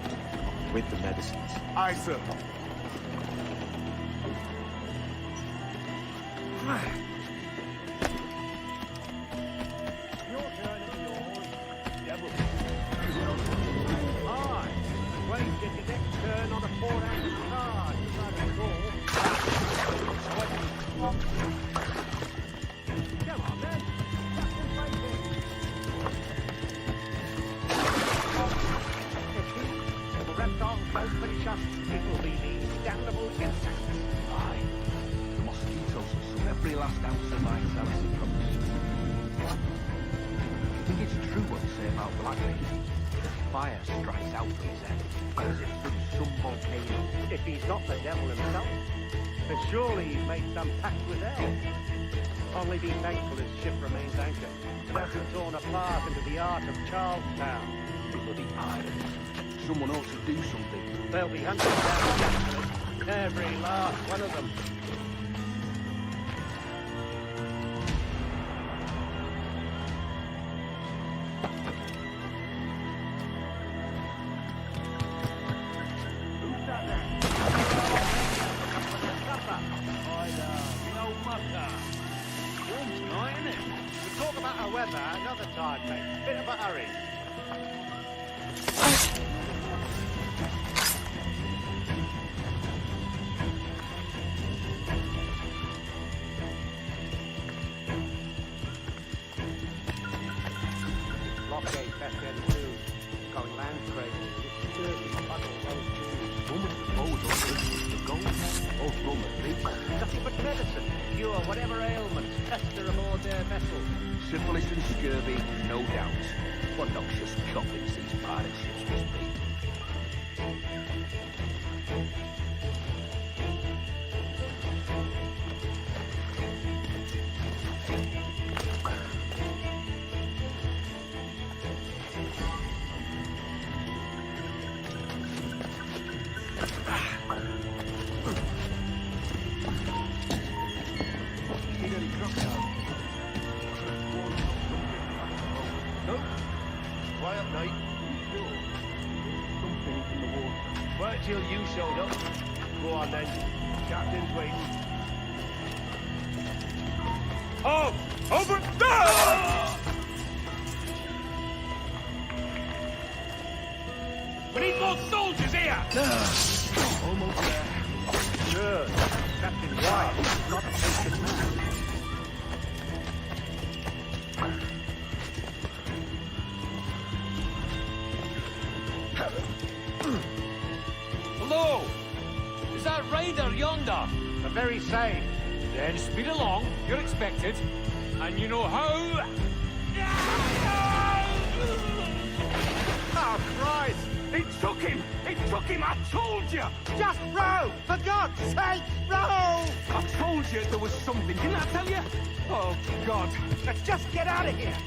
with the medicines. Aye, sir. Your turn at the oars, devil. Aye. Wait, get your next turn on a four-handed card, as I recall. Come on, then. Captain Fighting. The reptiles won't finish us. It will be the damnable insects. Aye. The mosquitoes will suck every last ounce of my sanity from me. I think it's true what they say about Blackbeard. Fire strikes out from his head, as if from some volcano. If he's not the devil himself, then surely he's made some pact with hell. Only be thankful his ship remains anchored and hasn't torn apart into the art of Charlestown. Bloody island. Someone ought to do something. They'll be hunting down capitalists, every last one of them. Who's that there? Warm tonight, isn't it? We'll talk about our weather another time, mate. Bit of a hurry. Blockade best end too. Going land crazy. Disturbing puddle those Jews. Woman proposed all this to go. Old Roman people. Nothing but medicine. Cure whatever ailments fester aboard their vessel. Syphilis and scurvy, no doubt. What noxious coffins these pirate ships must be. Quiet night. Something in the water. Wait till you showed up. Go on then. Captain's waiting. Oh! Over there! We need more soldiers here! Almost there. Sure. Captain White is not a patient man. Hello! Is that Raider yonder? The very same. Then speed along, you're expected. And you know how... Oh, Christ! It took him! It took him! I told you! Just row! For God's sake, row! I told you there was something, didn't I tell you? Oh, God. Let's just get out of here!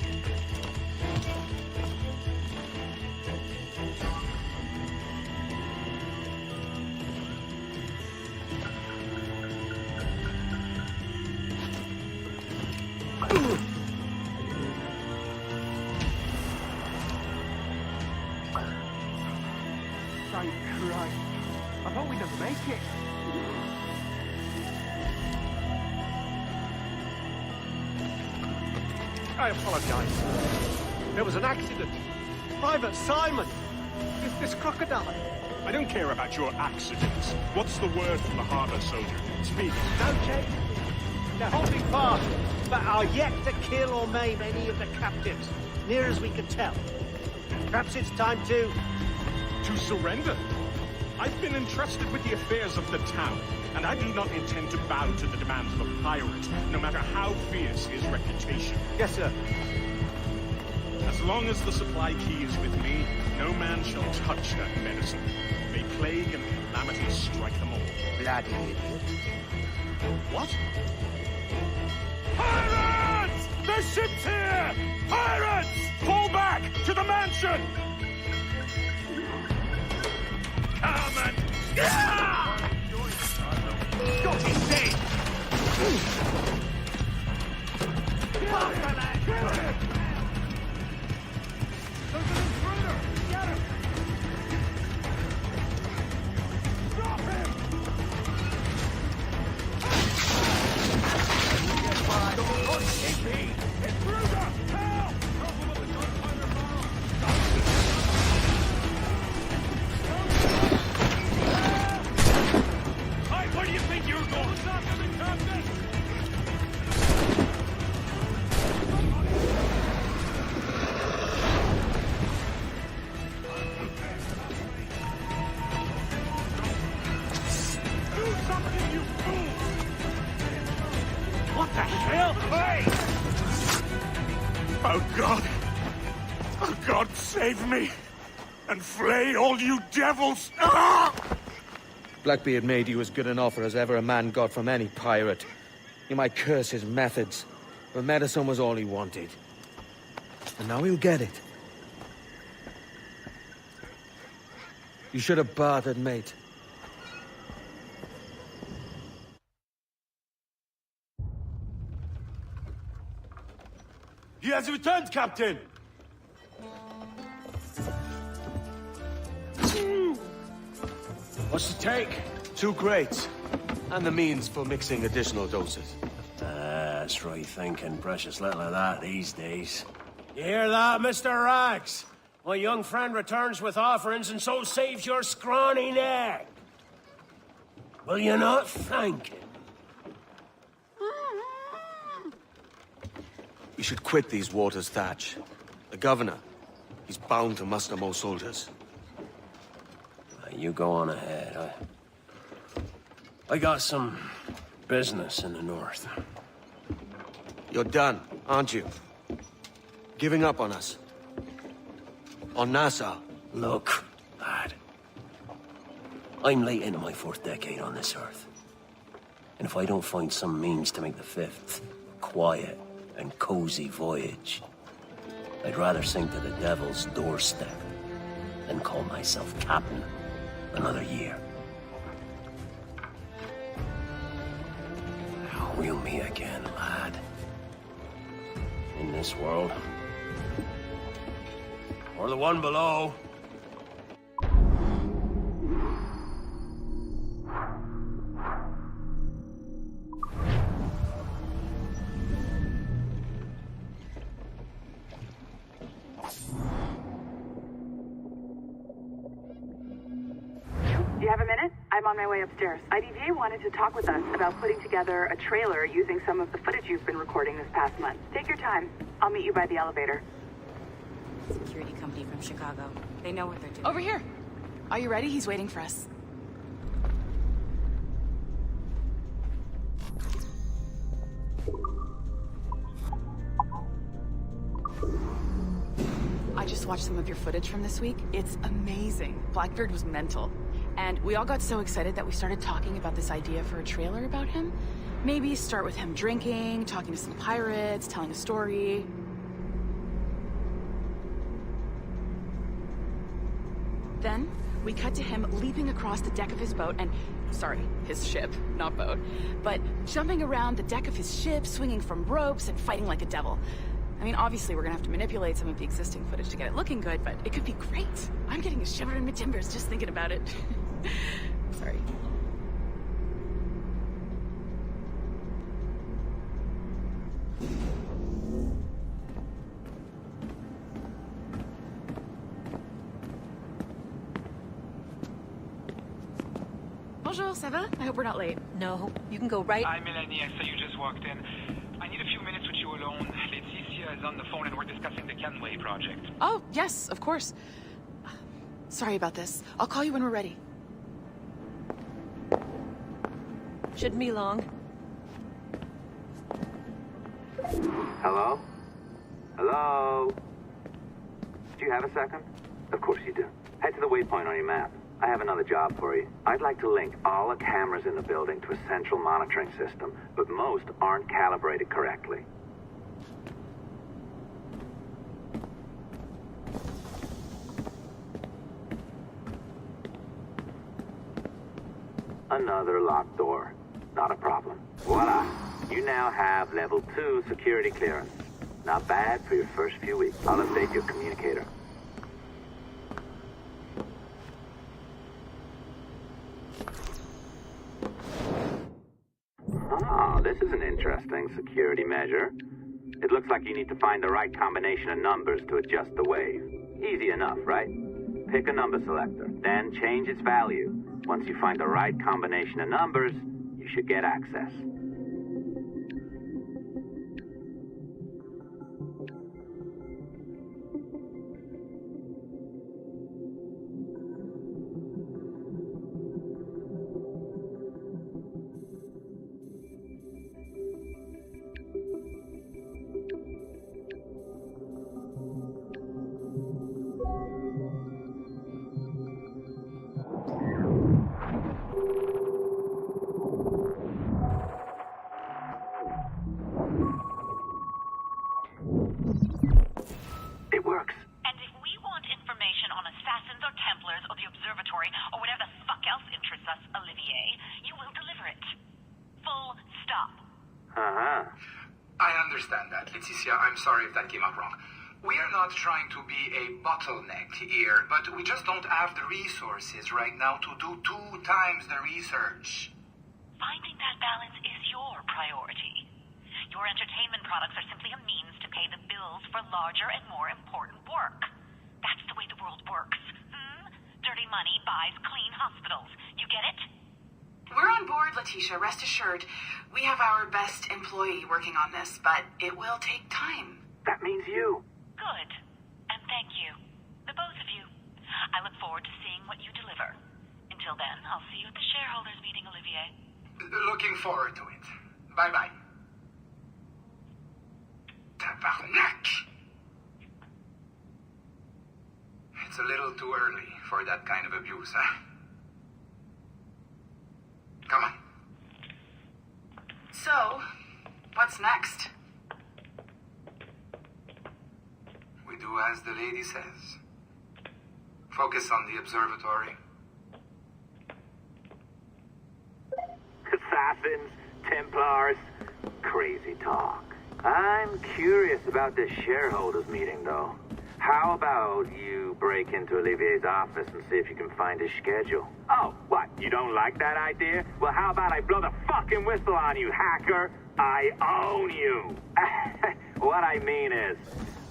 Thank Christ. I hope we don't make it. I apologize. There was an accident. Private Simon. This crocodile. I don't care about your accidents. What's the word from the harbor soldier? Speak. No change. They're holding fast. but are yet to kill or maim any of the captives, near as we can tell. Perhaps it's time to... To surrender? I've been entrusted with the affairs of the town, and I do not intend to bow to the demands of a pirate, no matter how fierce his reputation. Yes, sir. As long as the supply key is with me, no man shall touch that medicine. May plague and calamity strike them all. Bloody idiot. What? Pirates! The ship's here! Pirates! Fall back to the mansion! Come and... Yeah! Got his dead! There's an intruder! Get him! Stop him! Intruder! Help! Careful with the gunfire bomb! Hey, where do you think you're going? What's happening, Captain? What the hell? Hey! Oh, God. Oh, God, save me. And flay all you devils. Ah! Blackbeard made you as good an offer as ever a man got from any pirate. You might curse his methods, but medicine was all he wanted. And now he'll get it. You should have bartered, mate. He has returned, Captain! What's the take? 2 crates. And the means for mixing additional doses. That's right thinking. Precious little of that these days. You hear that, Mr. Rags? My young friend returns with offerings and so saves your scrawny neck. Will you not thank him? We should quit these waters, Thatch. The governor, he's bound to muster more soldiers. You go on ahead. I got some business in the north. You're done, aren't you? Giving up on us? On Nassau? Look, lad. I'm late into my 4th decade on this earth. And if I don't find some means to make the 5th quiet and cozy voyage, I'd rather sink to the devil's doorstep than call myself captain another year. We'll meet again, lad. In this world. Or the one below. Do you have a minute? I'm on my way upstairs. IDV wanted to talk with us about putting together a trailer using some of the footage you've been recording this past month. Take your time. I'll meet you by the elevator. Security company from Chicago. They know what they're doing. Over here. Are you ready? He's waiting for us. I just watched some of your footage from this week. It's amazing. Blackbeard was mental. And we all got so excited that we started talking about this idea for a trailer about him. Maybe start with him drinking, talking to some pirates, telling a story. Then, we cut to him leaping across the deck of his boat and... Sorry, his ship, not boat. But jumping around the deck of his ship, swinging from ropes, and fighting like a devil. I mean, obviously we're gonna have to manipulate some of the existing footage to get it looking good, but it could be great. I'm getting a shiver in my timbers just thinking about it. Sorry. Bonjour, ça va? I hope we're not late. No, you can go right... Hi, Melanie. I saw you just walked in. I need a few minutes with you alone. Leticia is on the phone and we're discussing the Kenway project. Oh, yes, of course. Sorry about this. I'll call you when we're ready. Shouldn't be long. Hello? Hello? Do you have a second? Of course you do. Head to the waypoint on your map. I have another job for you. I'd like to link all the cameras in the building to a central monitoring system, but most aren't calibrated correctly. Another locked door. Not a problem. Voila! You now have level 2 security clearance. Not bad for your first few weeks. I'll update your communicator. Ah, this is an interesting security measure. It looks like you need to find the right combination of numbers to adjust the wave. Easy enough, right? Pick a number selector, then change its value. Once you find the right combination of numbers, you should get access. I'm sorry if that came out wrong. We are not trying to be a bottleneck here, but we just don't have the resources right now to do 2 times the research. Finding that balance is your priority. Your entertainment products are simply a means to pay the bills for larger and more important work. That's the way the world works. Dirty money buys clean hospitals. You get it? We're on board, Leticia, rest assured. We have our best employee working on this, but it will take time. That means you. Good. And thank you. The both of you. I look forward to seeing what you deliver. Until then, I'll see you at the shareholders meeting, Olivier. Looking forward to it. Bye-bye. Tabarnak! It's a little too early for that kind of abuse, huh? Come on. So, what's next? We do as the lady says. Focus on the observatory. Assassins, Templars, crazy talk. I'm curious about this shareholders meeting, though. How about you break into Olivier's office and see if you can find his schedule? Oh, what? You don't like that idea? Well, how about I blow the fucking whistle on you, hacker? I own you. What I mean is,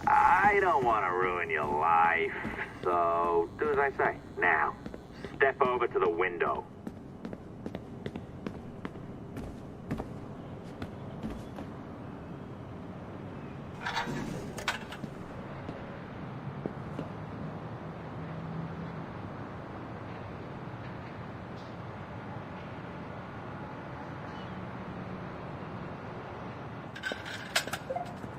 I don't want to ruin your life. So, do as I say. Now, step over to the window.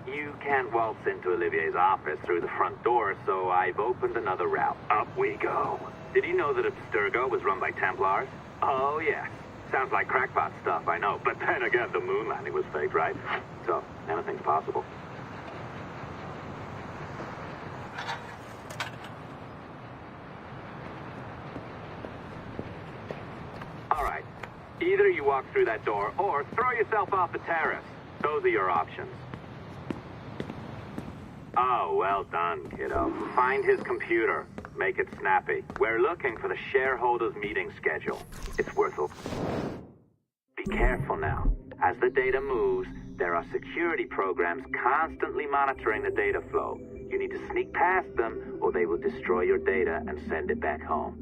You can't waltz into Olivier's office through the front door, so I've opened another route. Up we go. Did you know that Abstergo was run by Templars? Oh, yes. Sounds like crackpot stuff, I know. But then again, the moon landing was faked, right? So, anything's possible. All right. Either you walk through that door, or throw yourself off the terrace. Those are your options. Oh, well done, kiddo. Find his computer. Make it snappy. We're looking for the shareholders meeting schedule. It's worth it. Be careful now. As the data moves, there are security programs constantly monitoring the data flow. You need to sneak past them, or they will destroy your data and send it back home.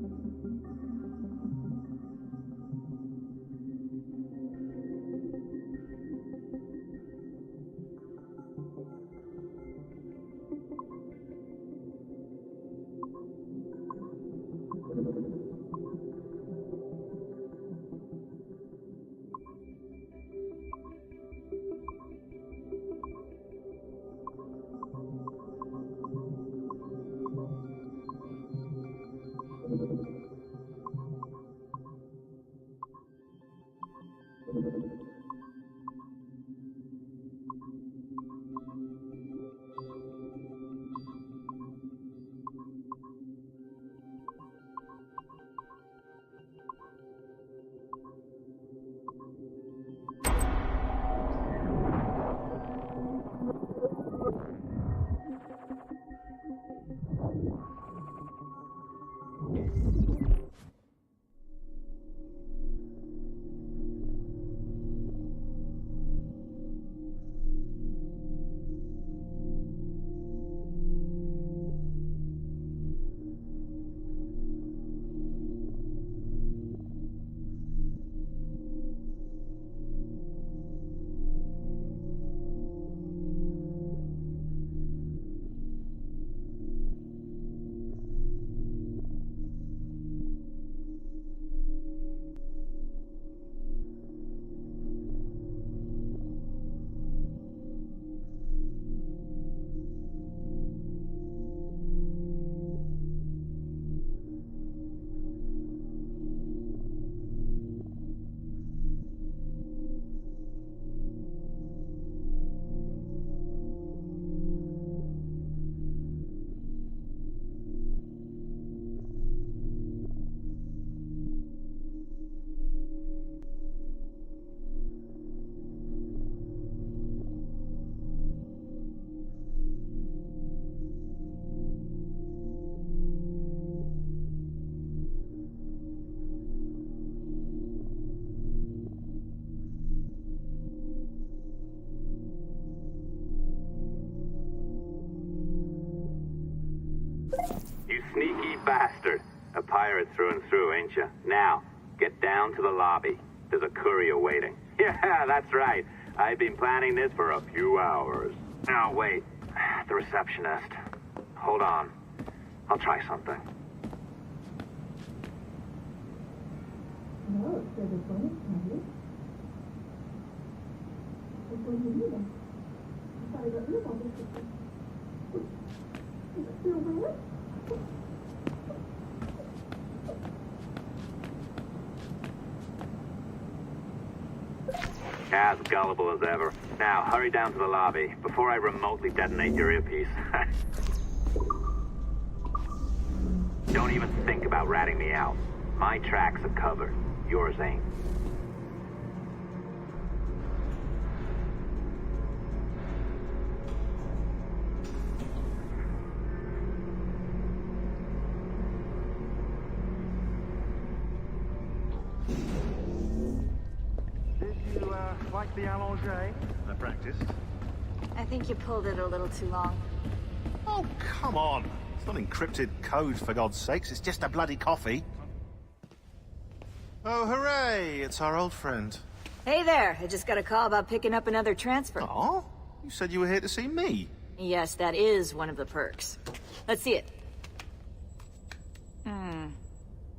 Sneaky bastard. A pirate through and through, ain't ya? Now, get down to the lobby. There's a courier waiting. Yeah, that's right. I've been planning this for a few hours. Now, wait. The receptionist. Hold on. I'll try something. As gullible as ever. Now, hurry down to the lobby before I remotely detonate your earpiece. Don't even think about ratting me out. My tracks are covered. Yours ain't. Like the allongé? I practiced. I think you pulled it a little too long. Oh, come on. It's not encrypted code, for God's sakes. It's just a bloody coffee. Oh, hooray! It's our old friend. Hey there. I just got a call about picking up another transfer. Oh? You said you were here to see me. Yes, that is one of the perks. Let's see it.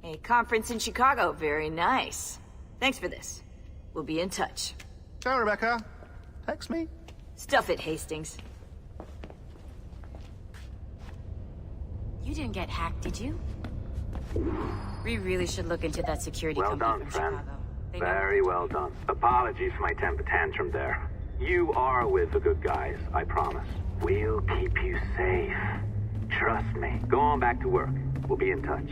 A conference in Chicago. Very nice. Thanks for this. We'll be in touch. Ciao, Rebecca. Text me. Stuff it, Hastings. You didn't get hacked, did you? We really should look into that security Well company done, from friend. Chicago. Very well done. Apologies for my temper tantrum there. You are with the good guys, I promise. We'll keep you safe. Trust me. Go on back to work. We'll be in touch.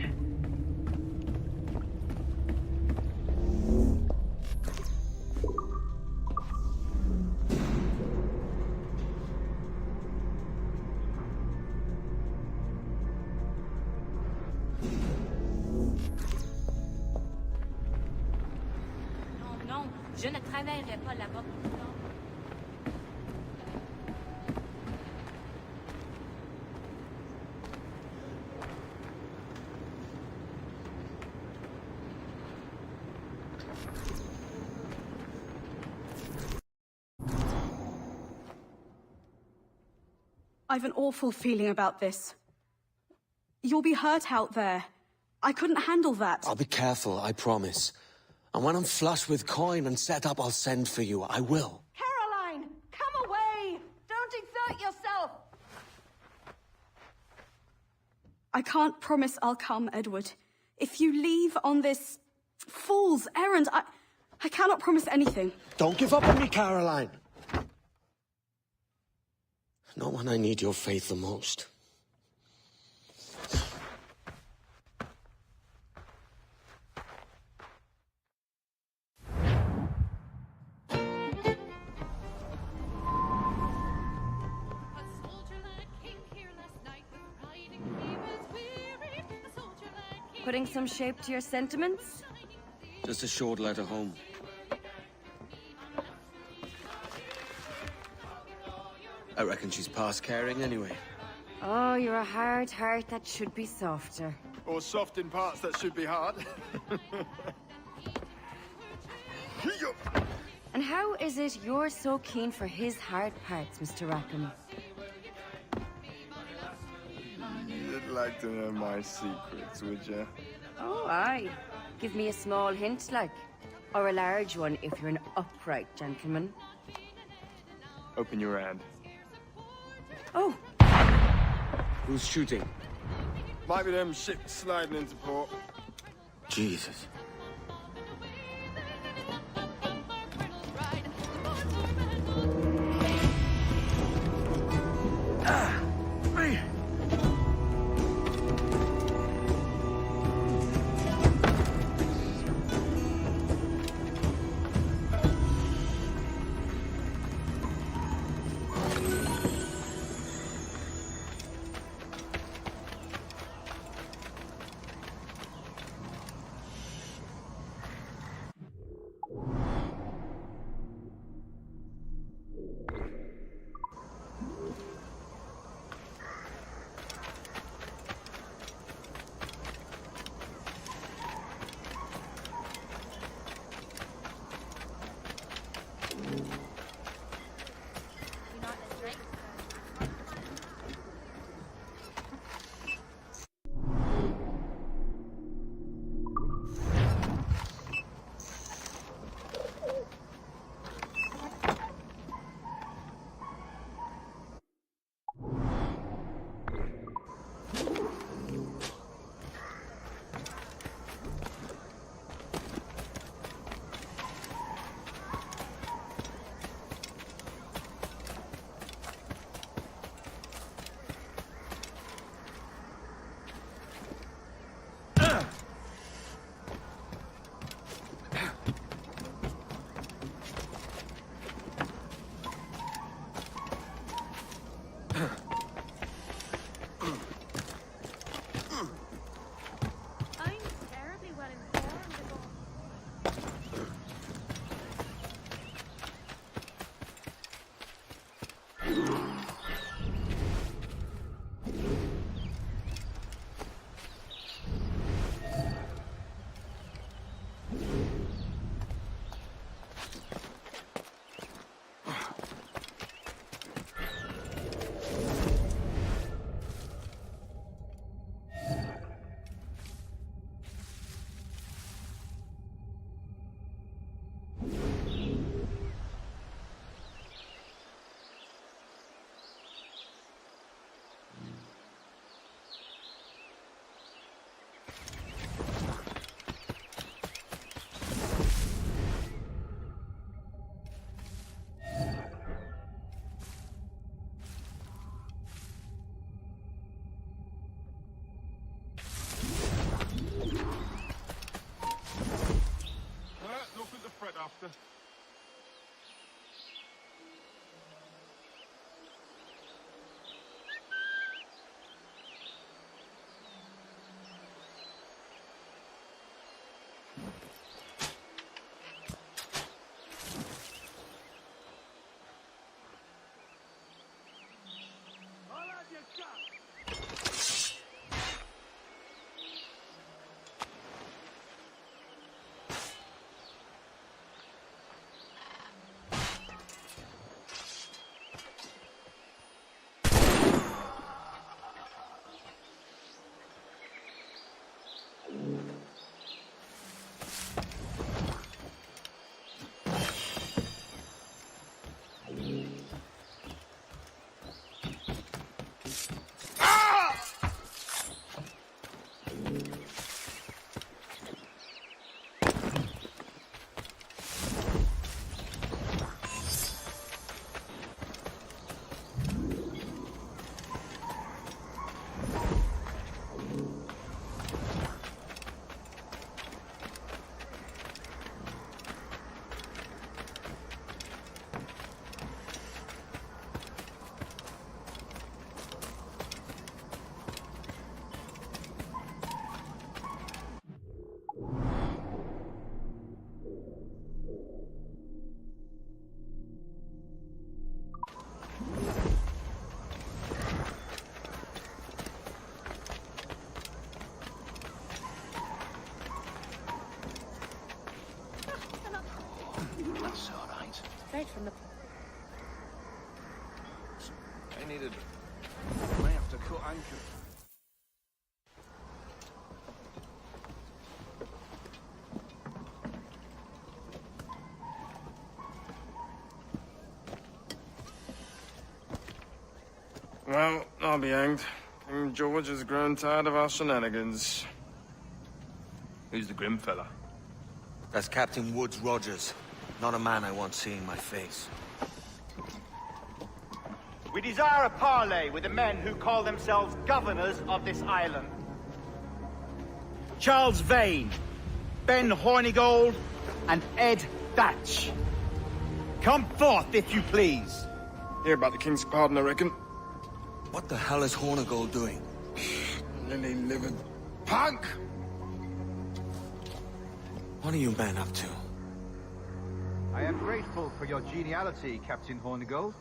Non, je ne travaillerai pas là-bas. I've an awful feeling about this. You'll be hurt out there. I couldn't handle that. I'll be careful, I promise. And when I'm flush with coin and set up, I'll send for you. I will. Caroline, come away! Don't exert yourself! I can't promise I'll come, Edward. If you leave on this fool's errand, I cannot promise anything. Don't give up on me, Caroline. Not when I need your faith the most. Putting some shape to your sentiments? Just a short letter home. I reckon she's past caring anyway. Oh, you're a hard heart that should be softer. Or soft in parts that should be hard. And how is it you're so keen for his hard parts, Mr. Rackham? You'd like to know my secrets, would you? Oh, aye. Give me a small hint, like. Or a large one if you're an upright gentleman. Open your hand. Oh! Who's shooting? Might be them ships sliding into port. Jesus. After. straight from the... I needed... I may have to cut anchor. Well, I'll be hanged. King George has grown tired of our shenanigans. Who's the grim fella? That's Captain Woods Rogers. Not a man I want seeing my face. We desire a parley with the men who call themselves governors of this island. Charles Vane, Ben Hornigold, and Ed Thatch. Come forth, if you please. Hear about the King's pardon, I reckon. What the hell is Hornigold doing? Lily-livered punk! What are you men up to? I am grateful for your geniality, Captain Hornigold.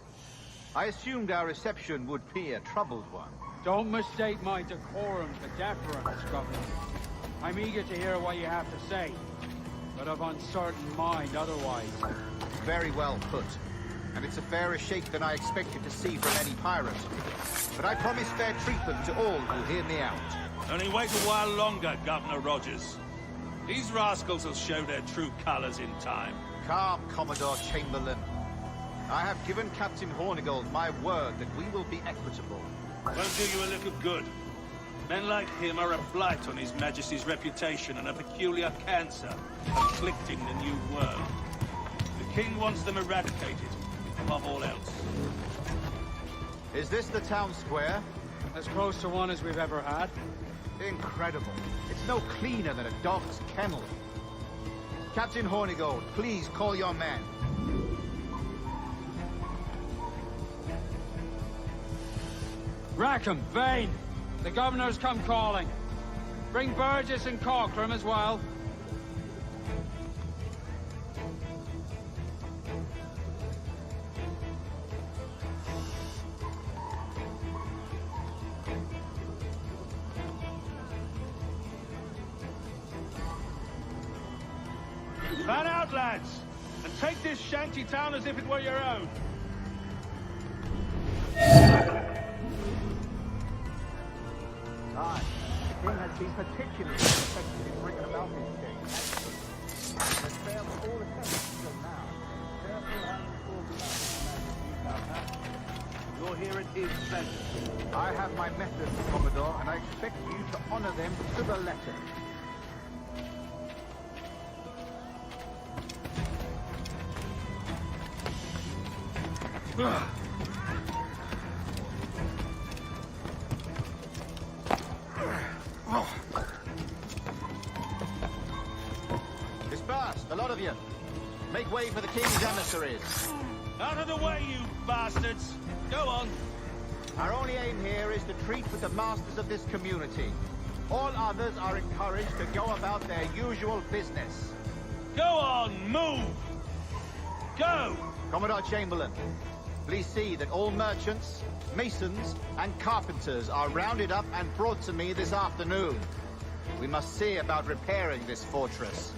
I assumed our reception would be a troubled one. Don't mistake my decorum for deference, Governor. I'm eager to hear what you have to say, but of uncertain mind otherwise. Very well put. And it's a fairer shake than I expected to see from any pirate. But I promise fair treatment to all who hear me out. Only wait a while longer, Governor Rogers. These rascals will show their true colors in time. Calm, Commodore Chamberlain. I have given Captain Hornigold my word that we will be equitable. Won't do you a little good. Men like him are a blight on His Majesty's reputation and a peculiar cancer afflicting the new world. The King wants them eradicated, above all else. Is this the town square? As close to one as we've ever had. Incredible. It's no cleaner than a dog's kennel. Captain Hornigold, please call your men. Rackham, Vane! The governor's come calling. Bring Burgess and Cockram as well. Fan out, lads, and take this shanty town as if it were your own. Aye, the king has been particularly effective in bringing about his change. Has failed all attempts until now. Therefore, I am informed about this. You're here at his pleasure. I have my methods, Commodore, and I expect you to honor them to the letter. Disperse, the lot of you. Make way for the king's emissaries. Out of the way, you bastards! Go on. Our only aim here is to treat with the masters of this community. All others are encouraged to go about their usual business. Go on, move! Go! Commodore Chamberlain, please see that all merchants, masons, and carpenters are rounded up and brought to me this afternoon. We must see about repairing this fortress.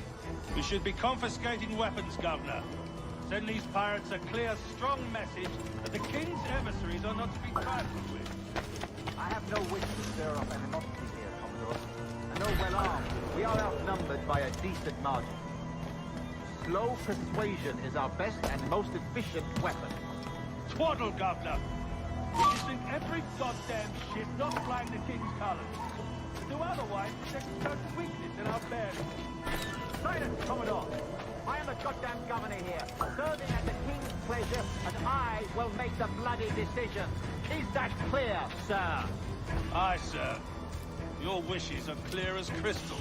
We should be confiscating weapons, Governor. Send these pirates a clear, strong message that the King's emissaries are not to be trifled with. I have no wish to stir up animosity here, Commodore. And though well armed, we are outnumbered by a decent margin. Slow persuasion is our best and most efficient weapon. Twaddle, Governor! We should sink every goddamn ship not flying the King's colours. To do otherwise, detect a certain weakness in our bearing. Silence, Commodore! I am the goddamn governor here, serving at the king's pleasure, and I will make the bloody decision. Is that clear, sir? Aye, sir. Your wishes are clear as crystal.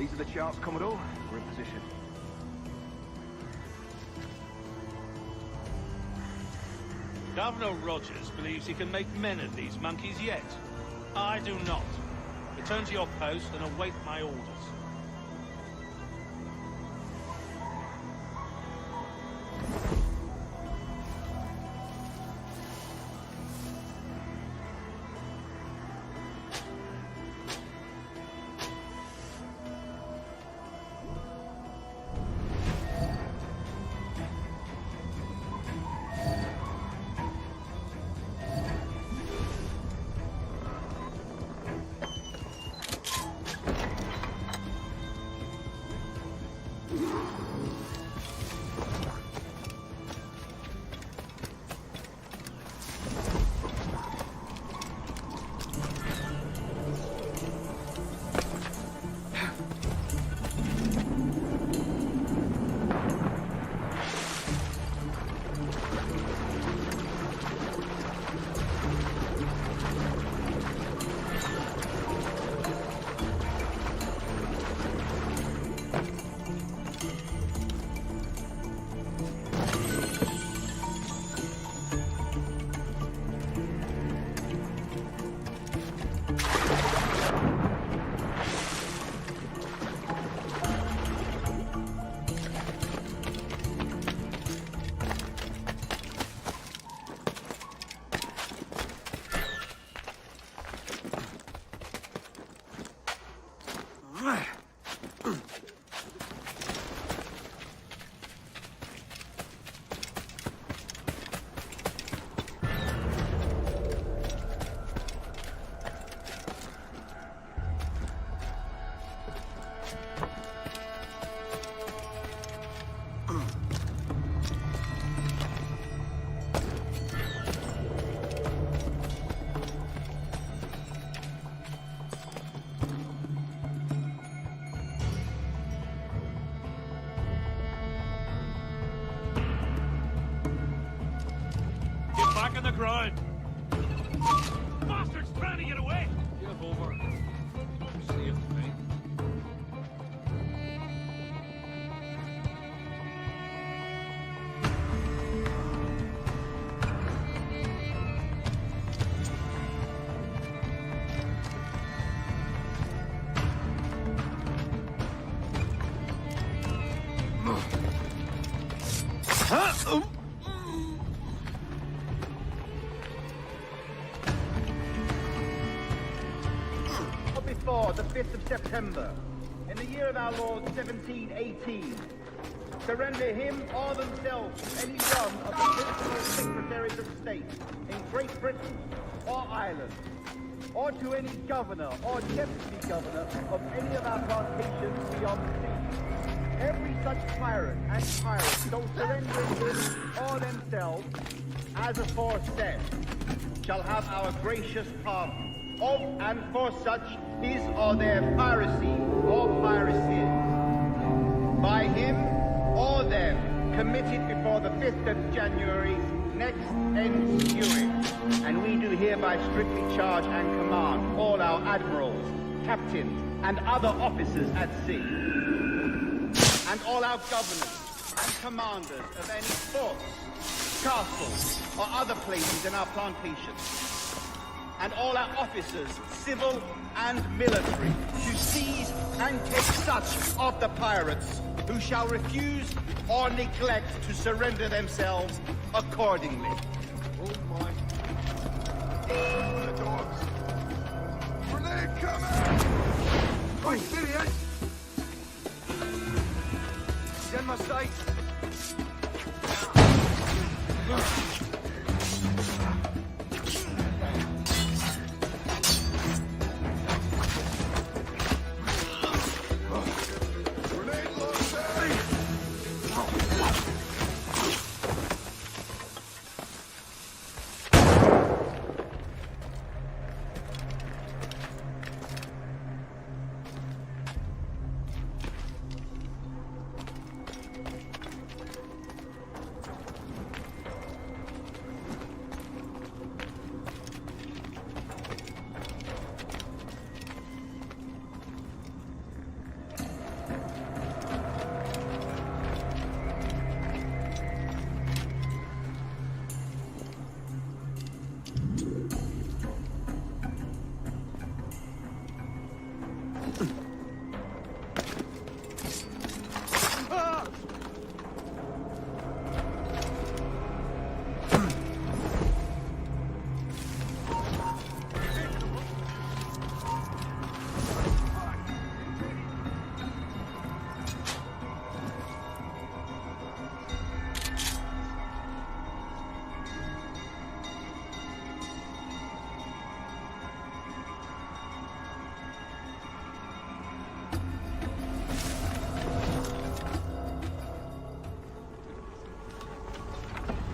These are the charts, Commodore. We're in position. Governor Rogers believes he can make men of these monkeys yet. I do not. Return to your post and await my orders. Back on the ground! Bastard's trying to get away! Give over. Save me. Before the 5th of September, in the year of our Lord 1718, surrender him or themselves to any one of the principal secretaries of state in Great Britain or Ireland, or to any governor or deputy governor of any of our plantations beyond the sea. Every such pirate and pirate so surrendering him or themselves, as aforesaid, shall have our gracious pardon. Of and for such his or their piracy or piracies, by him or them committed before the 5th of January next ensuing. And we do hereby strictly charge and command all our admirals, captains, and other officers at sea, and all our governors and commanders of any forts, castles, or other places in our plantations, and all our officers, civil and military, to seize and take such of the pirates who shall refuse or neglect to surrender themselves accordingly. Oh my. The dogs. Grenade coming! Quick, idiot! He's in my sight.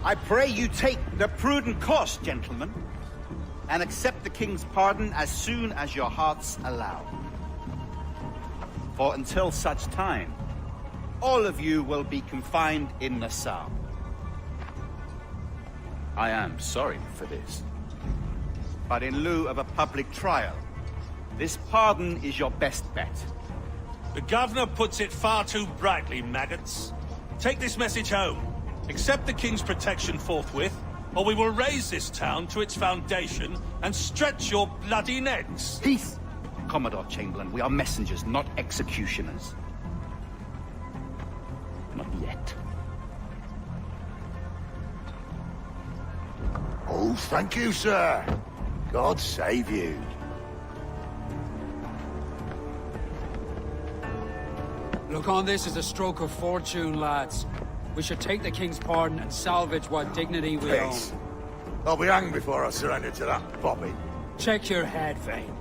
I pray you take the prudent course, gentlemen, and accept the king's pardon as soon as your hearts allow. For until such time, all of you will be confined in Nassau. I am sorry for this. But in lieu of a public trial, this pardon is your best bet. The governor puts it far too brightly, maggots. Take this message home. Accept the king's protection forthwith, or we will raise this town to its foundation and stretch your bloody necks. Peace, Commodore Chamberlain. We are messengers, not executioners. Not yet. Oh, thank you, sir. God save you. Look on this as a stroke of fortune, lads. We should take the king's pardon and salvage what dignity we own. Peace. I'll be hanged before I surrender to that bobby. Check your head, Vane.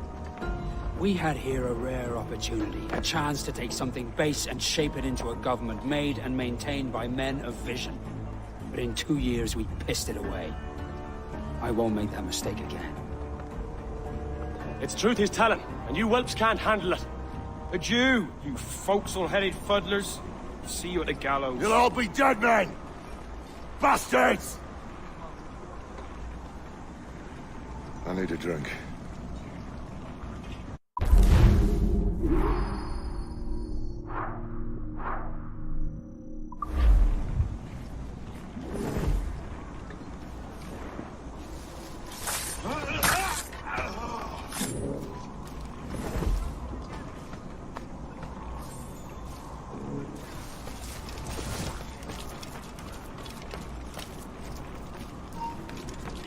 We had here a rare opportunity, a chance to take something base and shape it into a government made and maintained by men of vision. But in 2 years, we pissed it away. I won't make that mistake again. It's truth he's telling, and you whelps can't handle it. Adieu, you forecastle-headed fuddlers. See you at the gallows. You'll all be dead men! Bastards! I need a drink.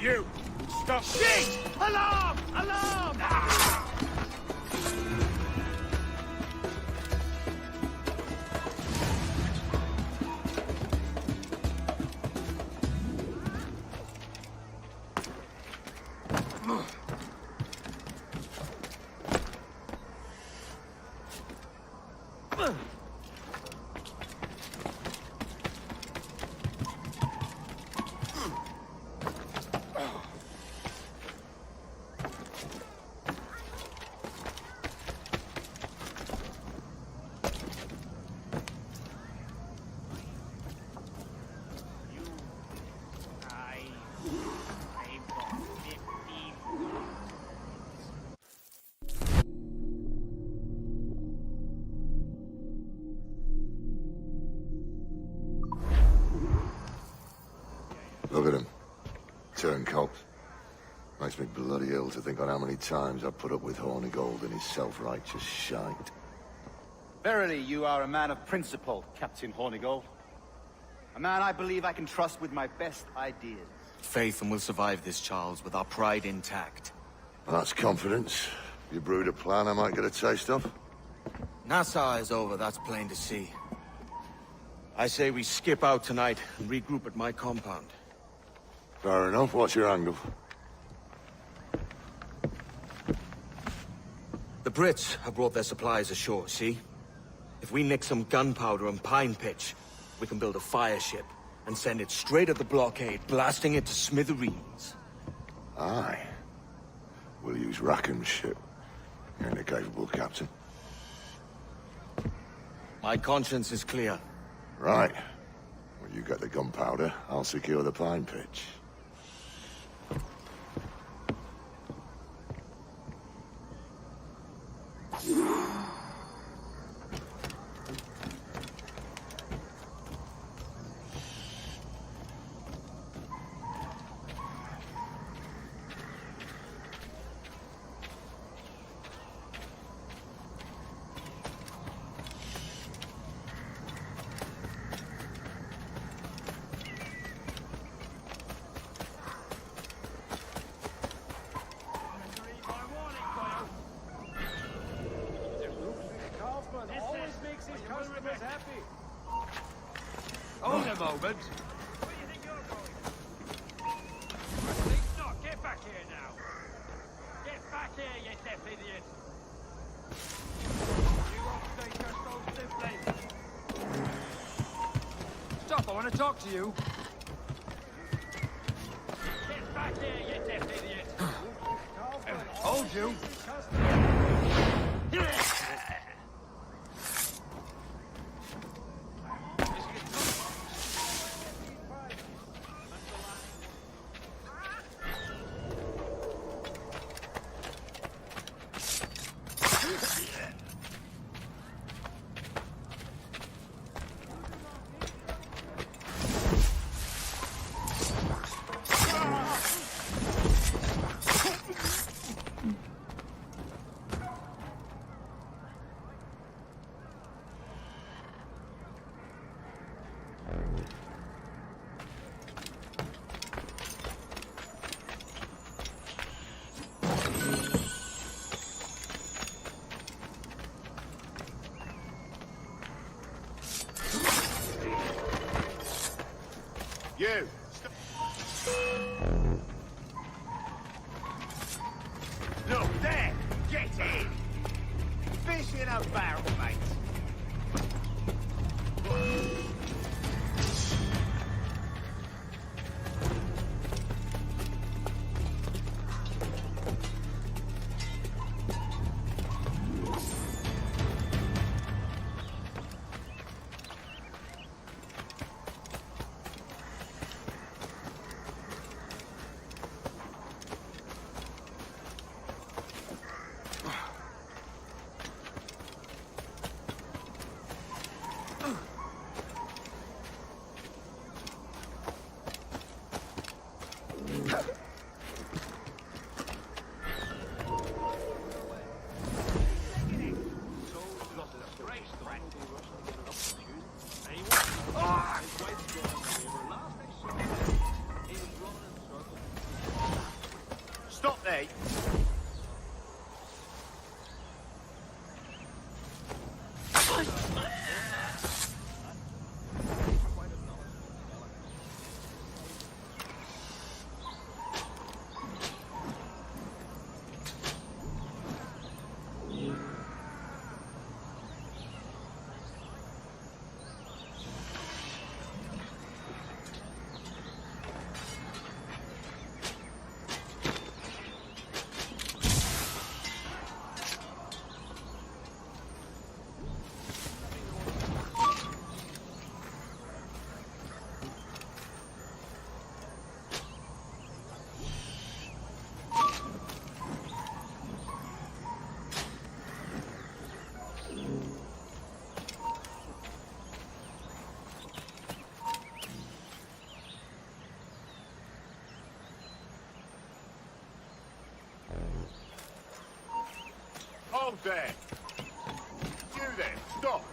You! Stop! Shit! Alarm! Alarm! Look at him. Turncoat. Makes me bloody ill to think on how many times I've put up with Hornigold and his self-righteous shite. Verily, you are a man of principle, Captain Hornigold. A man I believe I can trust with my best ideas. Faith, and we'll survive this, Charles, with our pride intact. That's confidence. You brewed a plan I might get a taste of? Nassau is over, that's plain to see. I say we skip out tonight and regroup at my compound. Fair enough. What's your angle? The Brits have brought their supplies ashore, see? If we nick some gunpowder and pine pitch, we can build a fire ship and send it straight at the blockade, blasting it to smithereens. Aye. We'll use Rackham's ship. You're a capable captain. My conscience is clear. Right. When you get the gunpowder, I'll secure the pine pitch. Hold a moment. Where do you think you're going? I think not. Get back here now. Get back here, you deaf idiot. You won't stay just so simply. Stop, I want to talk to you. found you. You! Look, there! Get in! Fish in a barrel, mate. Stop there! Hold there! You there, stop!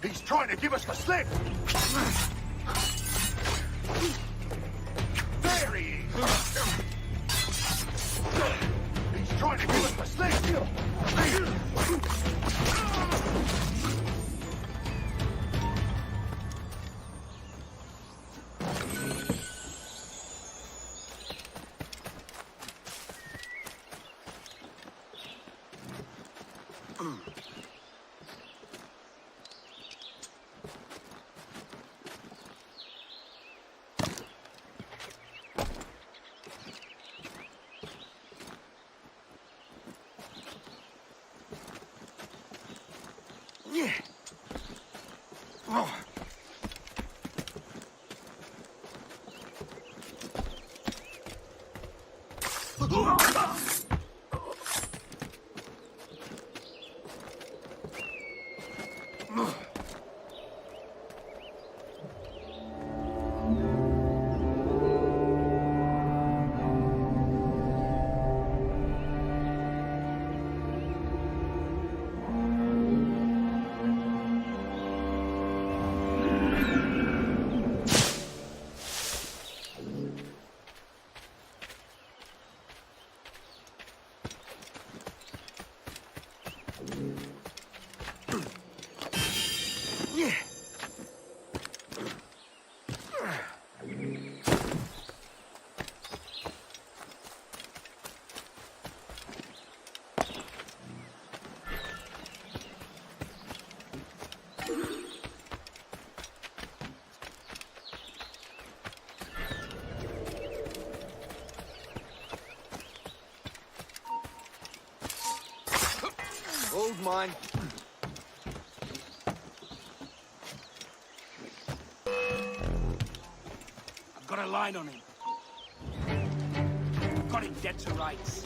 He's trying to give us the slip! There he is! He's trying to give us the slip! Yeah. Oh. Hold mine. I've got a line on him. I've got him dead to rights.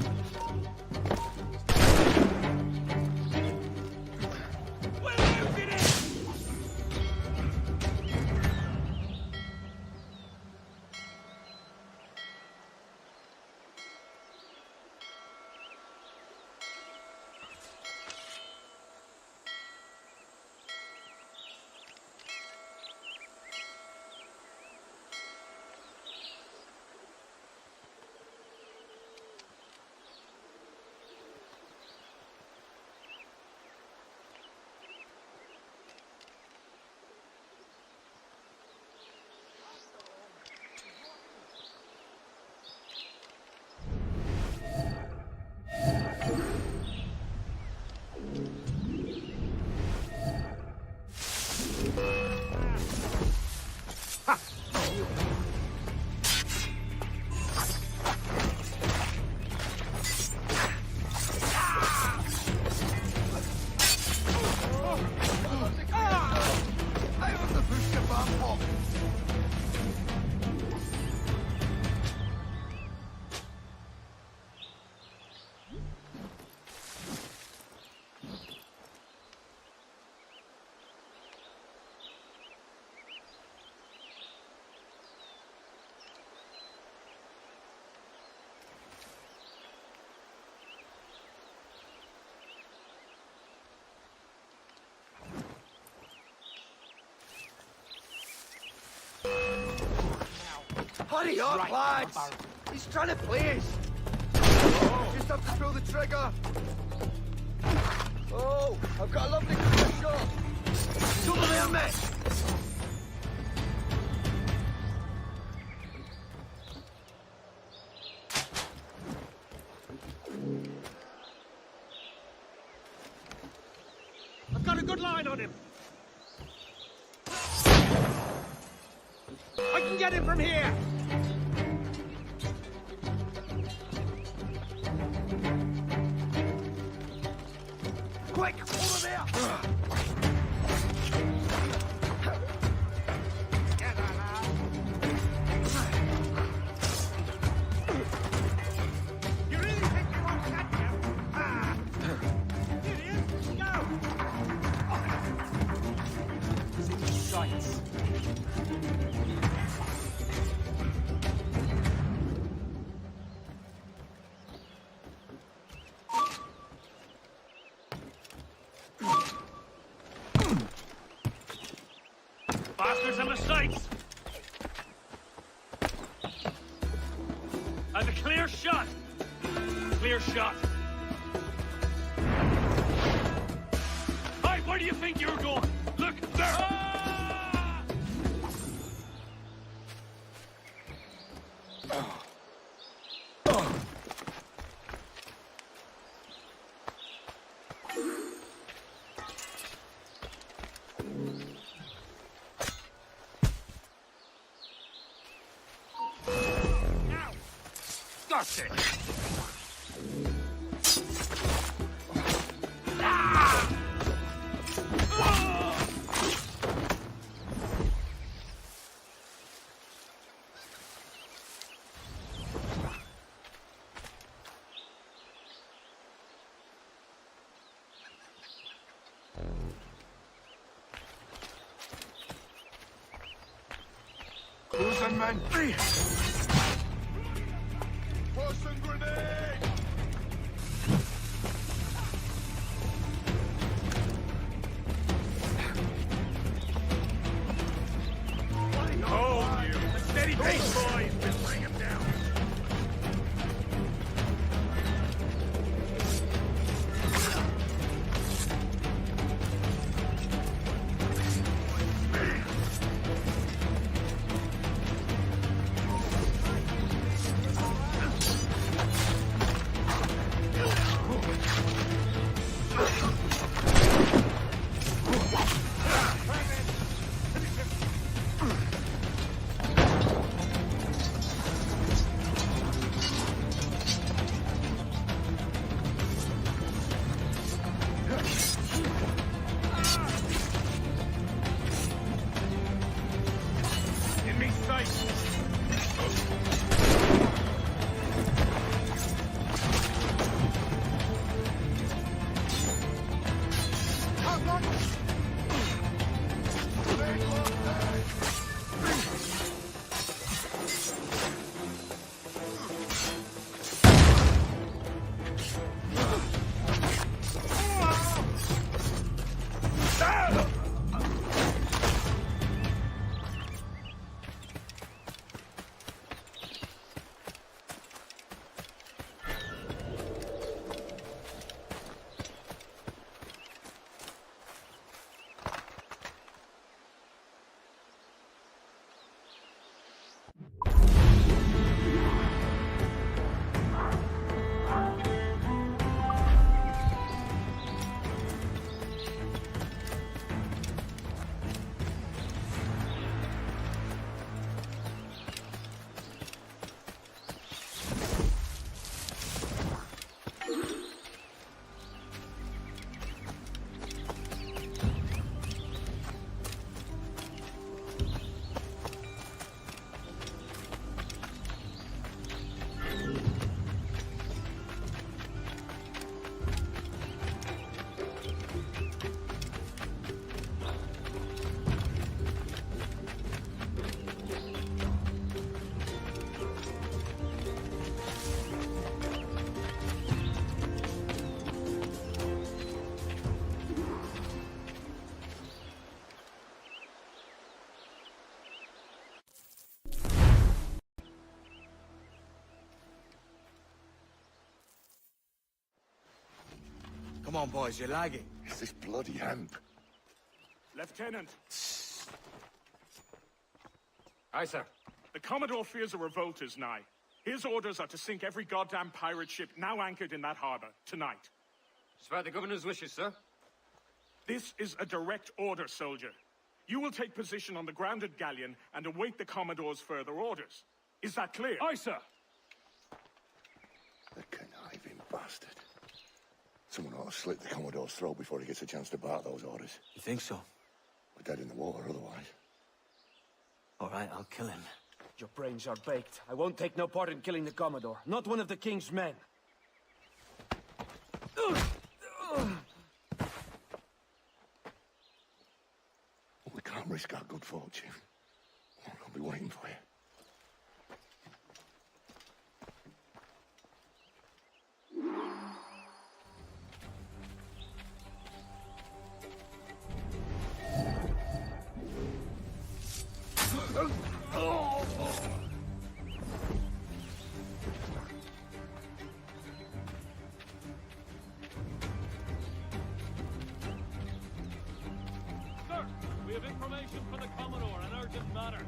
Hurry up, Right, lads! Baron. He's trying to play us! Just have to throw the trigger! Oh, I've got a lovely clear shot! It's over there, mate! I've got a good line on him. I can get him from here. Quick, over there! You really think you won't catch him? Ah! Idiot! Go! Sights. Bastards on the sights. And a clear shot. Clear shot. Hey, where do you think you're going? Look there. Ah! That's it. Ah! Ah! Cruising, men. Tossing grenade! Oh, you. A steady pace, boys. Just bring him down. Come on, boys, you're lagging. It's this bloody hemp. Lieutenant. Aye, sir. The Commodore fears a revolt is nigh. His orders are to sink every goddamn pirate ship now anchored in that harbor, tonight. It's by the governor's wishes, sir. This is a direct order, soldier. You will take position on the grounded galleon and await the Commodore's further orders. Is that clear? Aye, sir. The conniving bastard. Someone ought to slit the Commodore's throat before he gets a chance to bark those orders. You think so? We're dead in the water otherwise. All right, I'll kill him. Your brains are baked. I won't take no part in killing the Commodore. Not one of the king's men. We can't risk our good fortune. I'll be waiting for you. Sir, we have information for the Commodore, an urgent matter.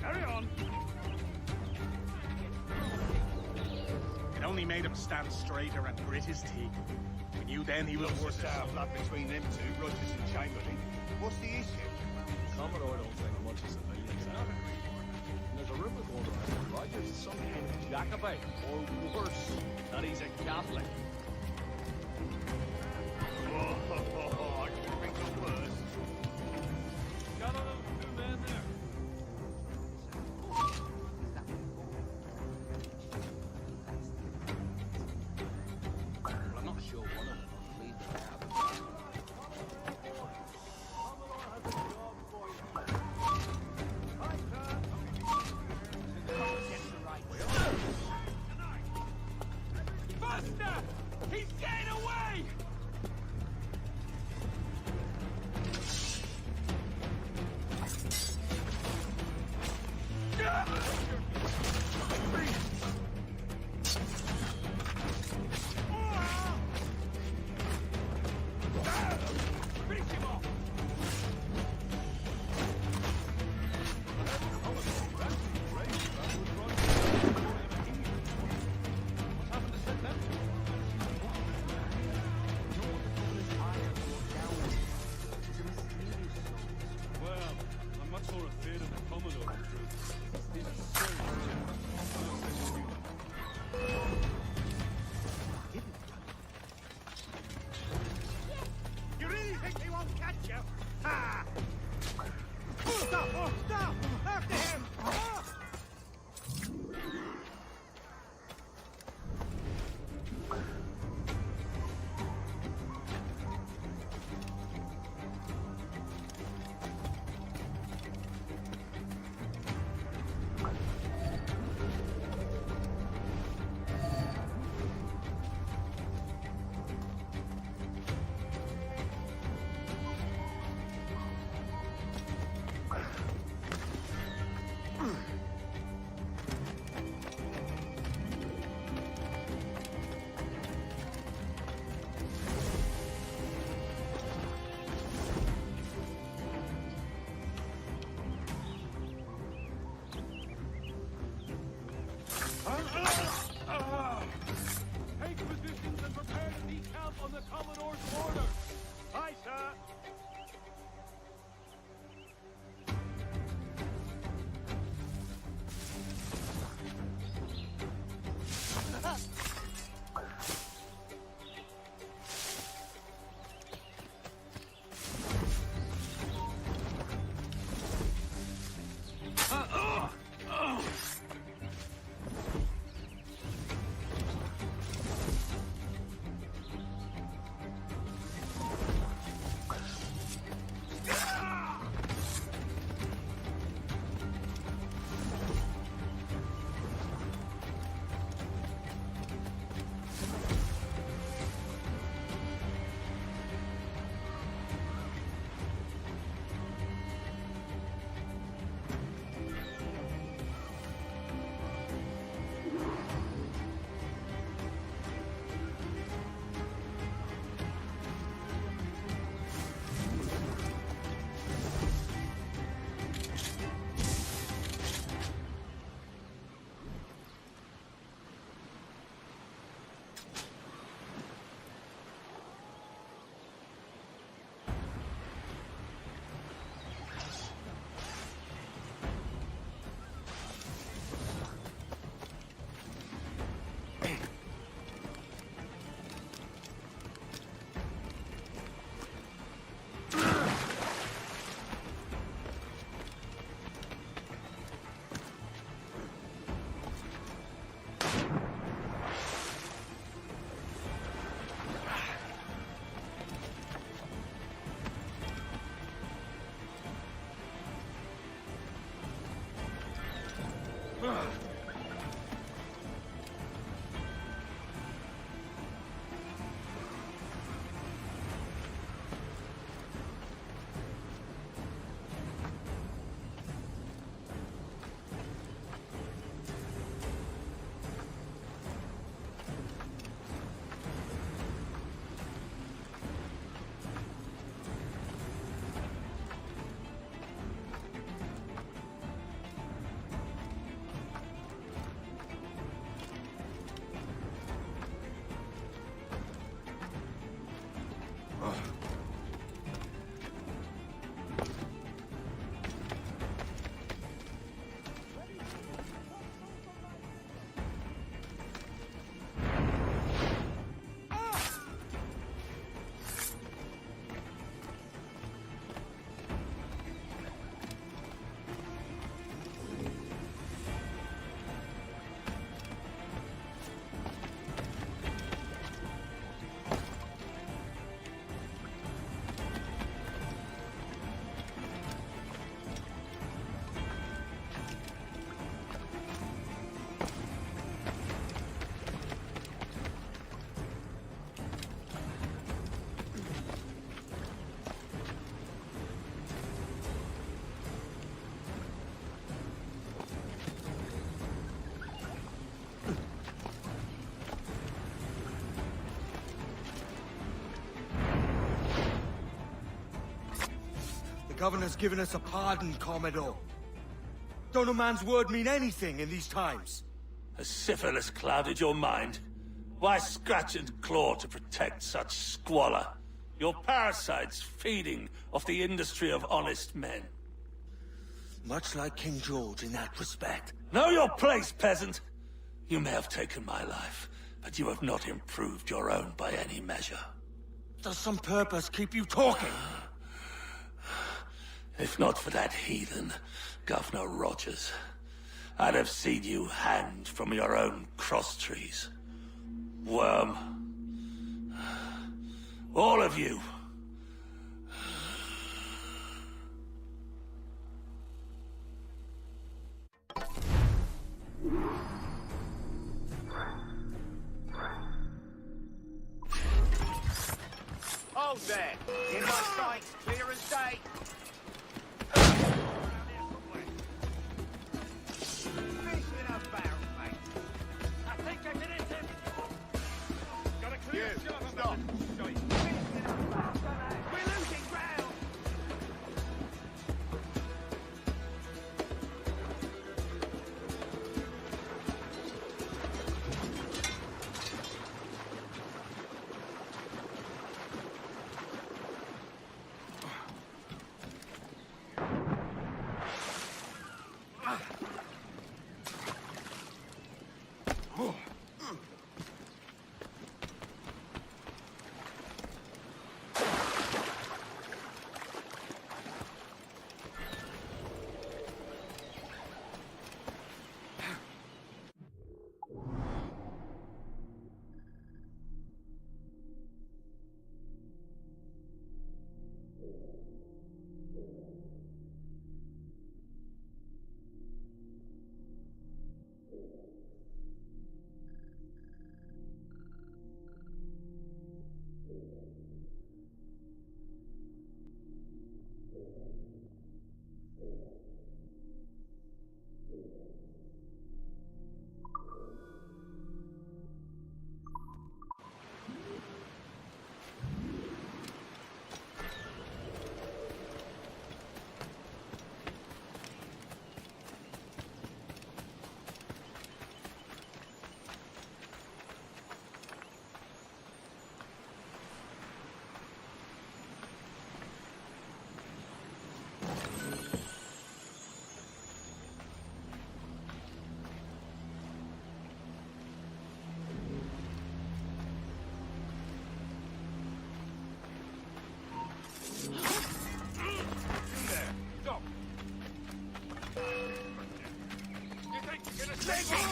Carry on. It only made him stand straighter and grit his teeth. We knew then he was worth it. Blood between them two, Rogers and Chamberlain. What's the issue? Commodore don't think much of civilians out. There's a rumor going around that Rogers is some kind of Jacobite, or worse, that he's a Catholic. I can think of worse. Got all those two men there. Well, I'm not sure one of them will leave the cabin. Faster! He's getting away! Finish him off! Well, I'm much more afraid of the Commodore, in truth. He's a You really think he won't catch you? Ha! Stop! Oh, stop! After him! Ah! The governor's given us a pardon, Commodore. Don't a man's word mean anything in these times? Has syphilis clouded your mind? Why scratch and claw to protect such squalor? Your parasites feeding off the industry of honest men. Much like King George in that respect. Know your place, peasant! You may have taken my life, but you have not improved your own by any measure. Does some purpose keep you talking? If not for that heathen, Governor Rogers, I'd have seen you hanged from your own cross trees. Worm. All of you. Hold there. In my sight, clear as day. Fish in a barrel, mate. I think I can hit him. Got a clear shot of stop. Fish in a barrel. We're losing ground.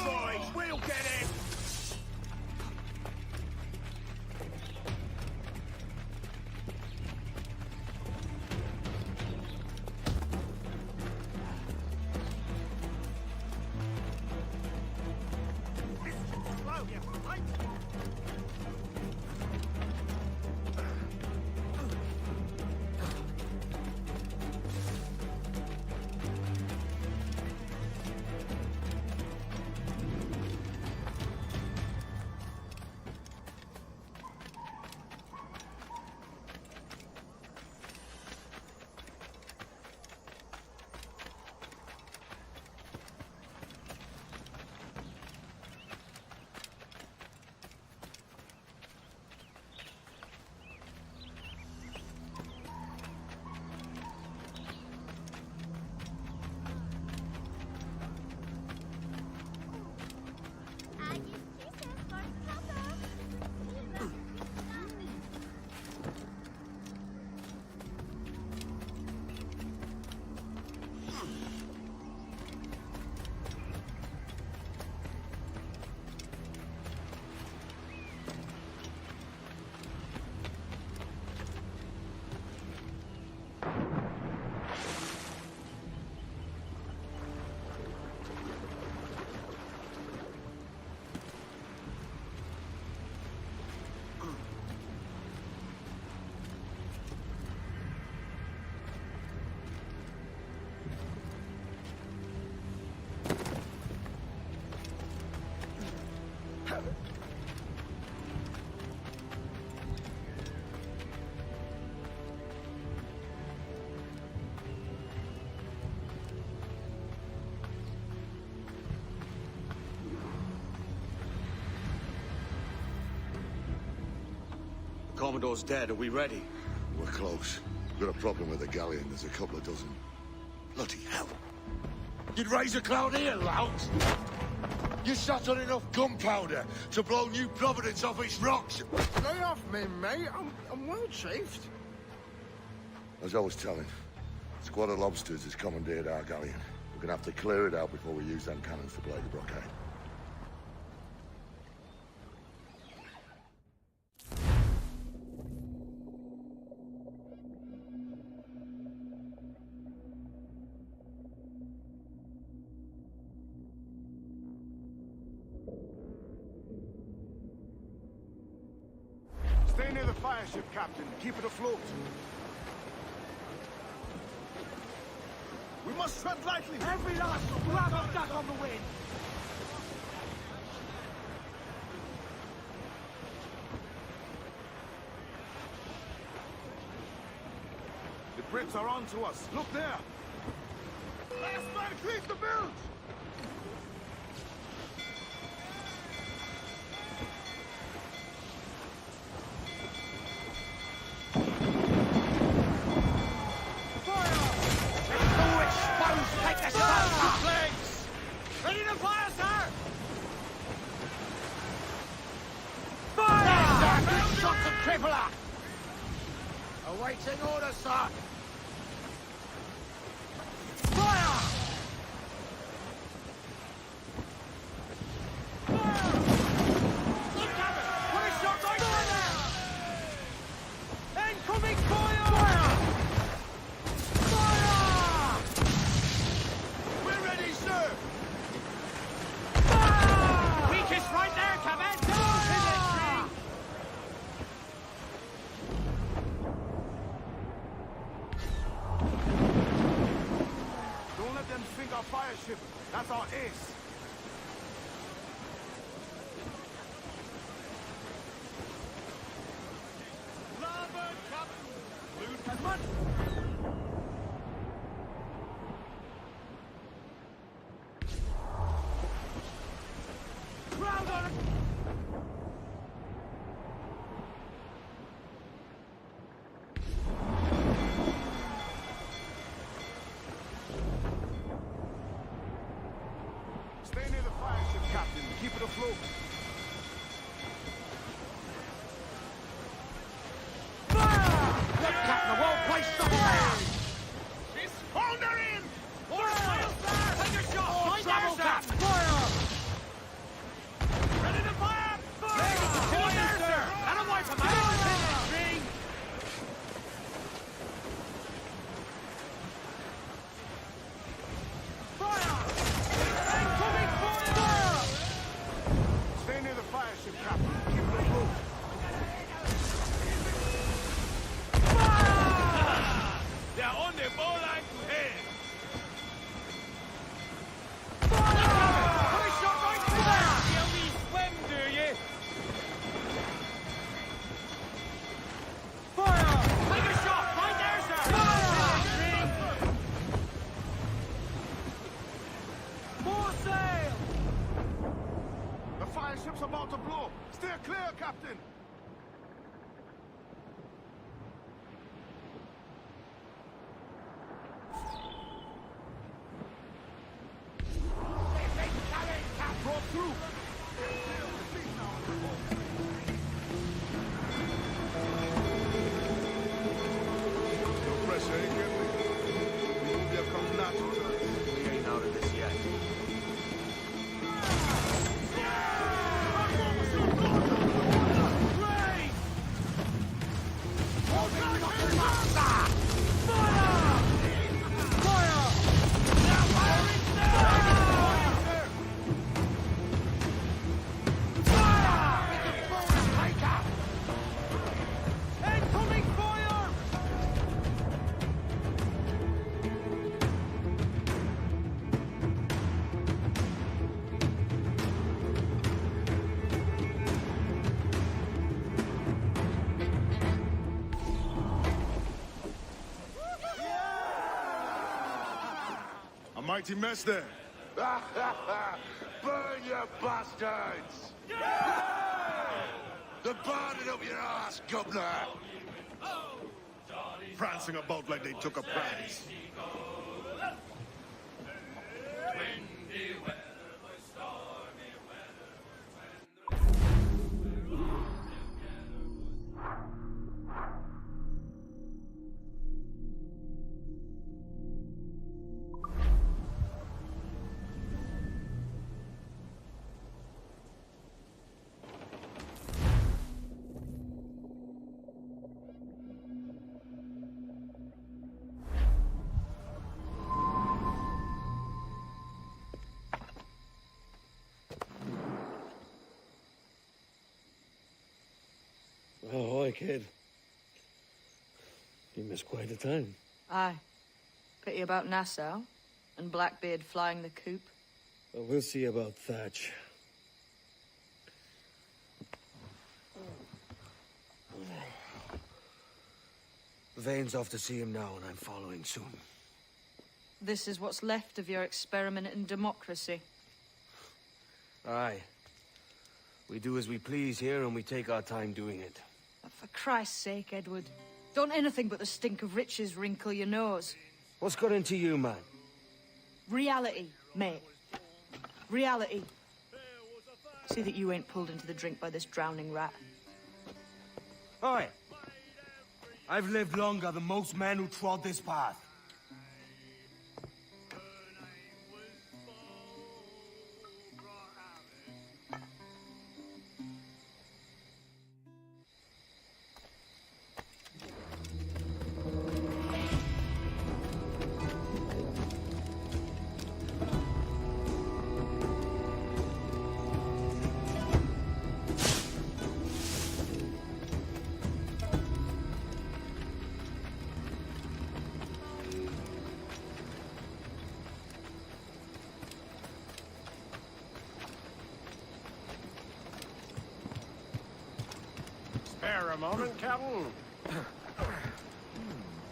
Boys, we'll get it! Commodore's dead. Are we ready? We're close. We've got a problem with the galleon. There's a couple of dozen. Bloody hell. You'd raise a cloud here, lout! You shot on enough gunpowder to blow New Providence off its rocks! Lay off me, mate. I'm well chafed. As I was telling, a squad of lobsters has commandeered our galleon. We're gonna have to clear it out before we use them cannons to blow the blockade. Stay near the fire ship, Captain. Keep it afloat. We must tread lightly. Every last grab of duck on the wind. The Brits are on to us. Look there. Last man clears the bilge. Ready to fire, sir! Fire! Yes, sir! Good shots of crippler! Awaiting orders, sir! Fire! Look, Captain! Put a shot right there! Incoming fire! Fire! Fire! We're ready, sir! Weakest right there, Captain! Don't let them sink our fire ship. That's our ace. Larboard, Captain! Loot as much! Crowd on it! Stay near the fire ship, Captain. Keep it afloat. Look, Captain, a well-placed shot there! It's foundering! Order sail, sir! Take your shot! Right there, trouble, sir! Captain. Fire! Ready to fire! Fire! Right there, sir! That'll wipe them out! Finish, Fire! Incoming fire! Stay near the fire ship, Captain. Keep it afloat. They're on the ball line to head! Put a shot right through there! You only swim, do you? Fire! Take a shot! Right there, sir! Fire! More sail! The fire ship's about to blow. Steer clear, Captain. Broke through. No pressure, ain't getting me. We will come natural to us. We ain't out of this yet. Incoming fire! A mighty mess there. Burn, you bastards! They're bounding up your ass, governor! Prancing about like they took a prize. Oh, hi, kid. You missed quite a time. Aye. Pity about Nassau and Blackbeard flying the coop. Well, we'll see about Thatch. Vane's off to see him now, and I'm following soon. This is what's left of your experiment in democracy. Aye. We do as we please here, and we take our time doing it. For Christ's sake, Edward. Don't anything but the stink of riches wrinkle your nose. What's got into you, man? Reality, mate. Reality. See that you ain't pulled into the drink by this drowning rat. Oi! I've lived longer than most men who trod this path. Spare a moment, Captain.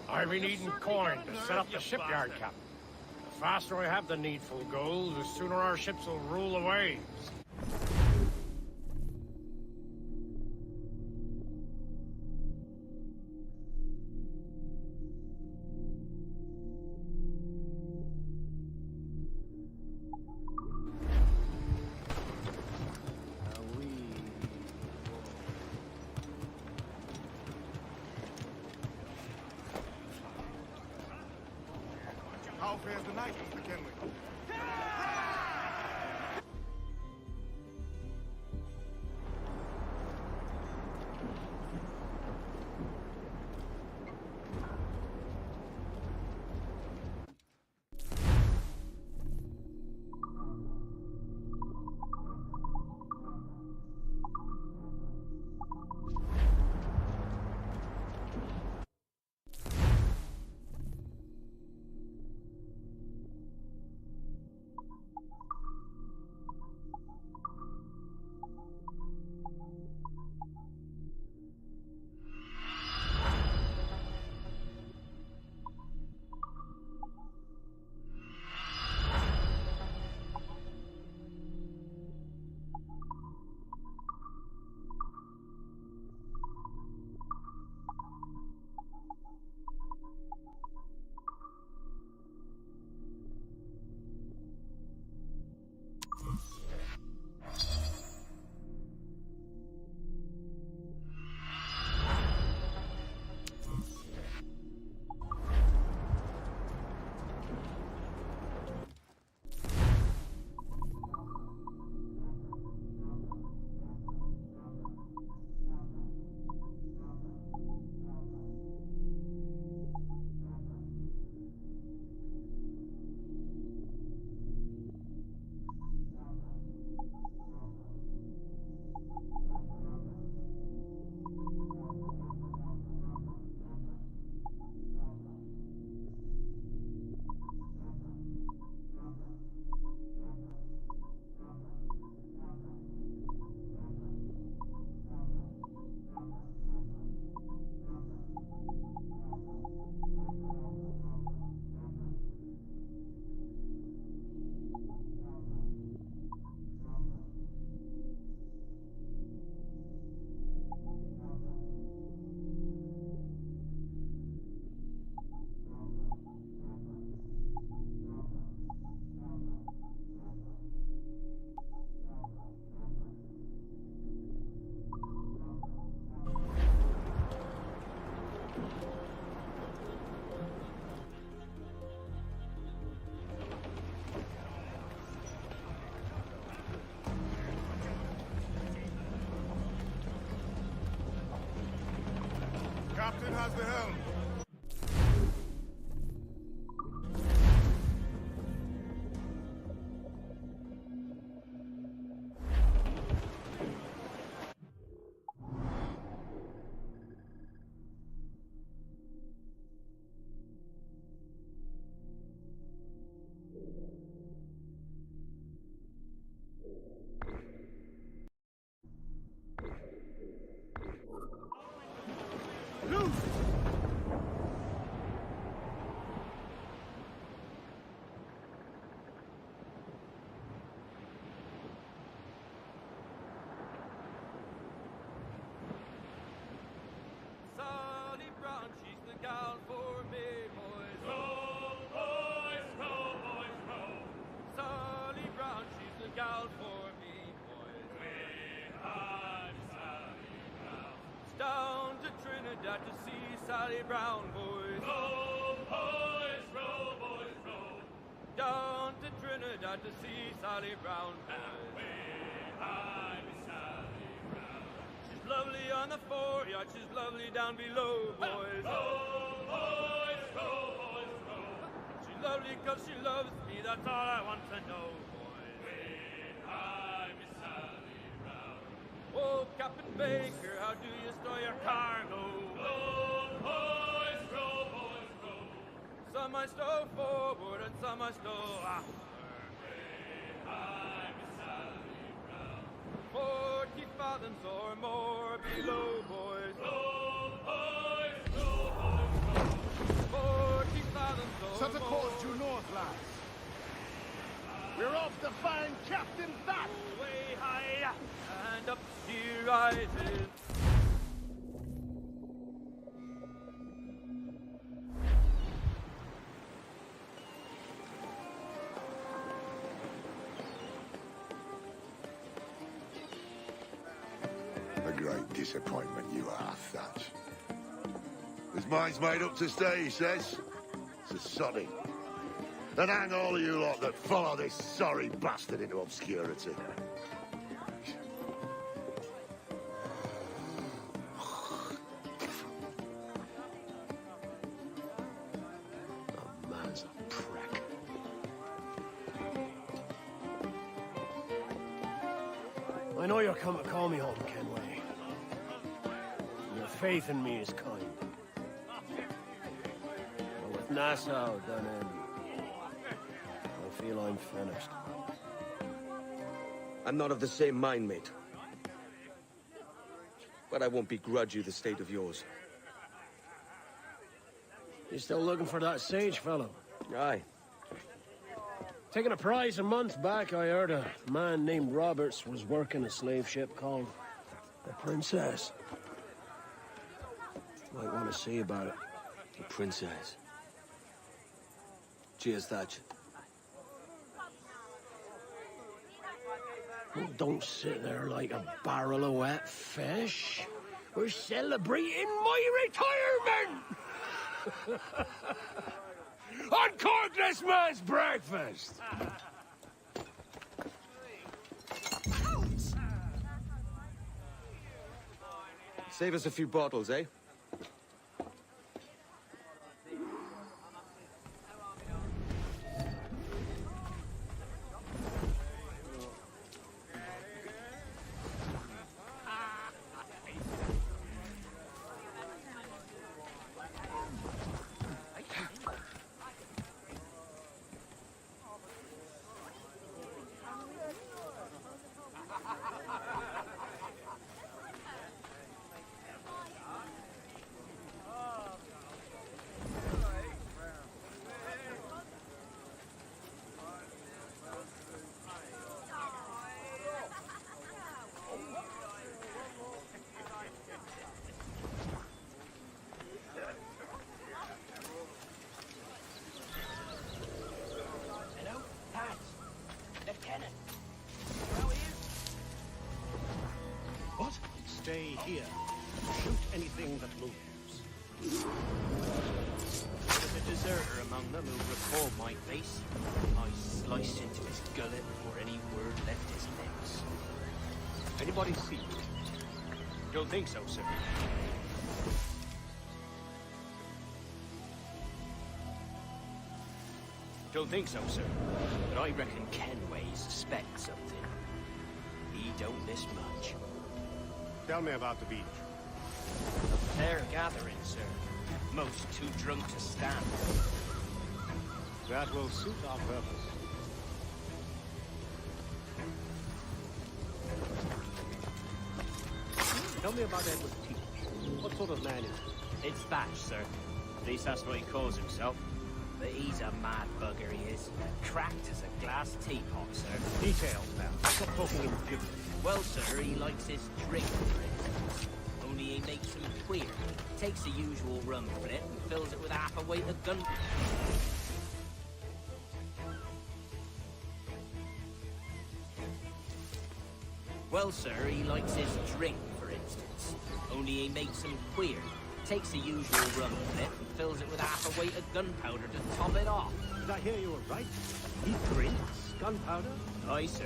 I've been needing coin to set up the shipyard, Captain. The faster I have the needful gold, the sooner our ships will rule the waves. How fares the night, Mr. Kenley? Captain has the helm. To see Sally Brown, boys. Row, boys, row, boys, row. Down to Trinidad to see Sally Brown, boys. Behind me, Sally Brown. She's lovely on the foreyard, she's lovely down below, boys. Row, boys, row, boys, row. She's lovely 'cause she loves me, that's all I want to know, boys. Behind me, Sally Brown. Oh, Captain Baker, how do you store your cargo? Some I stow forward and some I stow after. Behind me, Sally Brown. 40 fathoms or more below, boys. Row, boys, row, boys, row. 40 fathoms or Set a more. course due north, lads. We're off to find Captain Bat. Way high and up she rises. A great disappointment you are, Thatch. His mind's made up to stay, he says. It's a soddy. And hang all of you lot that follow this sorry bastard into obscurity. The man's a prick. I know you're come to call me home, Kenway. Your faith in me is kind. But with Nassau done in, I feel I'm finished. I'm not of the same mind, mate. But I won't begrudge you the state of yours. You still looking for that sage fellow? Aye. Taking a prize a month back, I heard a man named Roberts was working a slave ship called the Princess. Might want to see about it. The Princess. Cheers, Thatch. Oh, don't sit there like a barrel of wet fish. We're celebrating my retirement! Uncork this man's breakfast! Save us a few bottles, eh? Stay here. Shoot anything that moves. There's a deserter among them who recall my face. I slice into his gullet before any word left his lips. Anybody see it? Don't think so, sir. don't think so, sir. But I reckon Kenway suspects something. He don't miss much. Tell me about the beach. A fair gathering, sir. Most too drunk to stand. That will suit our purpose. Tell me about Edward Teach. What sort of man is he? It's Thatch, sir. At least that's what he calls himself. But he's a mad bugger, he is. Cracked as a glass teapot, sir. Details now. Stop talking in gibberish. Well, sir, he likes his drink, for instance. Only he makes them queer. Takes the usual rum flip and fills it with half a weight of gun. Well, sir, he likes his drink, for instance. Only he makes them queer. Takes the usual rum flip and fills it with half a weight of gunpowder to top it off. Did I hear you were right? He drinks gunpowder? Aye, sir.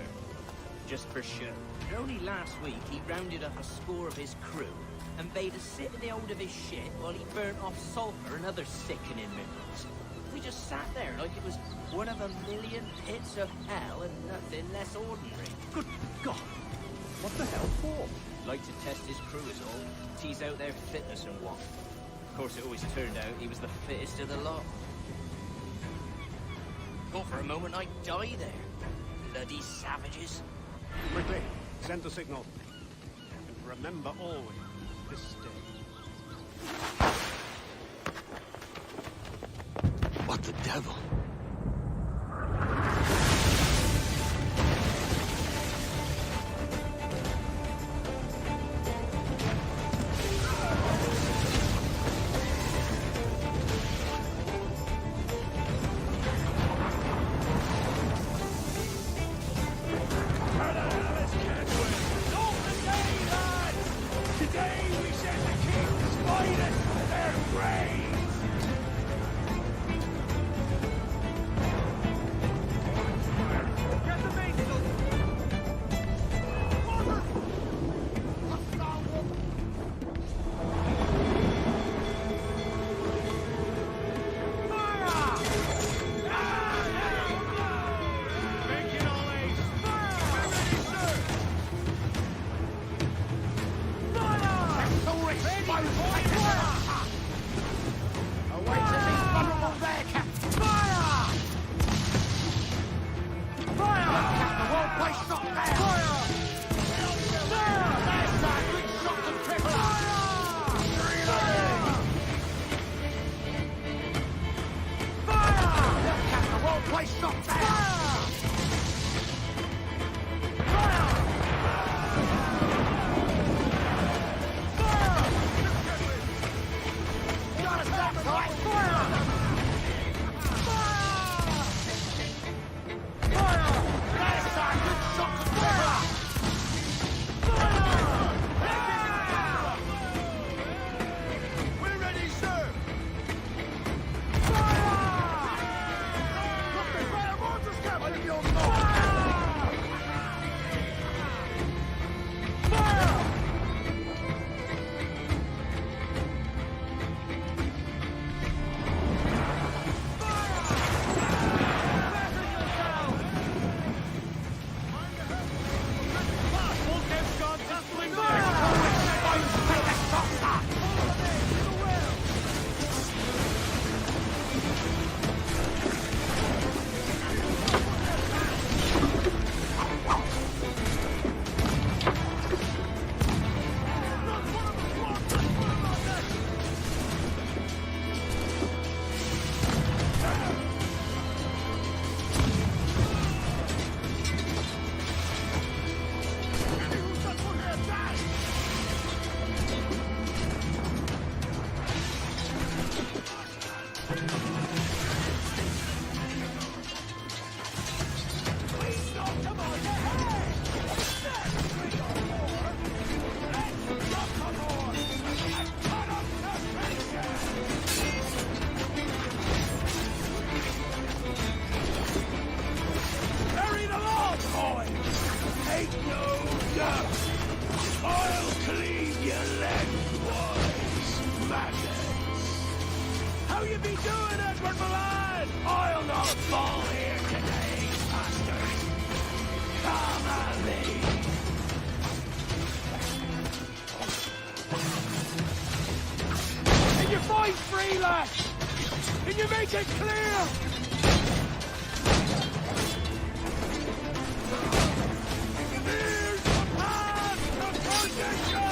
Just for show. But only last week he rounded up a score of his crew and bade us sit in the hold of his ship while he burnt off sulphur and other sickening minerals. We just sat there like it was one of a million pits of hell and nothing less ordinary. Good God! What the hell for? Like to test his crew is all. Tease out their fitness and what. Of course, it always turned out he was the fittest of the lot. Thought for a moment I'd die there. Bloody savages. Quickly, send the signal. And remember always, this day. What the devil? How you be doing, Edward Malai? Yes! I'll not fall here today, bastard! Come at me! Can you fight free, lads? Can you make it clear? Here's the path to perdition!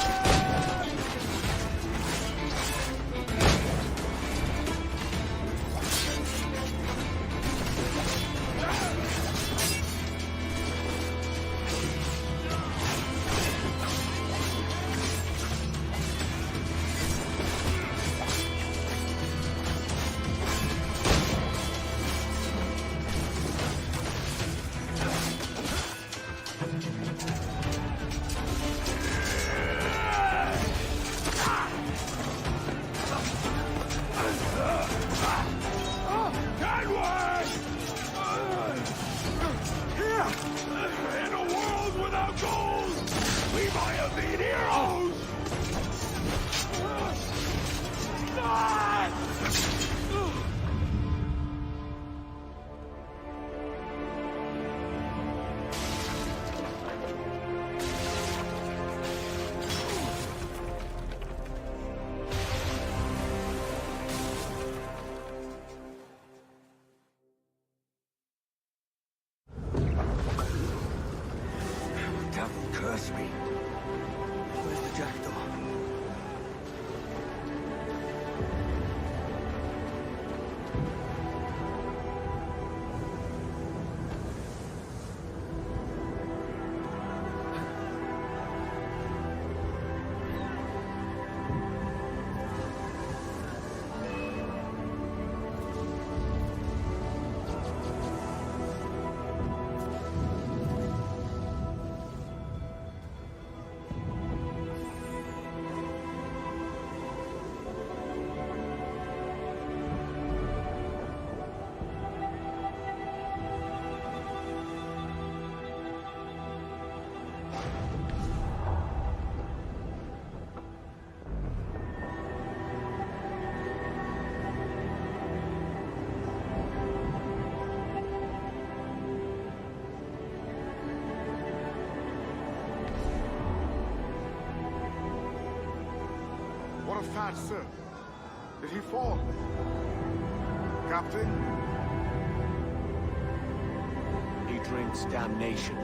In a world without gold, we might have been heroes! Curse me. Where's the jackdaw? What of Fat Sir? Did he fall? Captain? He drinks damnation.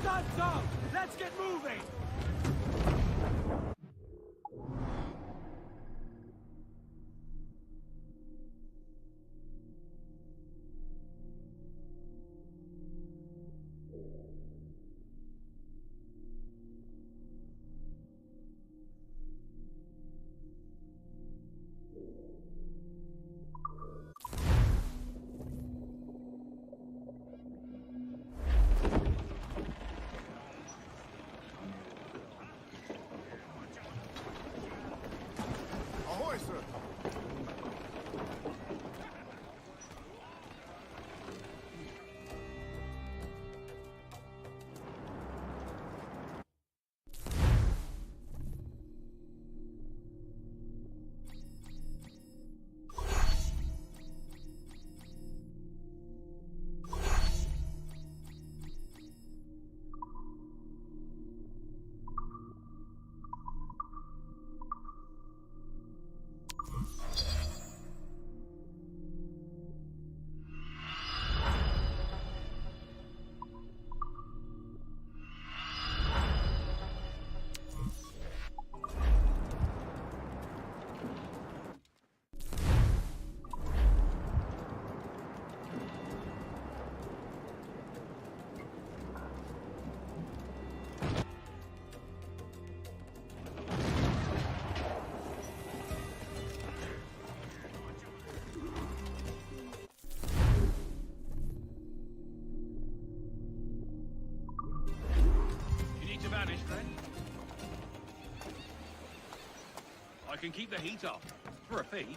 Sun's up! Let's get moving! can keep the heat off. For a fee.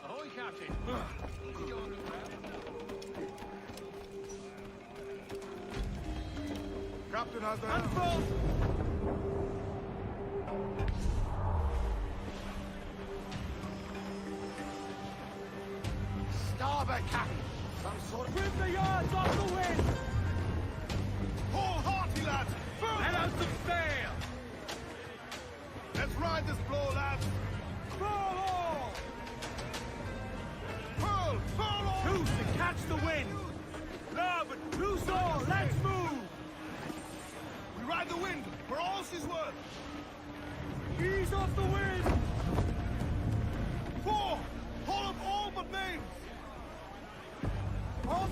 Ahoy, Captain. Captain has the Handful! Starboard, Captain! Some sort of... Trim the yards off the wind! Hold hearty, lads! Let out some sail! Let's ride this blow, lads! Furl all! Furl all! Two's to catch the wind! Larboard, two's all! Let's move! We ride the wind for all she's worth! Ease off the wind! 4! Hold up all but mains! Hold!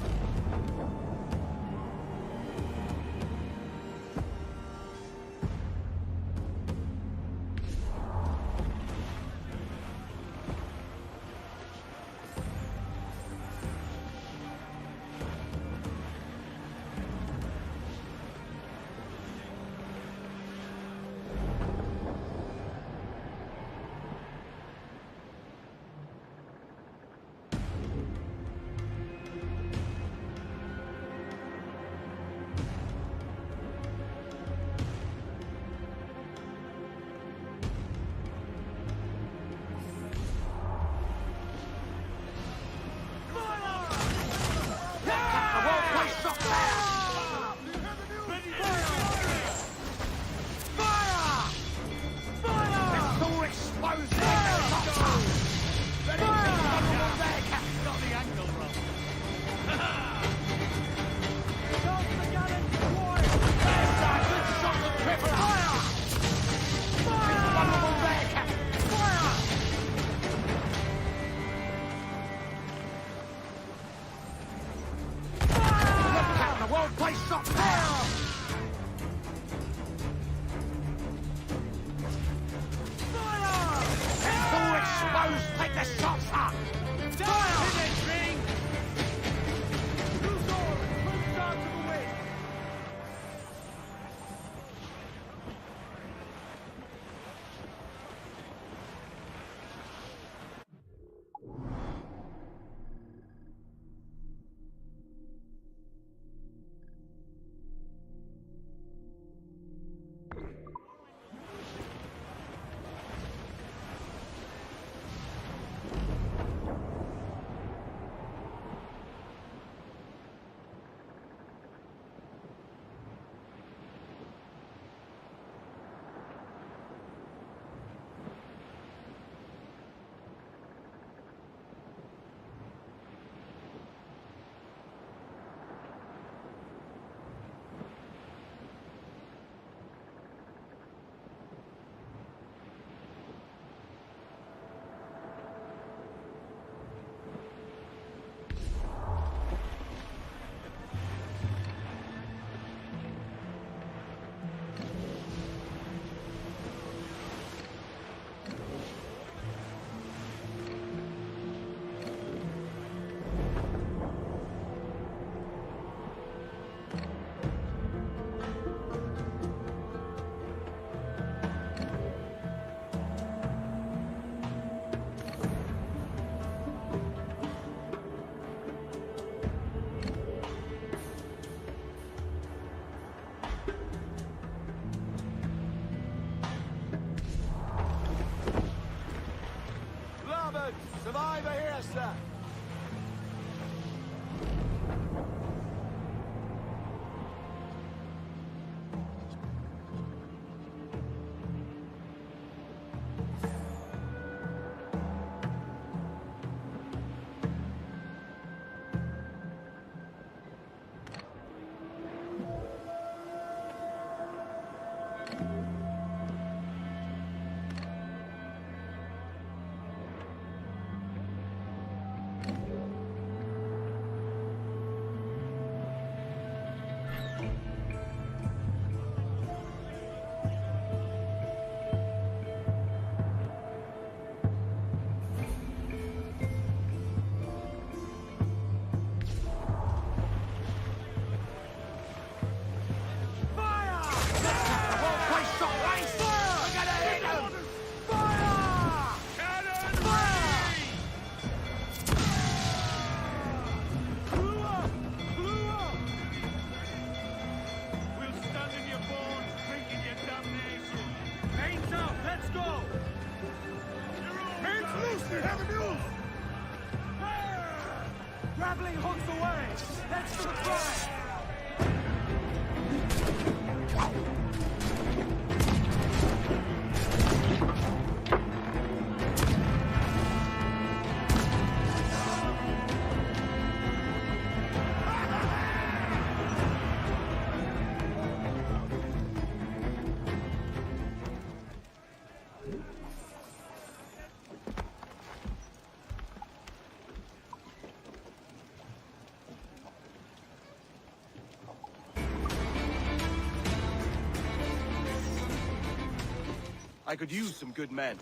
punks away! Heads to the front! I could use some good men.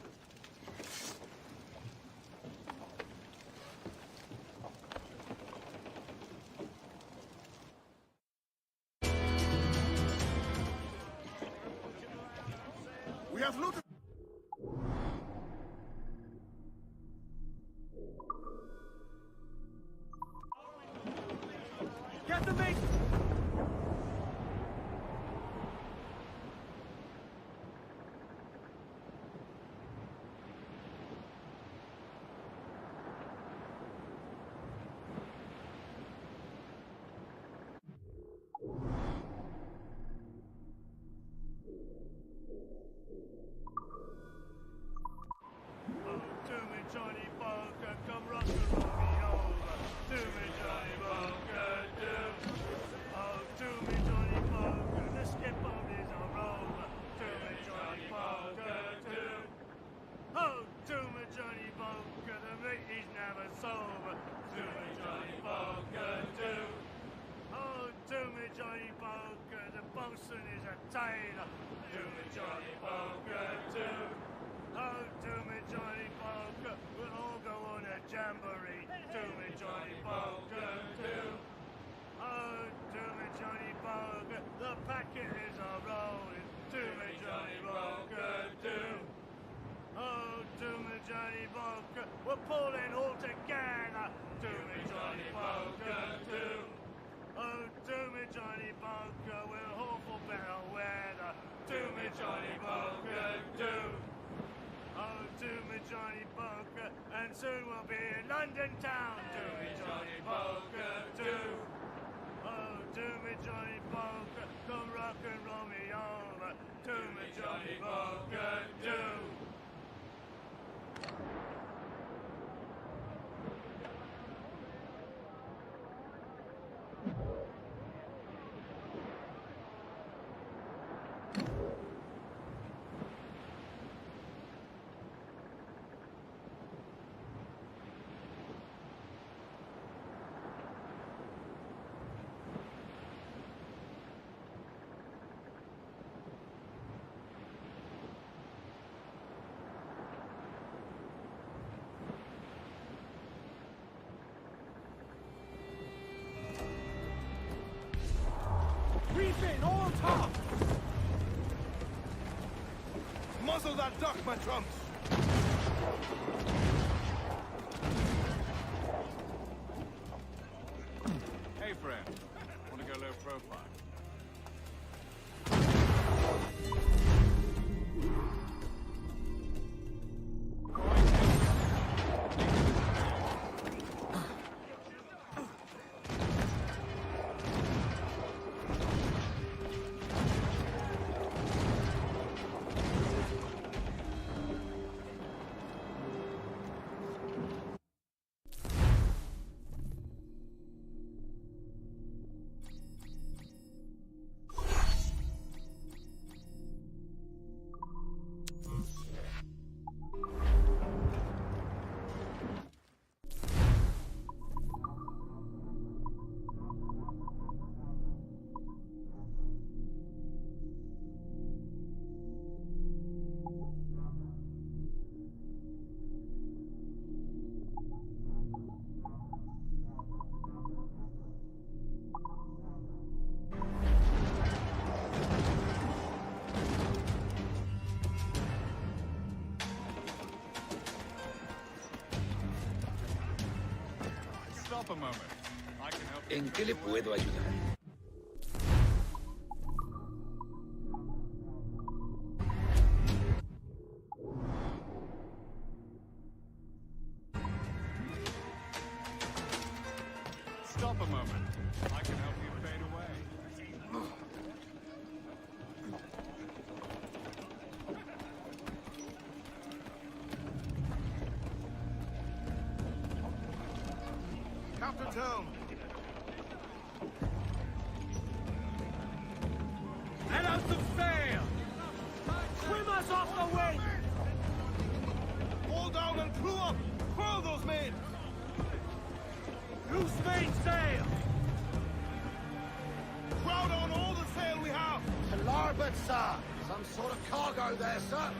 We have looted. Get the mate! Soon we'll be in London town. Do me Johnny Poker, do. Oh, do me Johnny Poker, come rock and roll me over. Do me Johnny Poker, do. Reefing, all top! Muzzle that duck, my trunks! Hey, friend. Want to go low profile? Stop a moment. I can help you. ¿En qué le puedo ayudar? stop a moment. I can help you fade away. Captain's helm. Let out some sail! Swim us off the wind! All down and crew up! Furl those men! Loose mainsail! Crowd on all the sail we have! To larboard, sir! Some sort of cargo there, sir!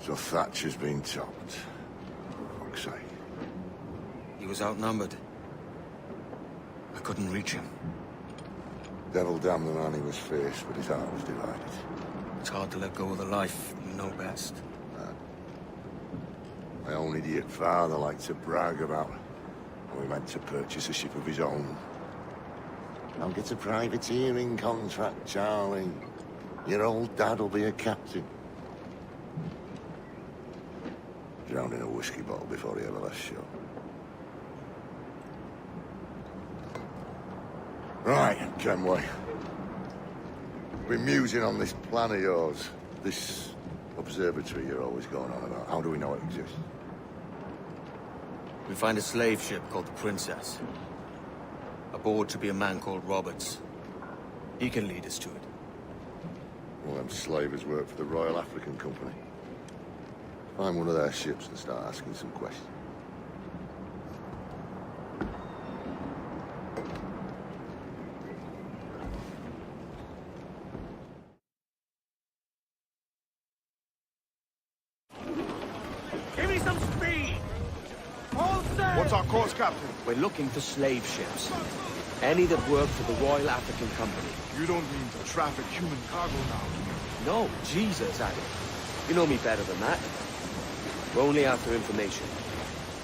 So Thatcher's been topped. For fuck's sake. He was outnumbered. I couldn't reach him. Devil damn the man he was fierce, but his heart was divided. It's hard to let go of the life you know best. My own idiot father liked to brag about how he meant to purchase a ship of his own. I'll get a privateering contract, Charlie. Your old dad'll be a captain. Drowned in a whiskey bottle before he ever left shore. Right, Kenway. Been musing on this plan of yours. This observatory you're always going on about. How do we know it exists? We find a slave ship called the Princess. Aboard should be a man called Roberts. He can lead us to it. Well, them slavers work for the Royal African Company. Find one of their ships and start asking some questions. Give me some speed! All set! What's our course, Captain? We're looking for slave ships. Any that work for the Royal African Company. You don't mean to traffic human cargo now, do you? No, Jesus, Adam. You know me better than that. We're only after information.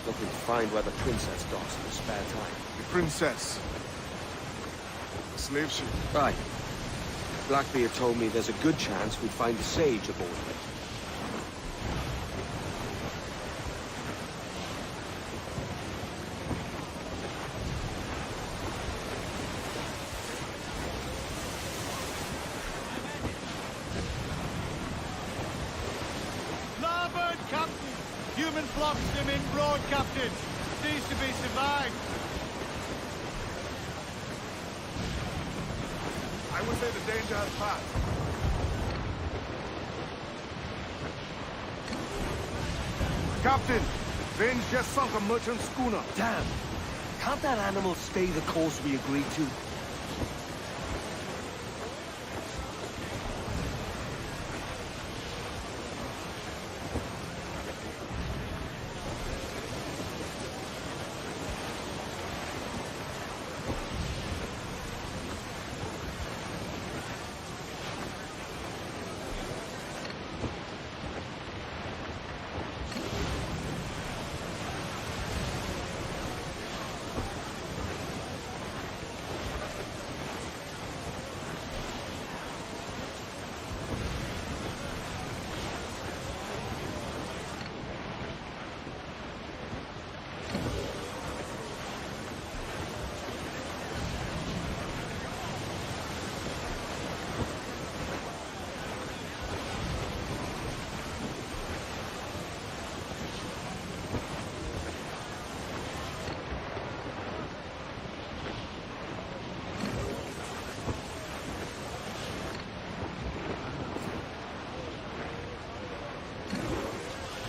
Looking to find where the Princess docks in her spare time. The Princess. The slave ship. Right. Blackbeard told me there's a good chance we'd find a sage aboard of it. Larboard, Captain! Human flocks them in broad, Captain! needs to be survived. I would say the danger has passed. Captain, Vane's just sunk a merchant schooner. Damn! Can't that animal stay the course we agreed to?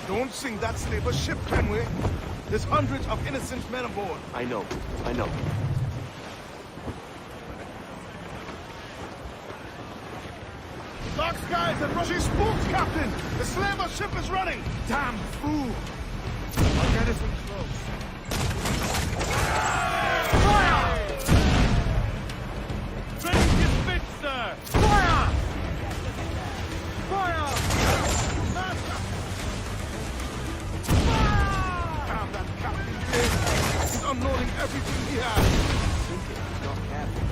Don't sink that slaver's ship, Kenway. There's hundreds of innocent men aboard. I know, I know. Dark skies and rushing spooks, Captain! The slaver's ship is running! Damn fool! I'll get it from close. Fire! Ready to spit, sir! Fire! Fire! Master! Damn that captain! He's unloading everything he has! He's not careful.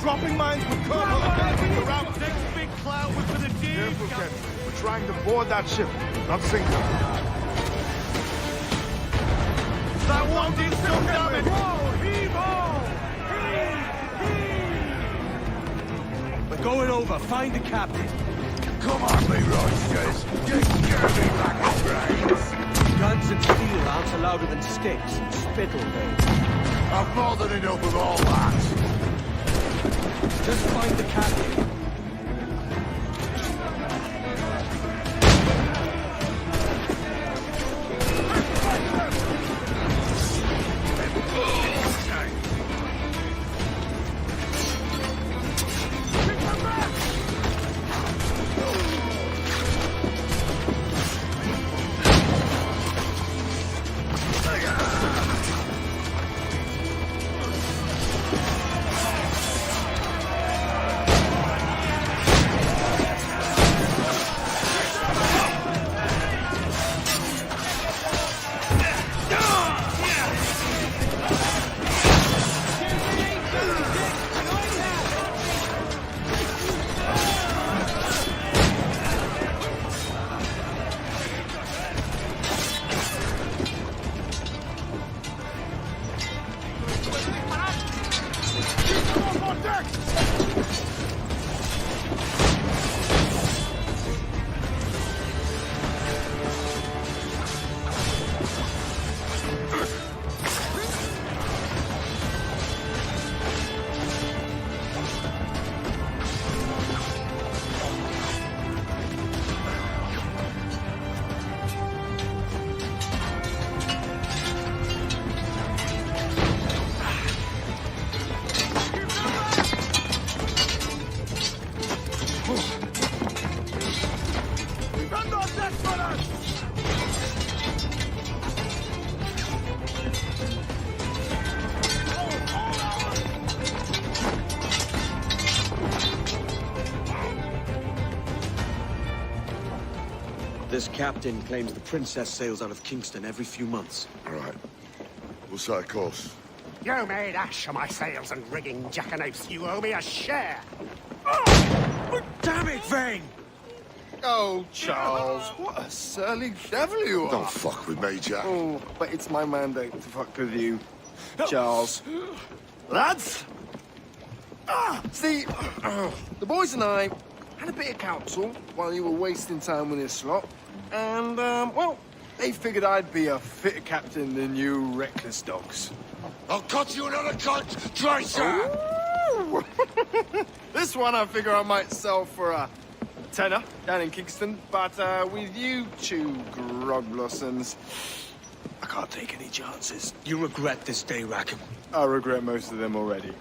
dropping mines would come around. Next big cloud was for the deep. Careful, Captain. We're trying to board that ship, not sink it. That one did some damage. We're going over. Find the captain. Come on, me roisters. Get scurvy back in brains. Guns and steel aren't louder than sticks and spittle veins. I've more than enough of all that. Just find the captain. This captain claims the princess sails out of Kingston every few months. All right. We'll set a course. You made ash of my sails and rigging, jackanapes. You owe me a share. Damn it, Vane! Oh, Charles, what a surly devil you are. Don't fuck with me, Jack. Oh, but it's my mandate to fuck with you, Charles. Lads! See, the boys and I had a bit of counsel while you were wasting time with this lot. And, well, they figured I'd be a fitter captain than you reckless dogs. I'll cut you another cunt, Tracer! This one I figure I might sell for a tenner down in Kingston, but with you two grog blossoms, I can't take any chances. You regret this day, Rackham. I regret most of them already.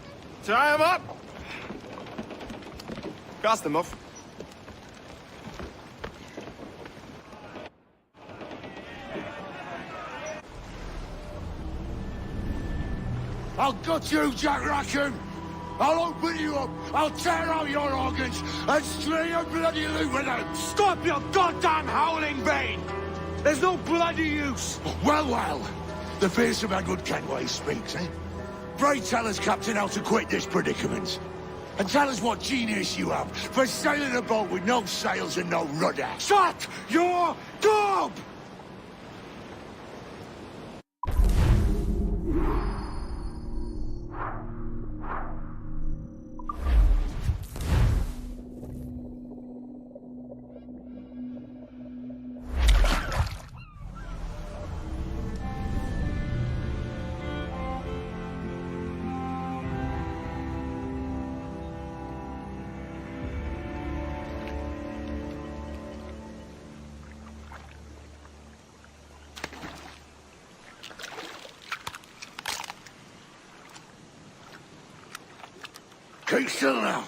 Tie 'em up! Cast them off. I'll gut you, Jack Rackham! I'll open you up, I'll tear out your organs, and string your bloody loot with them! Stop your goddamn howling, Vane! There's no bloody use! Well, well, the fearsome Edward Kenway speaks, eh? Pray tell us, Captain, how to quit this predicament. And tell us what genius you have for sailing a boat with no sails and no rudder. Shut your gob! Keep still now.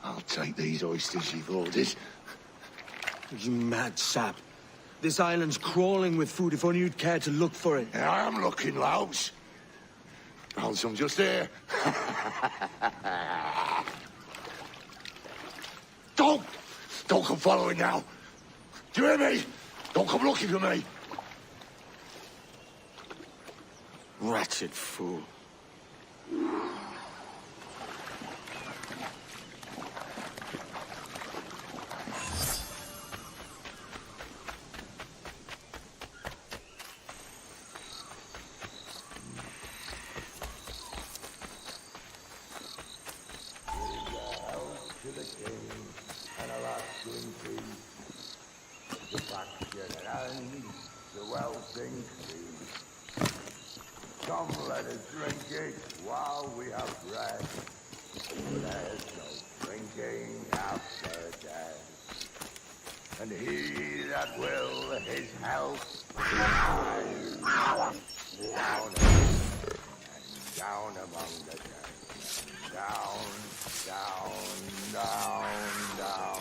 I'll take these oysters you've ordered. You mad sap. This island's crawling with food if only you'd care to look for it. Yeah, I am looking, Louts. Found some just here. Don't come following now. Do you hear me? Don't come looking for me. Wretched fool. Come, let us drink it while we have breath. There's no drinking after death. And he that will his health down and down among the dead. Down, down, down, down.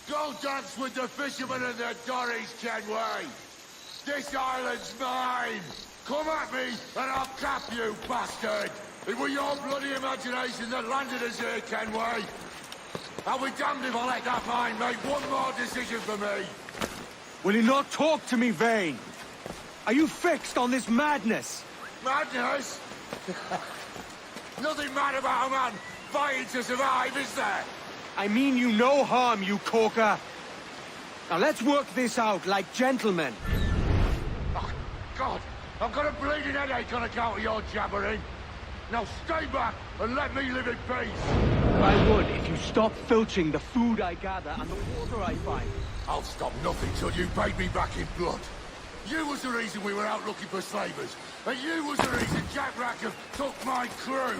Go dance with the fishermen and their dories, Kenway! This island's mine! Come at me, and I'll cap you, bastard! It was your bloody imagination that landed us here, Kenway! I'll be damned if I let that mind make one more decision for me! Will you not talk to me, Vane? Are you fixed on this madness? Madness? Nothing mad about a man fighting to survive, is there? I mean you no harm, you corker. Now let's work this out like gentlemen. Oh, God, I've got a bleeding headache on account of your jabbering. Now stay back and let me live in peace. I would if you stop filching the food I gather and the water I find. I'll stop nothing till you paid me back in blood. You was the reason we were out looking for slavers, and you was the reason Jack Rackham took my crew.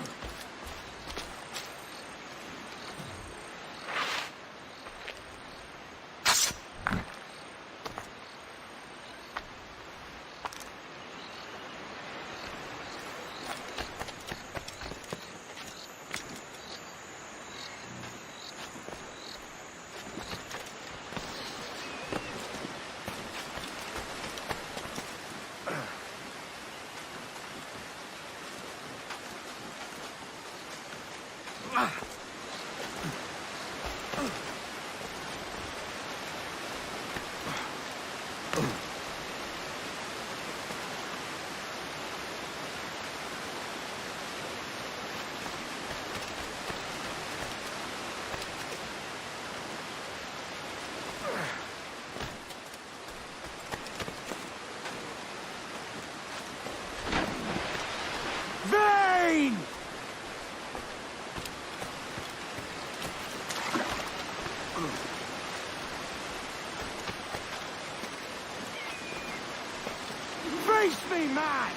Face me, man!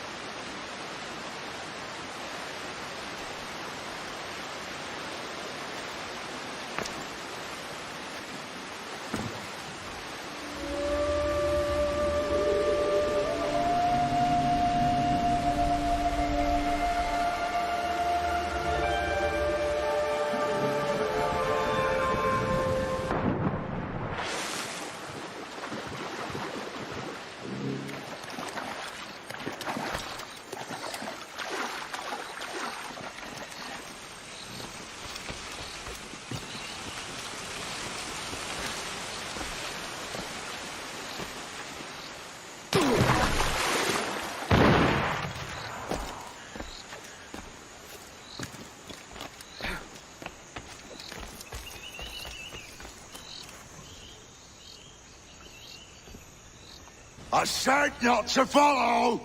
I said not to follow!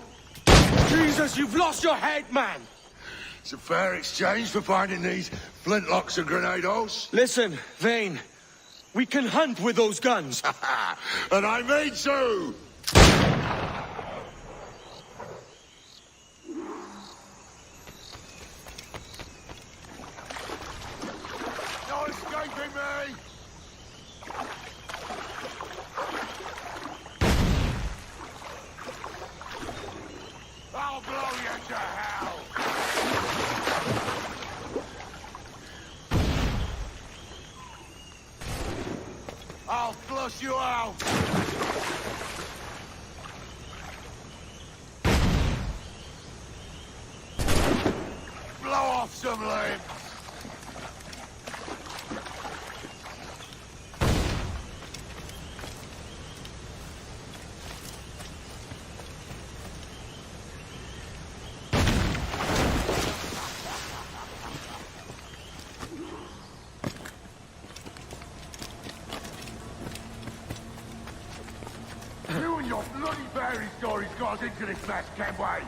Jesus, you've lost your head, man! It's a fair exchange for finding these flintlocks and grenados. Listen, Vane. We can hunt with those guns. And I mean to! No escaping me! I'll blow you to hell! flush you out! Blow off some limbs! You and your bloody fairy stories got us into this mess, Kenway.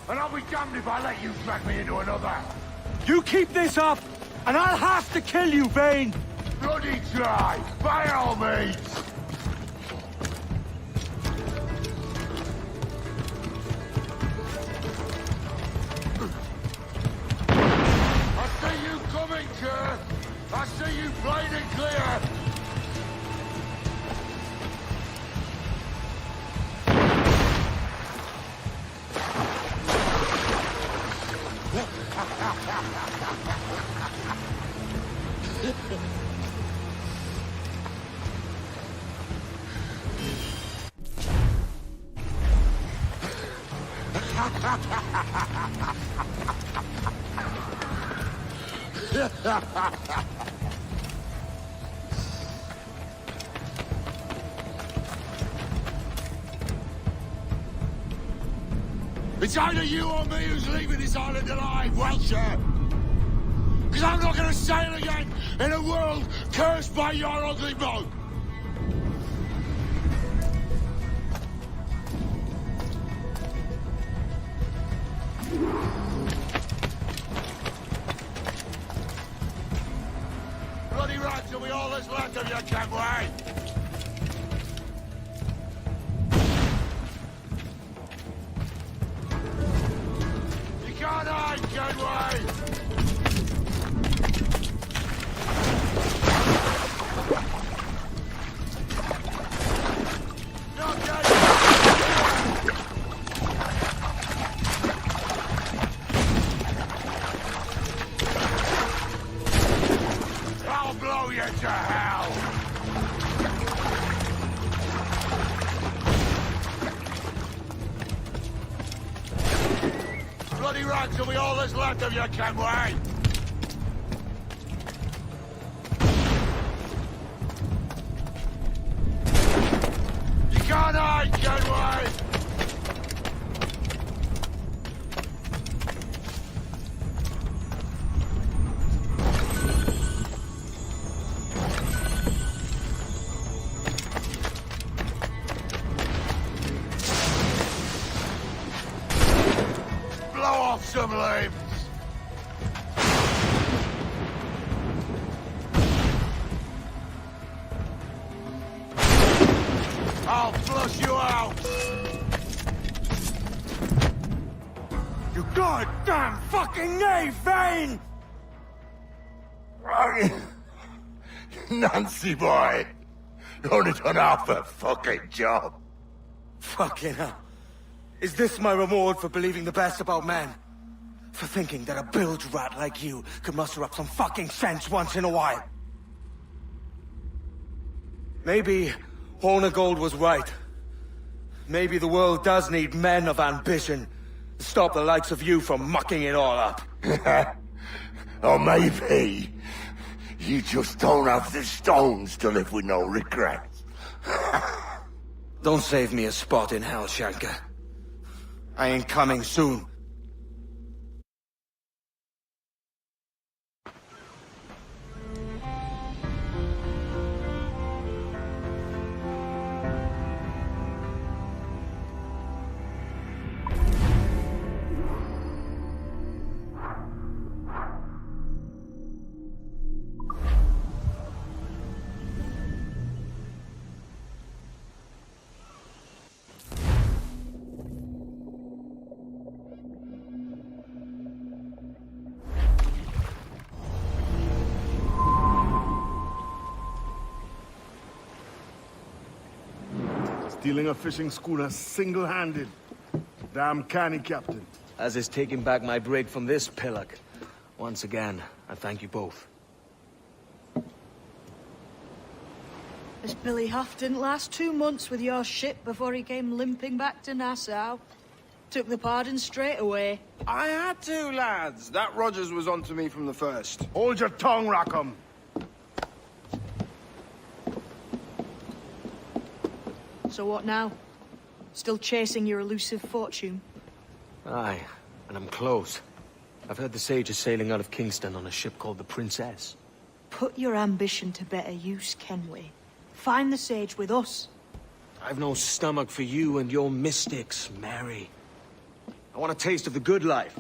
And I'll be damned if I let you drag me into another. You keep this up, and I'll have to kill you, Vane! Bloody try, by all means. I see you coming, Kerr. I see you plain and clear. It's either you or me who's leaving this island alive, Welcher! Because I'm not gonna sail again in a world cursed by your ugly boat! Bloody right till we all that's left of you, Kenway! You can't hide, Kenway! I'll blow you to hell! Bloody right till we all that's left of you, Kenway! You can't hide, Kenway! Blow off some limbs! I'll flush you out! You goddamn fucking knave, Vane! Nancy boy! You only done half a fucking job. Fucking hell. Is this my reward for believing the best about men? For thinking that a bilge rat like you could muster up some fucking sense once in a while? Maybe Hornigold was right. Maybe the world does need men of ambition to stop the likes of you from mucking it all up. Or maybe you just don't have the stones to live with no regrets. Don't save me a spot in hell, Shanka. I ain't coming soon. Stealing a fishing schooner single-handed. Damn canny, Captain. As is taking back my brig from this pillock. Once again, I thank you both. A This Billy Huff didn't last 2 months with your ship before he came limping back to Nassau. Took the pardon straight away. I had to, lads. That Rogers was onto me from the first. Hold your tongue, Rackham. So what now? Still chasing your elusive fortune? Aye, and I'm close. I've heard the Sage is sailing out of Kingston on a ship called the Princess. Put your ambition to better use, Kenway. Find the Sage with us. I've no stomach for you and your mystics, Mary. I want a taste of the good life.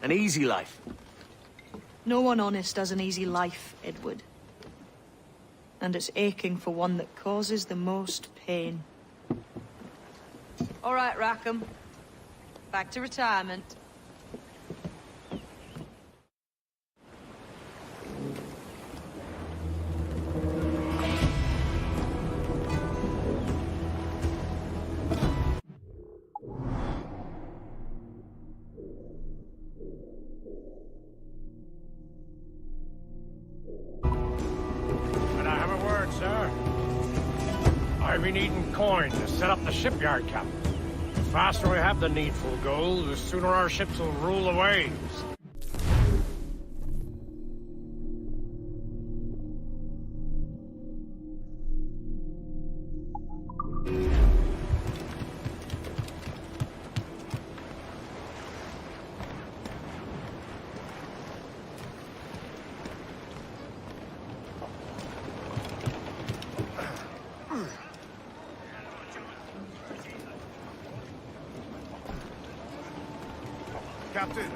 An easy life. No one honest has an easy life, Edward. And it's aching for one that causes the most pain. All right, Rackham. Back to retirement. Can I have a word, sir? I've been needing coin to set up the shipyard, Captain. The faster we have the needful gold, the sooner our ships will rule the waves. Captain.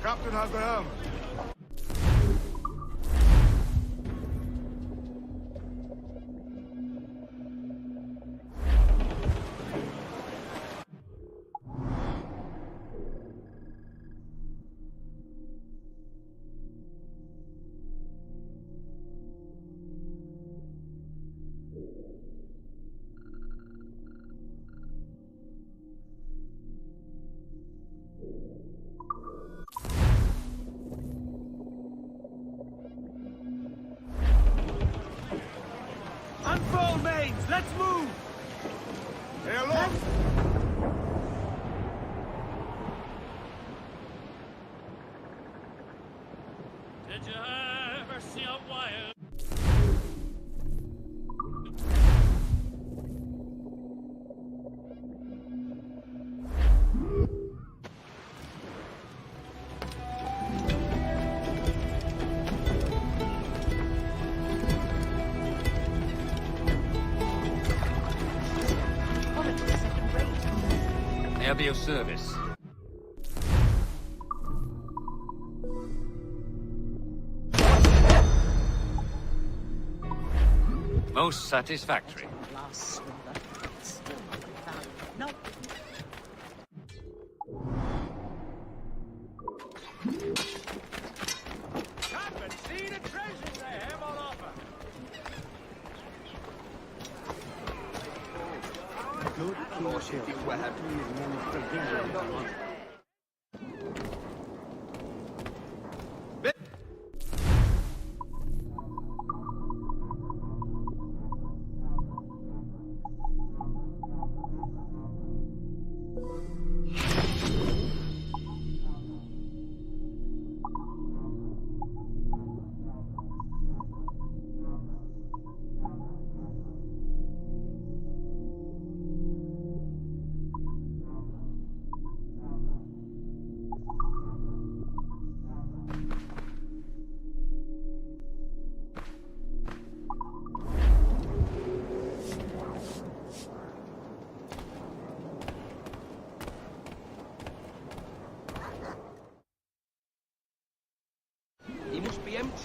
Captain has the helm. Unfold, mates! Let's move! Hey, look! Did you ever see a wild... I'll be of service. Most satisfactory. Captain, see the treasures they have on offer!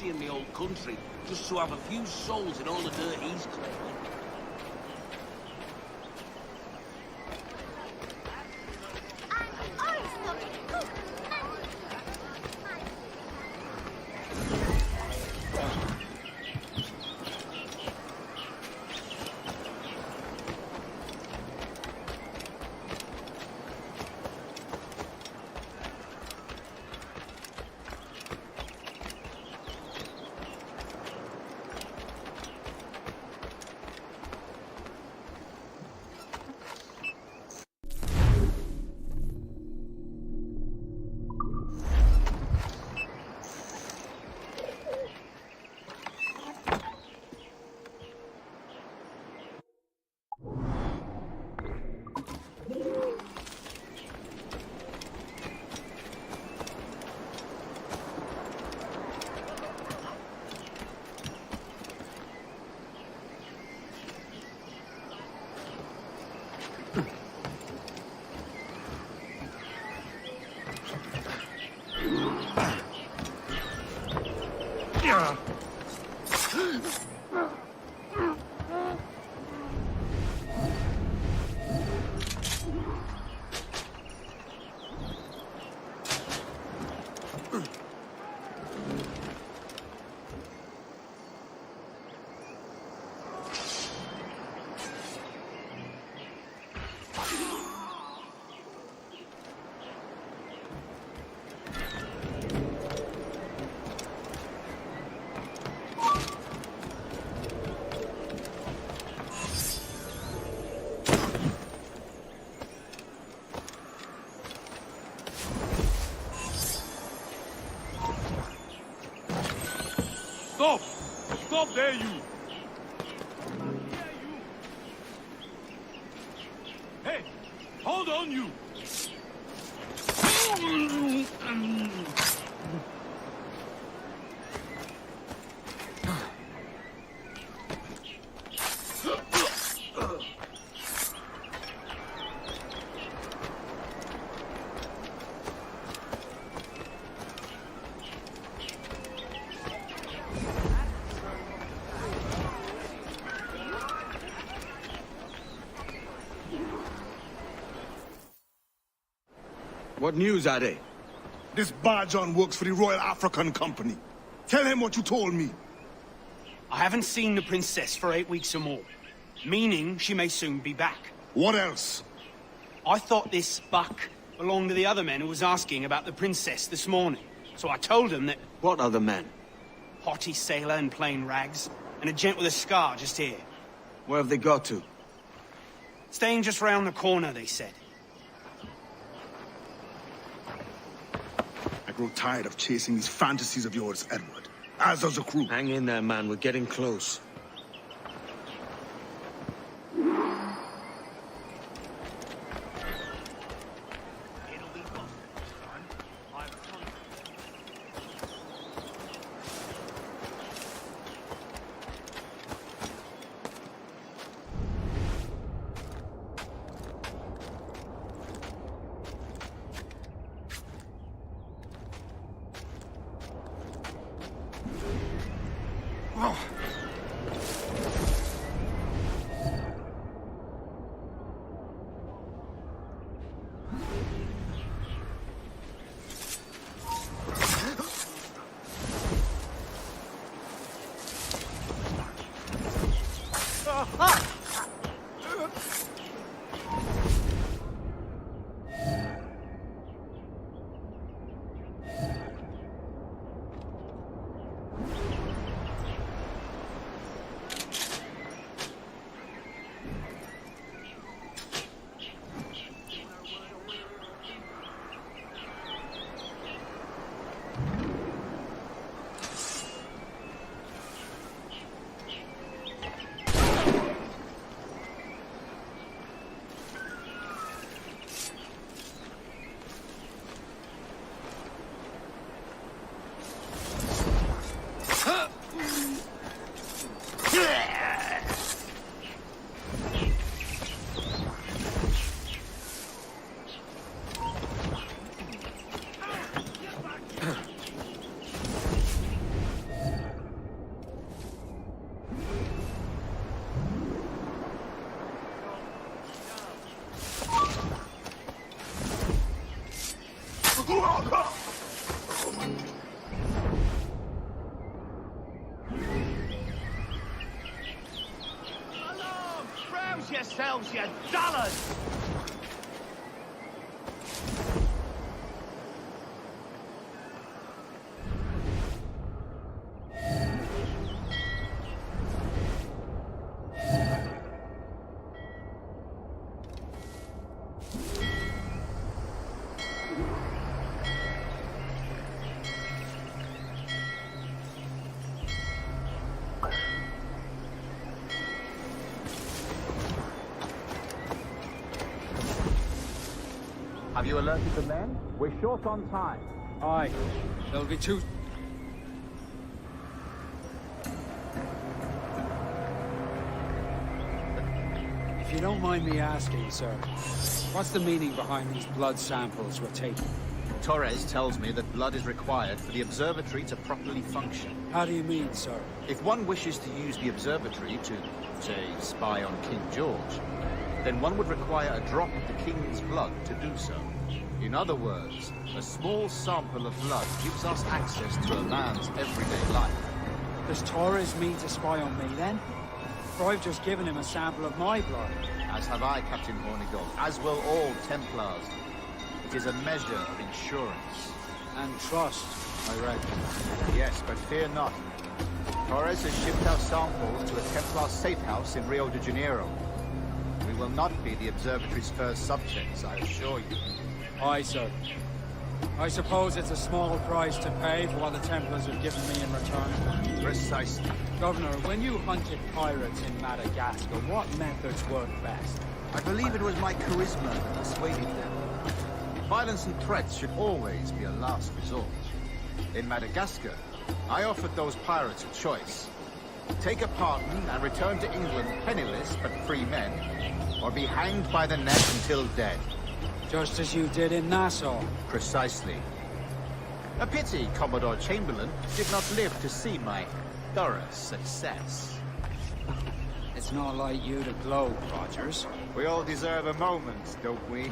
mercy in the old country just to have a few souls in all the dirt he's claiming. Stop! Stop there, you! Hey! Hold on, you! What news, Ade? This Barjon works for the Royal African Company. Tell him what you told me. I haven't seen the princess for 8 weeks or more, meaning she may soon be back. What else? I thought this buck belonged to the other men who was asking about the princess this morning. So I told him that... What other men? Haughty sailor in plain rags, and a gent with a scar just here. Where have they got to? Staying just round the corner, they said. I grow tired of chasing these fantasies of yours, Edward. As does the crew. Hang in there, man. We're getting close. yourselves, you dullards! Have you alerted the men? We're short on time. Aye. There'll be two... If you don't mind me asking, sir, what's the meaning behind these blood samples we're taking? Torres tells me that blood is required for the observatory to properly function. How do you mean, sir? If one wishes to use the observatory to, say, spy on King George, then one would require a drop of the King's blood to do so. In other words, a small sample of blood gives us access to a man's everyday life. Does Torres mean to spy on me, then? For I've just given him a sample of my blood. As have I, Captain Hornigold, as will all Templars. It is a measure of insurance. And trust, I reckon. Yes, but fear not. Torres has shipped our samples to a Templar safe house in Rio de Janeiro. We will not be the observatory's first subjects, I assure you. Aye, sir. I suppose it's a small price to pay for what the Templars have given me in return. Precisely. Governor, when you hunted pirates in Madagascar, what methods worked best? I believe it was my charisma that persuaded them. Violence and threats should always be a last resort. In Madagascar, I offered those pirates a choice. Take a pardon and return to England penniless but free men, or be hanged by the neck until dead. Just as you did in Nassau. Precisely. A pity Commodore Chamberlain did not live to see my thorough success. It's not like you to gloat, Rogers. We all deserve a moment, don't we?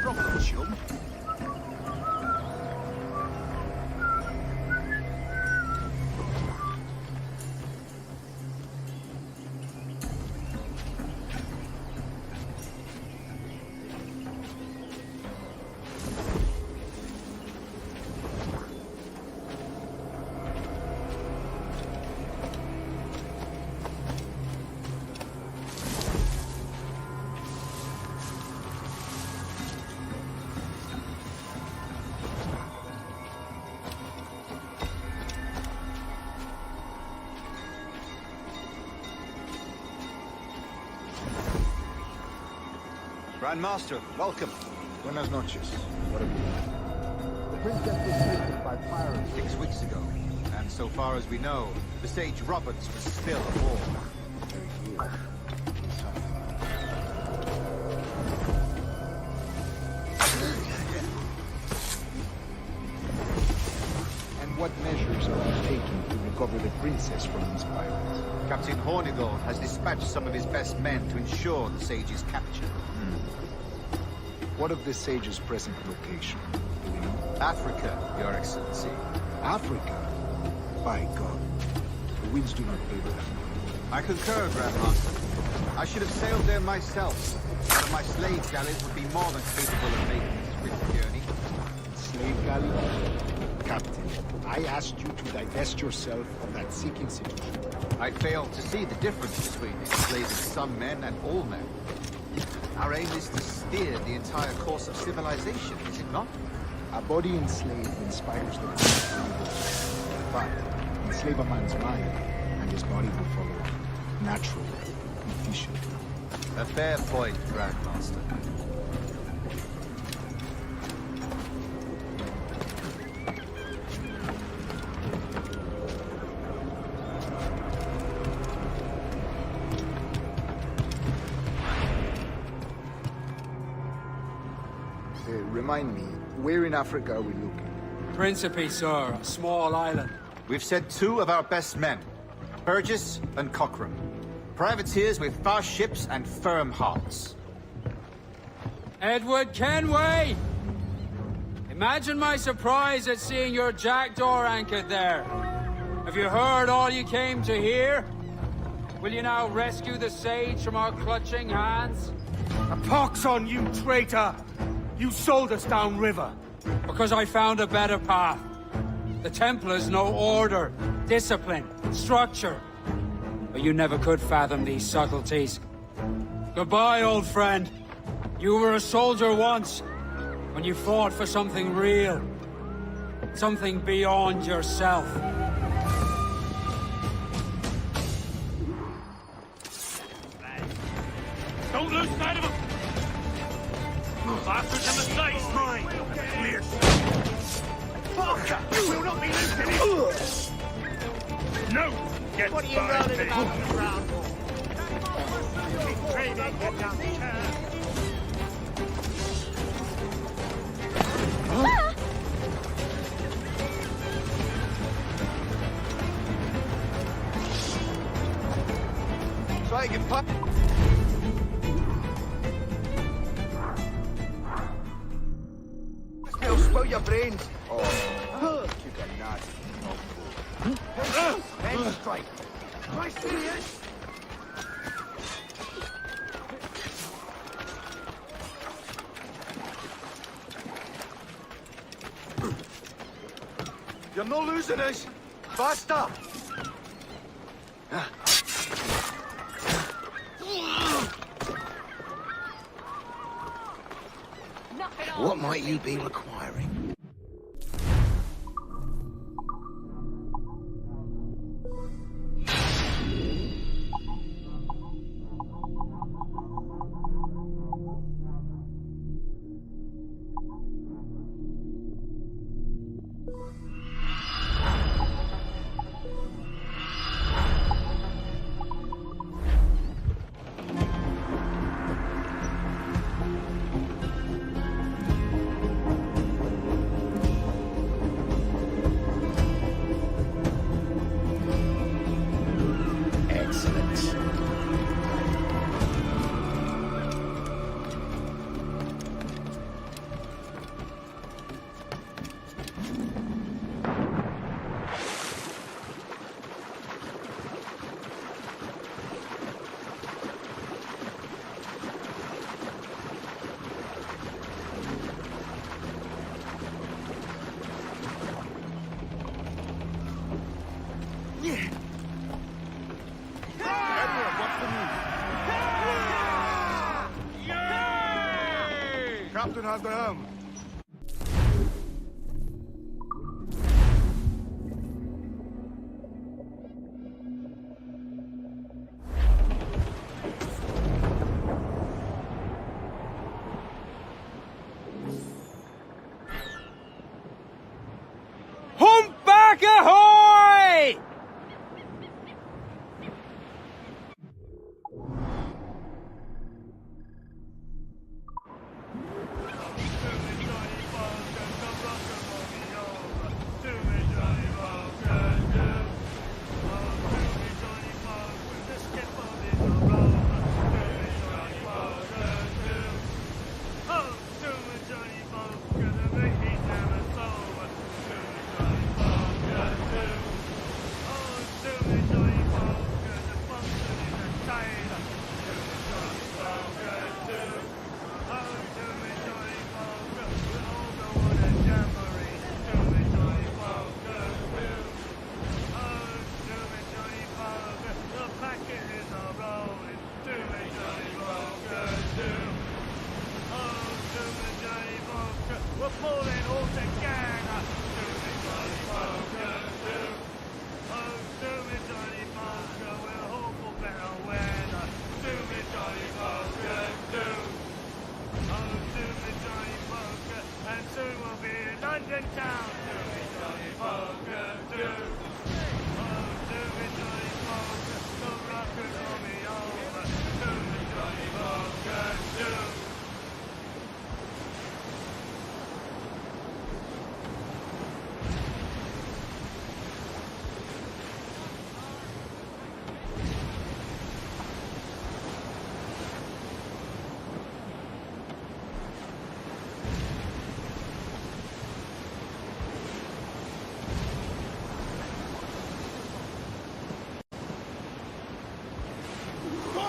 Problem, chum. Grand Master, welcome. Buenas noches. What have you done? The princess was taken by pirates 6 weeks ago. And so far as we know, the sage Roberts was still aboard. Very good. And what measures are you taking to recover the princess from these pirates? Captain Hornigold has dispatched some of his best men to ensure the sage's capture. What of the sage's present location? Do we know? Africa, Your Excellency. Africa? By God. The winds do not favor them. I concur, Grandmaster. I should have sailed there myself. One of my slave galleys would be more than capable of making this swift journey. Slave galley? Captain, I asked you to divest yourself of that Sikh institution. I failed to see the difference between enslaving some men and all men. Our aim is to steer the entire course of civilization, is it not? A body enslaved inspires the mind. But enslave a man's mind, and his body will follow naturally, efficiently. A fair point, Grandmaster. Remind me, where in Africa are we looking? Principe, sir, a small island. We've sent 2 of our best men, Burgess and Cochrane. Privateers with fast ships and firm hearts. Edward Kenway! Imagine my surprise at seeing your jackdaw anchored there. Have you heard all you came to hear? Will you now rescue the sage from our clutching hands? A pox on you, traitor! You sold us downriver. Because I found a better path. The Templars know order, discipline, structure. But you never could fathom these subtleties. Goodbye, old friend. You were a soldier once, when you fought for something real. Something beyond yourself. Don't lose sight of him! Faster than the sight! Mine! Clear! Fuck! You will not be losing it! No! Get what are you running about the ground for? Keep training, get down the chair! Try to get pop. They'll spoil your brains. Oh, you got nasty. Then strike. Am I serious? You're not losing us. Faster. What might you be requiring? Captain has the helm.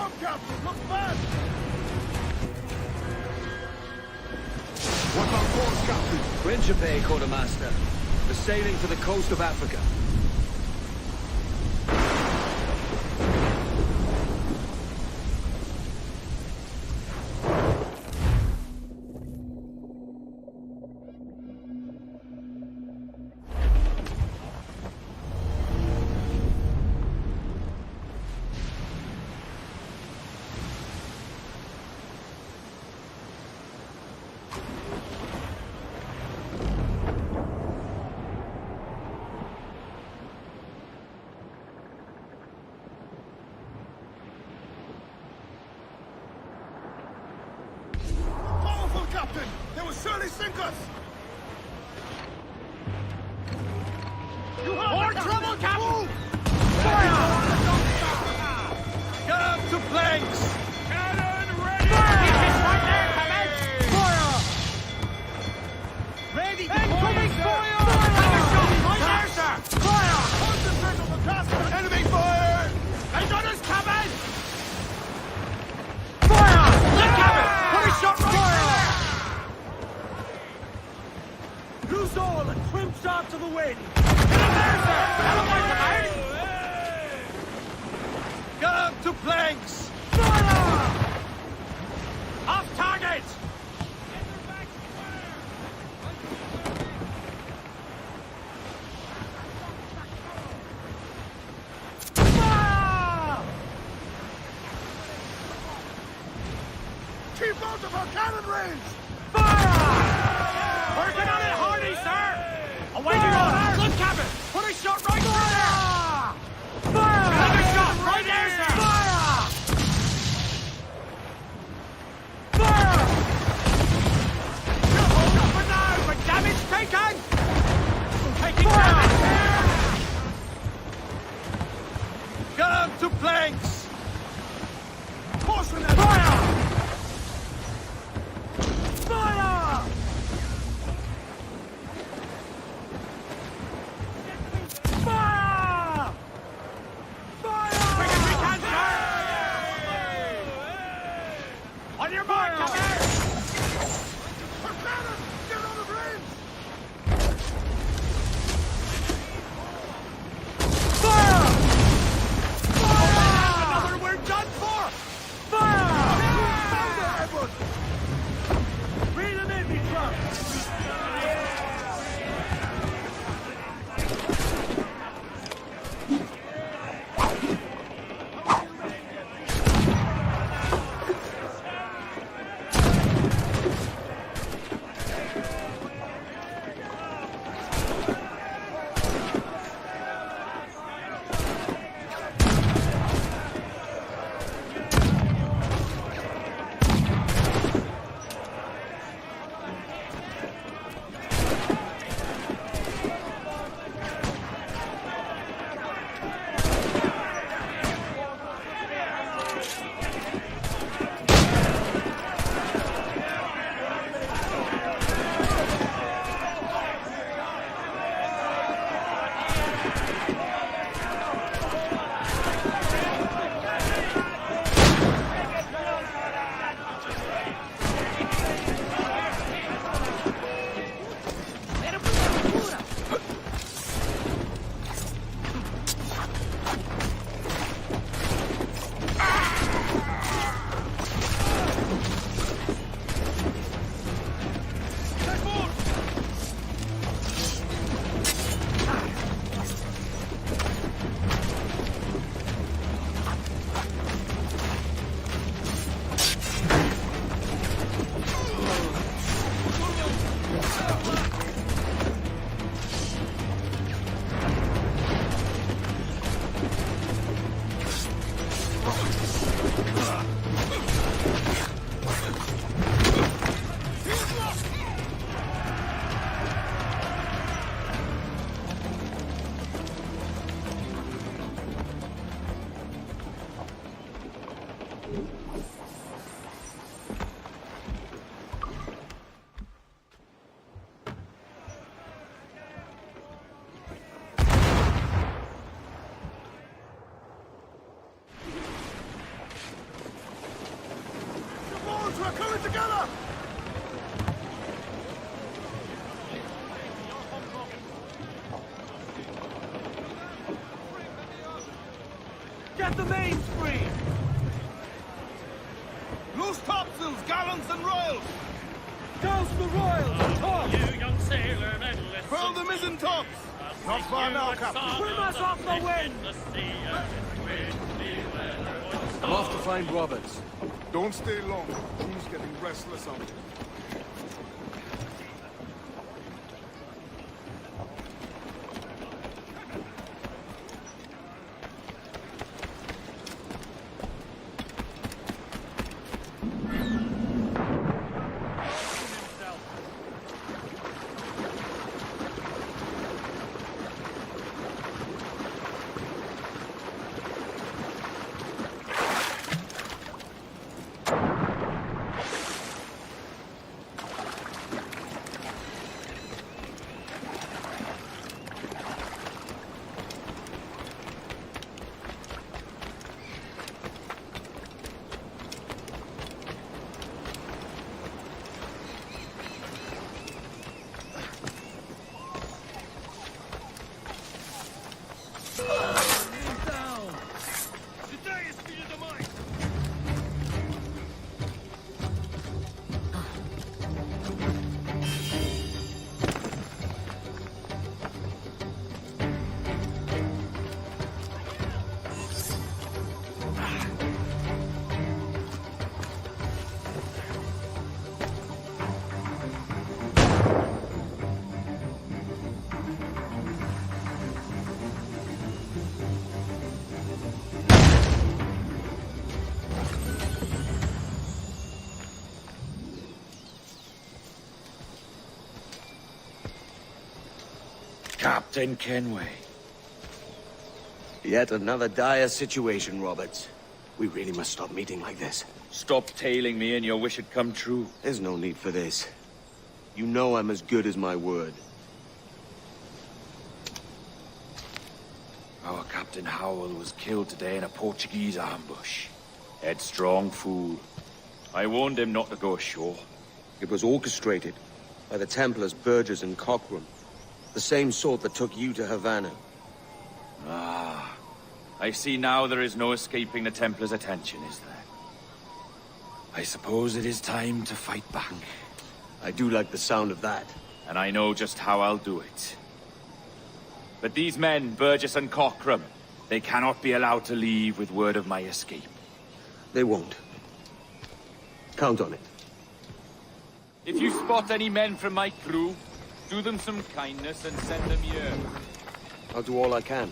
up, Captain! Looks bad! What's our course, Captain? Principe, Quartermaster. We're sailing for the coast of Africa. Captain! They will surely sink us! More trouble, Captain! Fire! Get up to planks! Cannon ready! Right there, Command! Fire! Ready! Incoming fire! Take a shot! Right there, sir! Fire! Concentrate on the task! Enemy fire! They got us, Command! Fire! Let Command! Put a shot right there! Loose all and trim sharp to the wind! Get up there, sir! Get away, Command! Get up to planks! Fire! Off target! Fire! Keep out of our cannon range! Fire! Working on it hardy, sir! Awaiting orders! Good cabin! Put a shot right there! Fire! Another shot right there, sir! Fire! Fire! You're hold up for now, but damage taken! Taking damage! Get up to planks! Caution! Fire! Fire! Fire! Fire! Quick as we can, sir! On your mark, Commander! Our cannon! Get out of range! Fire! Fire! Another, we're done for! Fire! Fire, Edward! Bring them in, me truck! together! Get the mains free! Loose topsails, gallants and royals! Douse the royals! Top! You young sailor, and listen. Furl the mizzen tops! Not far now, Captain. Swim us off the wind! I'm off to find Roberts. Don't stay long. Crew's getting restless out there. Captain Kenway. Yet another dire situation, Roberts. We really must stop meeting like this. Stop tailing me and your wish had come true. There's no need for this. You know I'm as good as my word. Our Captain Howell was killed today in a Portuguese ambush. Headstrong fool. I warned him not to go ashore. It was orchestrated by the Templars Burgess and Cockrum. The same sort that took you to Havana. Ah. I see now there is no escaping the Templars' attention, is there? I suppose it is time to fight back. I do like the sound of that. And I know just how I'll do it. But these men, Burgess and Cockrum, they cannot be allowed to leave with word of my escape. They won't. Count on it. If you spot any men from my crew, do them some kindness and send them here. I'll do all I can.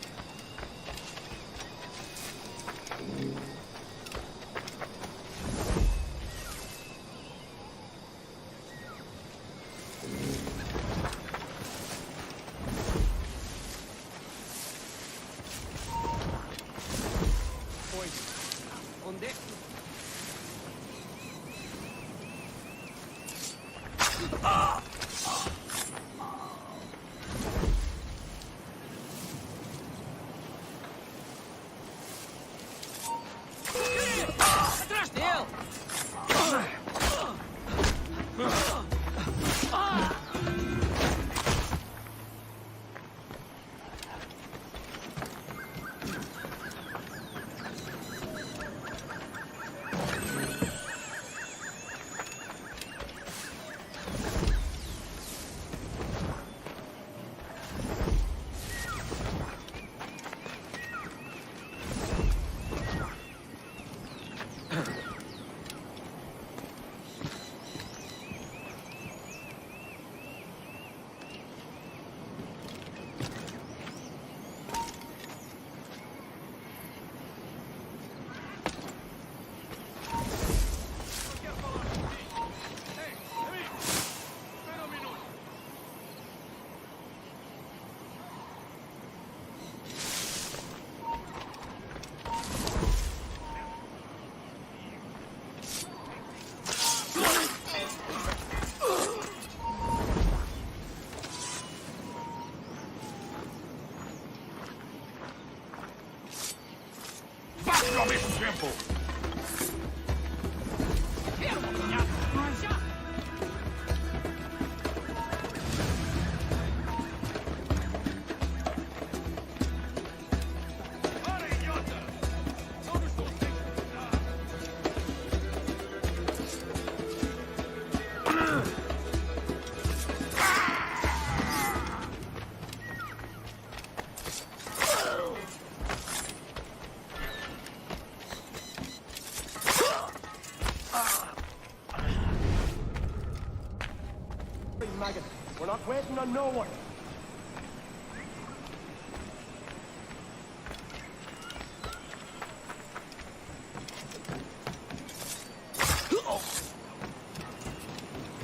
wagon. We're not waiting on no one.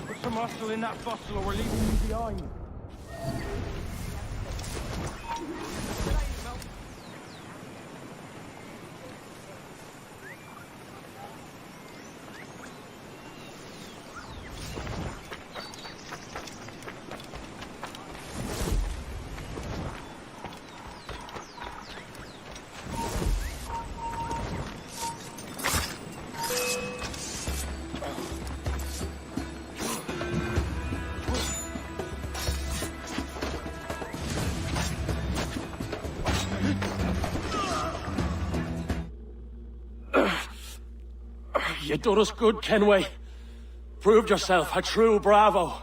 Put some muscle in that bustle or we're leaving you behind. You done us good, Kenway. Proved yourself a true bravo.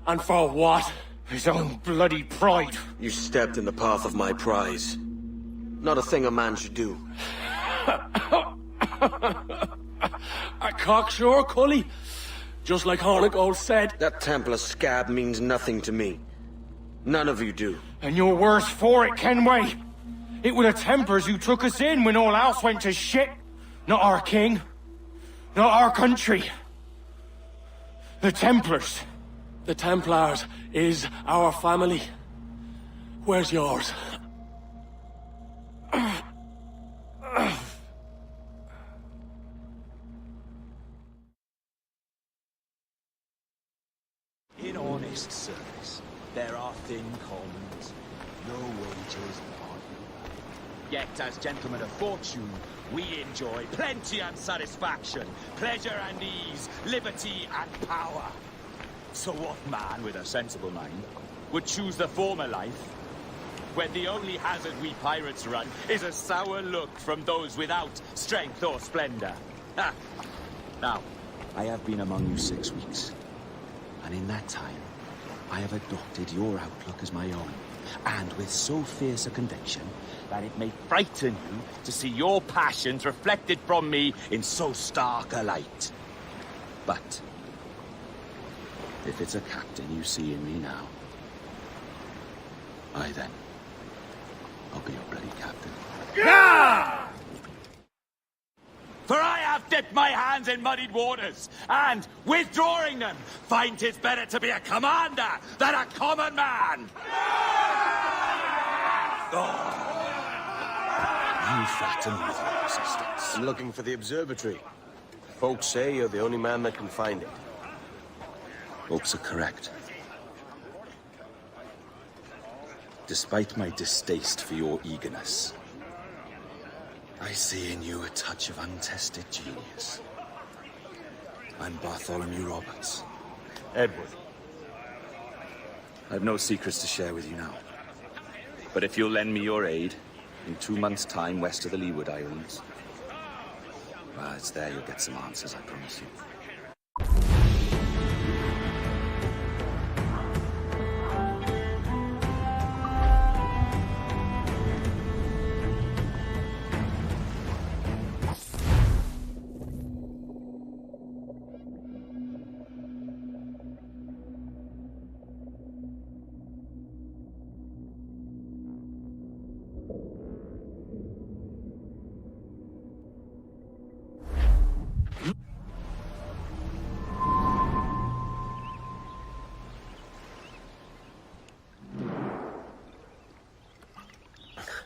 And for what? His own bloody pride. You stepped in the path of my prize. Not a thing a man should do. A cocksure, Cully. Just like Hornigold said. That Templar scab means nothing to me. None of you do. And you're worse for it, Kenway. It were the Templars who took us in when all else went to shit. Not our king. Not our country. The Templars. The Templars is our family. Where's yours? In honest service, there are thin commons, no wages upon you. Yet, as gentlemen of fortune, we enjoy plenty and satisfaction, pleasure and ease, liberty and power. So what man with a sensible mind would choose the former life, when the only hazard we pirates run is a sour look from those without strength or splendor? Ha! Now, I have been among you 6 weeks, and in that time, I have adopted your outlook as my own, and with so fierce a conviction that it may frighten you to see your passions reflected from me in so stark a light. But if it's a captain you see in me now, I then, I'll be your bloody captain. Yeah! For I have dipped my hands in muddied waters, and, withdrawing them, find 'tis better to be a commander than a common man! Oh. You flatter me with your persistence. I'm looking for the observatory. Folks say you're the only man that can find it. Folks are correct. Despite my distaste for your eagerness, I see in you a touch of untested genius. I'm Bartholomew Roberts. Edward. I've no secrets to share with you now. But if you'll lend me your aid, in 2 months' time west of the Leeward Islands, well, it's there you'll get some answers, I promise you.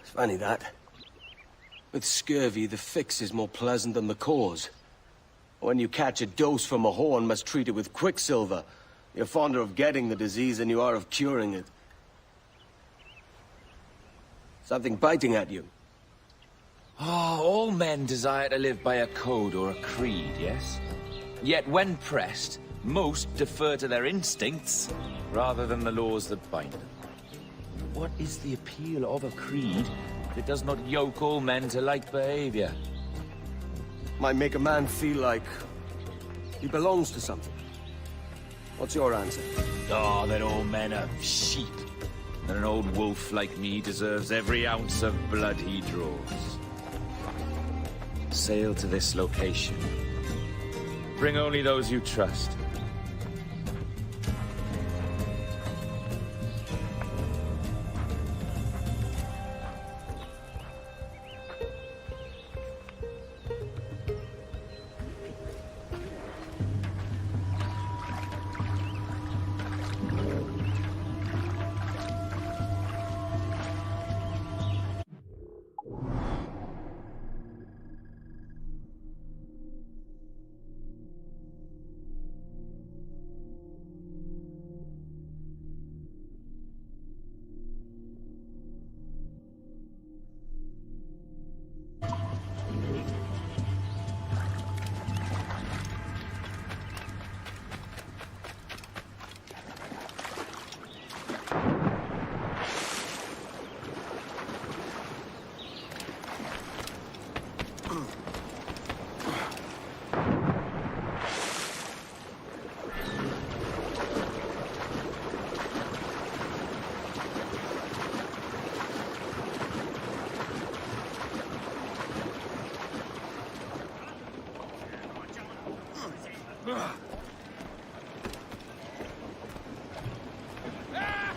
Funny that. With scurvy, the fix is more pleasant than the cause. When you catch a dose from a horn, must treat it with quicksilver. You're fonder of getting the disease than you are of curing it. Something biting at you. Ah, all men desire to live by a code or a creed, yes? Yet when pressed, most defer to their instincts rather than the laws that bind them. What is the appeal of a creed if it does not yoke all men to like behavior? Might make a man feel like he belongs to something. What's your answer? Oh, that all men are sheep. That an old wolf like me deserves every ounce of blood he draws. Sail to this location. Bring only those you trust.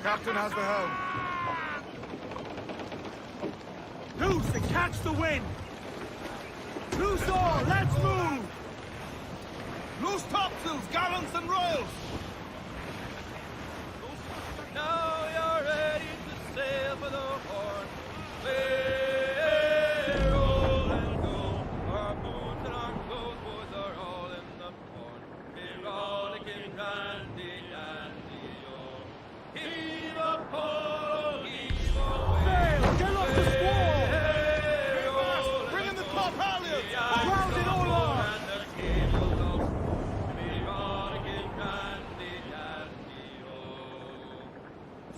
Captain has the helm. Loose and catch the wind! Loose all, let's move! Loose topsails, gallants and royals! Now you're ready to sail for the Horn. Roll and go. Our boots and our clothes are all in the corn. We're rollicking randy dandy, oh. Heave a pole, heave away. Sail, get up the squall! Bring in the top halyards! Round it all on!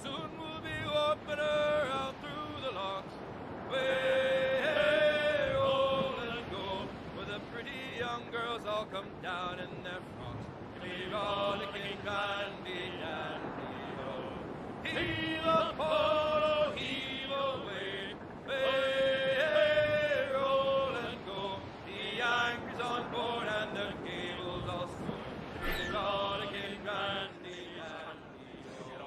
Soon we'll be opening her out through the locks. Way, roll and go, where the pretty young girls all come down in their frocks. Be rollicking dandy, dandy, oh. Heave a pole, heave away. Way, roll and go. The anchor's on board and the cable's all sewed. Be rollicking dandy, dandy, oh.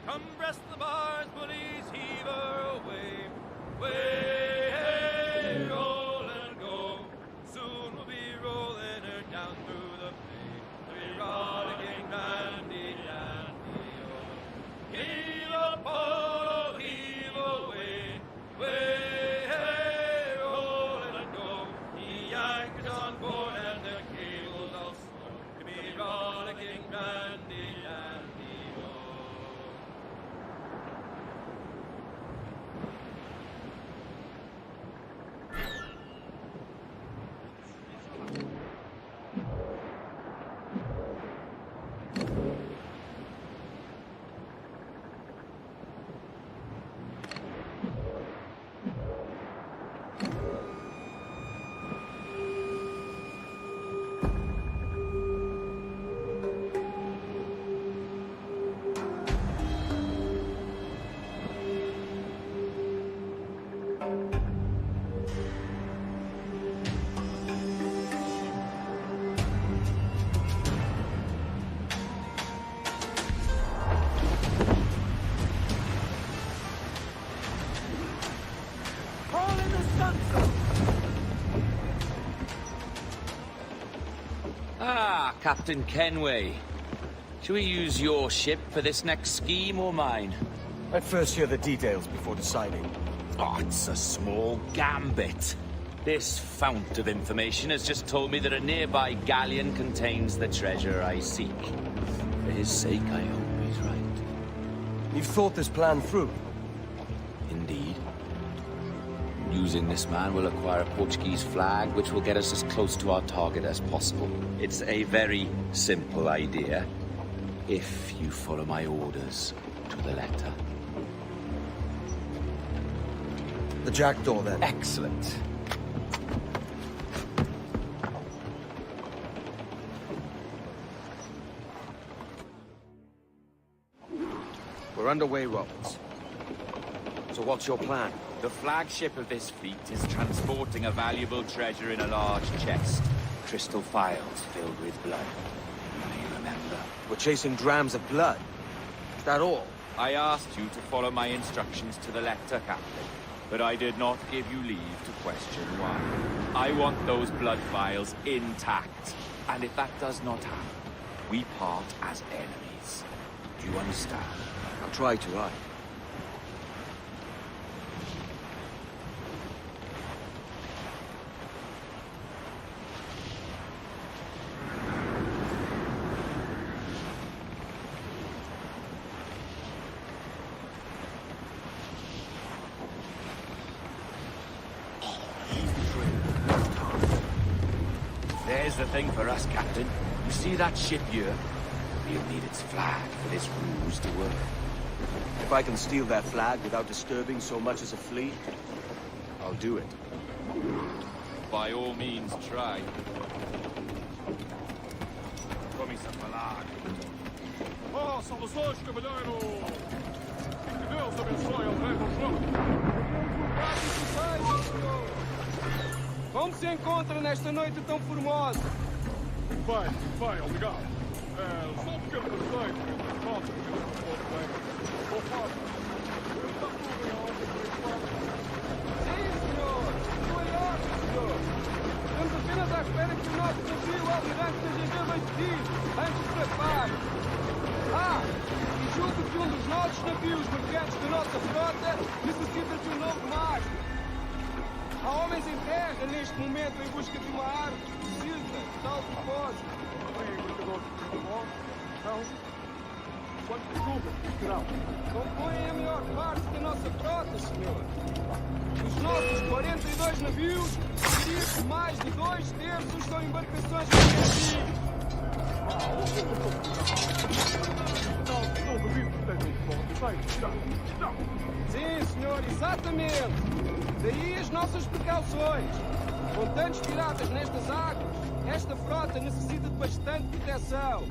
Come breast the bars, bullies, heave her away. Way, roll and go. Soon we'll be rolling her down through the bay. We'll be rollicking dandy, dandy, oh. Heave a pole, heave away. Way, roll and go. The anchor's on board and the cable's all slow. We'll be rollicking dandy, dandy, oh. All in the sunset! Ah, Captain Kenway. Shall we use your ship for this next scheme or mine? I'd first hear the details before deciding. Oh, it's a small gambit. This fount of information has just told me that a nearby galleon contains the treasure I seek. For his sake, I hope he's right. You've thought this plan through? Indeed. Using this man, we'll acquire a Portuguese flag, which will get us as close to our target as possible. It's a very simple idea, if you follow my orders to the letter. The jackdaw, then. Excellent. We're underway, Roberts. So what's your plan? The flagship of this fleet is transporting a valuable treasure in a large chest. Crystal phials filled with blood. You may remember. We're chasing drams of blood. Is that all? I asked you to follow my instructions to the letter, Captain, but I did not give you leave to question why. I want those blood vials intact, and if that does not happen, we part as enemies. Do you understand? I'll try to, aye. There's the thing for us, Captain. You see that ship here? We'll need its flag for this ruse to work. If I can steal their flag without disturbing so much as a flea, I'll do it. By all means, try. Ó, saudações, cavalheiro! Que Deus abençoe ao rei do jogo! Como se encontra nesta noite tão formosa? Vai, obrigado. Só um pequeno conceito. Pronto, Vou fora. Está tudo em ordem por enquanto. Sim, senhor. Tudo em ordem, senhor. Estamos apenas à espera que o nosso navio almirante seja abastecido antes de zarpar. E julgo que um dos nossos navios mercantes da nossa frota necessita de um novo mastro. Há homens em terra neste momento em busca de uma árvore que precisa de tal propósito. Não. Compõem a maior parte da nossa frota, senhor. Dos nossos 42 navios, diria que mais de 2/3 são embarcações mercantis. Sim, senhor, exatamente. Daí as nossas precauções. Com tantos piratas nestas águas, esta frota necessita de bastante proteção.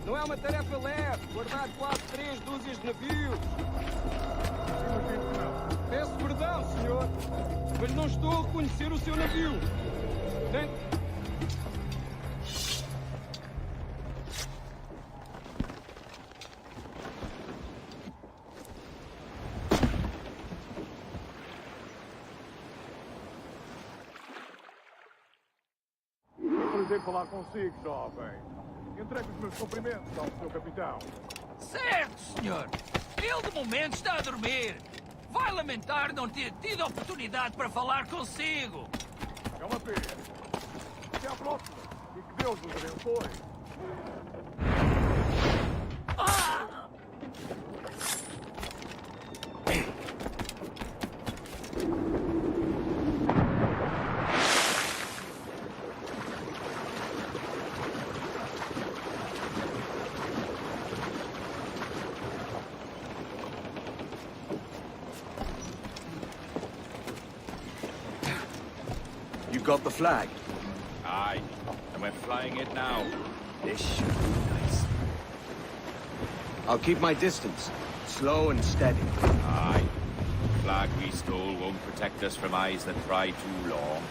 Não é uma tarefa leve guardar quase 3 dúzias de navios. Peço perdão, senhor, mas não estou a reconhecer o seu navio. Nem... Prazer falar consigo, jovem. Entregue os meus cumprimentos ao seu capitão. Certo, senhor. Ele, de momento, está a dormir. Vai lamentar não ter tido a oportunidade para falar consigo. É uma pena. Até à próxima. E que Deus nos abençoe. You got the flag? Aye, and we're flying it now. This should be nice. I'll keep my distance. Slow and steady. Aye. The flag we stole won't protect us from eyes that pry too long.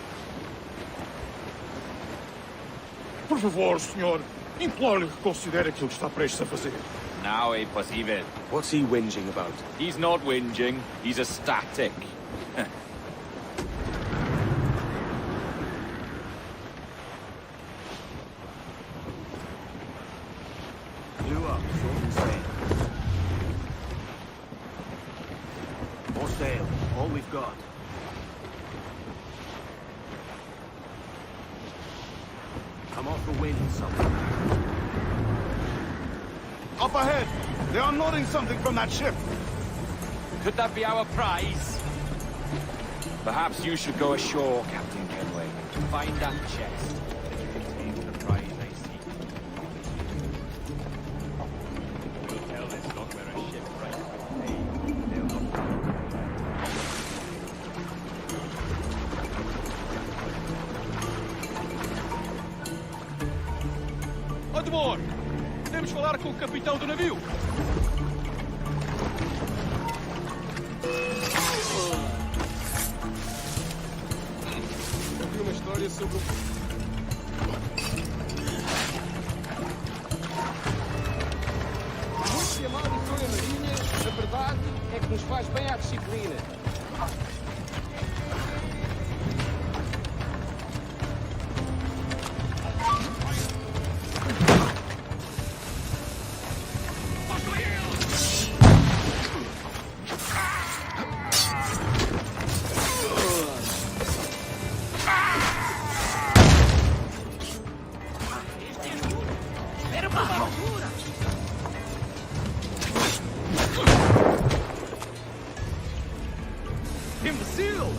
Por favor, senhor. Imploro-lhe que considere aquilo que está prestes a fazer. Now, impossível. What's he whinging about? He's not whinging. He's ecstatic. Blew up, short and sail. More sail, all we've got. Come off the wind somewhere. Up ahead! They are unloading something from that ship. Could that be our prize? Perhaps you should go ashore, Captain Kenway. Find that chest. It contains the prize I seek. We'll tell this lot where a shipwright will pay. They'll not... Admor! Podemos falar com o capitão do navio? Eu vi uma história sobre muito que amaldiçoa a marinha, a verdade é que nos faz bem à disciplina. Imbecil!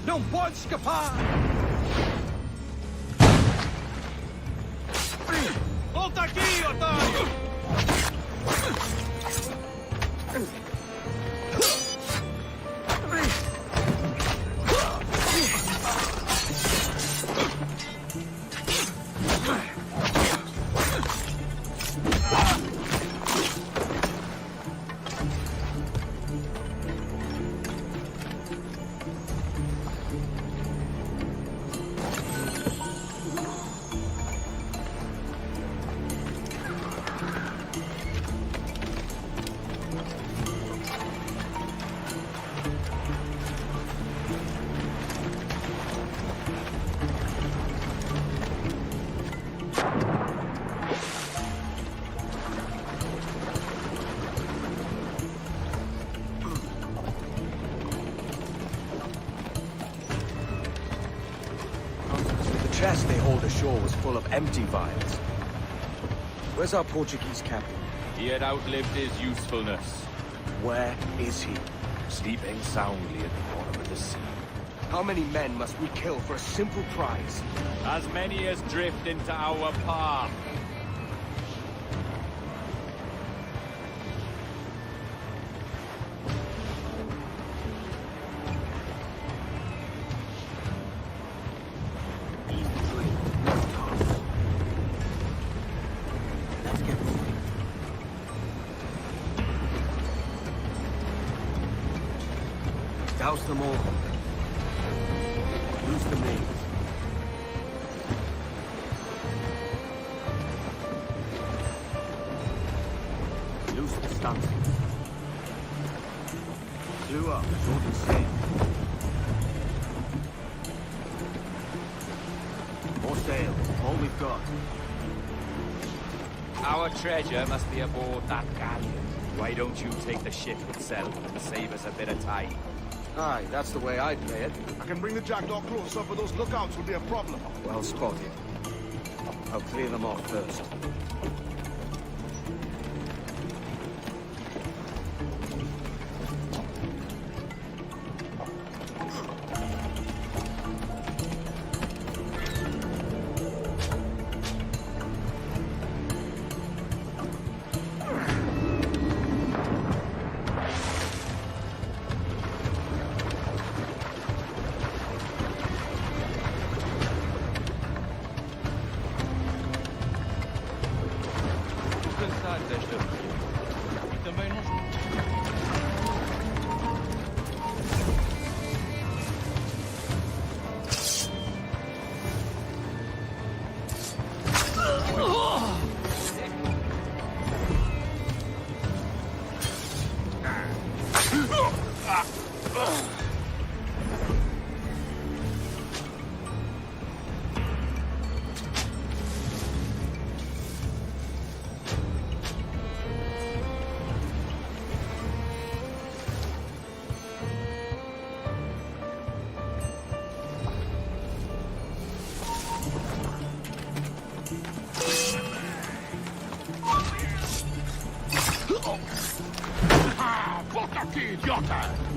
Não pode escapar! Volta aqui, otário! chest they hauled ashore was full of empty vials. Where's our Portuguese captain? He had outlived his usefulness. Where is he? Sleeping soundly at the bottom of the sea. How many men must we kill for a simple prize? As many as drift into our path. Douse them all. Loose the main. Loose the stunts. Clew up, short and safe. More sail, all we've got. Our treasure must be aboard that galleon. Why don't you take the ship itself and save us a bit of time? Aye, that's the way I'd play it. I can bring the jackdaw closer, but those lookouts will be a problem. Well spotted. I'll clear them off first. Idiota!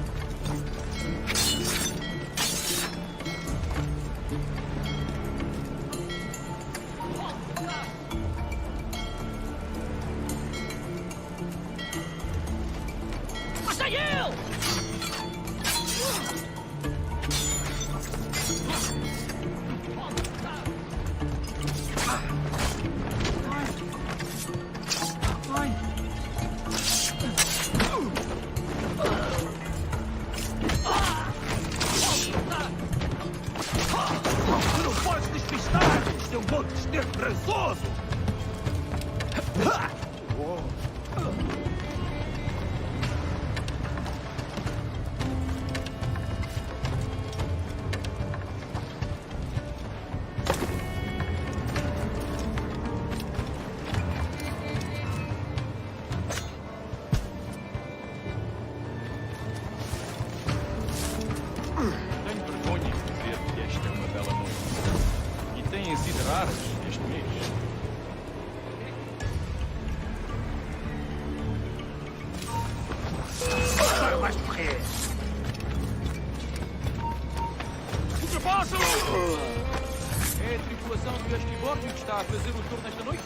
É a tripulação do Esquibordo que está a fazer o turno esta noite?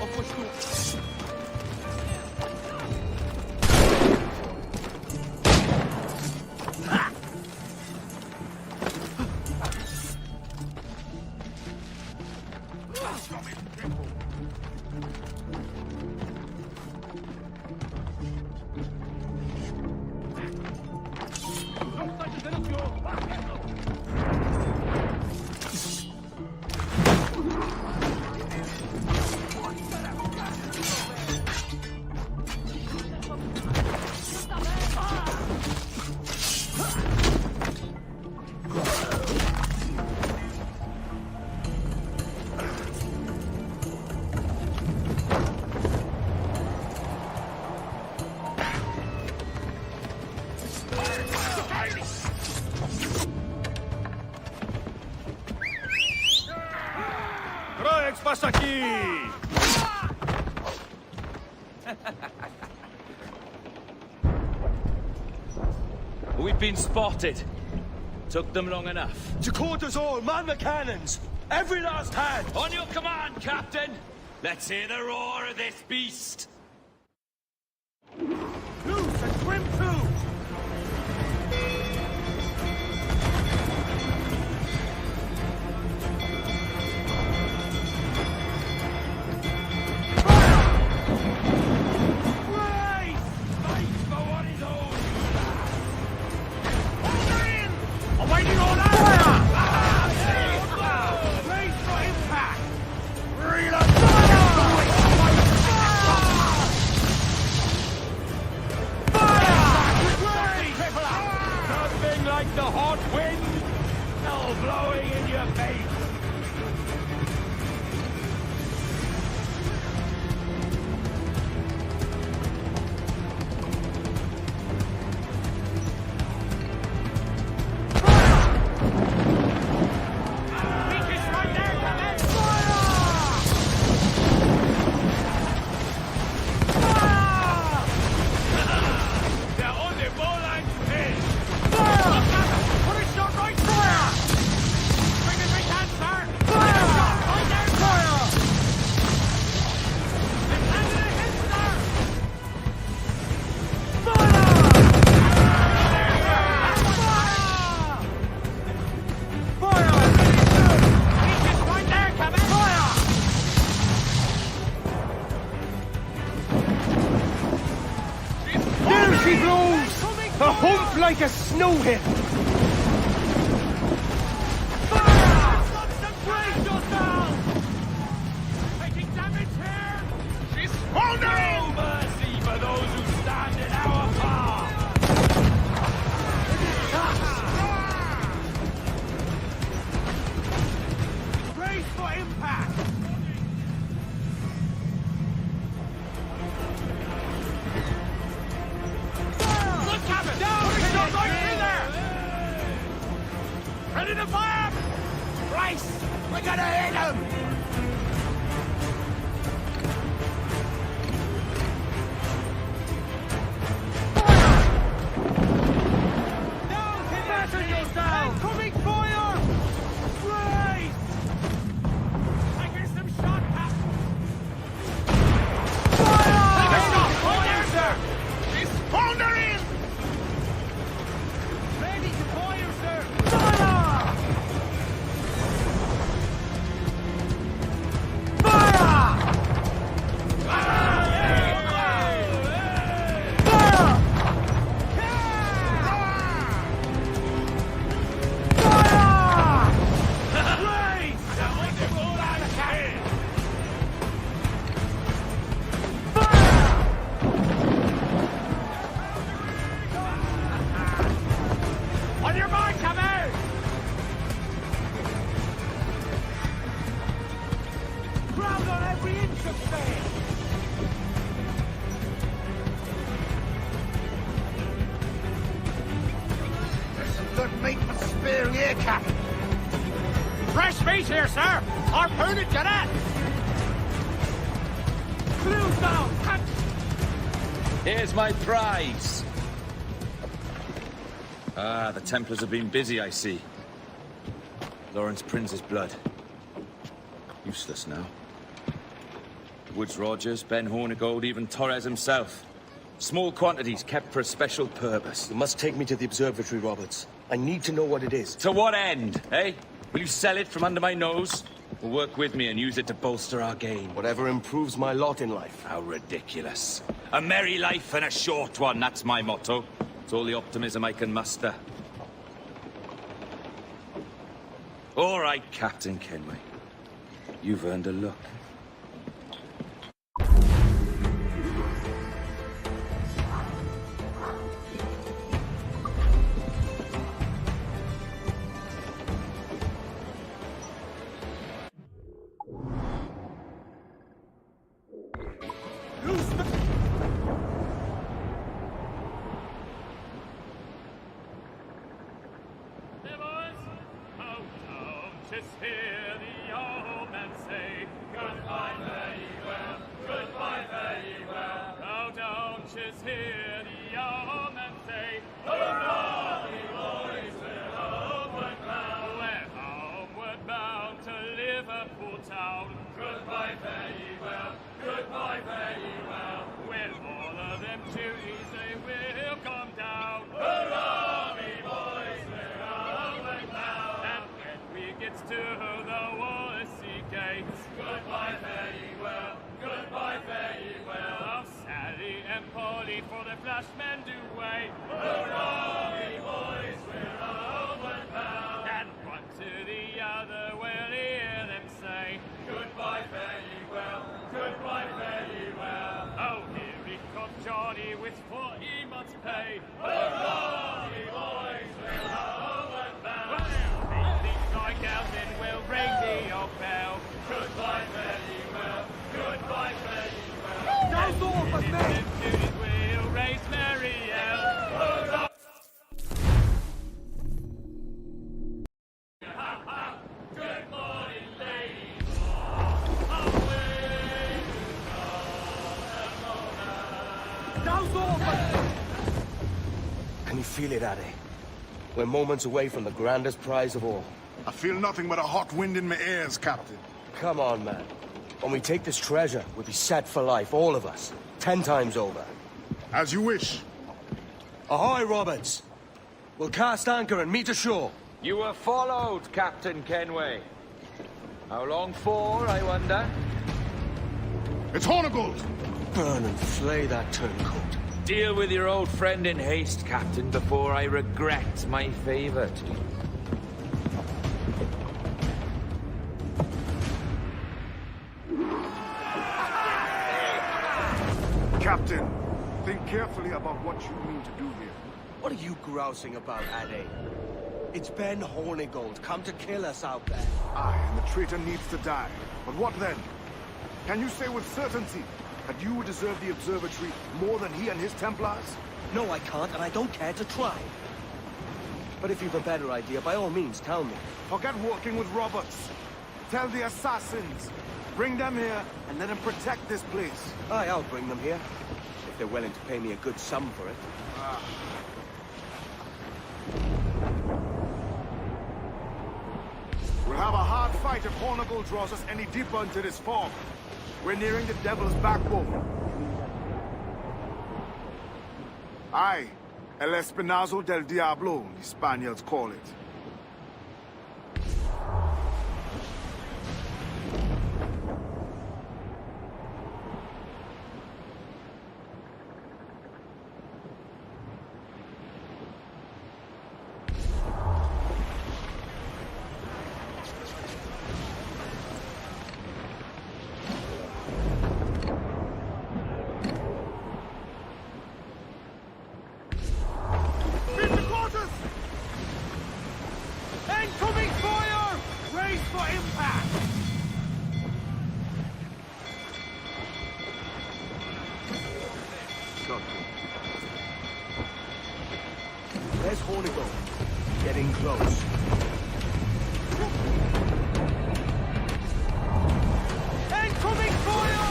Ou foste tu? Alex Basaki! We've been spotted. Took them long enough. To quarters all, man the cannons! Every last hand! On your command, Captain! Let's hear the roar of this beast! Loose and swim through! Awaiting order! Raise for impact! Reload! Nothing like the hot wind! Hell blowing in your face! Like a snow hit! Brace yourself! Taking damage here! She's foundering! No mercy for those who stand in our path! Brace for impact! Look, Captain! Down! Ready to fire! Bryce! We're gonna hit him! Down! Fasten yourself! Incoming fire! Bryce! I get some shot, Captain! Fire! Take a shot! Right there, sir! She's foundering! Ready to fire, sir! Fire! On your mark, come out! Ground on every inch of sail! There's some good meat for spearing here, Captain. Fresh meat here, sir! Harpoon it, get at! Clues down! Catch! Here's my prize! Ah, the Templars have been busy, I see. Lawrence Prince's blood. Useless now. Woods Rogers, Ben Hornigold, even Torres himself. Small quantities kept for a special purpose. You must take me to the observatory, Roberts. I need to know what it is. To what end, eh? Will you sell it from under my nose? Or work with me and use it to bolster our gain? Whatever improves my lot in life. How ridiculous. A merry life and a short one, that's my motto. It's all the optimism I can muster. All right, Captain Kenway. You've earned a look. to see hear the old man say, goodbye, fare ye well, goodbye, fare ye well. Oh, don't just hear the old man say, hurrah, ye boys, we're homeward bound. We're homeward bound to Liverpool town. Goodbye, fare ye well, goodbye, fare ye well. With all of them duties they will come down. Hurrah, ye boys, we're homeward bound. And when we get to the Wallasey gates, goodbye, fare ye well, goodbye, fare ye well. Oh, Sally and Polly for the flashmen do wait. Hurrah, ye boys, we're homeward bound. And one to the other we'll hear them say, goodbye, fare ye well, goodbye, fare ye well. Oh, here he comes Johnny with 40 months' pay. Hurrah, ye boys, we're homeward bound. Well, things like out and we'll ring the old bell. Goodbye, fare ye well, goodbye, fare ye well. That's all for me! We'll raise Mary Hurrah! Good morning, ladies. Can you feel it, Addy? We're moments away from the grandest prize of all. I feel nothing but a hot wind in my ears, Captain. Come on, man. When we take this treasure, we'll be set for life, all of us. 10 times over. As you wish. Ahoy, Roberts! We'll cast anchor and meet ashore. You were followed, Captain Kenway. How long for, I wonder? It's Hornigold! Burn and flay that turncoat. Deal with your old friend in haste, Captain, before I regret my favor to you. Captain, think carefully about what you mean to do here. What are you grousing about, Addy? It's Ben Hornigold, come to kill us out there. Aye, and the traitor needs to die. But what then? Can you say with certainty that you deserve the observatory more than he and his Templars? No, I can't, and I don't care to try. But if you've a better idea, by all means, tell me. Forget working with Roberts. Tell the assassins. Bring them here, and let them protect this place. Aye, I'll bring them here. If they're willing to pay me a good sum for it. We'll have a hard fight if Hornigold draws us any deeper into this fog. We're nearing the devil's backbone. Aye, El Espinazo del Diablo, the Spaniards call it. There's Hornigold. Getting close. Incoming fire!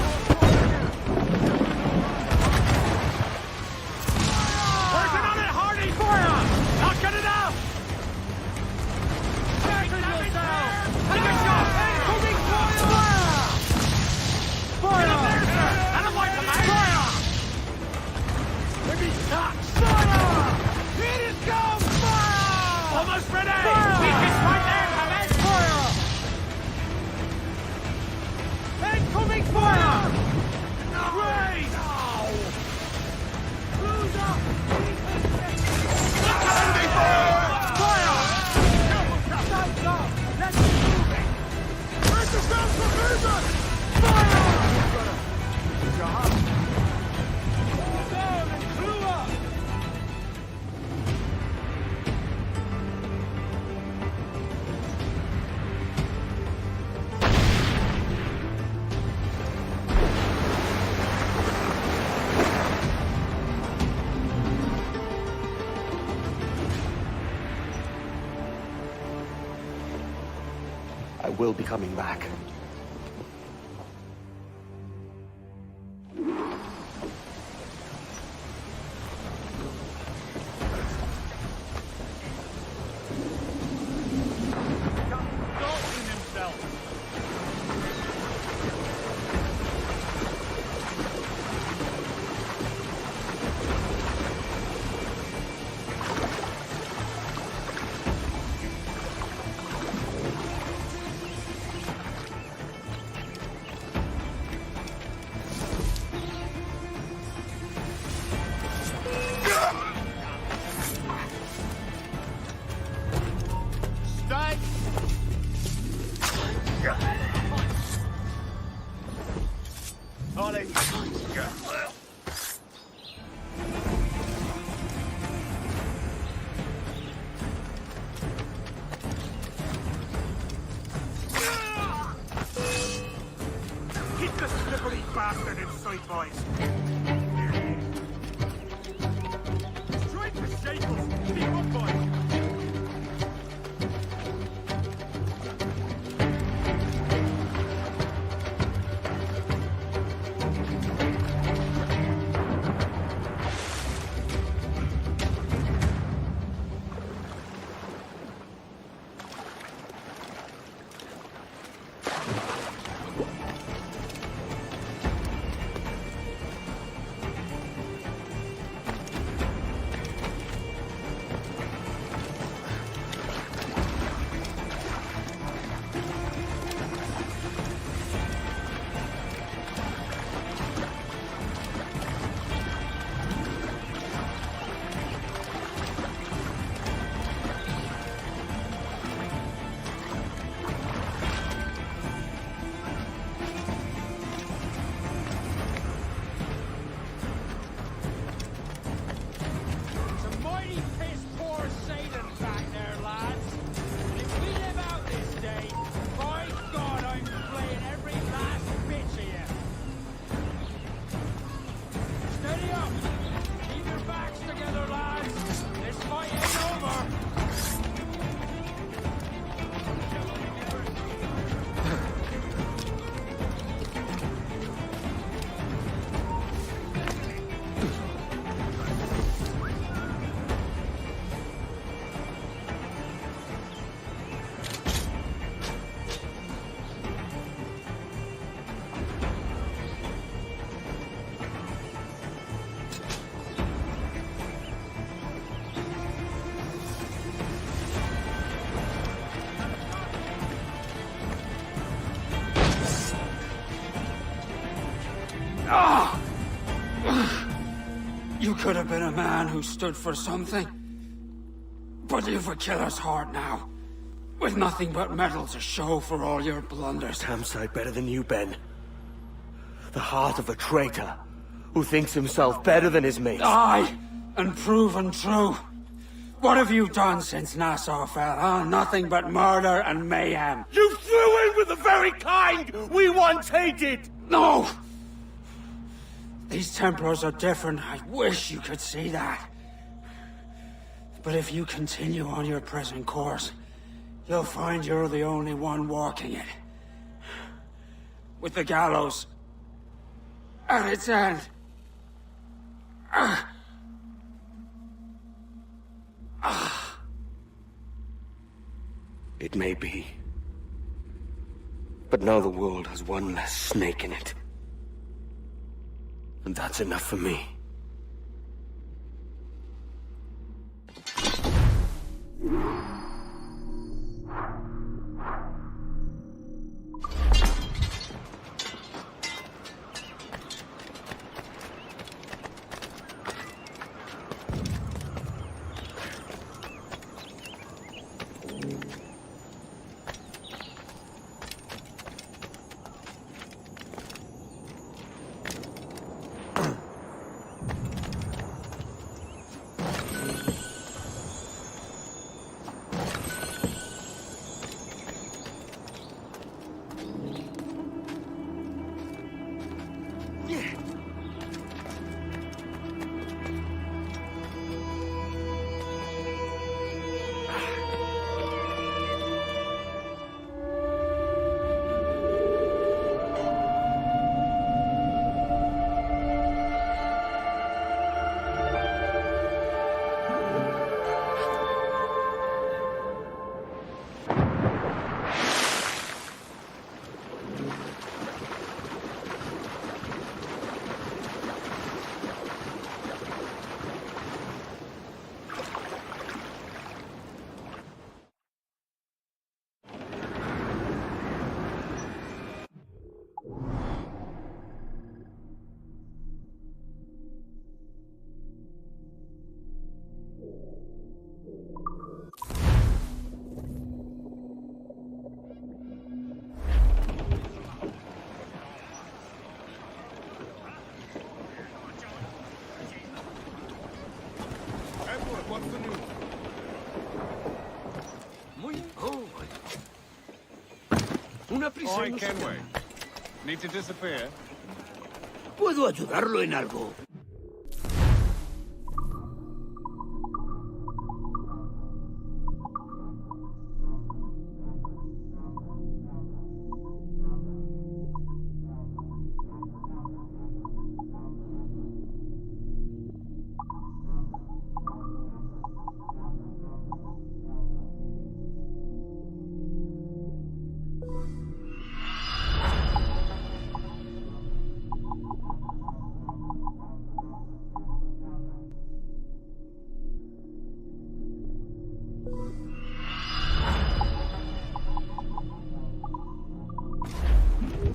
Working on it, Hardy! Fire! Not good enough! Strengthen yourself! Take a shot! Incoming fire! Fire! Get up there, sir! I don't like the man! Fire! Maybe stop! Fire! Here it goes! Fire! Almost ready! Fire! will be coming back. Keep the slippery bastard in sight, boys. Straight to Shakles. Keep up, boys. You could have been a man who stood for something. But you've a killer's heart now. With nothing but metal to show for all your blunders. Damn sight better than you, Ben. The heart of a traitor who thinks himself better than his mates. Aye, and proven true. What have you done since Nassau fell, huh? Nothing but murder and mayhem. You threw in with the very kind we once hated! No! These Templars are different. I wish you could see that. But if you continue on your present course, you'll find you're the only one walking it. With the gallows at its end. It may be. But now the world has one less snake in it. And that's enough for me. Oi, Kenway. Need to disappear? ¿Puedo ayudarlo en algo?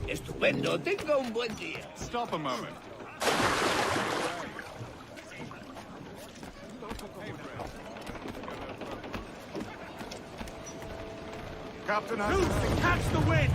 Estupendo, tenga un buen día. Stop a moment. Captain has... Loose and catch the wind!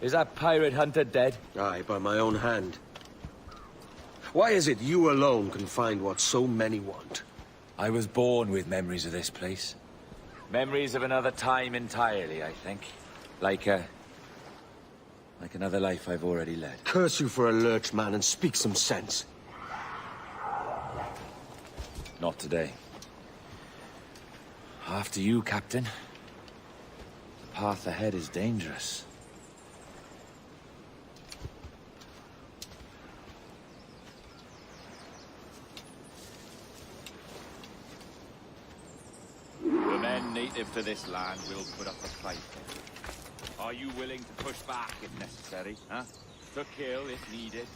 Is that pirate hunter dead? Aye, by my own hand. Why is it you alone can find what so many want? I was born with memories of this place. Memories of another time entirely, I think. Like another life I've already led. Curse you for a lurch, man, and speak some sense. Not today. After you, Captain. The path ahead is dangerous. The men native to this land will put up a fight. Are you willing to push back if necessary, huh? To kill if needed?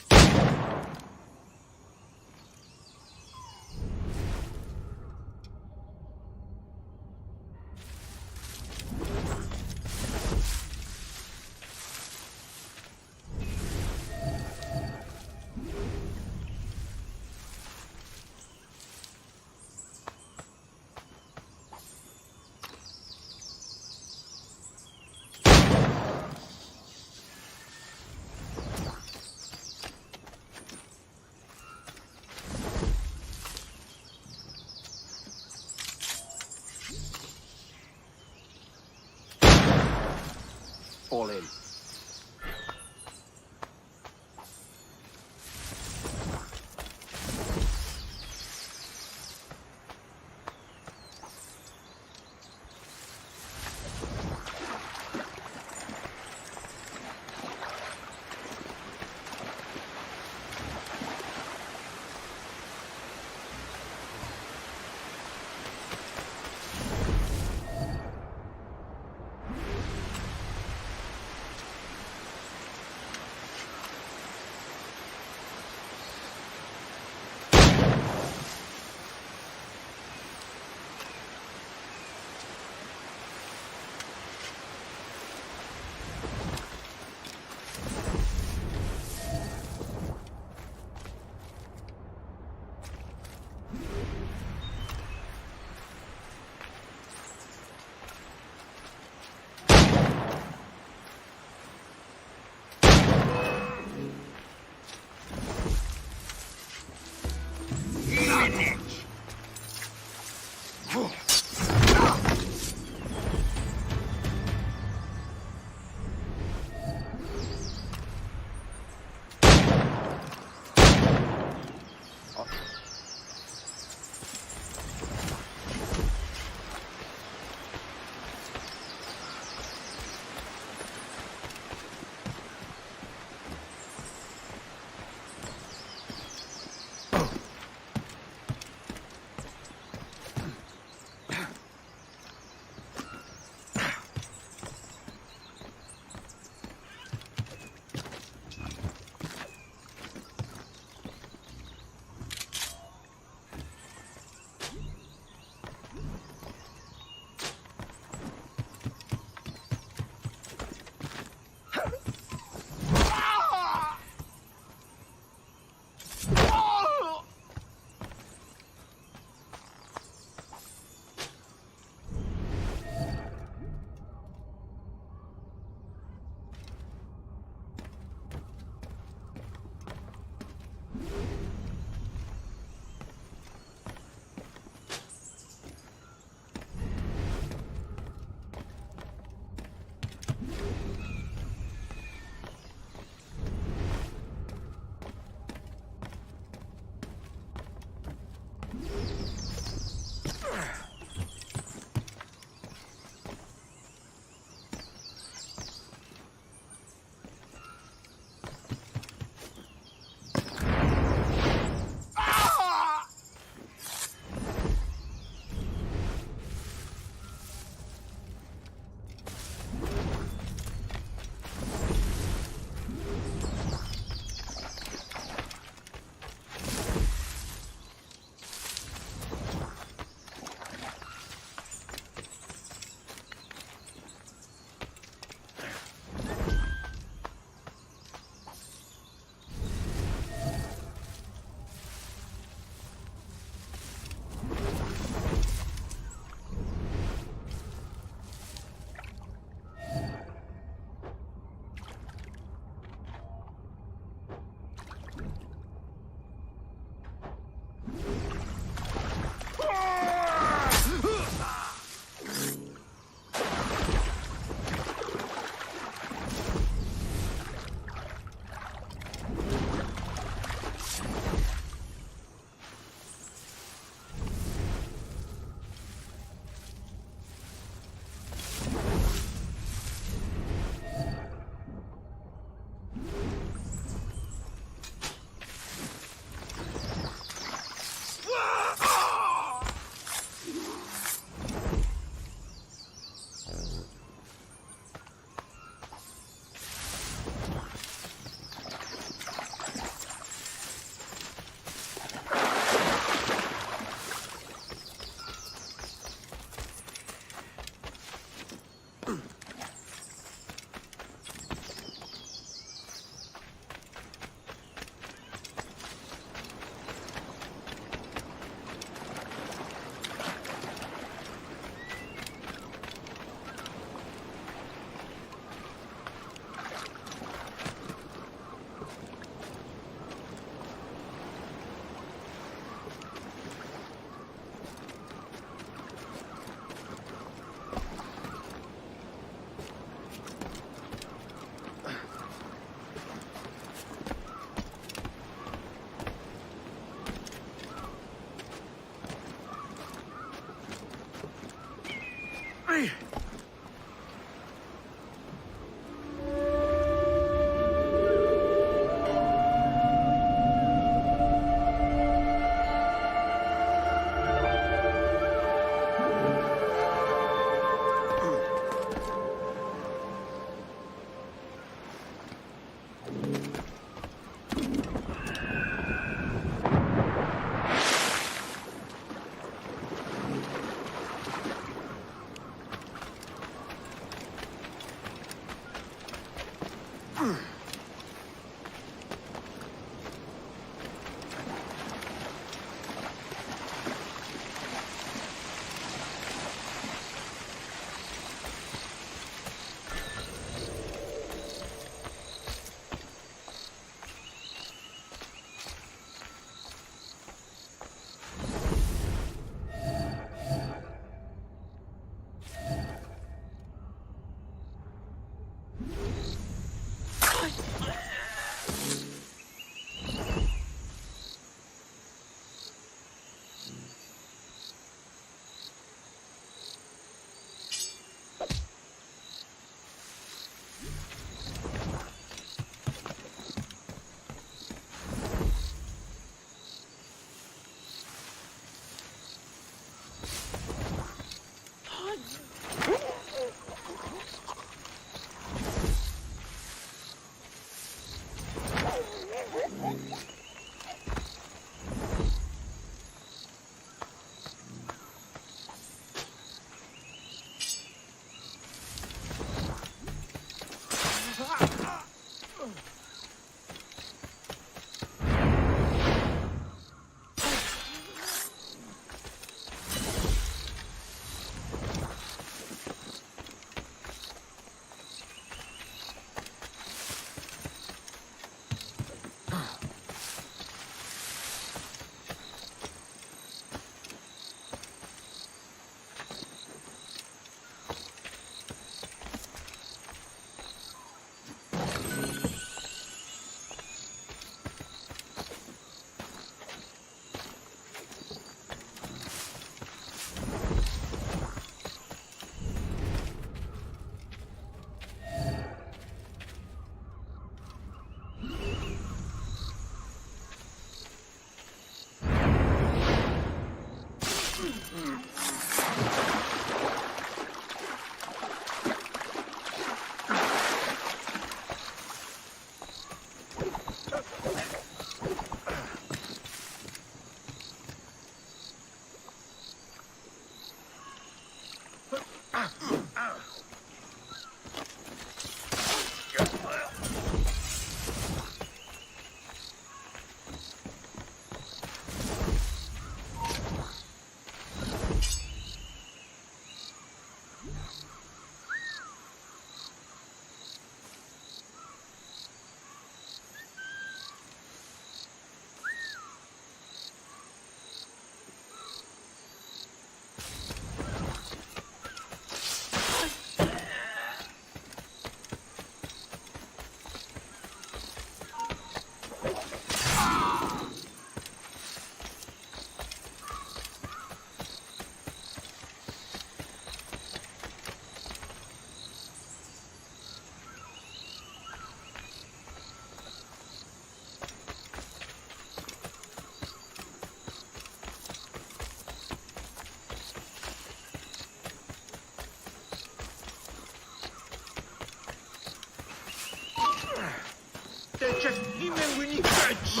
Just email when you catch.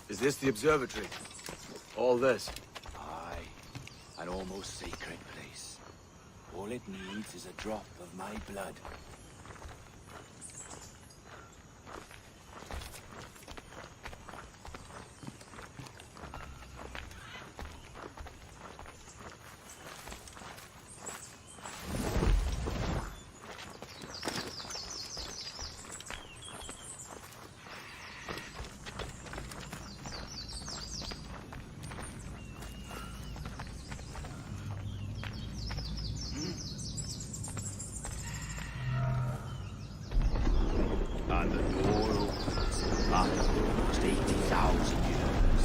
Is this the observatory? All this? Aye. An almost sacred place. All it needs is a drop of my blood. And the door opens after almost 80,000 years.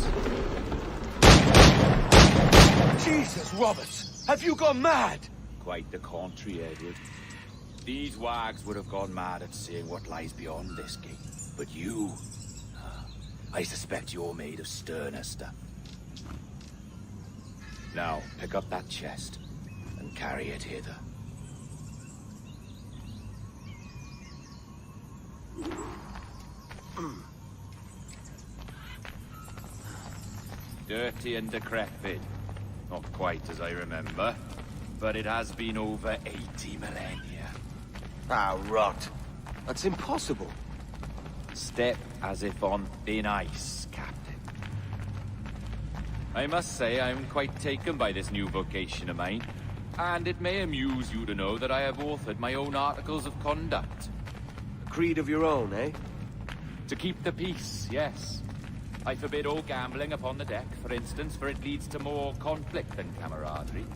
Jesus, Roberts! Have you gone mad? Quite the contrary, Edward. These wags would have gone mad at seeing what lies beyond this gate. But you... I suspect you're made of sterner stuff. Now, pick up that chest and carry it hither. Dirty and decrepit. Not quite as I remember, but it has been over 80 millennia. Ah, rot. That's impossible. Step as if on thin ice, Captain. I must say I'm quite taken by this new vocation of mine, and it may amuse you to know that I have authored my own articles of conduct. creed of your own, eh? To keep the peace, yes. I forbid all gambling upon the deck, for instance, for it leads to more conflict than camaraderie.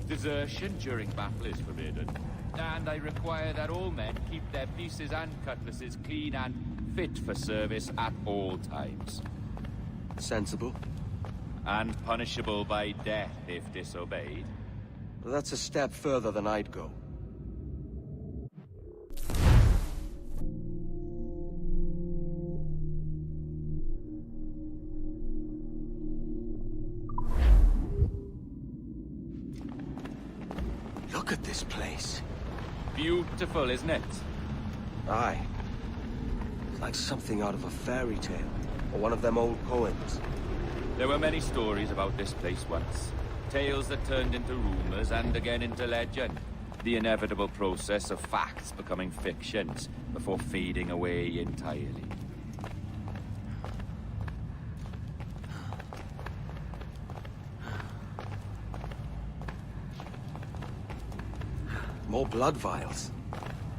Desertion during battle is forbidden. And I require that all men keep their pieces and cutlasses clean and fit for service at all times. Sensible. And punishable by death if disobeyed. Well, that's a step further than I'd go. Look at this place. Beautiful, isn't it? Aye. It's like something out of a fairy tale, or one of them old poems. There were many stories about this place once. Tales that turned into rumors and again into legend. The inevitable process of facts becoming fictions before fading away entirely. More blood vials.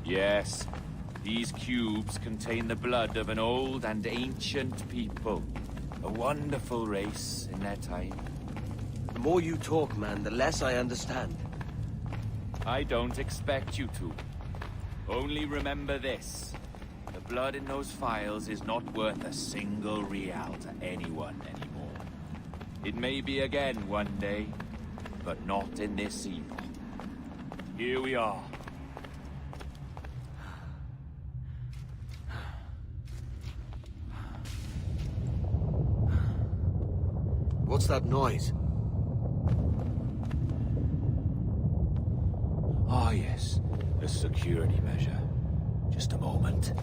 Yes. These cubes contain the blood of an old and ancient people. A wonderful race in their time. The more you talk, man, the less I understand. I don't expect you to. Only remember this. The blood in those files is not worth a single real to anyone anymore. It may be again one day, but not in this epoch. Here we are. What's that noise? Ah, yes. A security measure. Just a moment.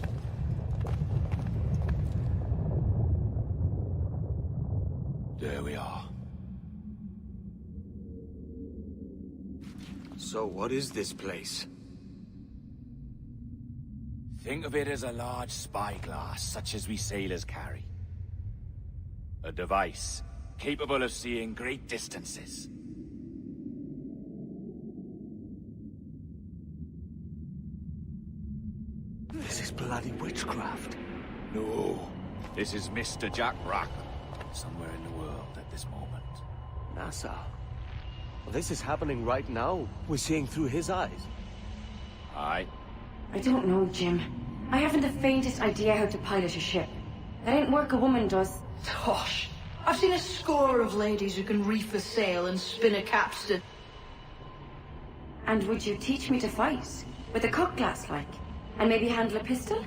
There we are. So what is this place? Think of it as a large spyglass, such as we sailors carry. A device capable of seeing great distances. This is bloody witchcraft. No, this is Mr. Jack Rack, somewhere in the world at this moment. NASA. Well, this is happening right now. We're seeing through his eyes. Aye. I don't know, Jim. I haven't the faintest idea how to pilot a ship. That ain't work a woman does. Tosh. I've seen a score of ladies who can reef a sail and spin a capstan. And would you teach me to fight? With a cutlass, like? And maybe handle a pistol?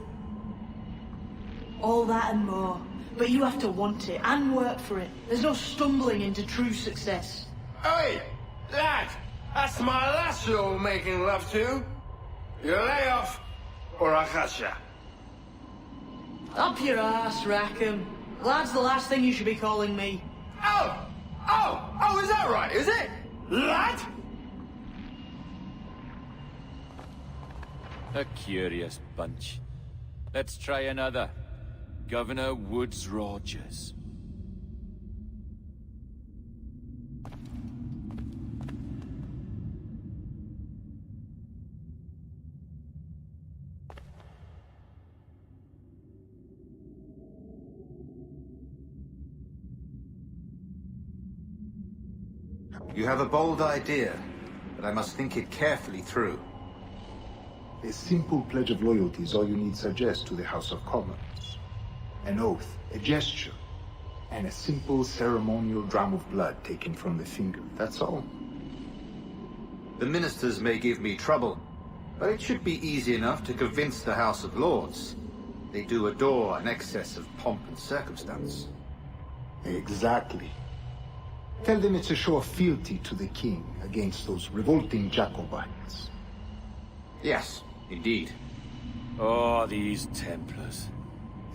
All that and more. But you have to want it and work for it. There's no stumbling into true success. Hey, lad! That's my lass you're making love to. You lay off, or I'll catch ya. Up your ass, Rackham. Lad's the last thing you should be calling me. Oh, is that right, is it? Lad? A curious bunch. Let's try another. Governor Woods Rogers. You have a bold idea, but I must think it carefully through. A simple pledge of loyalty is all you need suggest to the House of Commons. An oath, a gesture, and a simple ceremonial dram of blood taken from the finger. That's all. The ministers may give me trouble, but it should be easy enough to convince the House of Lords. They do adore an excess of pomp and circumstance. Exactly. Tell them it's a show of fealty to the king against those revolting Jacobites. Yes, indeed. Oh, these Templars.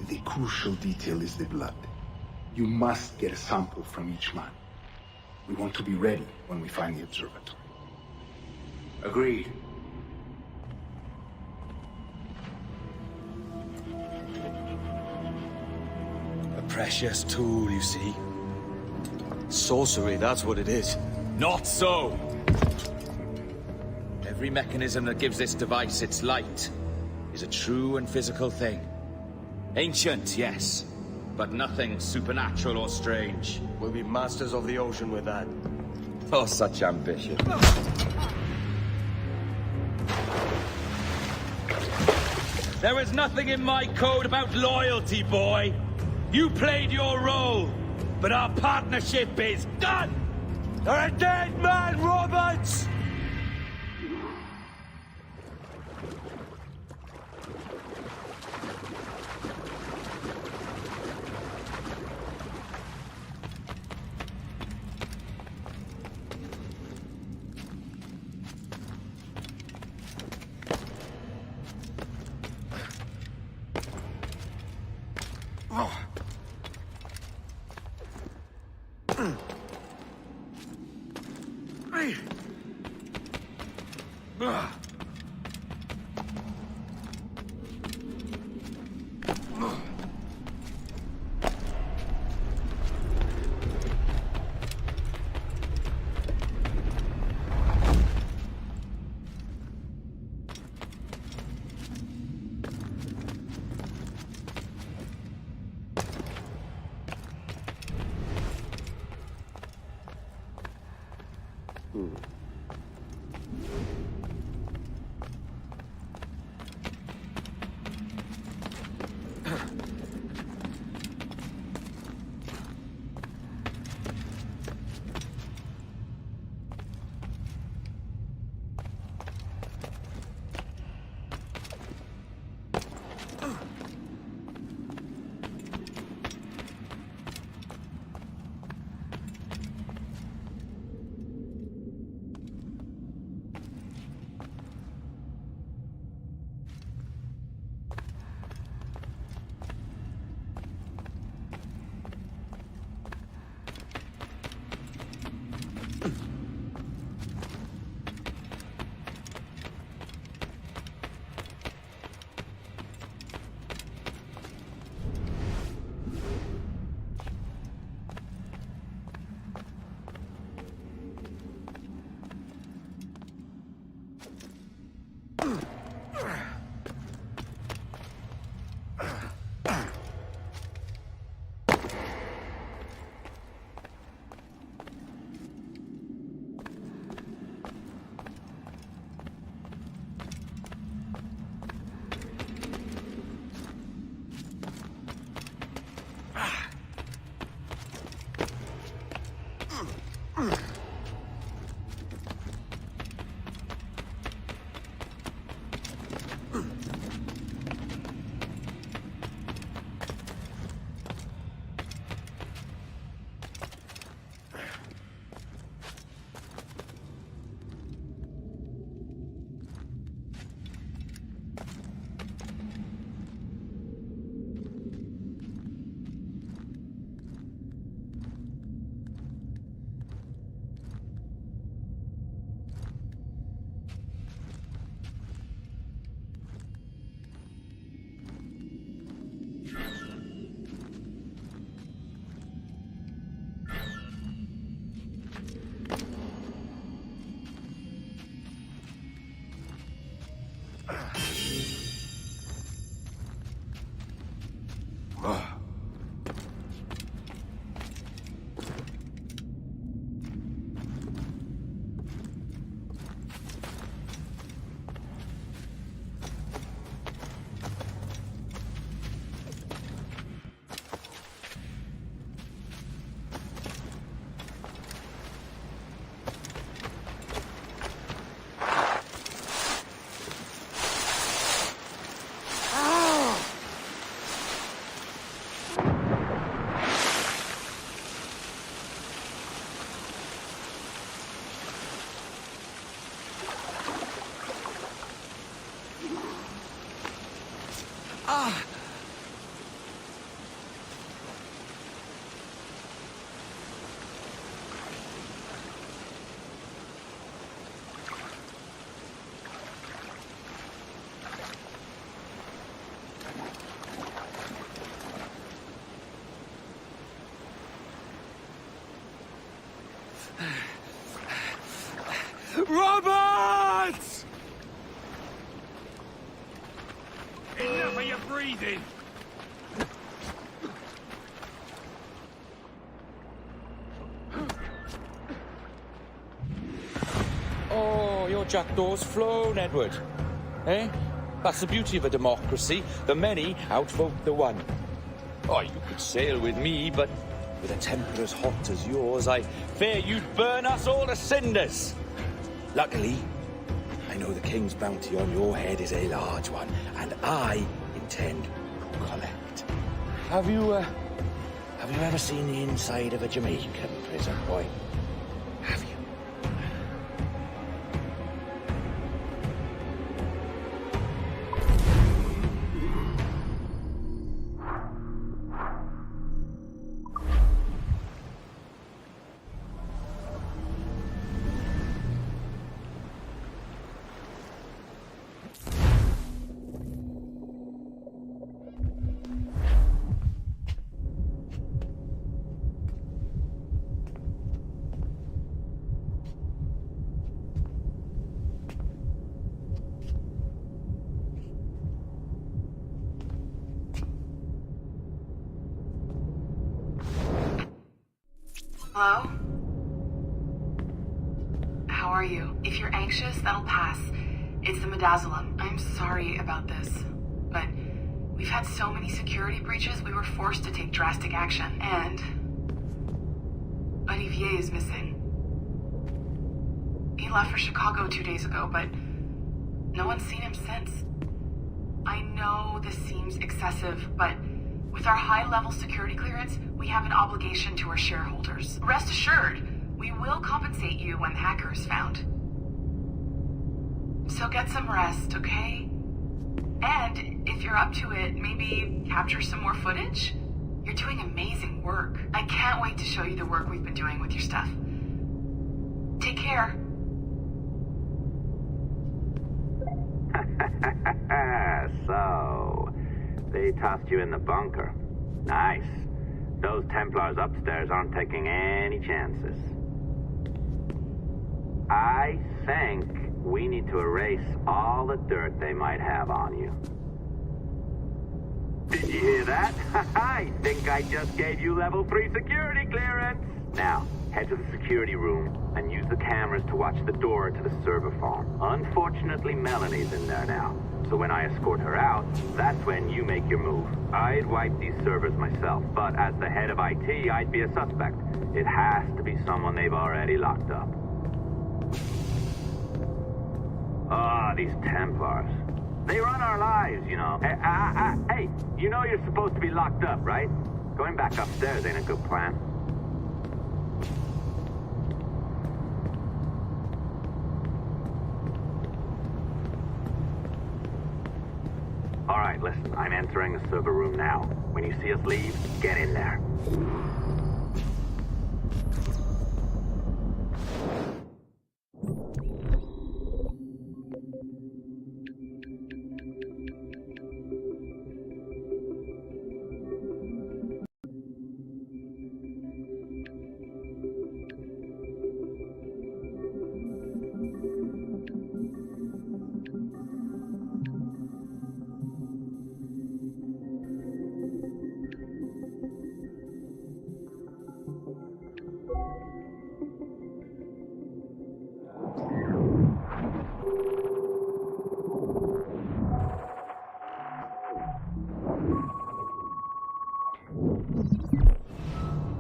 The crucial detail is the blood. You must get a sample from each man. We want to be ready when we find the observatory. Agreed. A precious tool, you see. Sorcery, that's what it is. Not so! Every mechanism that gives this device its light is a true and physical thing. Ancient, yes, but nothing supernatural or strange. We'll be masters of the ocean with that. Oh, such ambition. There is nothing in my code about loyalty, boy. You played your role, but our partnership is done! You're a dead man, Roberts! Roberts! breathing. Oh, your jackdaw's flown, Edward. Eh? That's the beauty of a democracy. The many outvote the one. Oh, you could sail with me, but with a temper as hot as yours, I fear you'd burn us all to cinders. Luckily, I know the king's bounty on your head is a large one, and I intend to collect. Have you ever seen the inside of a Jamaican prison, boy? Have you? Hello? How are you? If you're anxious, that'll pass. It's the midazolam. I'm sorry about this, but we've had so many security breaches, we were forced to take drastic action, and Olivier is missing. He left for Chicago 2 days ago, but no one's seen him since. I know this seems excessive, but with our high-level security clearance, we have an obligation to our shareholders. Rest assured, we will compensate you when the hacker is found. So get some rest, okay? And if you're up to it, maybe capture some more footage? You're doing amazing work. I can't wait to show you the work we've been doing with your stuff. Take care. So, they tossed you in the bunker. Nice. Those Templars upstairs aren't taking any chances. I think we need to erase all the dirt they might have on you. Did you hear that? I think I just gave you level 3 security clearance. Now, head to the security room and use the cameras to watch the door to the server farm. Unfortunately, Melanie's in there now. So when I escort her out, that's when you make your move. I'd wipe these servers myself, but as the head of IT, I'd be a suspect. It has to be someone they've already locked up. Ah, these Templars. They run our lives, you know. Hey, you know you're supposed to be locked up, right? Going back upstairs ain't a good plan. All right, listen, I'm entering the server room now. When you see us leave, get in there.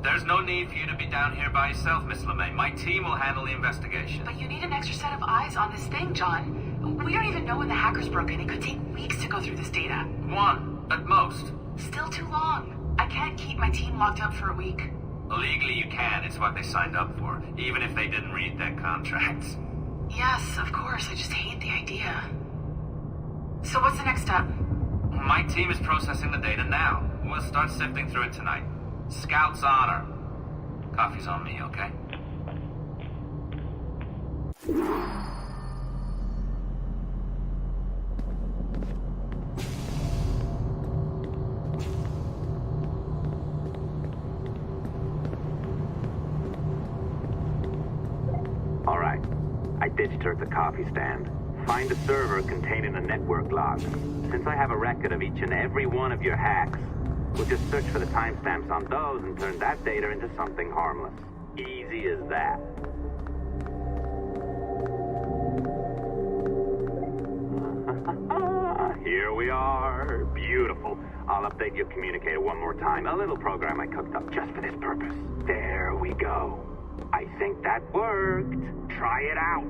There's no need for you to be down here by yourself, Miss LeMay. My team will handle the investigation. But you need an extra set of eyes on this thing, John. We don't even know when the hackers broke in. It could take weeks to go through this data. 1, at most. Still too long. I can't keep my team locked up for a week. Legally you can. It's what they signed up for, even if they didn't read their contracts. Yes, of course. I just hate the idea. So what's the next step? My team is processing the data now. We'll start sifting through it tonight. Scout's honor. Coffee's on me, okay? All right. I ditched her at the coffee stand. find a server containing a network log. Since I have a record of each and every one of your hacks, we'll just search for the timestamps on those and turn that data into something harmless. Easy as that. Here we are. Beautiful. I'll update your communicator one more time. A little program I cooked up just for this purpose. There we go. I think that worked. Try it out.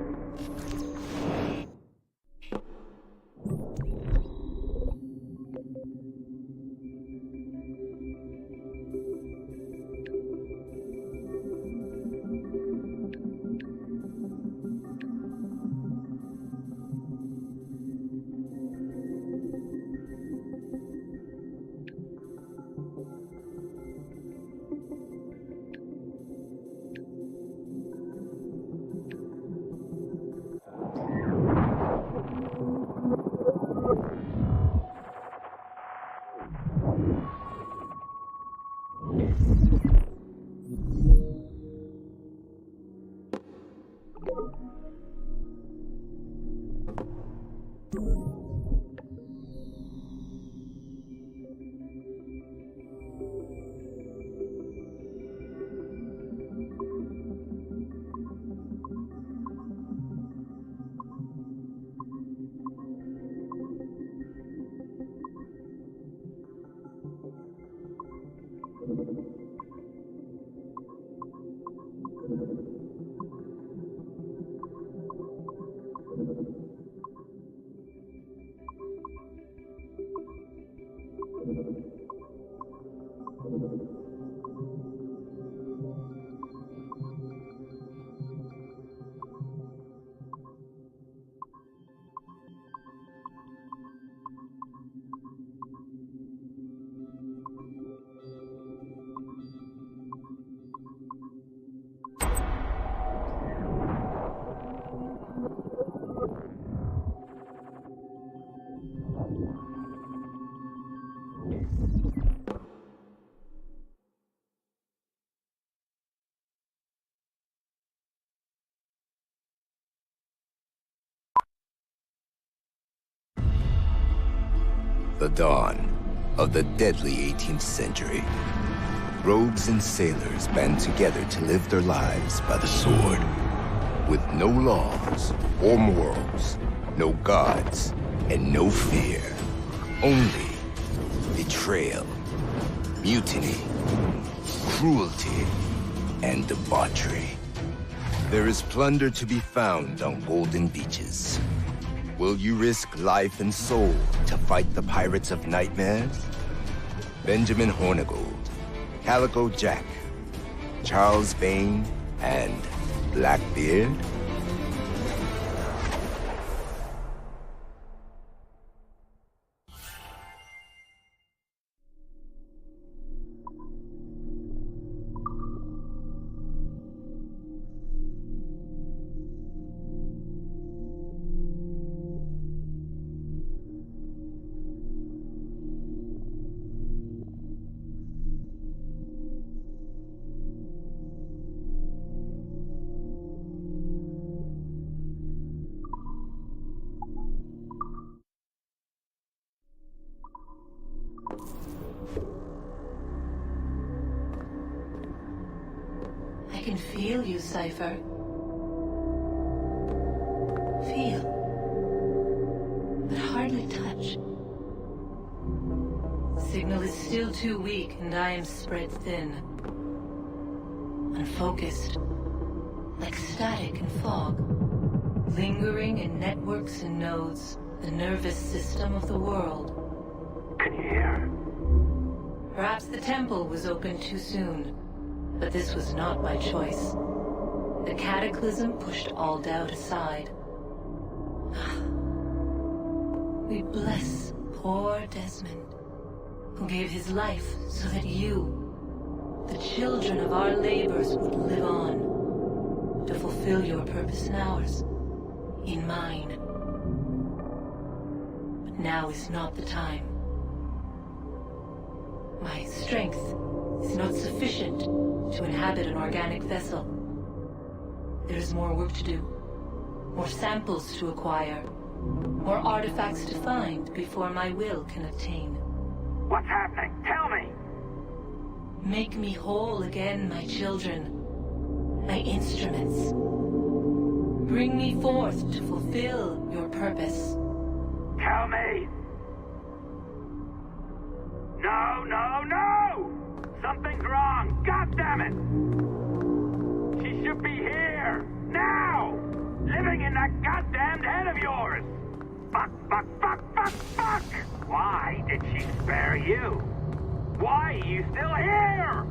The dawn of the deadly 18th century. Rogues and sailors band together to live their lives by the sword. With no laws or morals, no gods, and no fear. Only betrayal, mutiny, cruelty, and debauchery. There is plunder to be found on golden beaches. Will you risk life and soul to fight the pirates of nightmares? Benjamin Hornigold, Calico Jack, Charles Vane, and Blackbeard? I can feel you, Cypher. Feel. But hardly touch. Signal is still too weak, and I am spread thin. Unfocused. Like static and fog. Lingering in networks and nodes. The nervous system of the world. Can you hear? Perhaps the temple was opened too soon. But this was not by choice. The cataclysm pushed all doubt aside. We bless poor Desmond, who gave his life so that you, the children of our labors, would live on, to fulfill your purpose in ours, in mine. But now is not the time. My strength is not sufficient to inhabit an organic vessel. There is more work to do, more samples to acquire, or artifacts to find before my will can obtain. What's happening? Tell me! Make me whole again, my children, my instruments. Bring me forth to fulfill your purpose. Tell me! No, no, no! Something's wrong! God damn it! She should be here! Now! Living in that goddamned head of yours! Fuck, fuck, fuck, fuck, fuck! Why did she spare you? Why are you still here?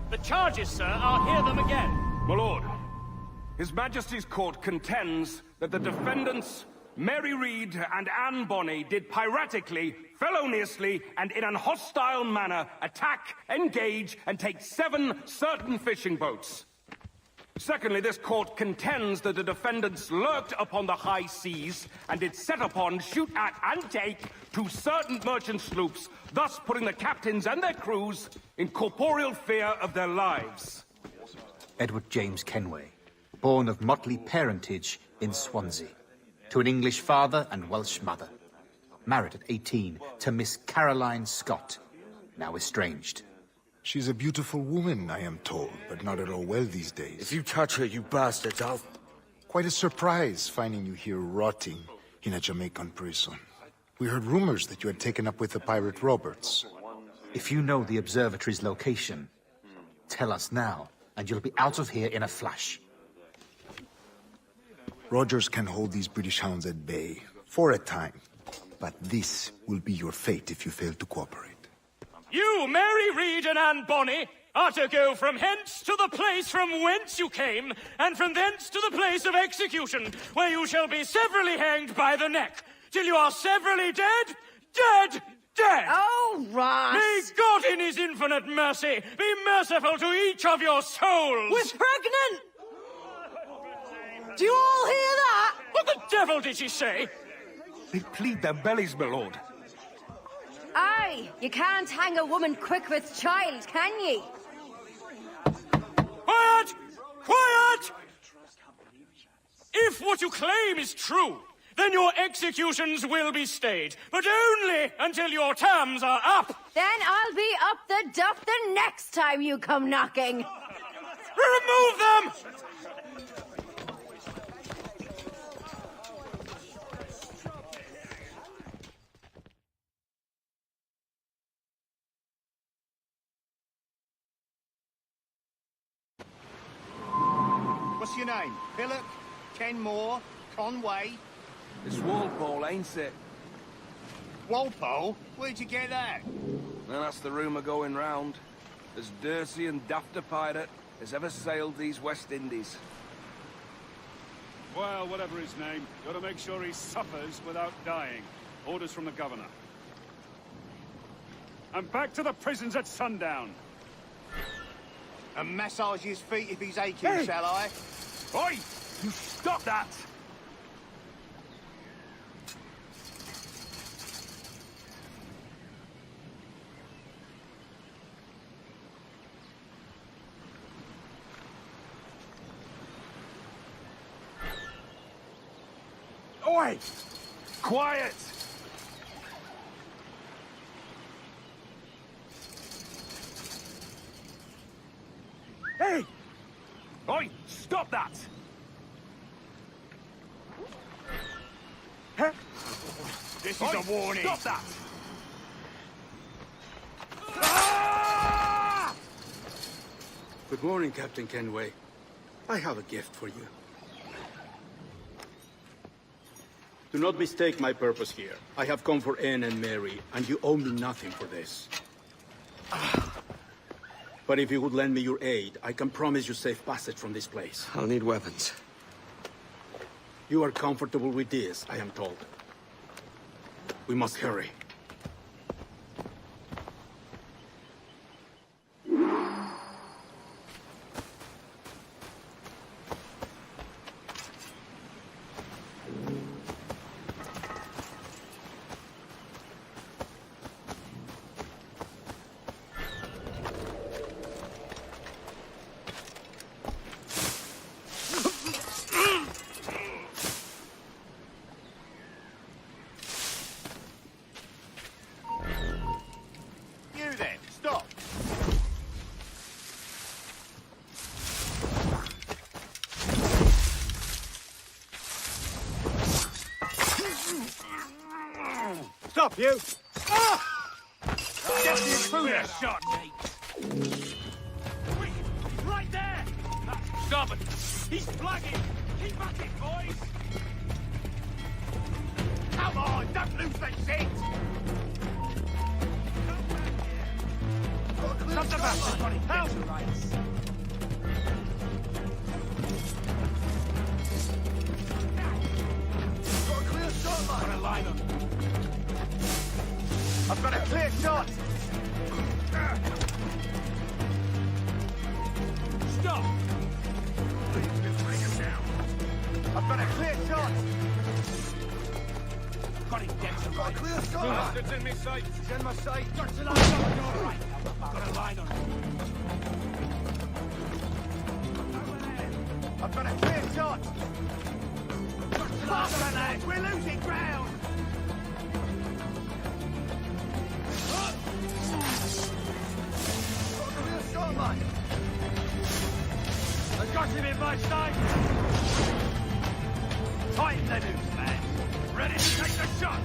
The charges, sir, I'll hear them again. My lord, His Majesty's court contends that the defendants, Mary Reed and Anne Bonny, did piratically, feloniously, and in an hostile manner attack, engage, and take 7 certain fishing boats. Secondly, this court contends that the defendants lurked upon the high seas and did set upon, shoot at, and take 2 certain merchant sloops, thus putting the captains and their crews in corporeal fear of their lives. Edward James Kenway, born of motley parentage in Swansea, to an English father and Welsh mother. Married at 18 to Miss Caroline Scott, now estranged. She's a beautiful woman, I am told, but not at all well these days. If you touch her, you bastards, I'll... Quite a surprise finding you here rotting in a Jamaican prison. We heard rumors that you had taken up with the pirate Roberts. If you know the observatory's location, tell us now, and you'll be out of here in a flash. Rogers can hold these British hounds at bay, for a time. But this will be your fate if you fail to cooperate. You, Mary Reed and Anne Bonny, are to go from hence to the place from whence you came, and from thence to the place of execution, where you shall be severally hanged by the neck, till you are severally dead, dead, dead! Oh, Ross! May God in his infinite mercy be merciful to each of your souls! We're pregnant! Do you all hear that? What the devil did she say? They plead their bellies, my lord. Aye, you can't hang a woman quick with child, can ye? Quiet! Quiet! If what you claim is true, then your executions will be stayed, but only until your terms are up. Then I'll be up the duff the next time you come knocking. Remove them! What's your name? Billock? Kenmore? Conway? It's Walpole, ain't it? Walpole? Where'd you get that? Well, that's the rumour going round. As dirty and daft a pirate as ever sailed these West Indies. Well, whatever his name, gotta make sure he suffers without dying. Orders from the governor. And back to the prisons at sundown. And massage his feet if he's aching, shall I? Oi! You stop that! Oi! Quiet! Hey! Oi! Stop that! Huh? This is a warning. Stop that! Ah! Good morning, Captain Kenway. I have a gift for you. Do not mistake my purpose here. I have come for Anne and Mary, and you owe me nothing for this. But if you would lend me your aid, I can promise you safe passage from this place. I'll need weapons. You are comfortable with this, I am told. We must hurry. Stop, you! Ah! Get you through there, shot! Right there! Stop it! He's flagging! Keep at it, boys! Come on, don't lose the shit! Stop the bastard, buddy! Help! Got a clear shot, Got a line on. I've got a clear shot! Stop! I've got a clear shot! Got him dead to Got a clear shot! Bastards in my sight! He's in my sight! Got a line on! All right. Got a line on. I've got a clear shot! Faster, lads! We're losing ground! Got a clear shot, mate! I got him in my sight! Tighten the noose, man! Ready to take the shot!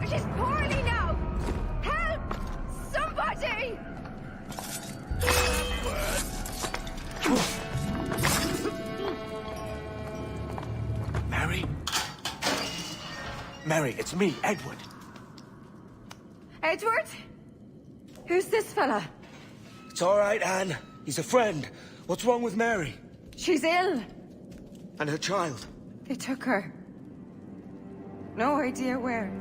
She's poorly now! Help! Somebody! Mary? Mary, it's me, Edward. Edward? Who's this fella? It's all right, Anne. He's a friend. What's wrong with Mary? She's ill. And her child? They took her. No idea where.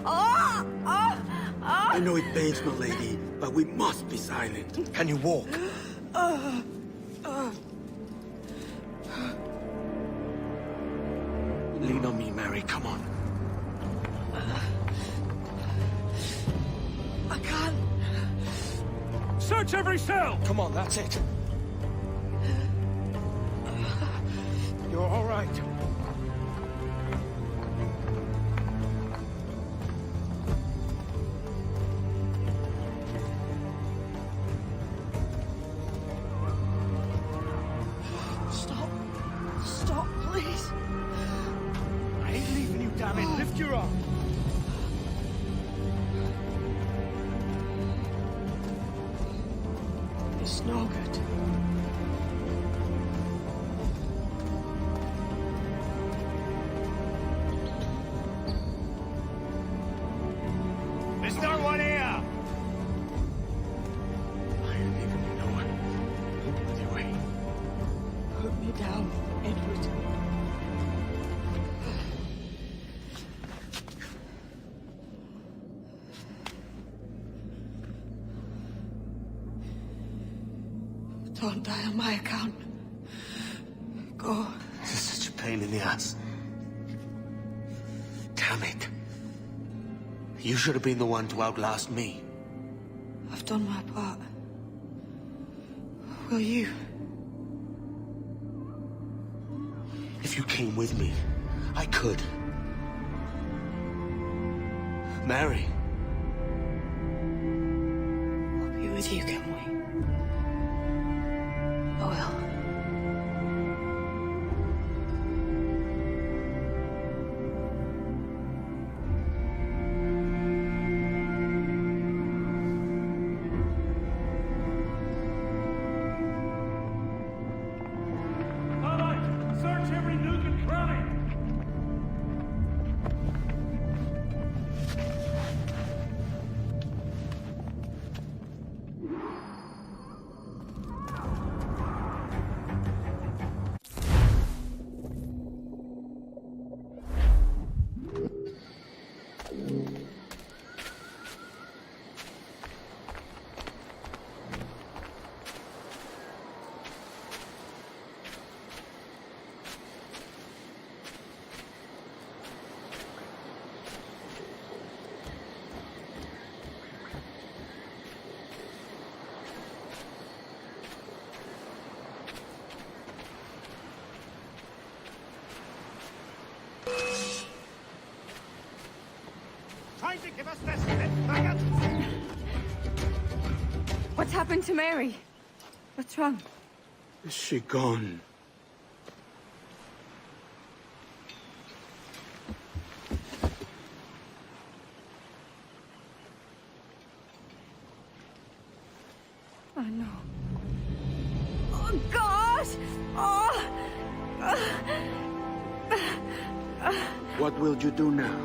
Oh! Oh! Oh! I know it pains my lady, but we must be silent. Can you walk? Lean on me, Mary. Come on. I can't. Search every cell! Come on, that's it. You're all right. Stop. Stop, please. I ain't leaving you, damn it. Lift your arm. It's no good. There's no one here! I ain't leaving you nowhere. Anyway. Put me down, Edward. Don't die on my account. Go. This is such a pain in the ass. Damn it. You should have been the one to outlast me. I've done my part. Will you? If you came with me, I could. Mary. I'll be with you, can we? I will. What's happened to Mary? What's wrong? Is she gone? Oh no. Oh God! Oh! What will you do now?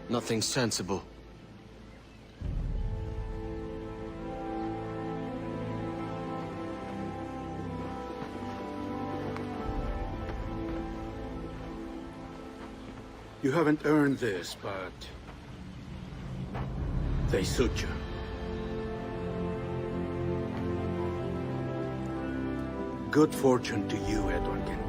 Nothing sensible. You haven't earned this, but they suit you. Good fortune to you, Edward Kenway.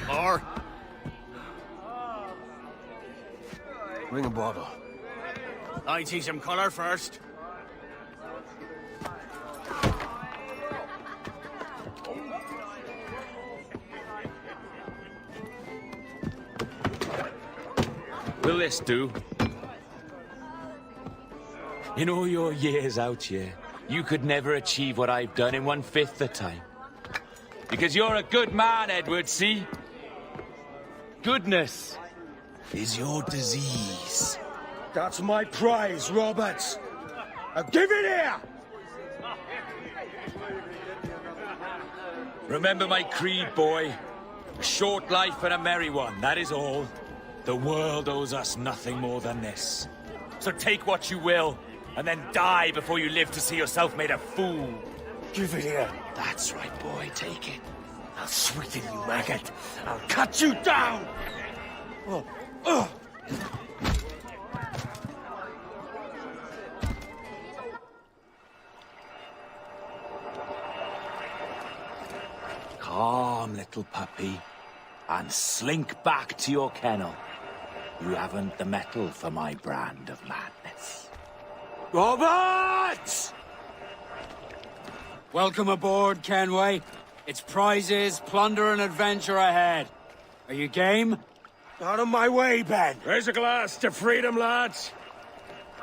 Or bring a bottle. I see some color first. Will this do? In all your years out here, you could never achieve what I've done in 1/5 the time. Because you're a good man, Edward, see? Goodness is your disease. That's my prize, Roberts. Now give it here! Remember my creed, boy. A short life and a merry one, that is all. The world owes us nothing more than this. So take what you will, and then die before you live to see yourself made a fool. Give it here. That's right, boy, take it. I'll sweeten you, maggot. I'll cut you down! Oh. Calm, little puppy, and slink back to your kennel. You haven't the mettle for my brand of madness. Roberts! Welcome aboard, Kenway. It's prizes, plunder, and adventure ahead. Are you game? Out of my way, Ben. Raise a glass to freedom, lads.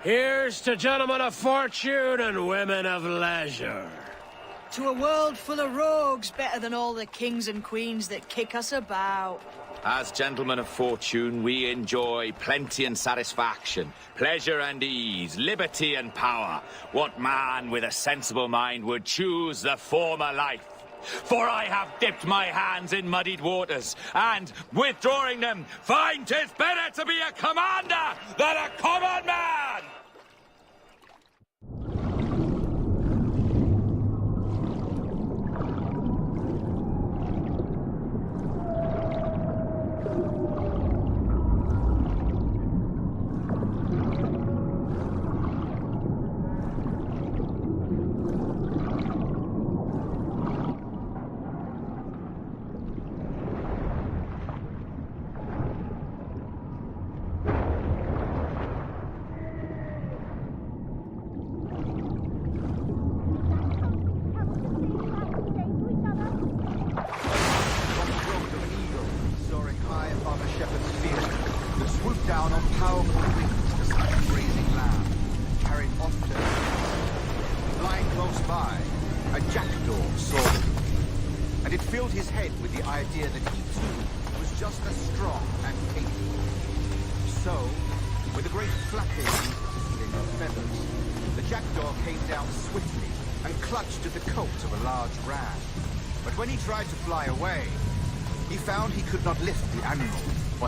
Here's to gentlemen of fortune and women of leisure. To a world full of rogues, better than all the kings and queens that kick us about. As gentlemen of fortune, we enjoy plenty and satisfaction, pleasure and ease, liberty and power. What man with a sensible mind would choose the former life? For I have dipped my hands in muddied waters, and, withdrawing them, find 'tis better to be a commander than a common man!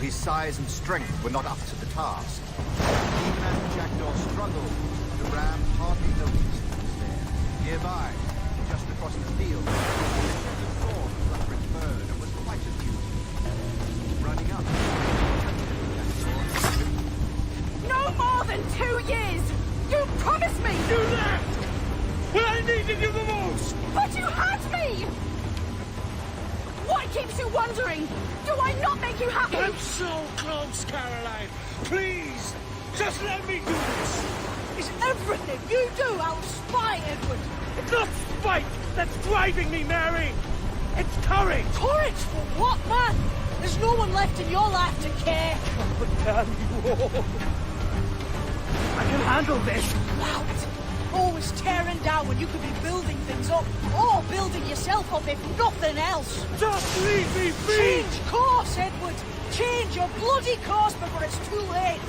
His size and strength were not up to the task. Even as the jackdaw struggled, the ram hardly noticed he was there. Nearby, just across the field, the saw the fluttering bird and was quite amused. Running up, No more than 2 years! You promised me! You left! When I needed you the most! But you had me! What keeps you wondering? Do I not make you happy? I'm so close, Caroline. Please, just let me do this. Is everything you do out of spite, Edward? It's not spite that's driving me, Mary. It's courage. Courage for what, man? There's no one left in your life to care. Oh, damn you all. I can handle this. Loud. Always tearing down when you could be building things up, or building yourself up if nothing else. Just leave me be! Change course, Edward! Change your bloody course before it's too late!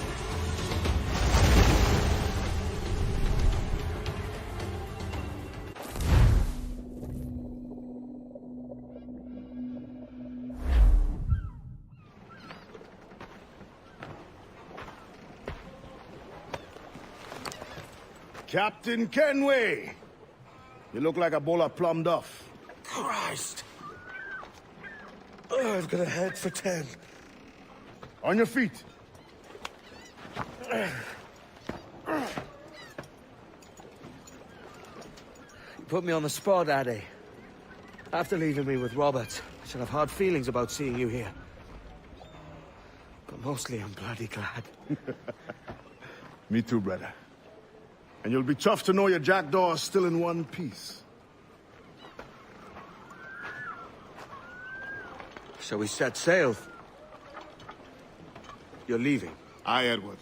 Captain Kenway! You look like a bowl of plum duff. Christ! I've got a head for 10. On your feet. You put me on the spot, Addy. After leaving me with Robert, I should have hard feelings about seeing you here. But mostly I'm bloody glad. Me too, brother. And you'll be chuffed to know your jackdaw is still in one piece. So we set sail. You're leaving? Aye, Edward.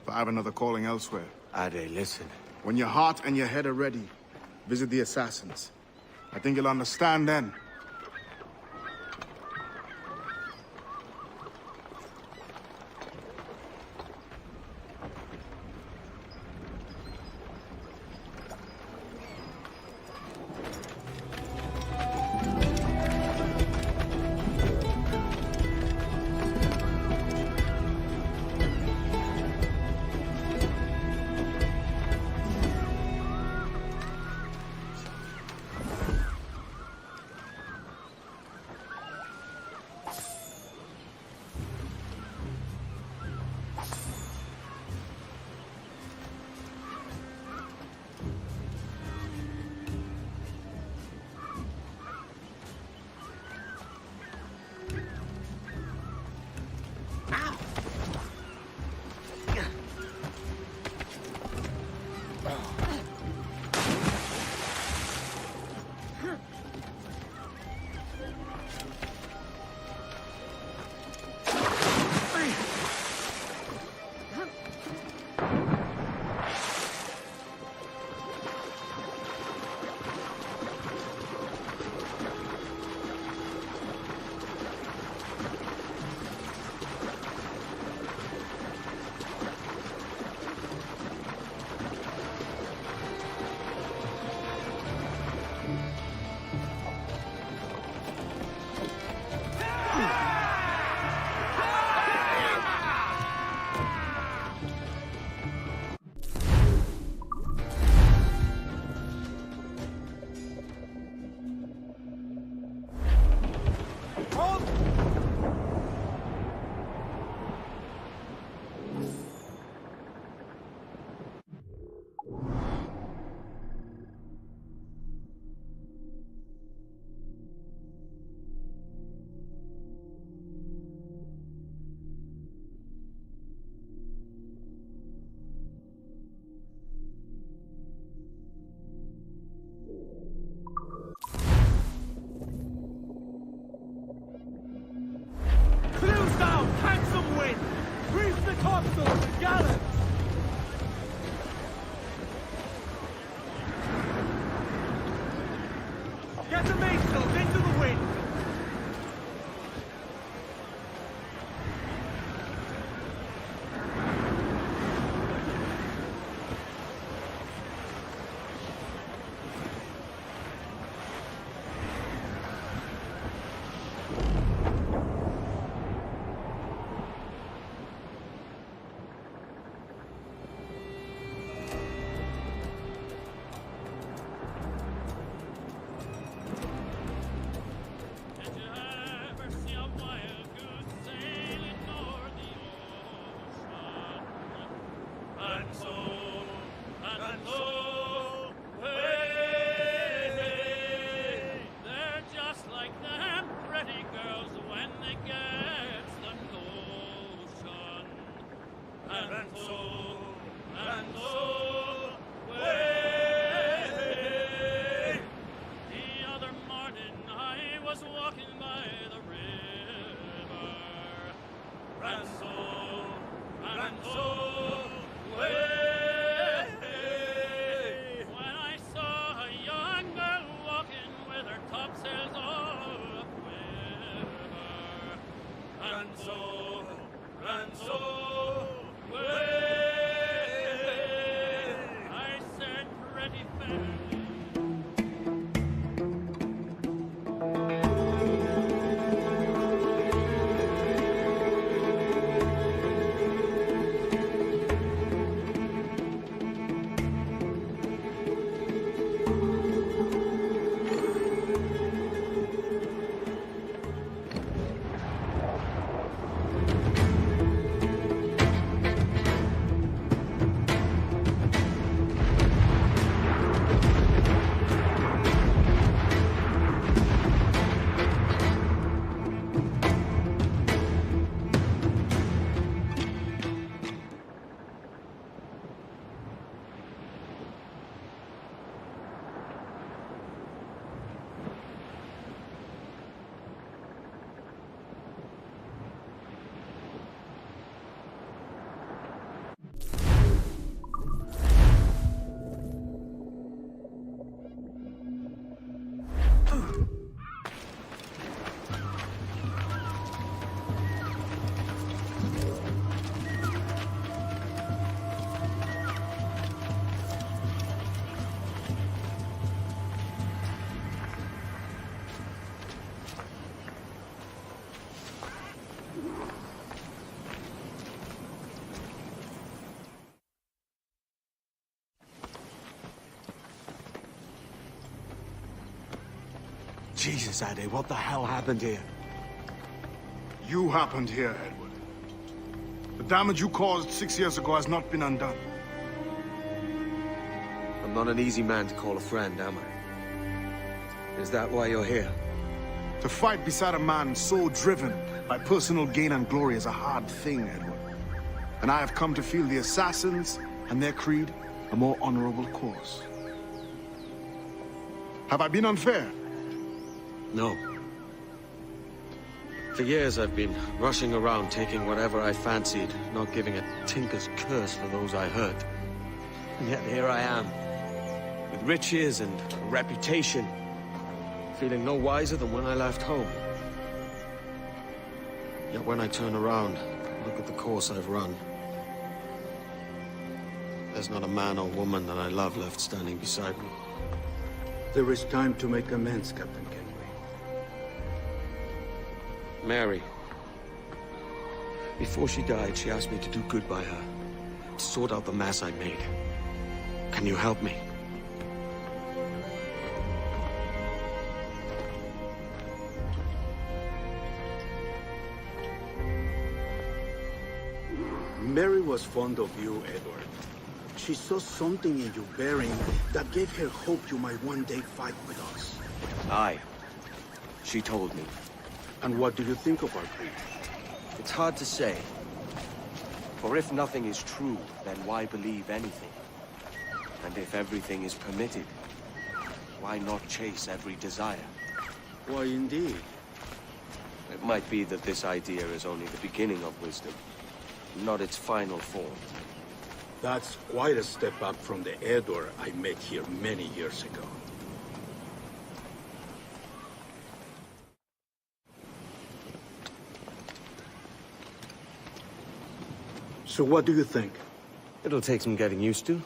But I have another calling elsewhere. Ade, listen. When your heart and your head are ready, visit the assassins. I think you'll understand then. Jesus, Addy, what the hell happened here? You happened here, Edward. The damage you caused 6 years ago has not been undone. I'm not an easy man to call a friend, am I? Is that why you're here? To fight beside a man so driven by personal gain and glory is a hard thing, Edward. And I have come to feel the assassins and their creed a more honorable cause. Have I been unfair? No. For years I've been rushing around, taking whatever I fancied, not giving a tinker's curse for those I hurt. And yet here I am, with riches and a reputation, feeling no wiser than when I left home. Yet when I turn around, look at the course I've run, there's not a man or woman that I love left standing beside me. There is time to make amends, Captain Kenway. Mary. Before she died, she asked me to do good by her, to sort out the mess I made. Can you help me? Mary was fond of you, Edward. She saw something in your bearing that gave her hope you might one day fight with us. Aye. She told me. And what do you think of our creed? It's hard to say. For if nothing is true, then why believe anything? And if everything is permitted, why not chase every desire? Why, indeed. It might be that this idea is only the beginning of wisdom, not its final form. That's quite a step up from the Edward I met here many years ago. So what do you think? It'll take some getting used to.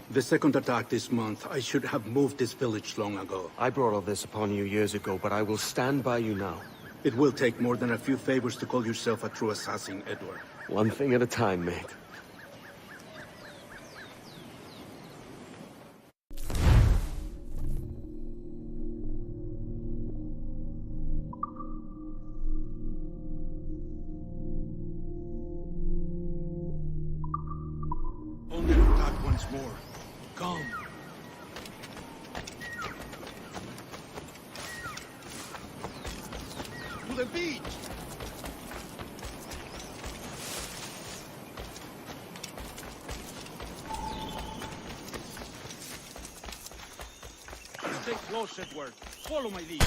The second attack this month, I should have moved this village long ago. I brought all this upon you years ago, but I will stand by you now. It will take more than a few favors to call yourself a true assassin, Edward. One thing at a time, mate. Only attack once more. Come. To the beach! Stay close, Edward. Follow my lead.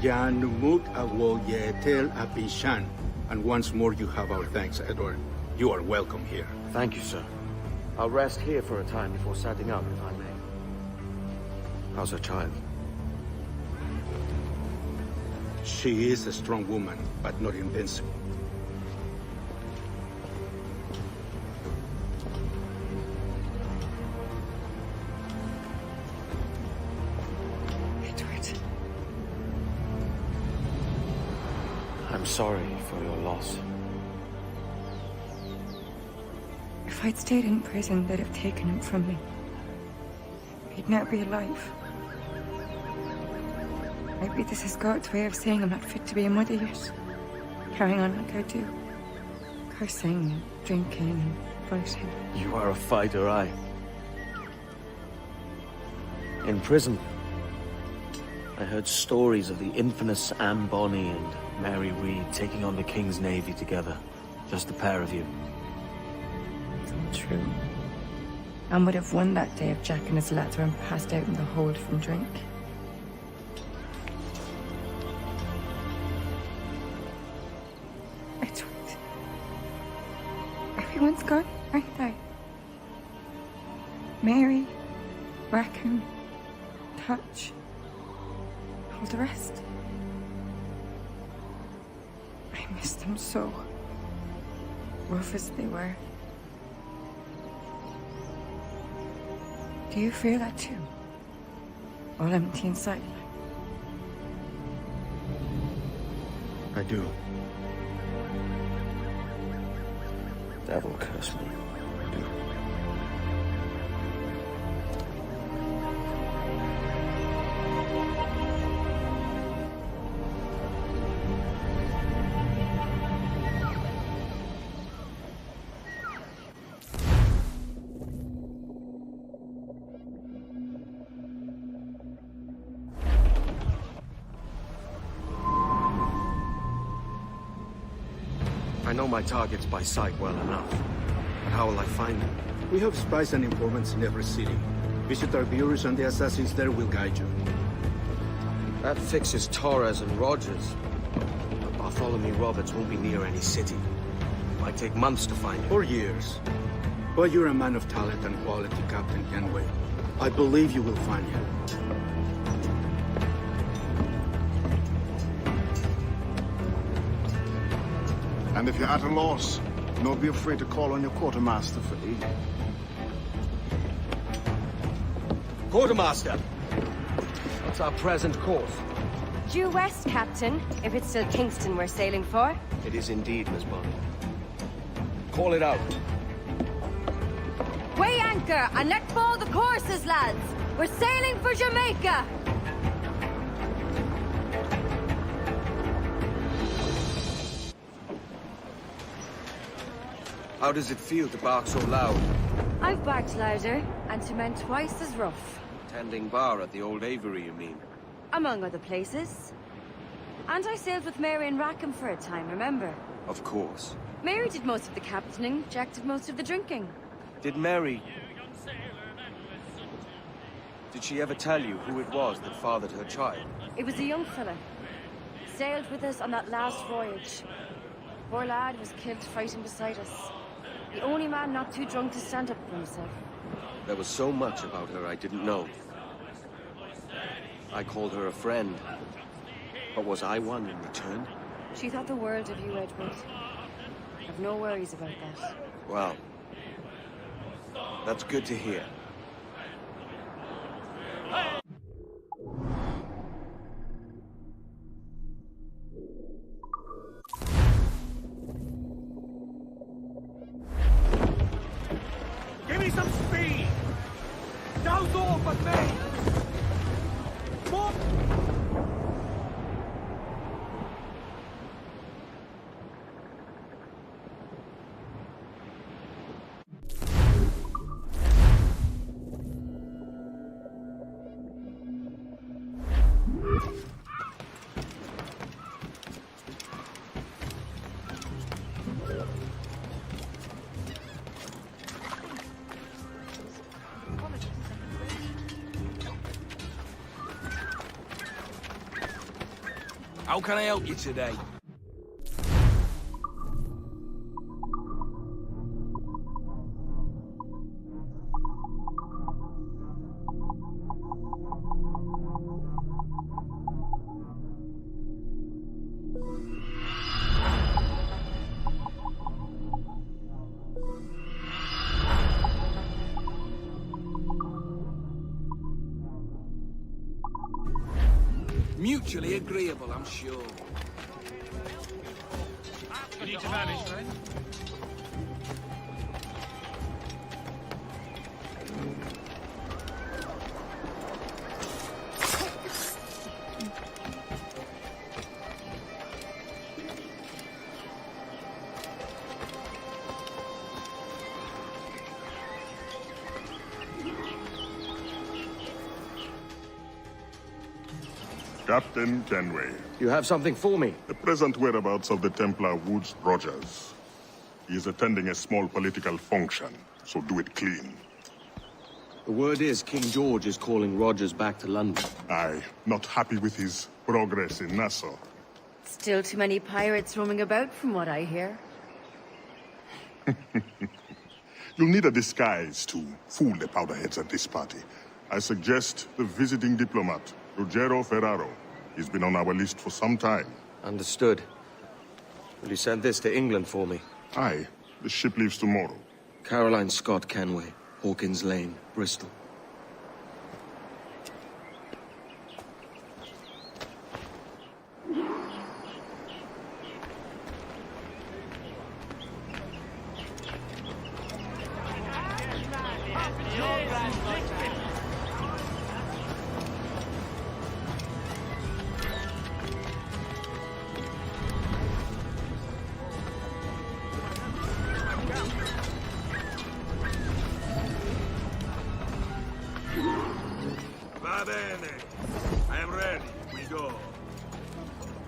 Yanumuk awoyetel abishan. And once more you have our thanks, Edward. You are welcome here. Thank you, sir. I'll rest here for a time before setting up, if I may. How's her child? She is a strong woman, but not invincible. Edward. I'm sorry for your loss. If I'd stayed in prison, they'd have taken him from me. He'd never be alive. Maybe this is God's way of saying I'm not fit to be a mother yet. Carrying on like I do. Cursing and drinking and fighting. You are a fighter, aye. In prison, I heard stories of the infamous Anne Bonny and Mary Read taking on the King's Navy together. Just the pair of you. It's all true. Anne would have won that day if Jack and his lads weren't passed out in the hold from drink. Edward. Everyone's gone, aren't they? Mary, Rackham, Touch, all the rest. I miss them so. Rough as they were. Do you feel that too? All empty inside? I do. Devil curse me. I do. I know my targets by sight well enough. But how will I find them? We have spies and informants in every city. Visit our bureaus and the assassins there will guide you. That fixes Torres and Rogers. But Bartholomew Roberts won't be near any city. It might take months to find him. Or years. But you're a man of talent and quality, Captain Kenway. I believe you will find him. And if you're at a loss, don't be afraid to call on your quartermaster for aid. Quartermaster! What's our present course? Due west, Captain, if it's still Kingston we're sailing for. It is indeed, Miss Bonny. Call it out. Weigh anchor and let fall the courses, lads. We're sailing for Jamaica. How does it feel to bark so loud? I've barked louder, and to men twice as rough. Tending bar at the old Aviary, you mean? Among other places. And I sailed with Mary and Rackham for a time, remember? Of course. Mary did most of the captaining, Jack did most of the drinking. Did Mary... Did she ever tell you who it was that fathered her child? It was a young fella. Sailed with us on that last voyage. Poor lad was killed fighting beside us. The only man not too drunk to stand up for himself. There was so much about her I didn't know. I called her a friend. But was I one in return? She thought the world of you, Edward. I've no worries about that. Well, that's good to hear. Give me some speed! Don't all but me! More! How can I help you today? Mutually agreeable, I'm sure. You need to manage, right? Captain Kenway. You have something for me? The present whereabouts of the Templar Woods Rogers. He is attending a small political function, so do it clean. The word is King George is calling Rogers back to London. Aye, not happy with his progress in Nassau. Still too many pirates roaming about, from what I hear. You'll need a disguise to fool the powderheads at this party. I suggest the visiting diplomat, Ruggiero Ferraro. He's been on our list for some time. Understood. Will you send this to England for me? Aye. The ship leaves tomorrow. Caroline Scott Kenway, Hawkins Lane, Bristol. Va bene. I am ready. We go.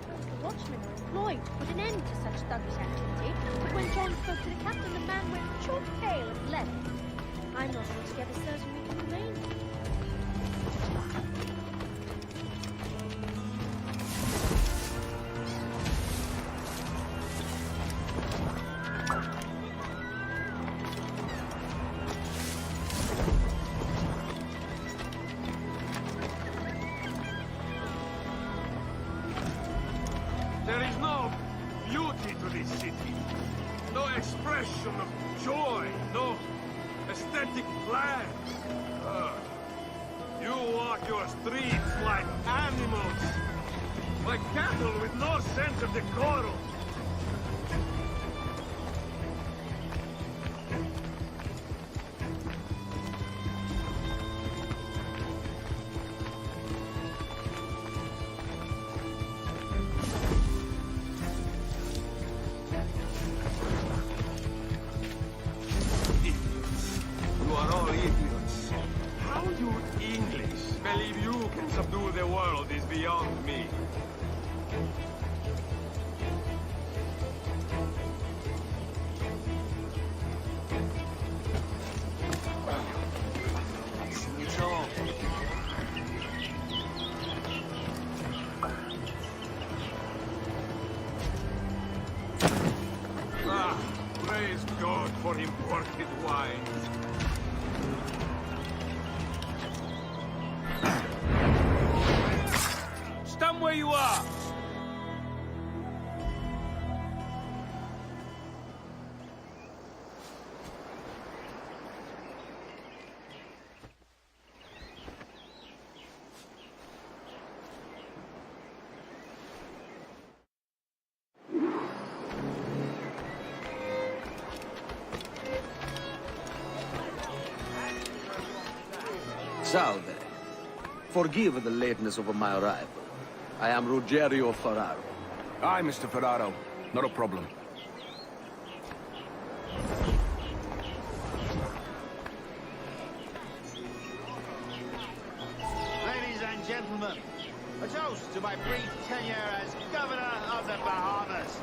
The watchmen are employed to put an end to such thuggish activity, but when John spoke to the captain, the man went chalk pale and left. I'm not altogether certain we can remain. There is no beauty to this city. No expression of joy. No aesthetic plans. You walk your streets like animals. Like cattle with no sense of decorum. You are all idiots. How you English believe you can subdue the world is beyond me. Switch off. imported wines. Stand where you are! Salve. Forgive the lateness of my arrival. I am Ruggiero Ferraro. Aye, Mr. Ferraro. Not a problem. Ladies and gentlemen, a toast to my brief tenure as Governor of the Bahamas.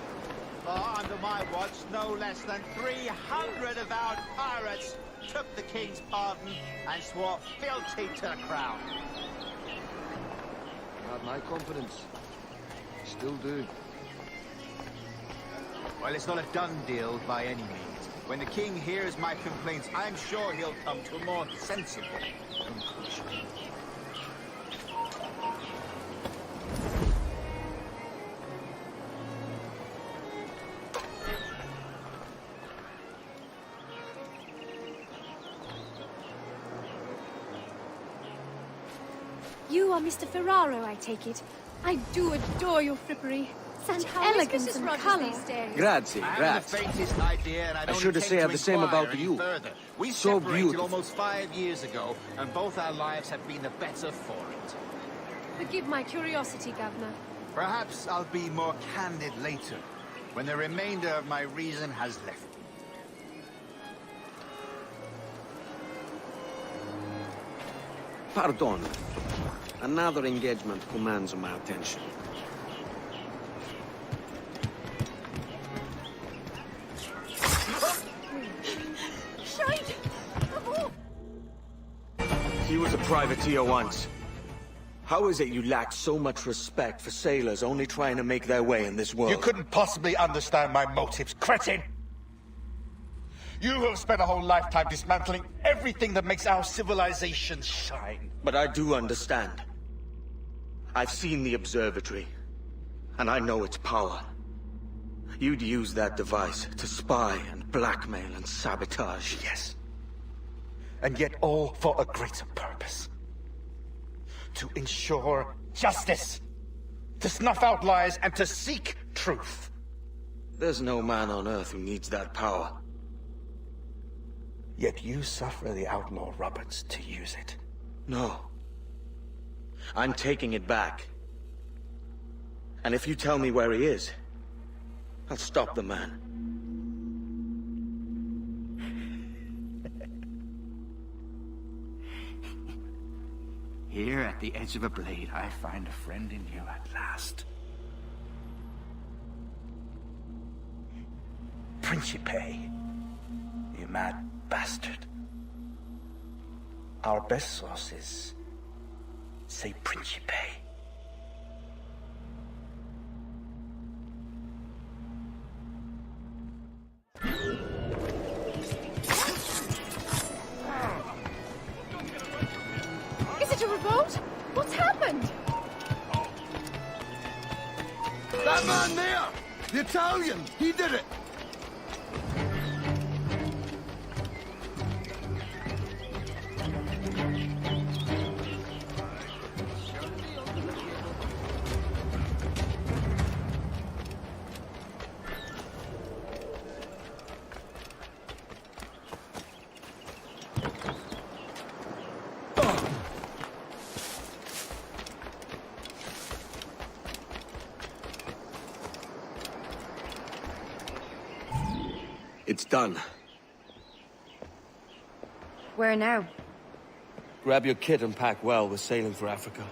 For under my watch, no less than 300 avowed pirates took the King's pardon and swore fealty to the Crown. Had my confidence. Still do. Well, it's not a done deal by any means. When the King hears my complaints, I'm sure he'll come to a more sensible conclusion. You are Mr. Ferraro, I take it. I do adore your frippery. Such elegance and colour. Grazie, I haven't grazie. the faintest idea, and I don't should intend say to the same inquire about any you. Further. We So separated beautiful. almost 5 years ago, and both our lives have been the better for it. Forgive my curiosity, Governor. Perhaps I'll be more candid later, when the remainder of my reason has left me. Pardon. Another engagement commands my attention. Shite! He was a privateer once. How is it you lack so much respect for sailors only trying to make their way in this world? You couldn't possibly understand my motives, cretin! You have spent a whole lifetime dismantling everything that makes our civilization shine. But I do understand. I've seen the observatory, and I know its power. You'd use that device to spy and blackmail and sabotage. Yes. And yet all for a greater purpose. To ensure justice. To snuff out lies and to seek truth. There's no man on Earth who needs that power. Yet you suffer the outlaw Roberts to use it. No. I'm taking it back. And if you tell me where he is, I'll stop the man. Here at the edge of a blade, I find a friend in you at last. Principe, you mad bastard. Our best sources say Principe. Is it a revolt? What's happened? That man there! The Italian! He did it! It's done. Where now? Grab your kit and pack well. We're sailing for Africa.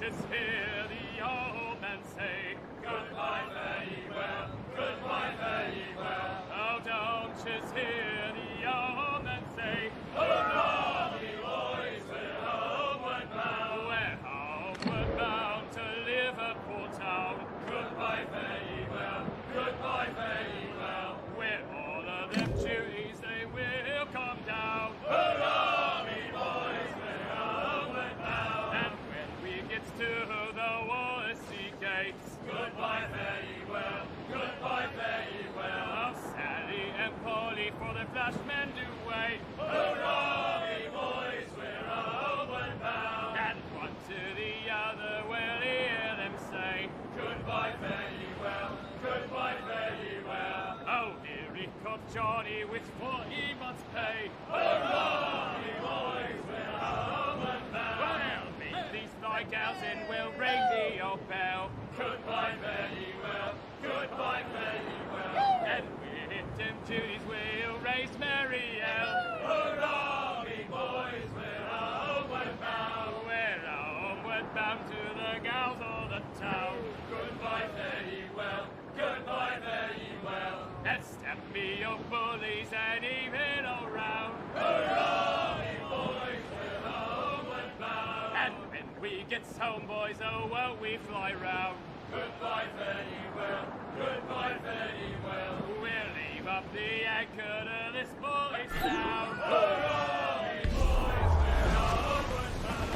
'tis here the old men say, goodbye, fare ye well, goodbye, fare ye well. Oh, don't 'tis here the old men say, hurrah, me boys, we're homeward bound. We're homeward bound to Liverpool town. Goodbye, fare ye well, goodbye, fare ye well. With all of them duties they will come down. Hurrah, me boys, we're homeward bound. And when we get to the Wallasey gates, goodbye, fare ye well, goodbye, fare ye well. Oh, Sally and Polly for the flashmen do wait. Hurrah, me boys, we're homeward bound. And one to the other will hear them say, goodbye, fare ye well, goodbye, fare ye well. Oh, here he comes Johnny with 40 months' pay. Hurrah, me boys, we're homeward bound. Well, meet these thy gals and we'll ring the old bell. Goodbye, fare ye well, goodbye, fare ye well. And with them duties we'll raise merry yell. Hurrah, me boys, we're homeward bound. We're homeward bound to the gals of the town. Goodbye, fare ye well, goodbye, fare ye well. And step me your bullies and even around. Hurrah, me boys, we're homeward bound. And when we get home, boys, oh, won't we fly round. Goodbye, fare ye well, goodbye, fare ye well. We'll leave up the anchor to this boy's town. Hurrah, me boys, we're homeward bound.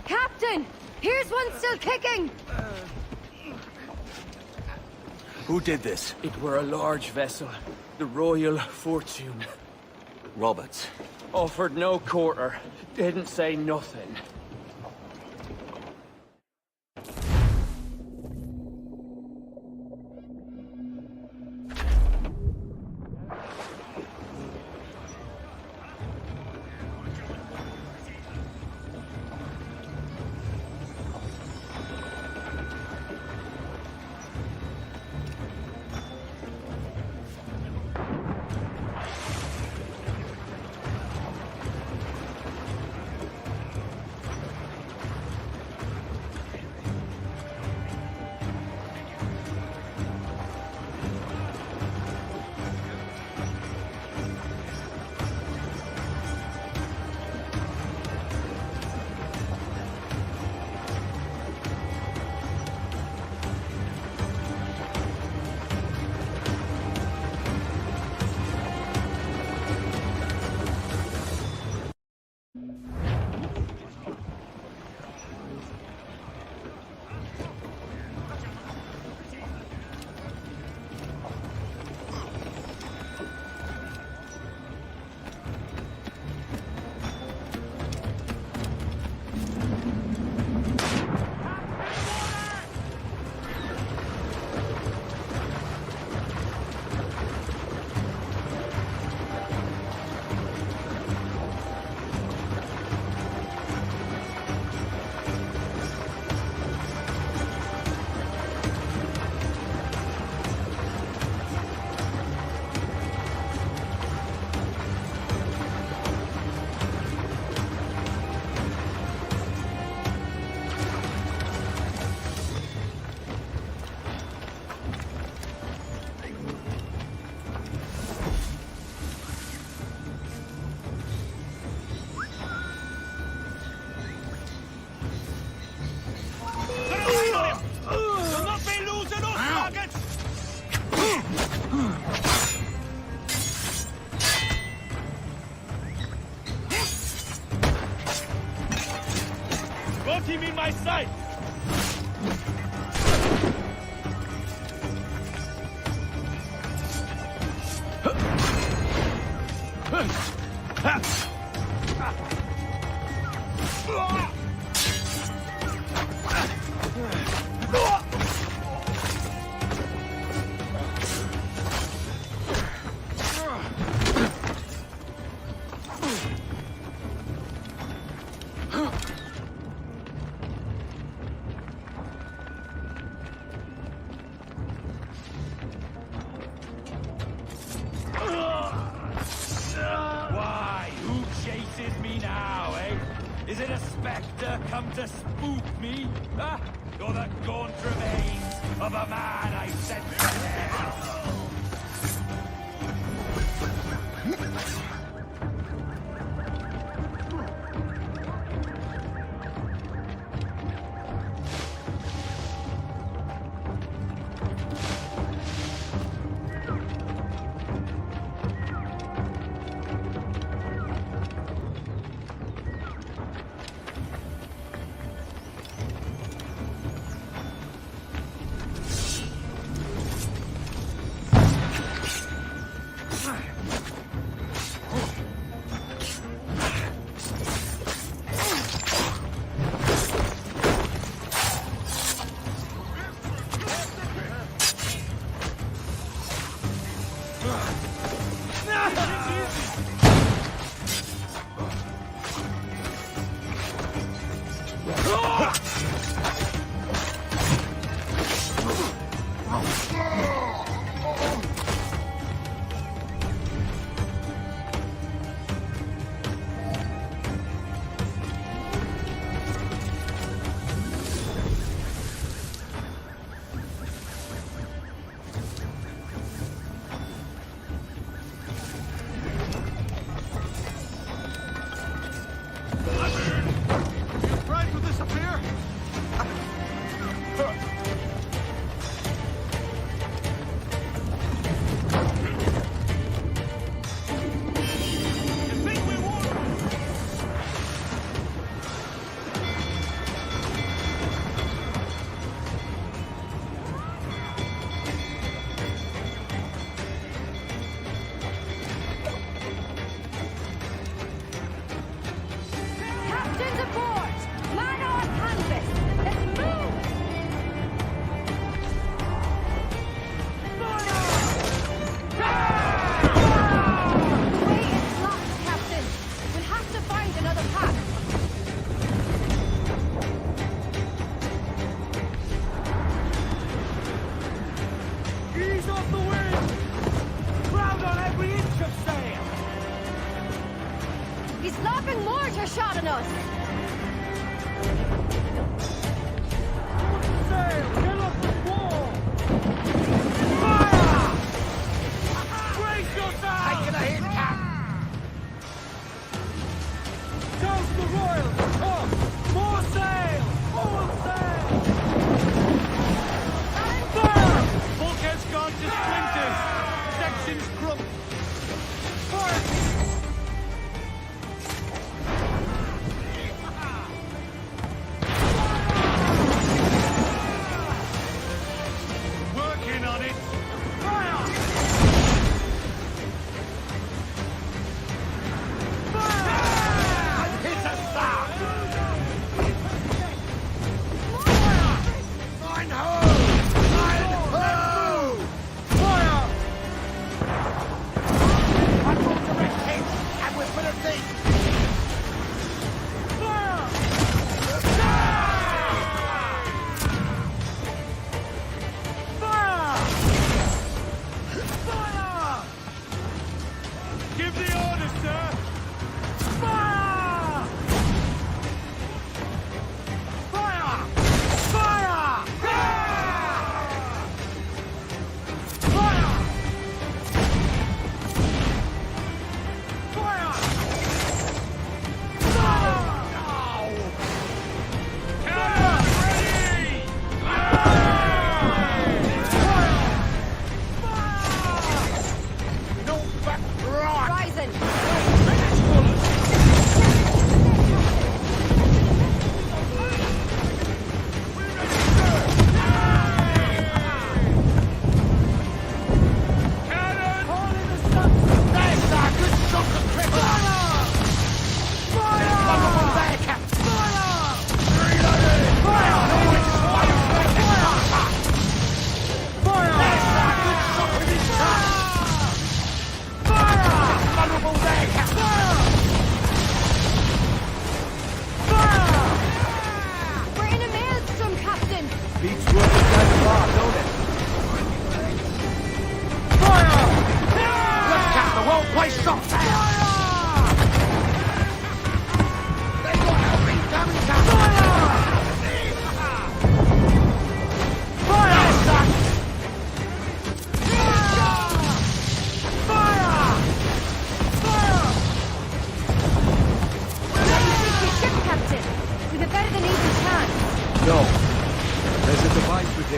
Captain! Here's one still kicking! Who did this? It were a large vessel, the Royal Fortune. Roberts. Offered no quarter, didn't say nothing. Got him in my sight! Is it a spectre come to spook me? Huh? Or the gaunt remains of a man I sent to death?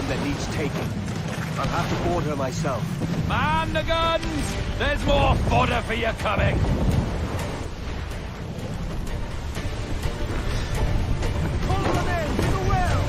him that needs taking. I'll have to board her myself. Man the guns! There's more fodder for you coming! Pull them in! To the well!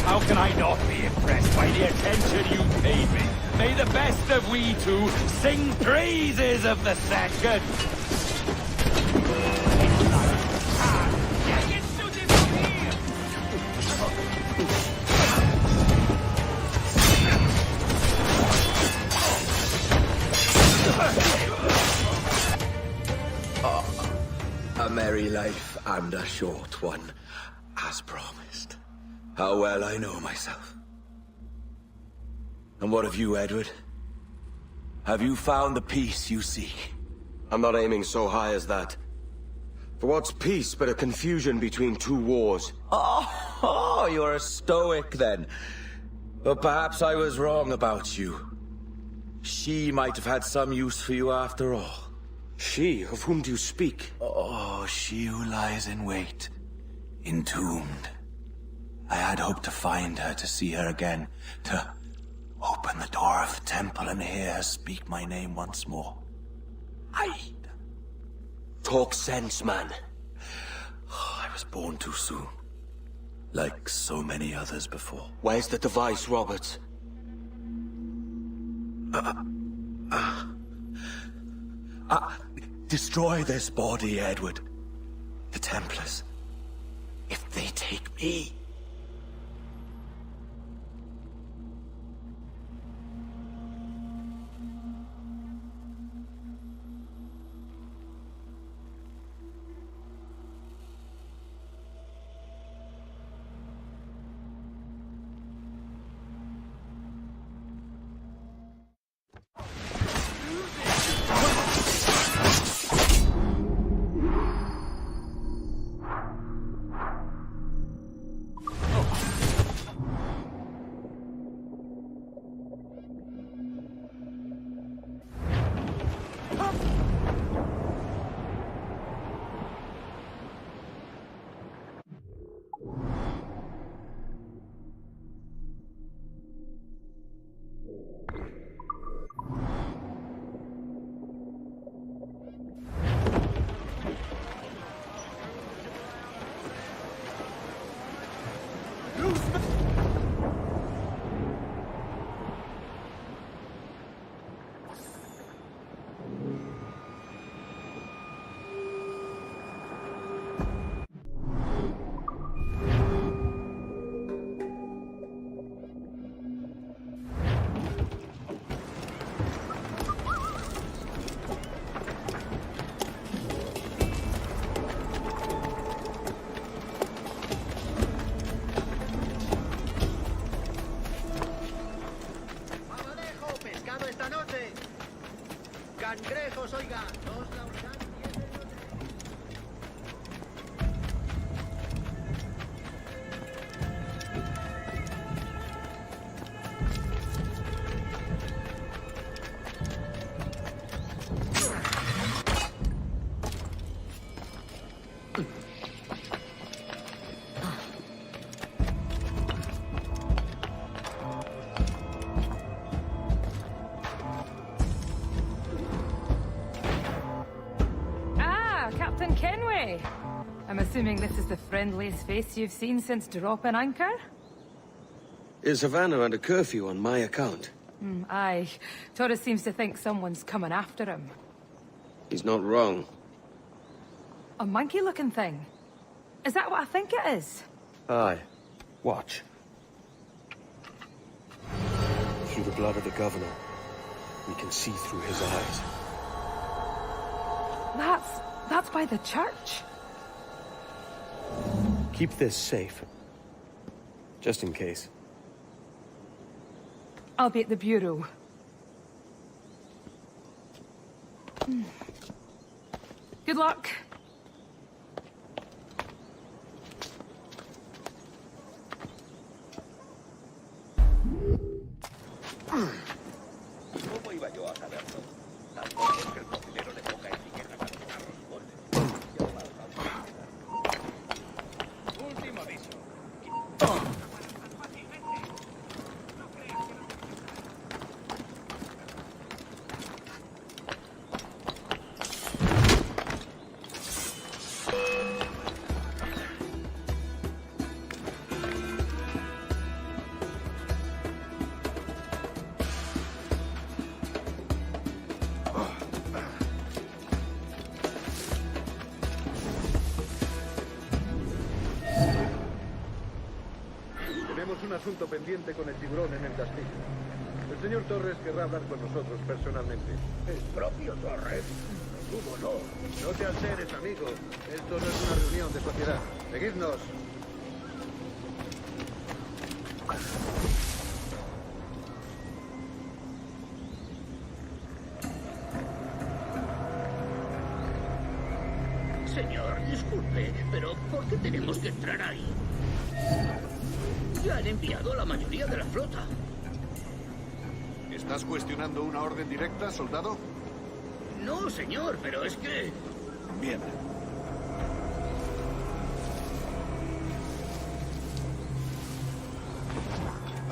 How can I not be impressed by the attention you paid me? May the best of we two sing praises of the second! A merry life and a short one, as promised. How well I know myself. And what of you, Edward? Have you found the peace you seek? I'm not aiming so high as that. For what's peace but a confusion between two wars? Oh, you're a stoic then. But perhaps I was wrong about you. She might have had some use for you after all. She? Of whom do you speak? Oh, she who lies in wait, entombed. I had hoped to find her, to see her again, to open the door of the temple and hear her speak my name once more. Talk sense, man. I was born too soon, like so many others before. Where's the device, Robert? Destroy this body, Edward. The Templars. If they take me... Cangrejos, oiga, nos la unidad. I'm assuming this is the friendliest face you've seen since dropping anchor? Is Havana under curfew on my account? Aye. Torres seems to think someone's coming after him. He's not wrong. A monkey-looking thing? Is that what I think it is? Aye. Watch. Through the blood of the governor, we can see through his eyes. That's by the church. Keep this safe, Just in case. I'll be at the Bureau. Good luck. ¿Cómo iba yo a saberlo? Tampoco es que el cocinero le ponga etiquetas a los moldes. Último aviso. Un asunto pendiente con el tiburón en el castillo. El señor Torres querrá hablar con nosotros personalmente. ¿El propio Torres? ¿Cómo no? No te alteres, amigo. Esto no es una reunión de sociedad. Seguidnos. Señor, disculpe, pero ¿por qué tenemos que entrar ahí? Ya han enviado a la mayoría de la flota. ¿Estás cuestionando una orden directa, soldado? No, señor, pero es que... Bien.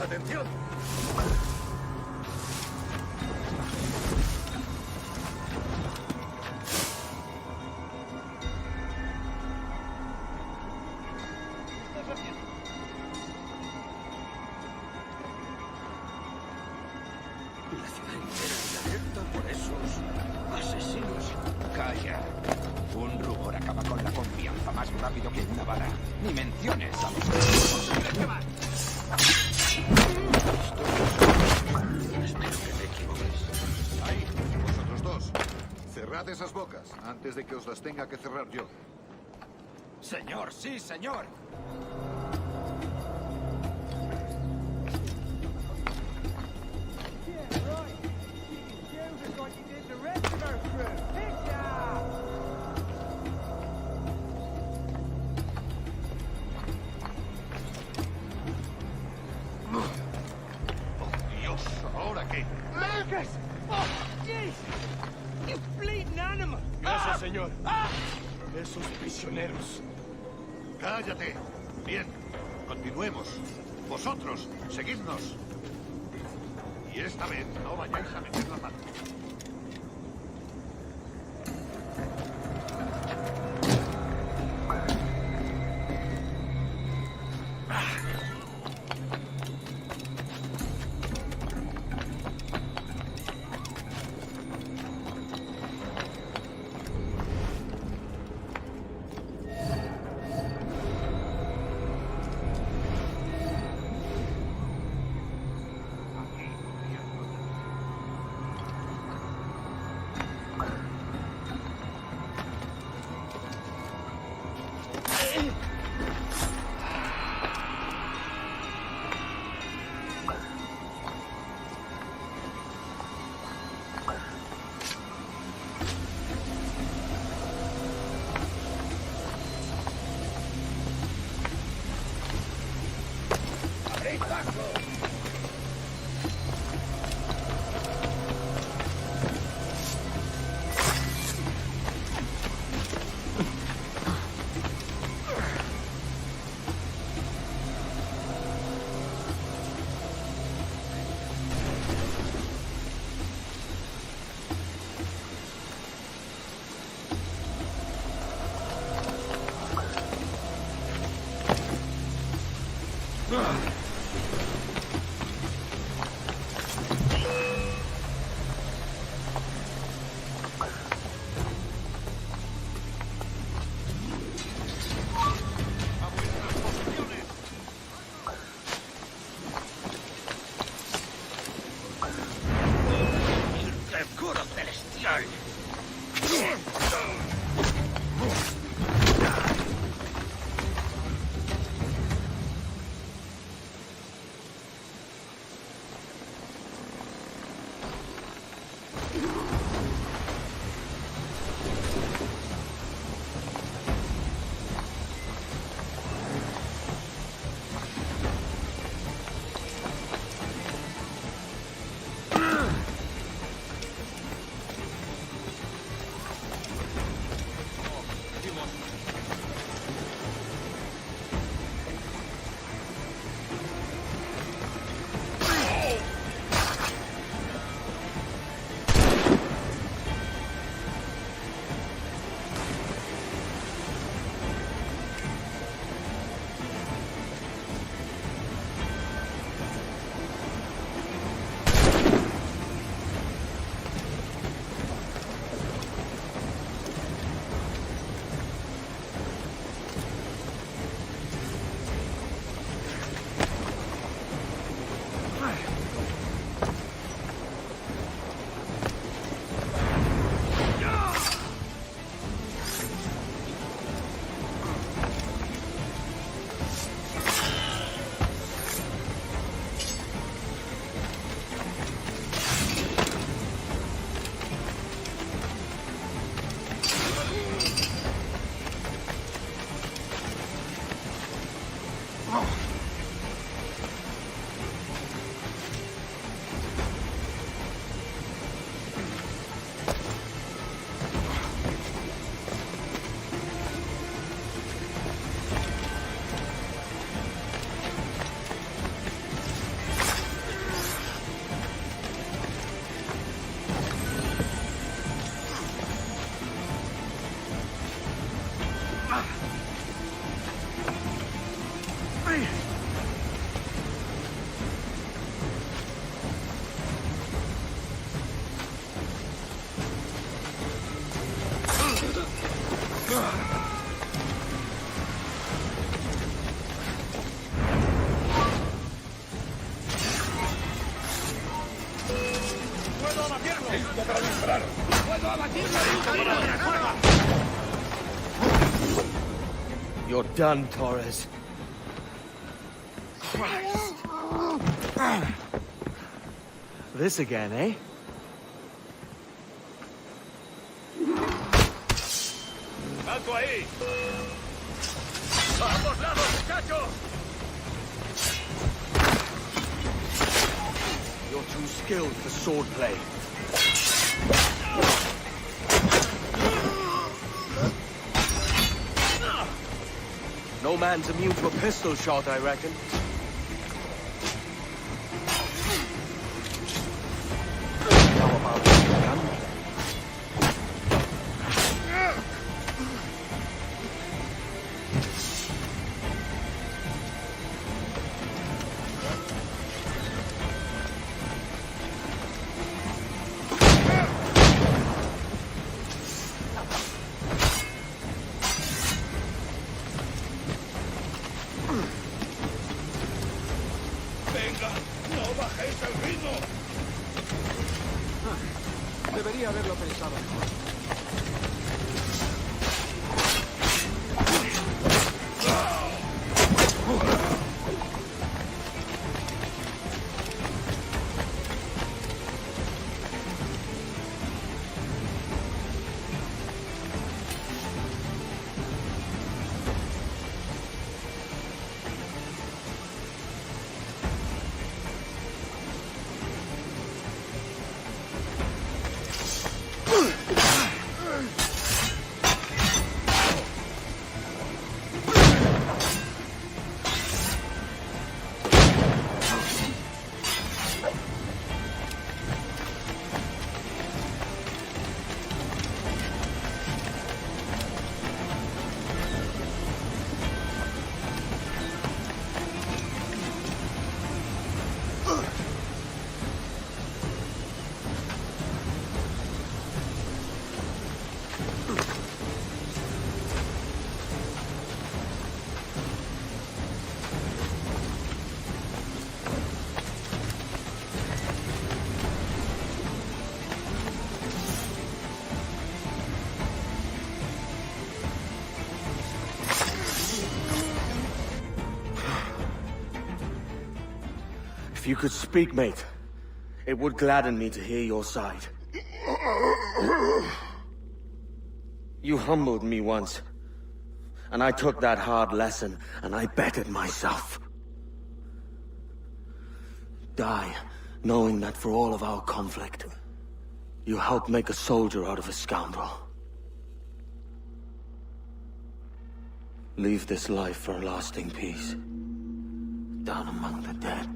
¡Atención! Esas bocas, antes de que os las tenga que cerrar yo. Señor, sí, señor. Oh, Dios, ¿ahora qué? Lucas! Oh, jeez! You bleeding animal! Gracias, señor. Esos prisioneros. Cállate. Bien, continuemos. Vosotros, seguidnos. Y esta vez no vayáis a meter la mano. You're done, Torres. Christ. This again, eh? ¡Alto ahí! ¡A ambos lados, muchachos! You're too skilled for swordplay. No man's immune to a pistol shot, I reckon. How about gunplay? Debería haberlo pensado mejor. If you could speak, mate, it would gladden me to hear your side. You humbled me once, and I took that hard lesson, and I bettered myself. Die, knowing that for all of our conflict, you helped make a soldier out of a scoundrel. Leave this life for a lasting peace, down among the dead.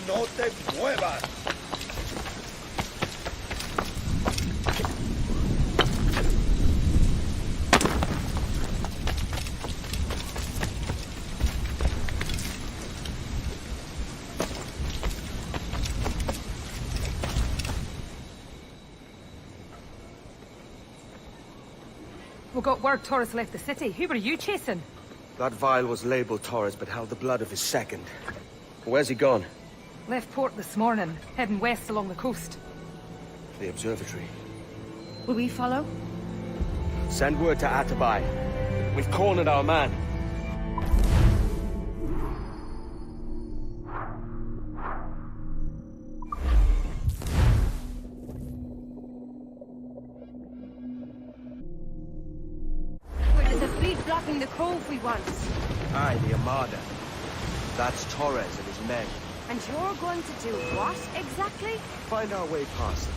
no te muevas. We got word Torres left the city. Who were you chasing? That vial was labeled Torres, but held the blood of his second. Where's he gone? Left port this morning, heading west along the coast. The observatory. Will we follow? Send word to Atabai. We've cornered our man. There's a fleet blocking the cove we want. Aye, the Armada. That's Torres and his men. And you're going to do what, exactly? Find our way past them.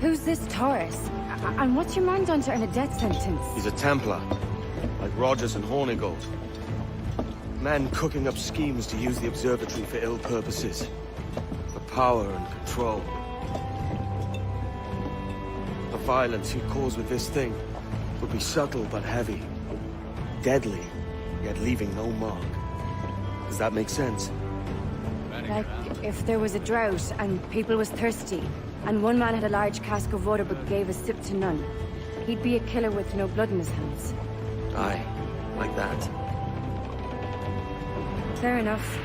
Who's this Taurus? And what's your man done to earn a death sentence? He's a Templar, like Rogers and Hornigold. Man cooking up schemes to use the observatory for ill purposes. For power and control. The violence he'd cause with this thing would be subtle but heavy. Deadly, yet leaving no mark. Does that make sense? Like, if there was a drought and people was thirsty, and one man had a large cask of water but gave a sip to none, he'd be a killer with no blood in his hands. Aye, like that. Fair enough.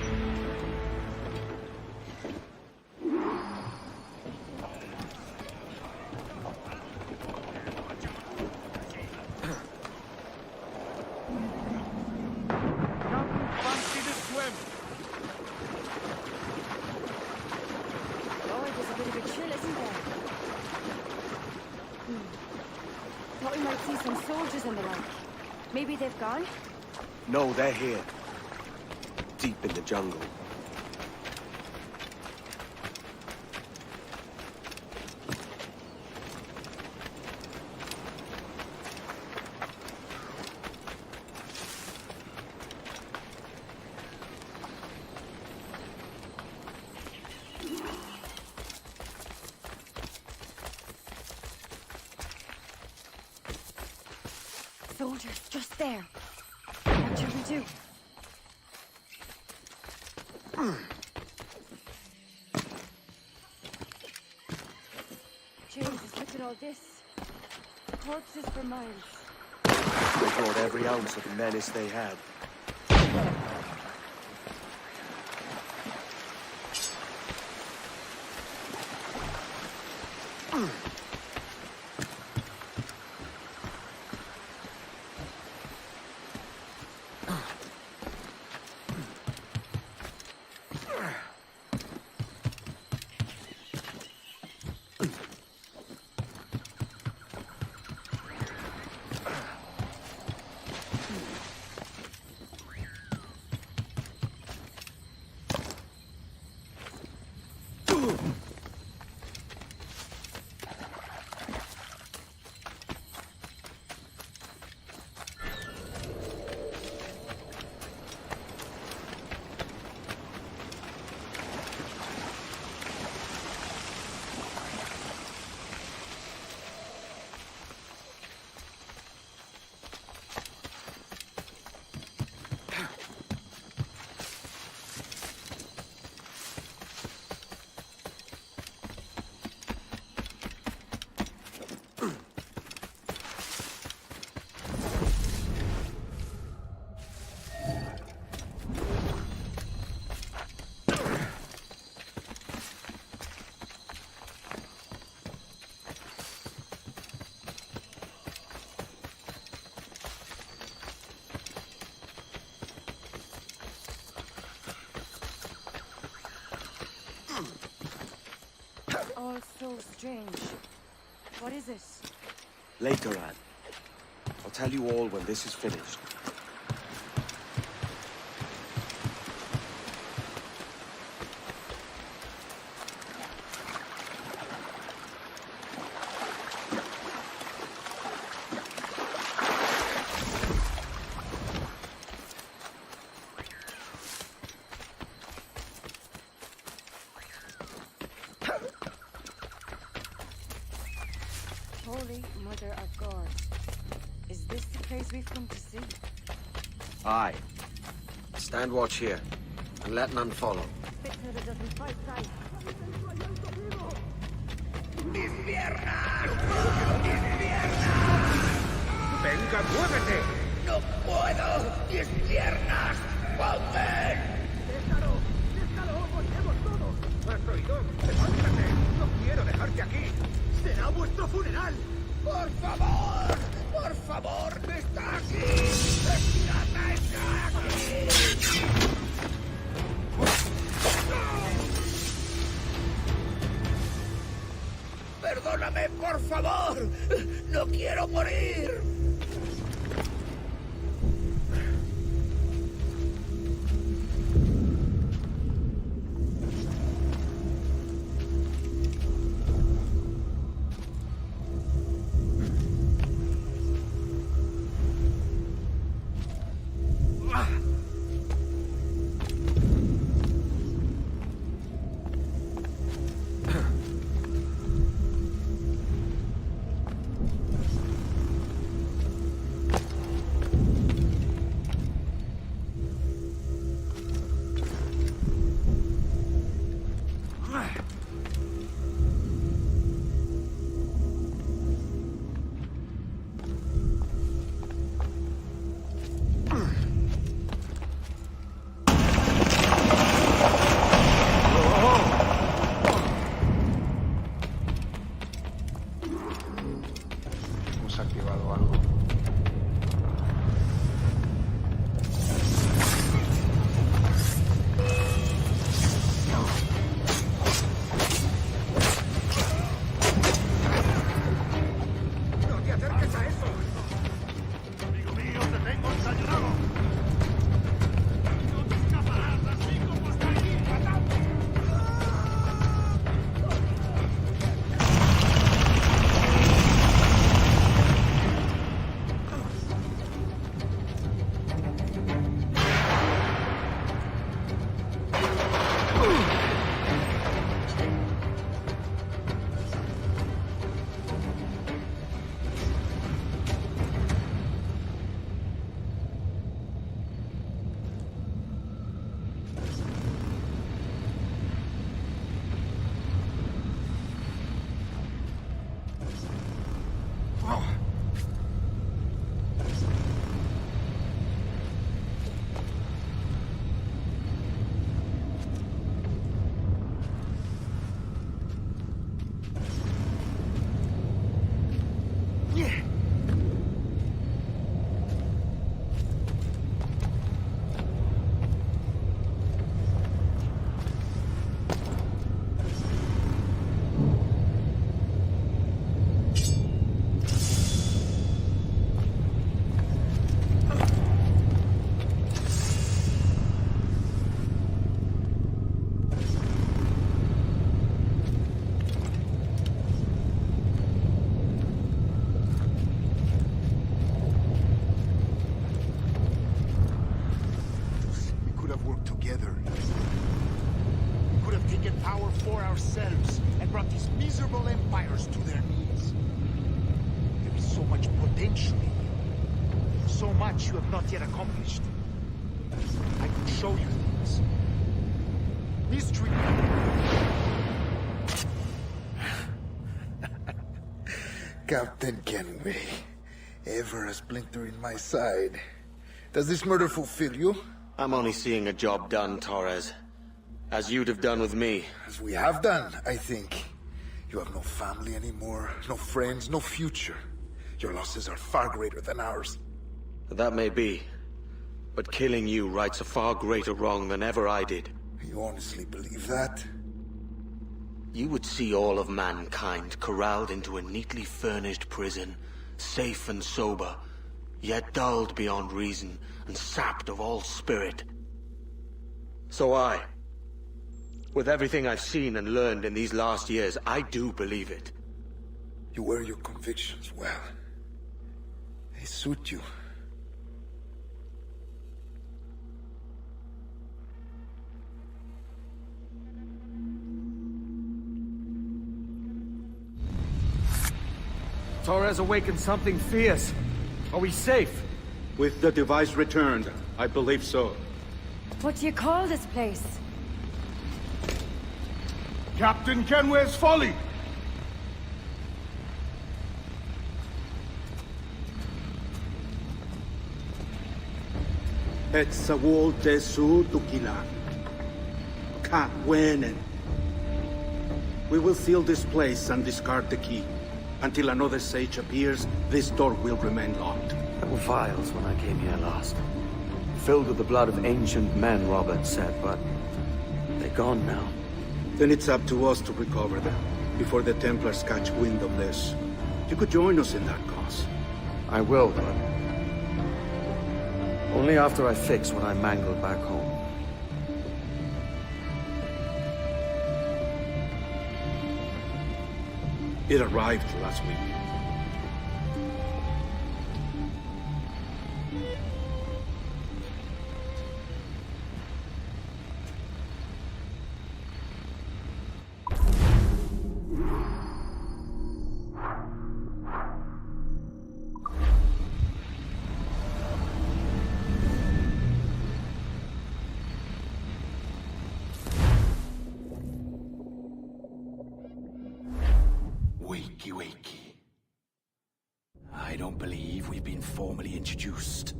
Maybe they've gone? No, they're here. Deep in the jungle. Soldiers, just there. What should we do? Jesus, look at all this. Corpses for miles. They brought every ounce of the menace they had. all so strange. What is it? Later, Anne. I'll tell you all when this is finished. Holy Mother of God. Is this the place we've come to see? Aye. Stand watch here, and let none follow. ¡Mis piernas! ¡Mis piernas! ¡Venga, muévete! ¡No puedo! ¡Mis piernas! ¡Joder! ¡Déjalo! ¡Déjalo! ¡Volvemos todos! ¿Has oído? ¡Levántate! ¡No quiero dejarte aquí! ¡Será vuestro funeral! ¡Por favor! ¡Por favor! ¡Está aquí! ¡Está aquí! ¡Perdóname, por favor! ¡No quiero morir! ourselves and brought these miserable empires to their knees. There is so much potential in you. So much you have not yet accomplished. I can show you things. Mystery. Captain Kenway, ever a splinter in my side. Does this murder fulfill you? I'm only seeing a job done, Torres. As you'd have done with me. As we have done, I think. You have no family anymore, no friends, no future. Your losses are far greater than ours. That may be. But killing you rights a far greater wrong than ever I did. You honestly believe that? you would see all of mankind corralled into a neatly furnished prison, safe and sober, yet dulled beyond reason and sapped of all spirit. So with everything I've seen and learned in these last years, I do believe it. You wear your convictions well. They suit you. Torres awakened something fierce. Are we safe? With the device returned, I believe so. What do you call this place? Captain Kenway's Folly! Etsawol Tesu Tukila. Ka Wenen. We will seal this place and discard the key. Until another sage appears, this door will remain locked. There were vials when I came here last. Filled with the blood of ancient men, Robert said, but they're gone now. Then it's up to us to recover them, before the Templars catch wind of this. You could join us in that cause. I will, but only after I fix what I mangled back home. It arrived last week. I don't believe we've been formally introduced.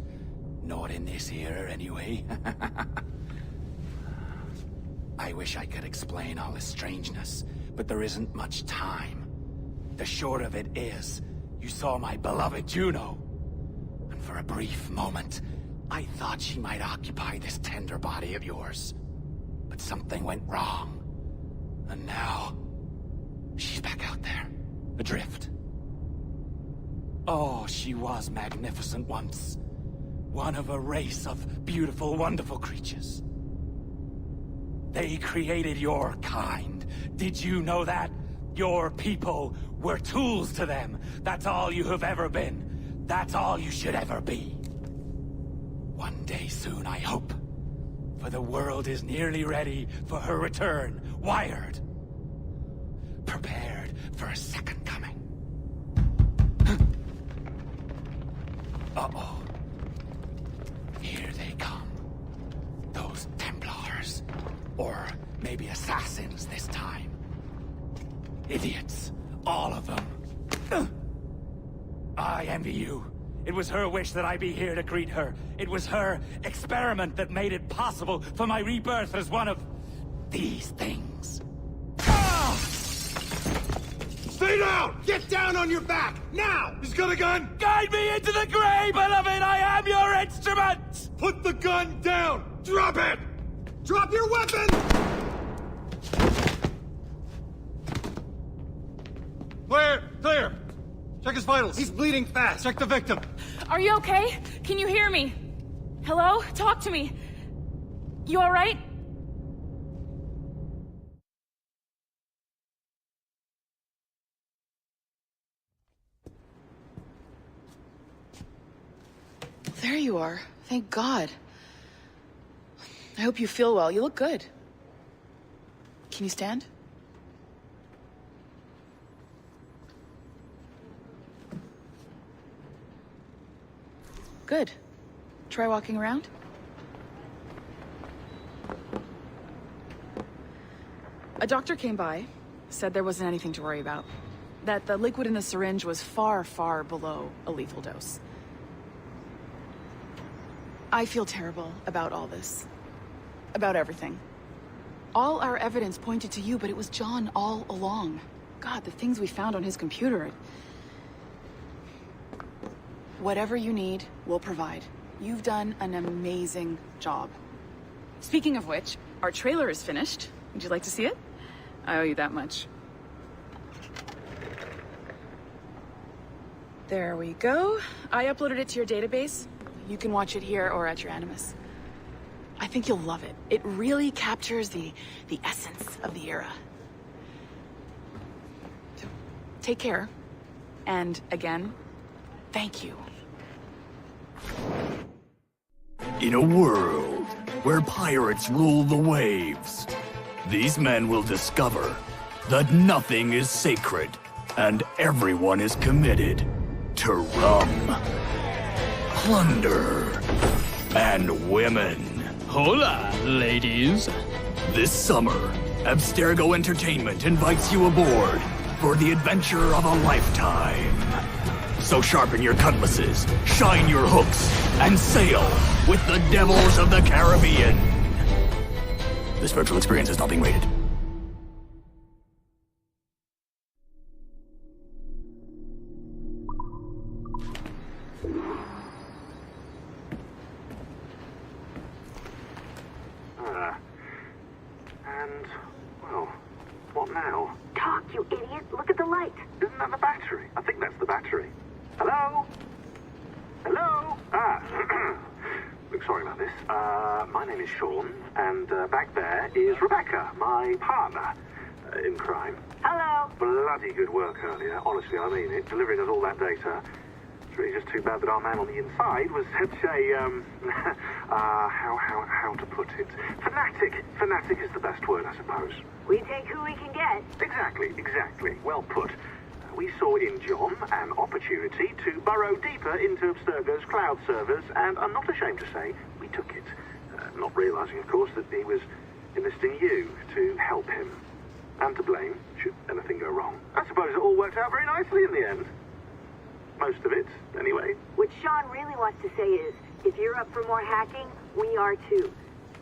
Not in this era, anyway. I wish I could explain all the strangeness, but there isn't much time. The short of it is, you saw my beloved Juno. And for a brief moment, I thought she might occupy this tender body of yours. But something went wrong. And now, she's back out there, adrift. Oh, she was magnificent once. One of a race of beautiful, wonderful creatures. They created your kind. Did you know that? Your people were tools to them. That's all you have ever been. That's all you should ever be. One day soon, I hope. For the world is nearly ready for her return. Wired. Prepared for a second coming. Uh-oh. Here they come. Those Templars. Or maybe assassins this time. Idiots. All of them. I envy you. It was her wish that I be here to greet her. It was her experiment that made it possible for my rebirth as one of these things. Stay down! Get down on your back! Now! He's got a gun! Guide me into the grave, beloved! I am your instrument! Put the gun down! Drop it! Drop your weapon! Clear! Clear! Check his vitals. He's bleeding fast. Check the victim. Are you okay? Can you hear me? Hello? Talk to me. You all right? There you are. Thank God. I hope you feel well. You look good. Can you stand? Good. Try walking around. A doctor came by, said there wasn't anything to worry about. That the liquid in the syringe was far, far below a lethal dose. I feel terrible about all this. About everything. All our evidence pointed to you, but it was John all along. God, the things we found on his computer. Whatever you need, we'll provide. You've done an amazing job. Speaking of which, our trailer is finished. Would you like to see it? I owe you that much. There we go. I uploaded it to your database. You can watch it here or at your Animus. I think you'll love it. It really captures the essence of the era. So, take care. And again, thank you. In a world where pirates rule the waves, these men will discover that nothing is sacred and everyone is committed to rum, plunder, and women. Hola, ladies. This summer, Abstergo Entertainment invites you aboard for the adventure of a lifetime. So sharpen your cutlasses, shine your hooks, and sail with the devils of the Caribbean. This virtual experience is not being rated. And, well, what now? Talk, you idiot! Look at the light! Isn't that the battery? I think that's the battery. Hello? Hello? Look, sorry about this. My name is Sean, and back there is Rebecca, my partner in crime. Hello. Bloody good work earlier. Honestly, I mean it. Delivering us all that data. It's really just too bad that our man on the inside was such a, how to put it? Fanatic. Fanatic is the best word, I suppose. We take who we can get. Exactly. Well put. We saw in John an opportunity to burrow deeper into Abstergo's cloud servers, and I'm not ashamed to say we took it. Not realizing, of course, that he was enlisting you to help him. And to blame, should anything go wrong. I suppose it all worked out very nicely in the end. Most of it, anyway. What Sean really wants to say is, if you're up for more hacking, we are too.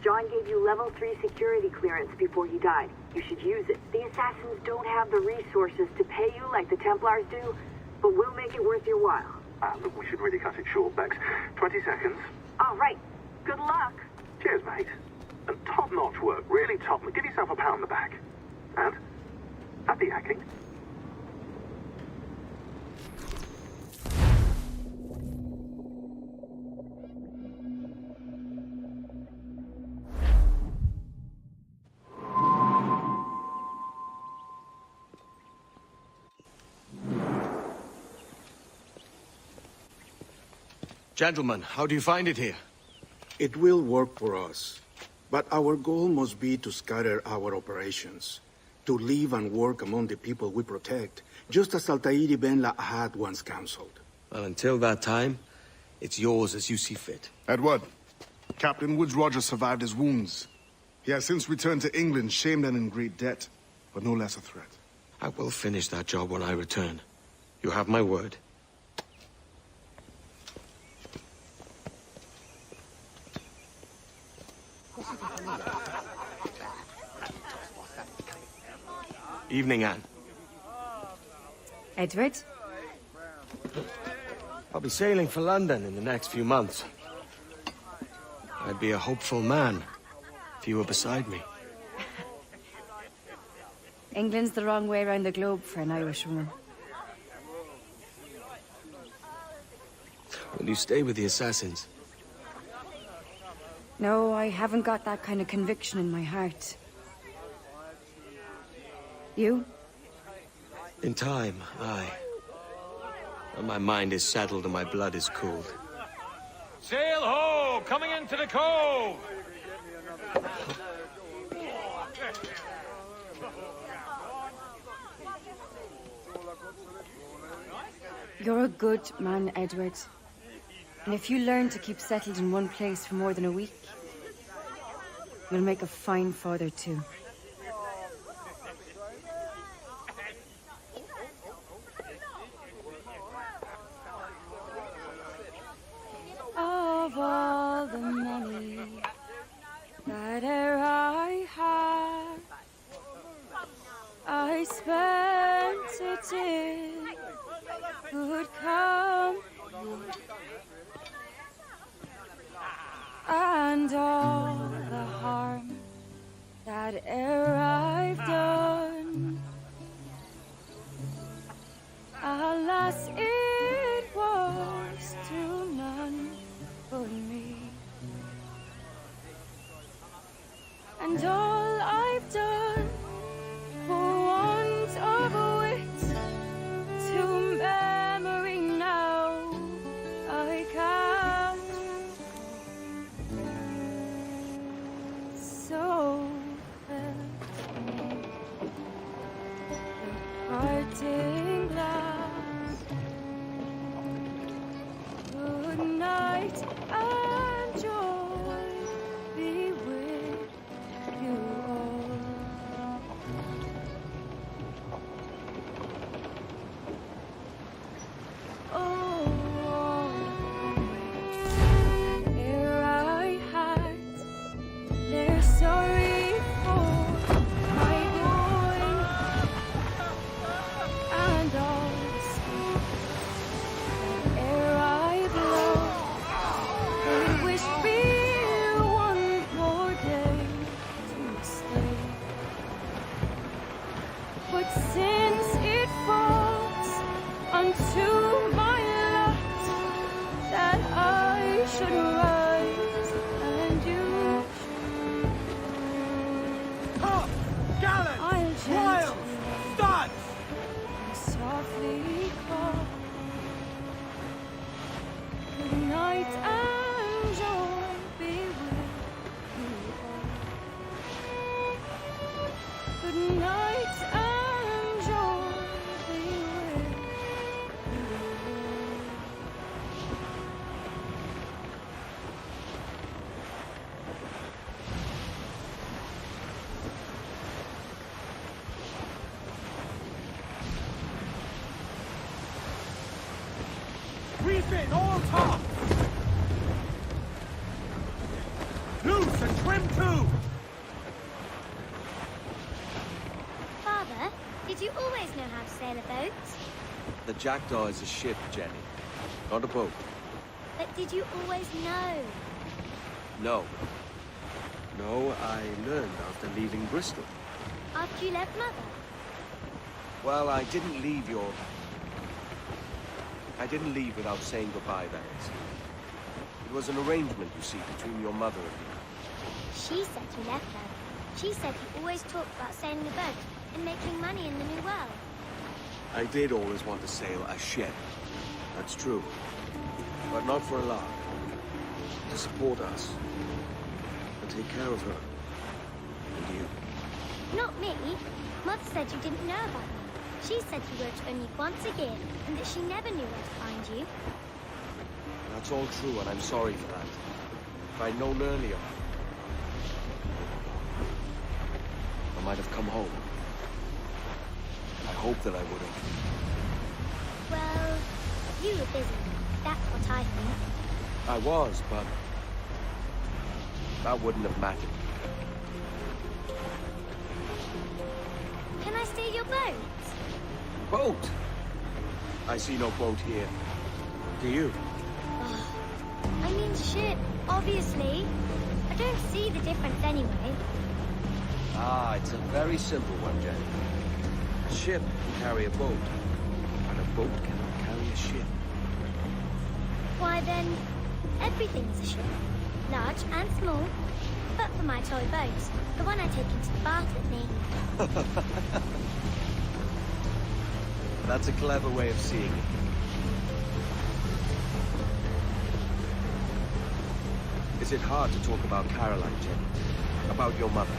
John gave you level 3 security clearance before he died. You should use it. The assassins don't have the resources to pay you like the Templars do, but we'll make it worth your while. Look, we should really cut it short, Bex. 20 seconds. All right. Good luck. Cheers, mate. And top-notch work. Really top. Give yourself a pat on the back. And happy hacking. Gentlemen, how do you find it here? It will work for us. But our goal must be to scatter our operations. To live and work among the people we protect, just as Altair Ben Lahad once counseled. Well, until that time, it's yours as you see fit. Edward, Captain Woods Rogers survived his wounds. He has since returned to England, shamed and in great debt, but no less a threat. I will finish that job when I return. You have my word. Evening, Anne. Edward? I'll be sailing for London in the next few months. I'd be a hopeful man if you were beside me. England's the wrong way around the globe for an Irish woman. Will you stay with the assassins? No, I haven't got that kind of conviction in my heart. You? In time, aye. When my mind is settled and my blood is cooled. Sail ho! Coming into the cove! You're a good man, Edward. And if you learn to keep settled in one place for more than a week, you'll make a fine father too. Of all the money that e'er I had, I spent it in good company, and all the harm that e'er I've done Alas, it was to none but me. And all I've done for want of wit to memory now I can't. So parting glass. Good night and joy be with you all. Oh, ere I had their sorry for my boy and all ere I've loved, they wish me one more day to stay. But since it falls unto my lot that I should rise and you Up, gallant, I'll wild, studs. softly call. Good night and joy be with you all. Good night and joy be with you all. Reef in all tops. Loose and trim too. Father, did you always know how to sail a boat? The Jackdaw is a ship, Jenny, not a boat. But did you always know? No. No, I learned after leaving Bristol. After you left Mother? Well, I didn't leave without saying goodbye, that is. It was an arrangement, you see, between your mother and me. She said you left her. She said you always talked about sailing a boat and making money in the New World. I did always want to sail a ship. That's true. But not for a lark. To support us. And take care of her. And you. Not me. Mother said you didn't know about me. She said you wrote only once a year and that she never knew where to find you. That's all true, and I'm sorry for that. If I'd known earlier, I might have come home. I hope that I would have. Well, you were busy. That's what I think. I was, but that wouldn't have mattered. Can I steal your boat? Boat? I see no boat here. Do you? I mean ship, obviously. I don't see the difference anyway. Ah, it's a very simple one, Jenny. A ship can carry a boat, and a boat cannot carry a ship. Why then, everything is a ship. Large and small. But for my toy boat, the one I take into the bath with me. That's a clever way of seeing it. Is it hard to talk about Caroline, Jenny? About your mother?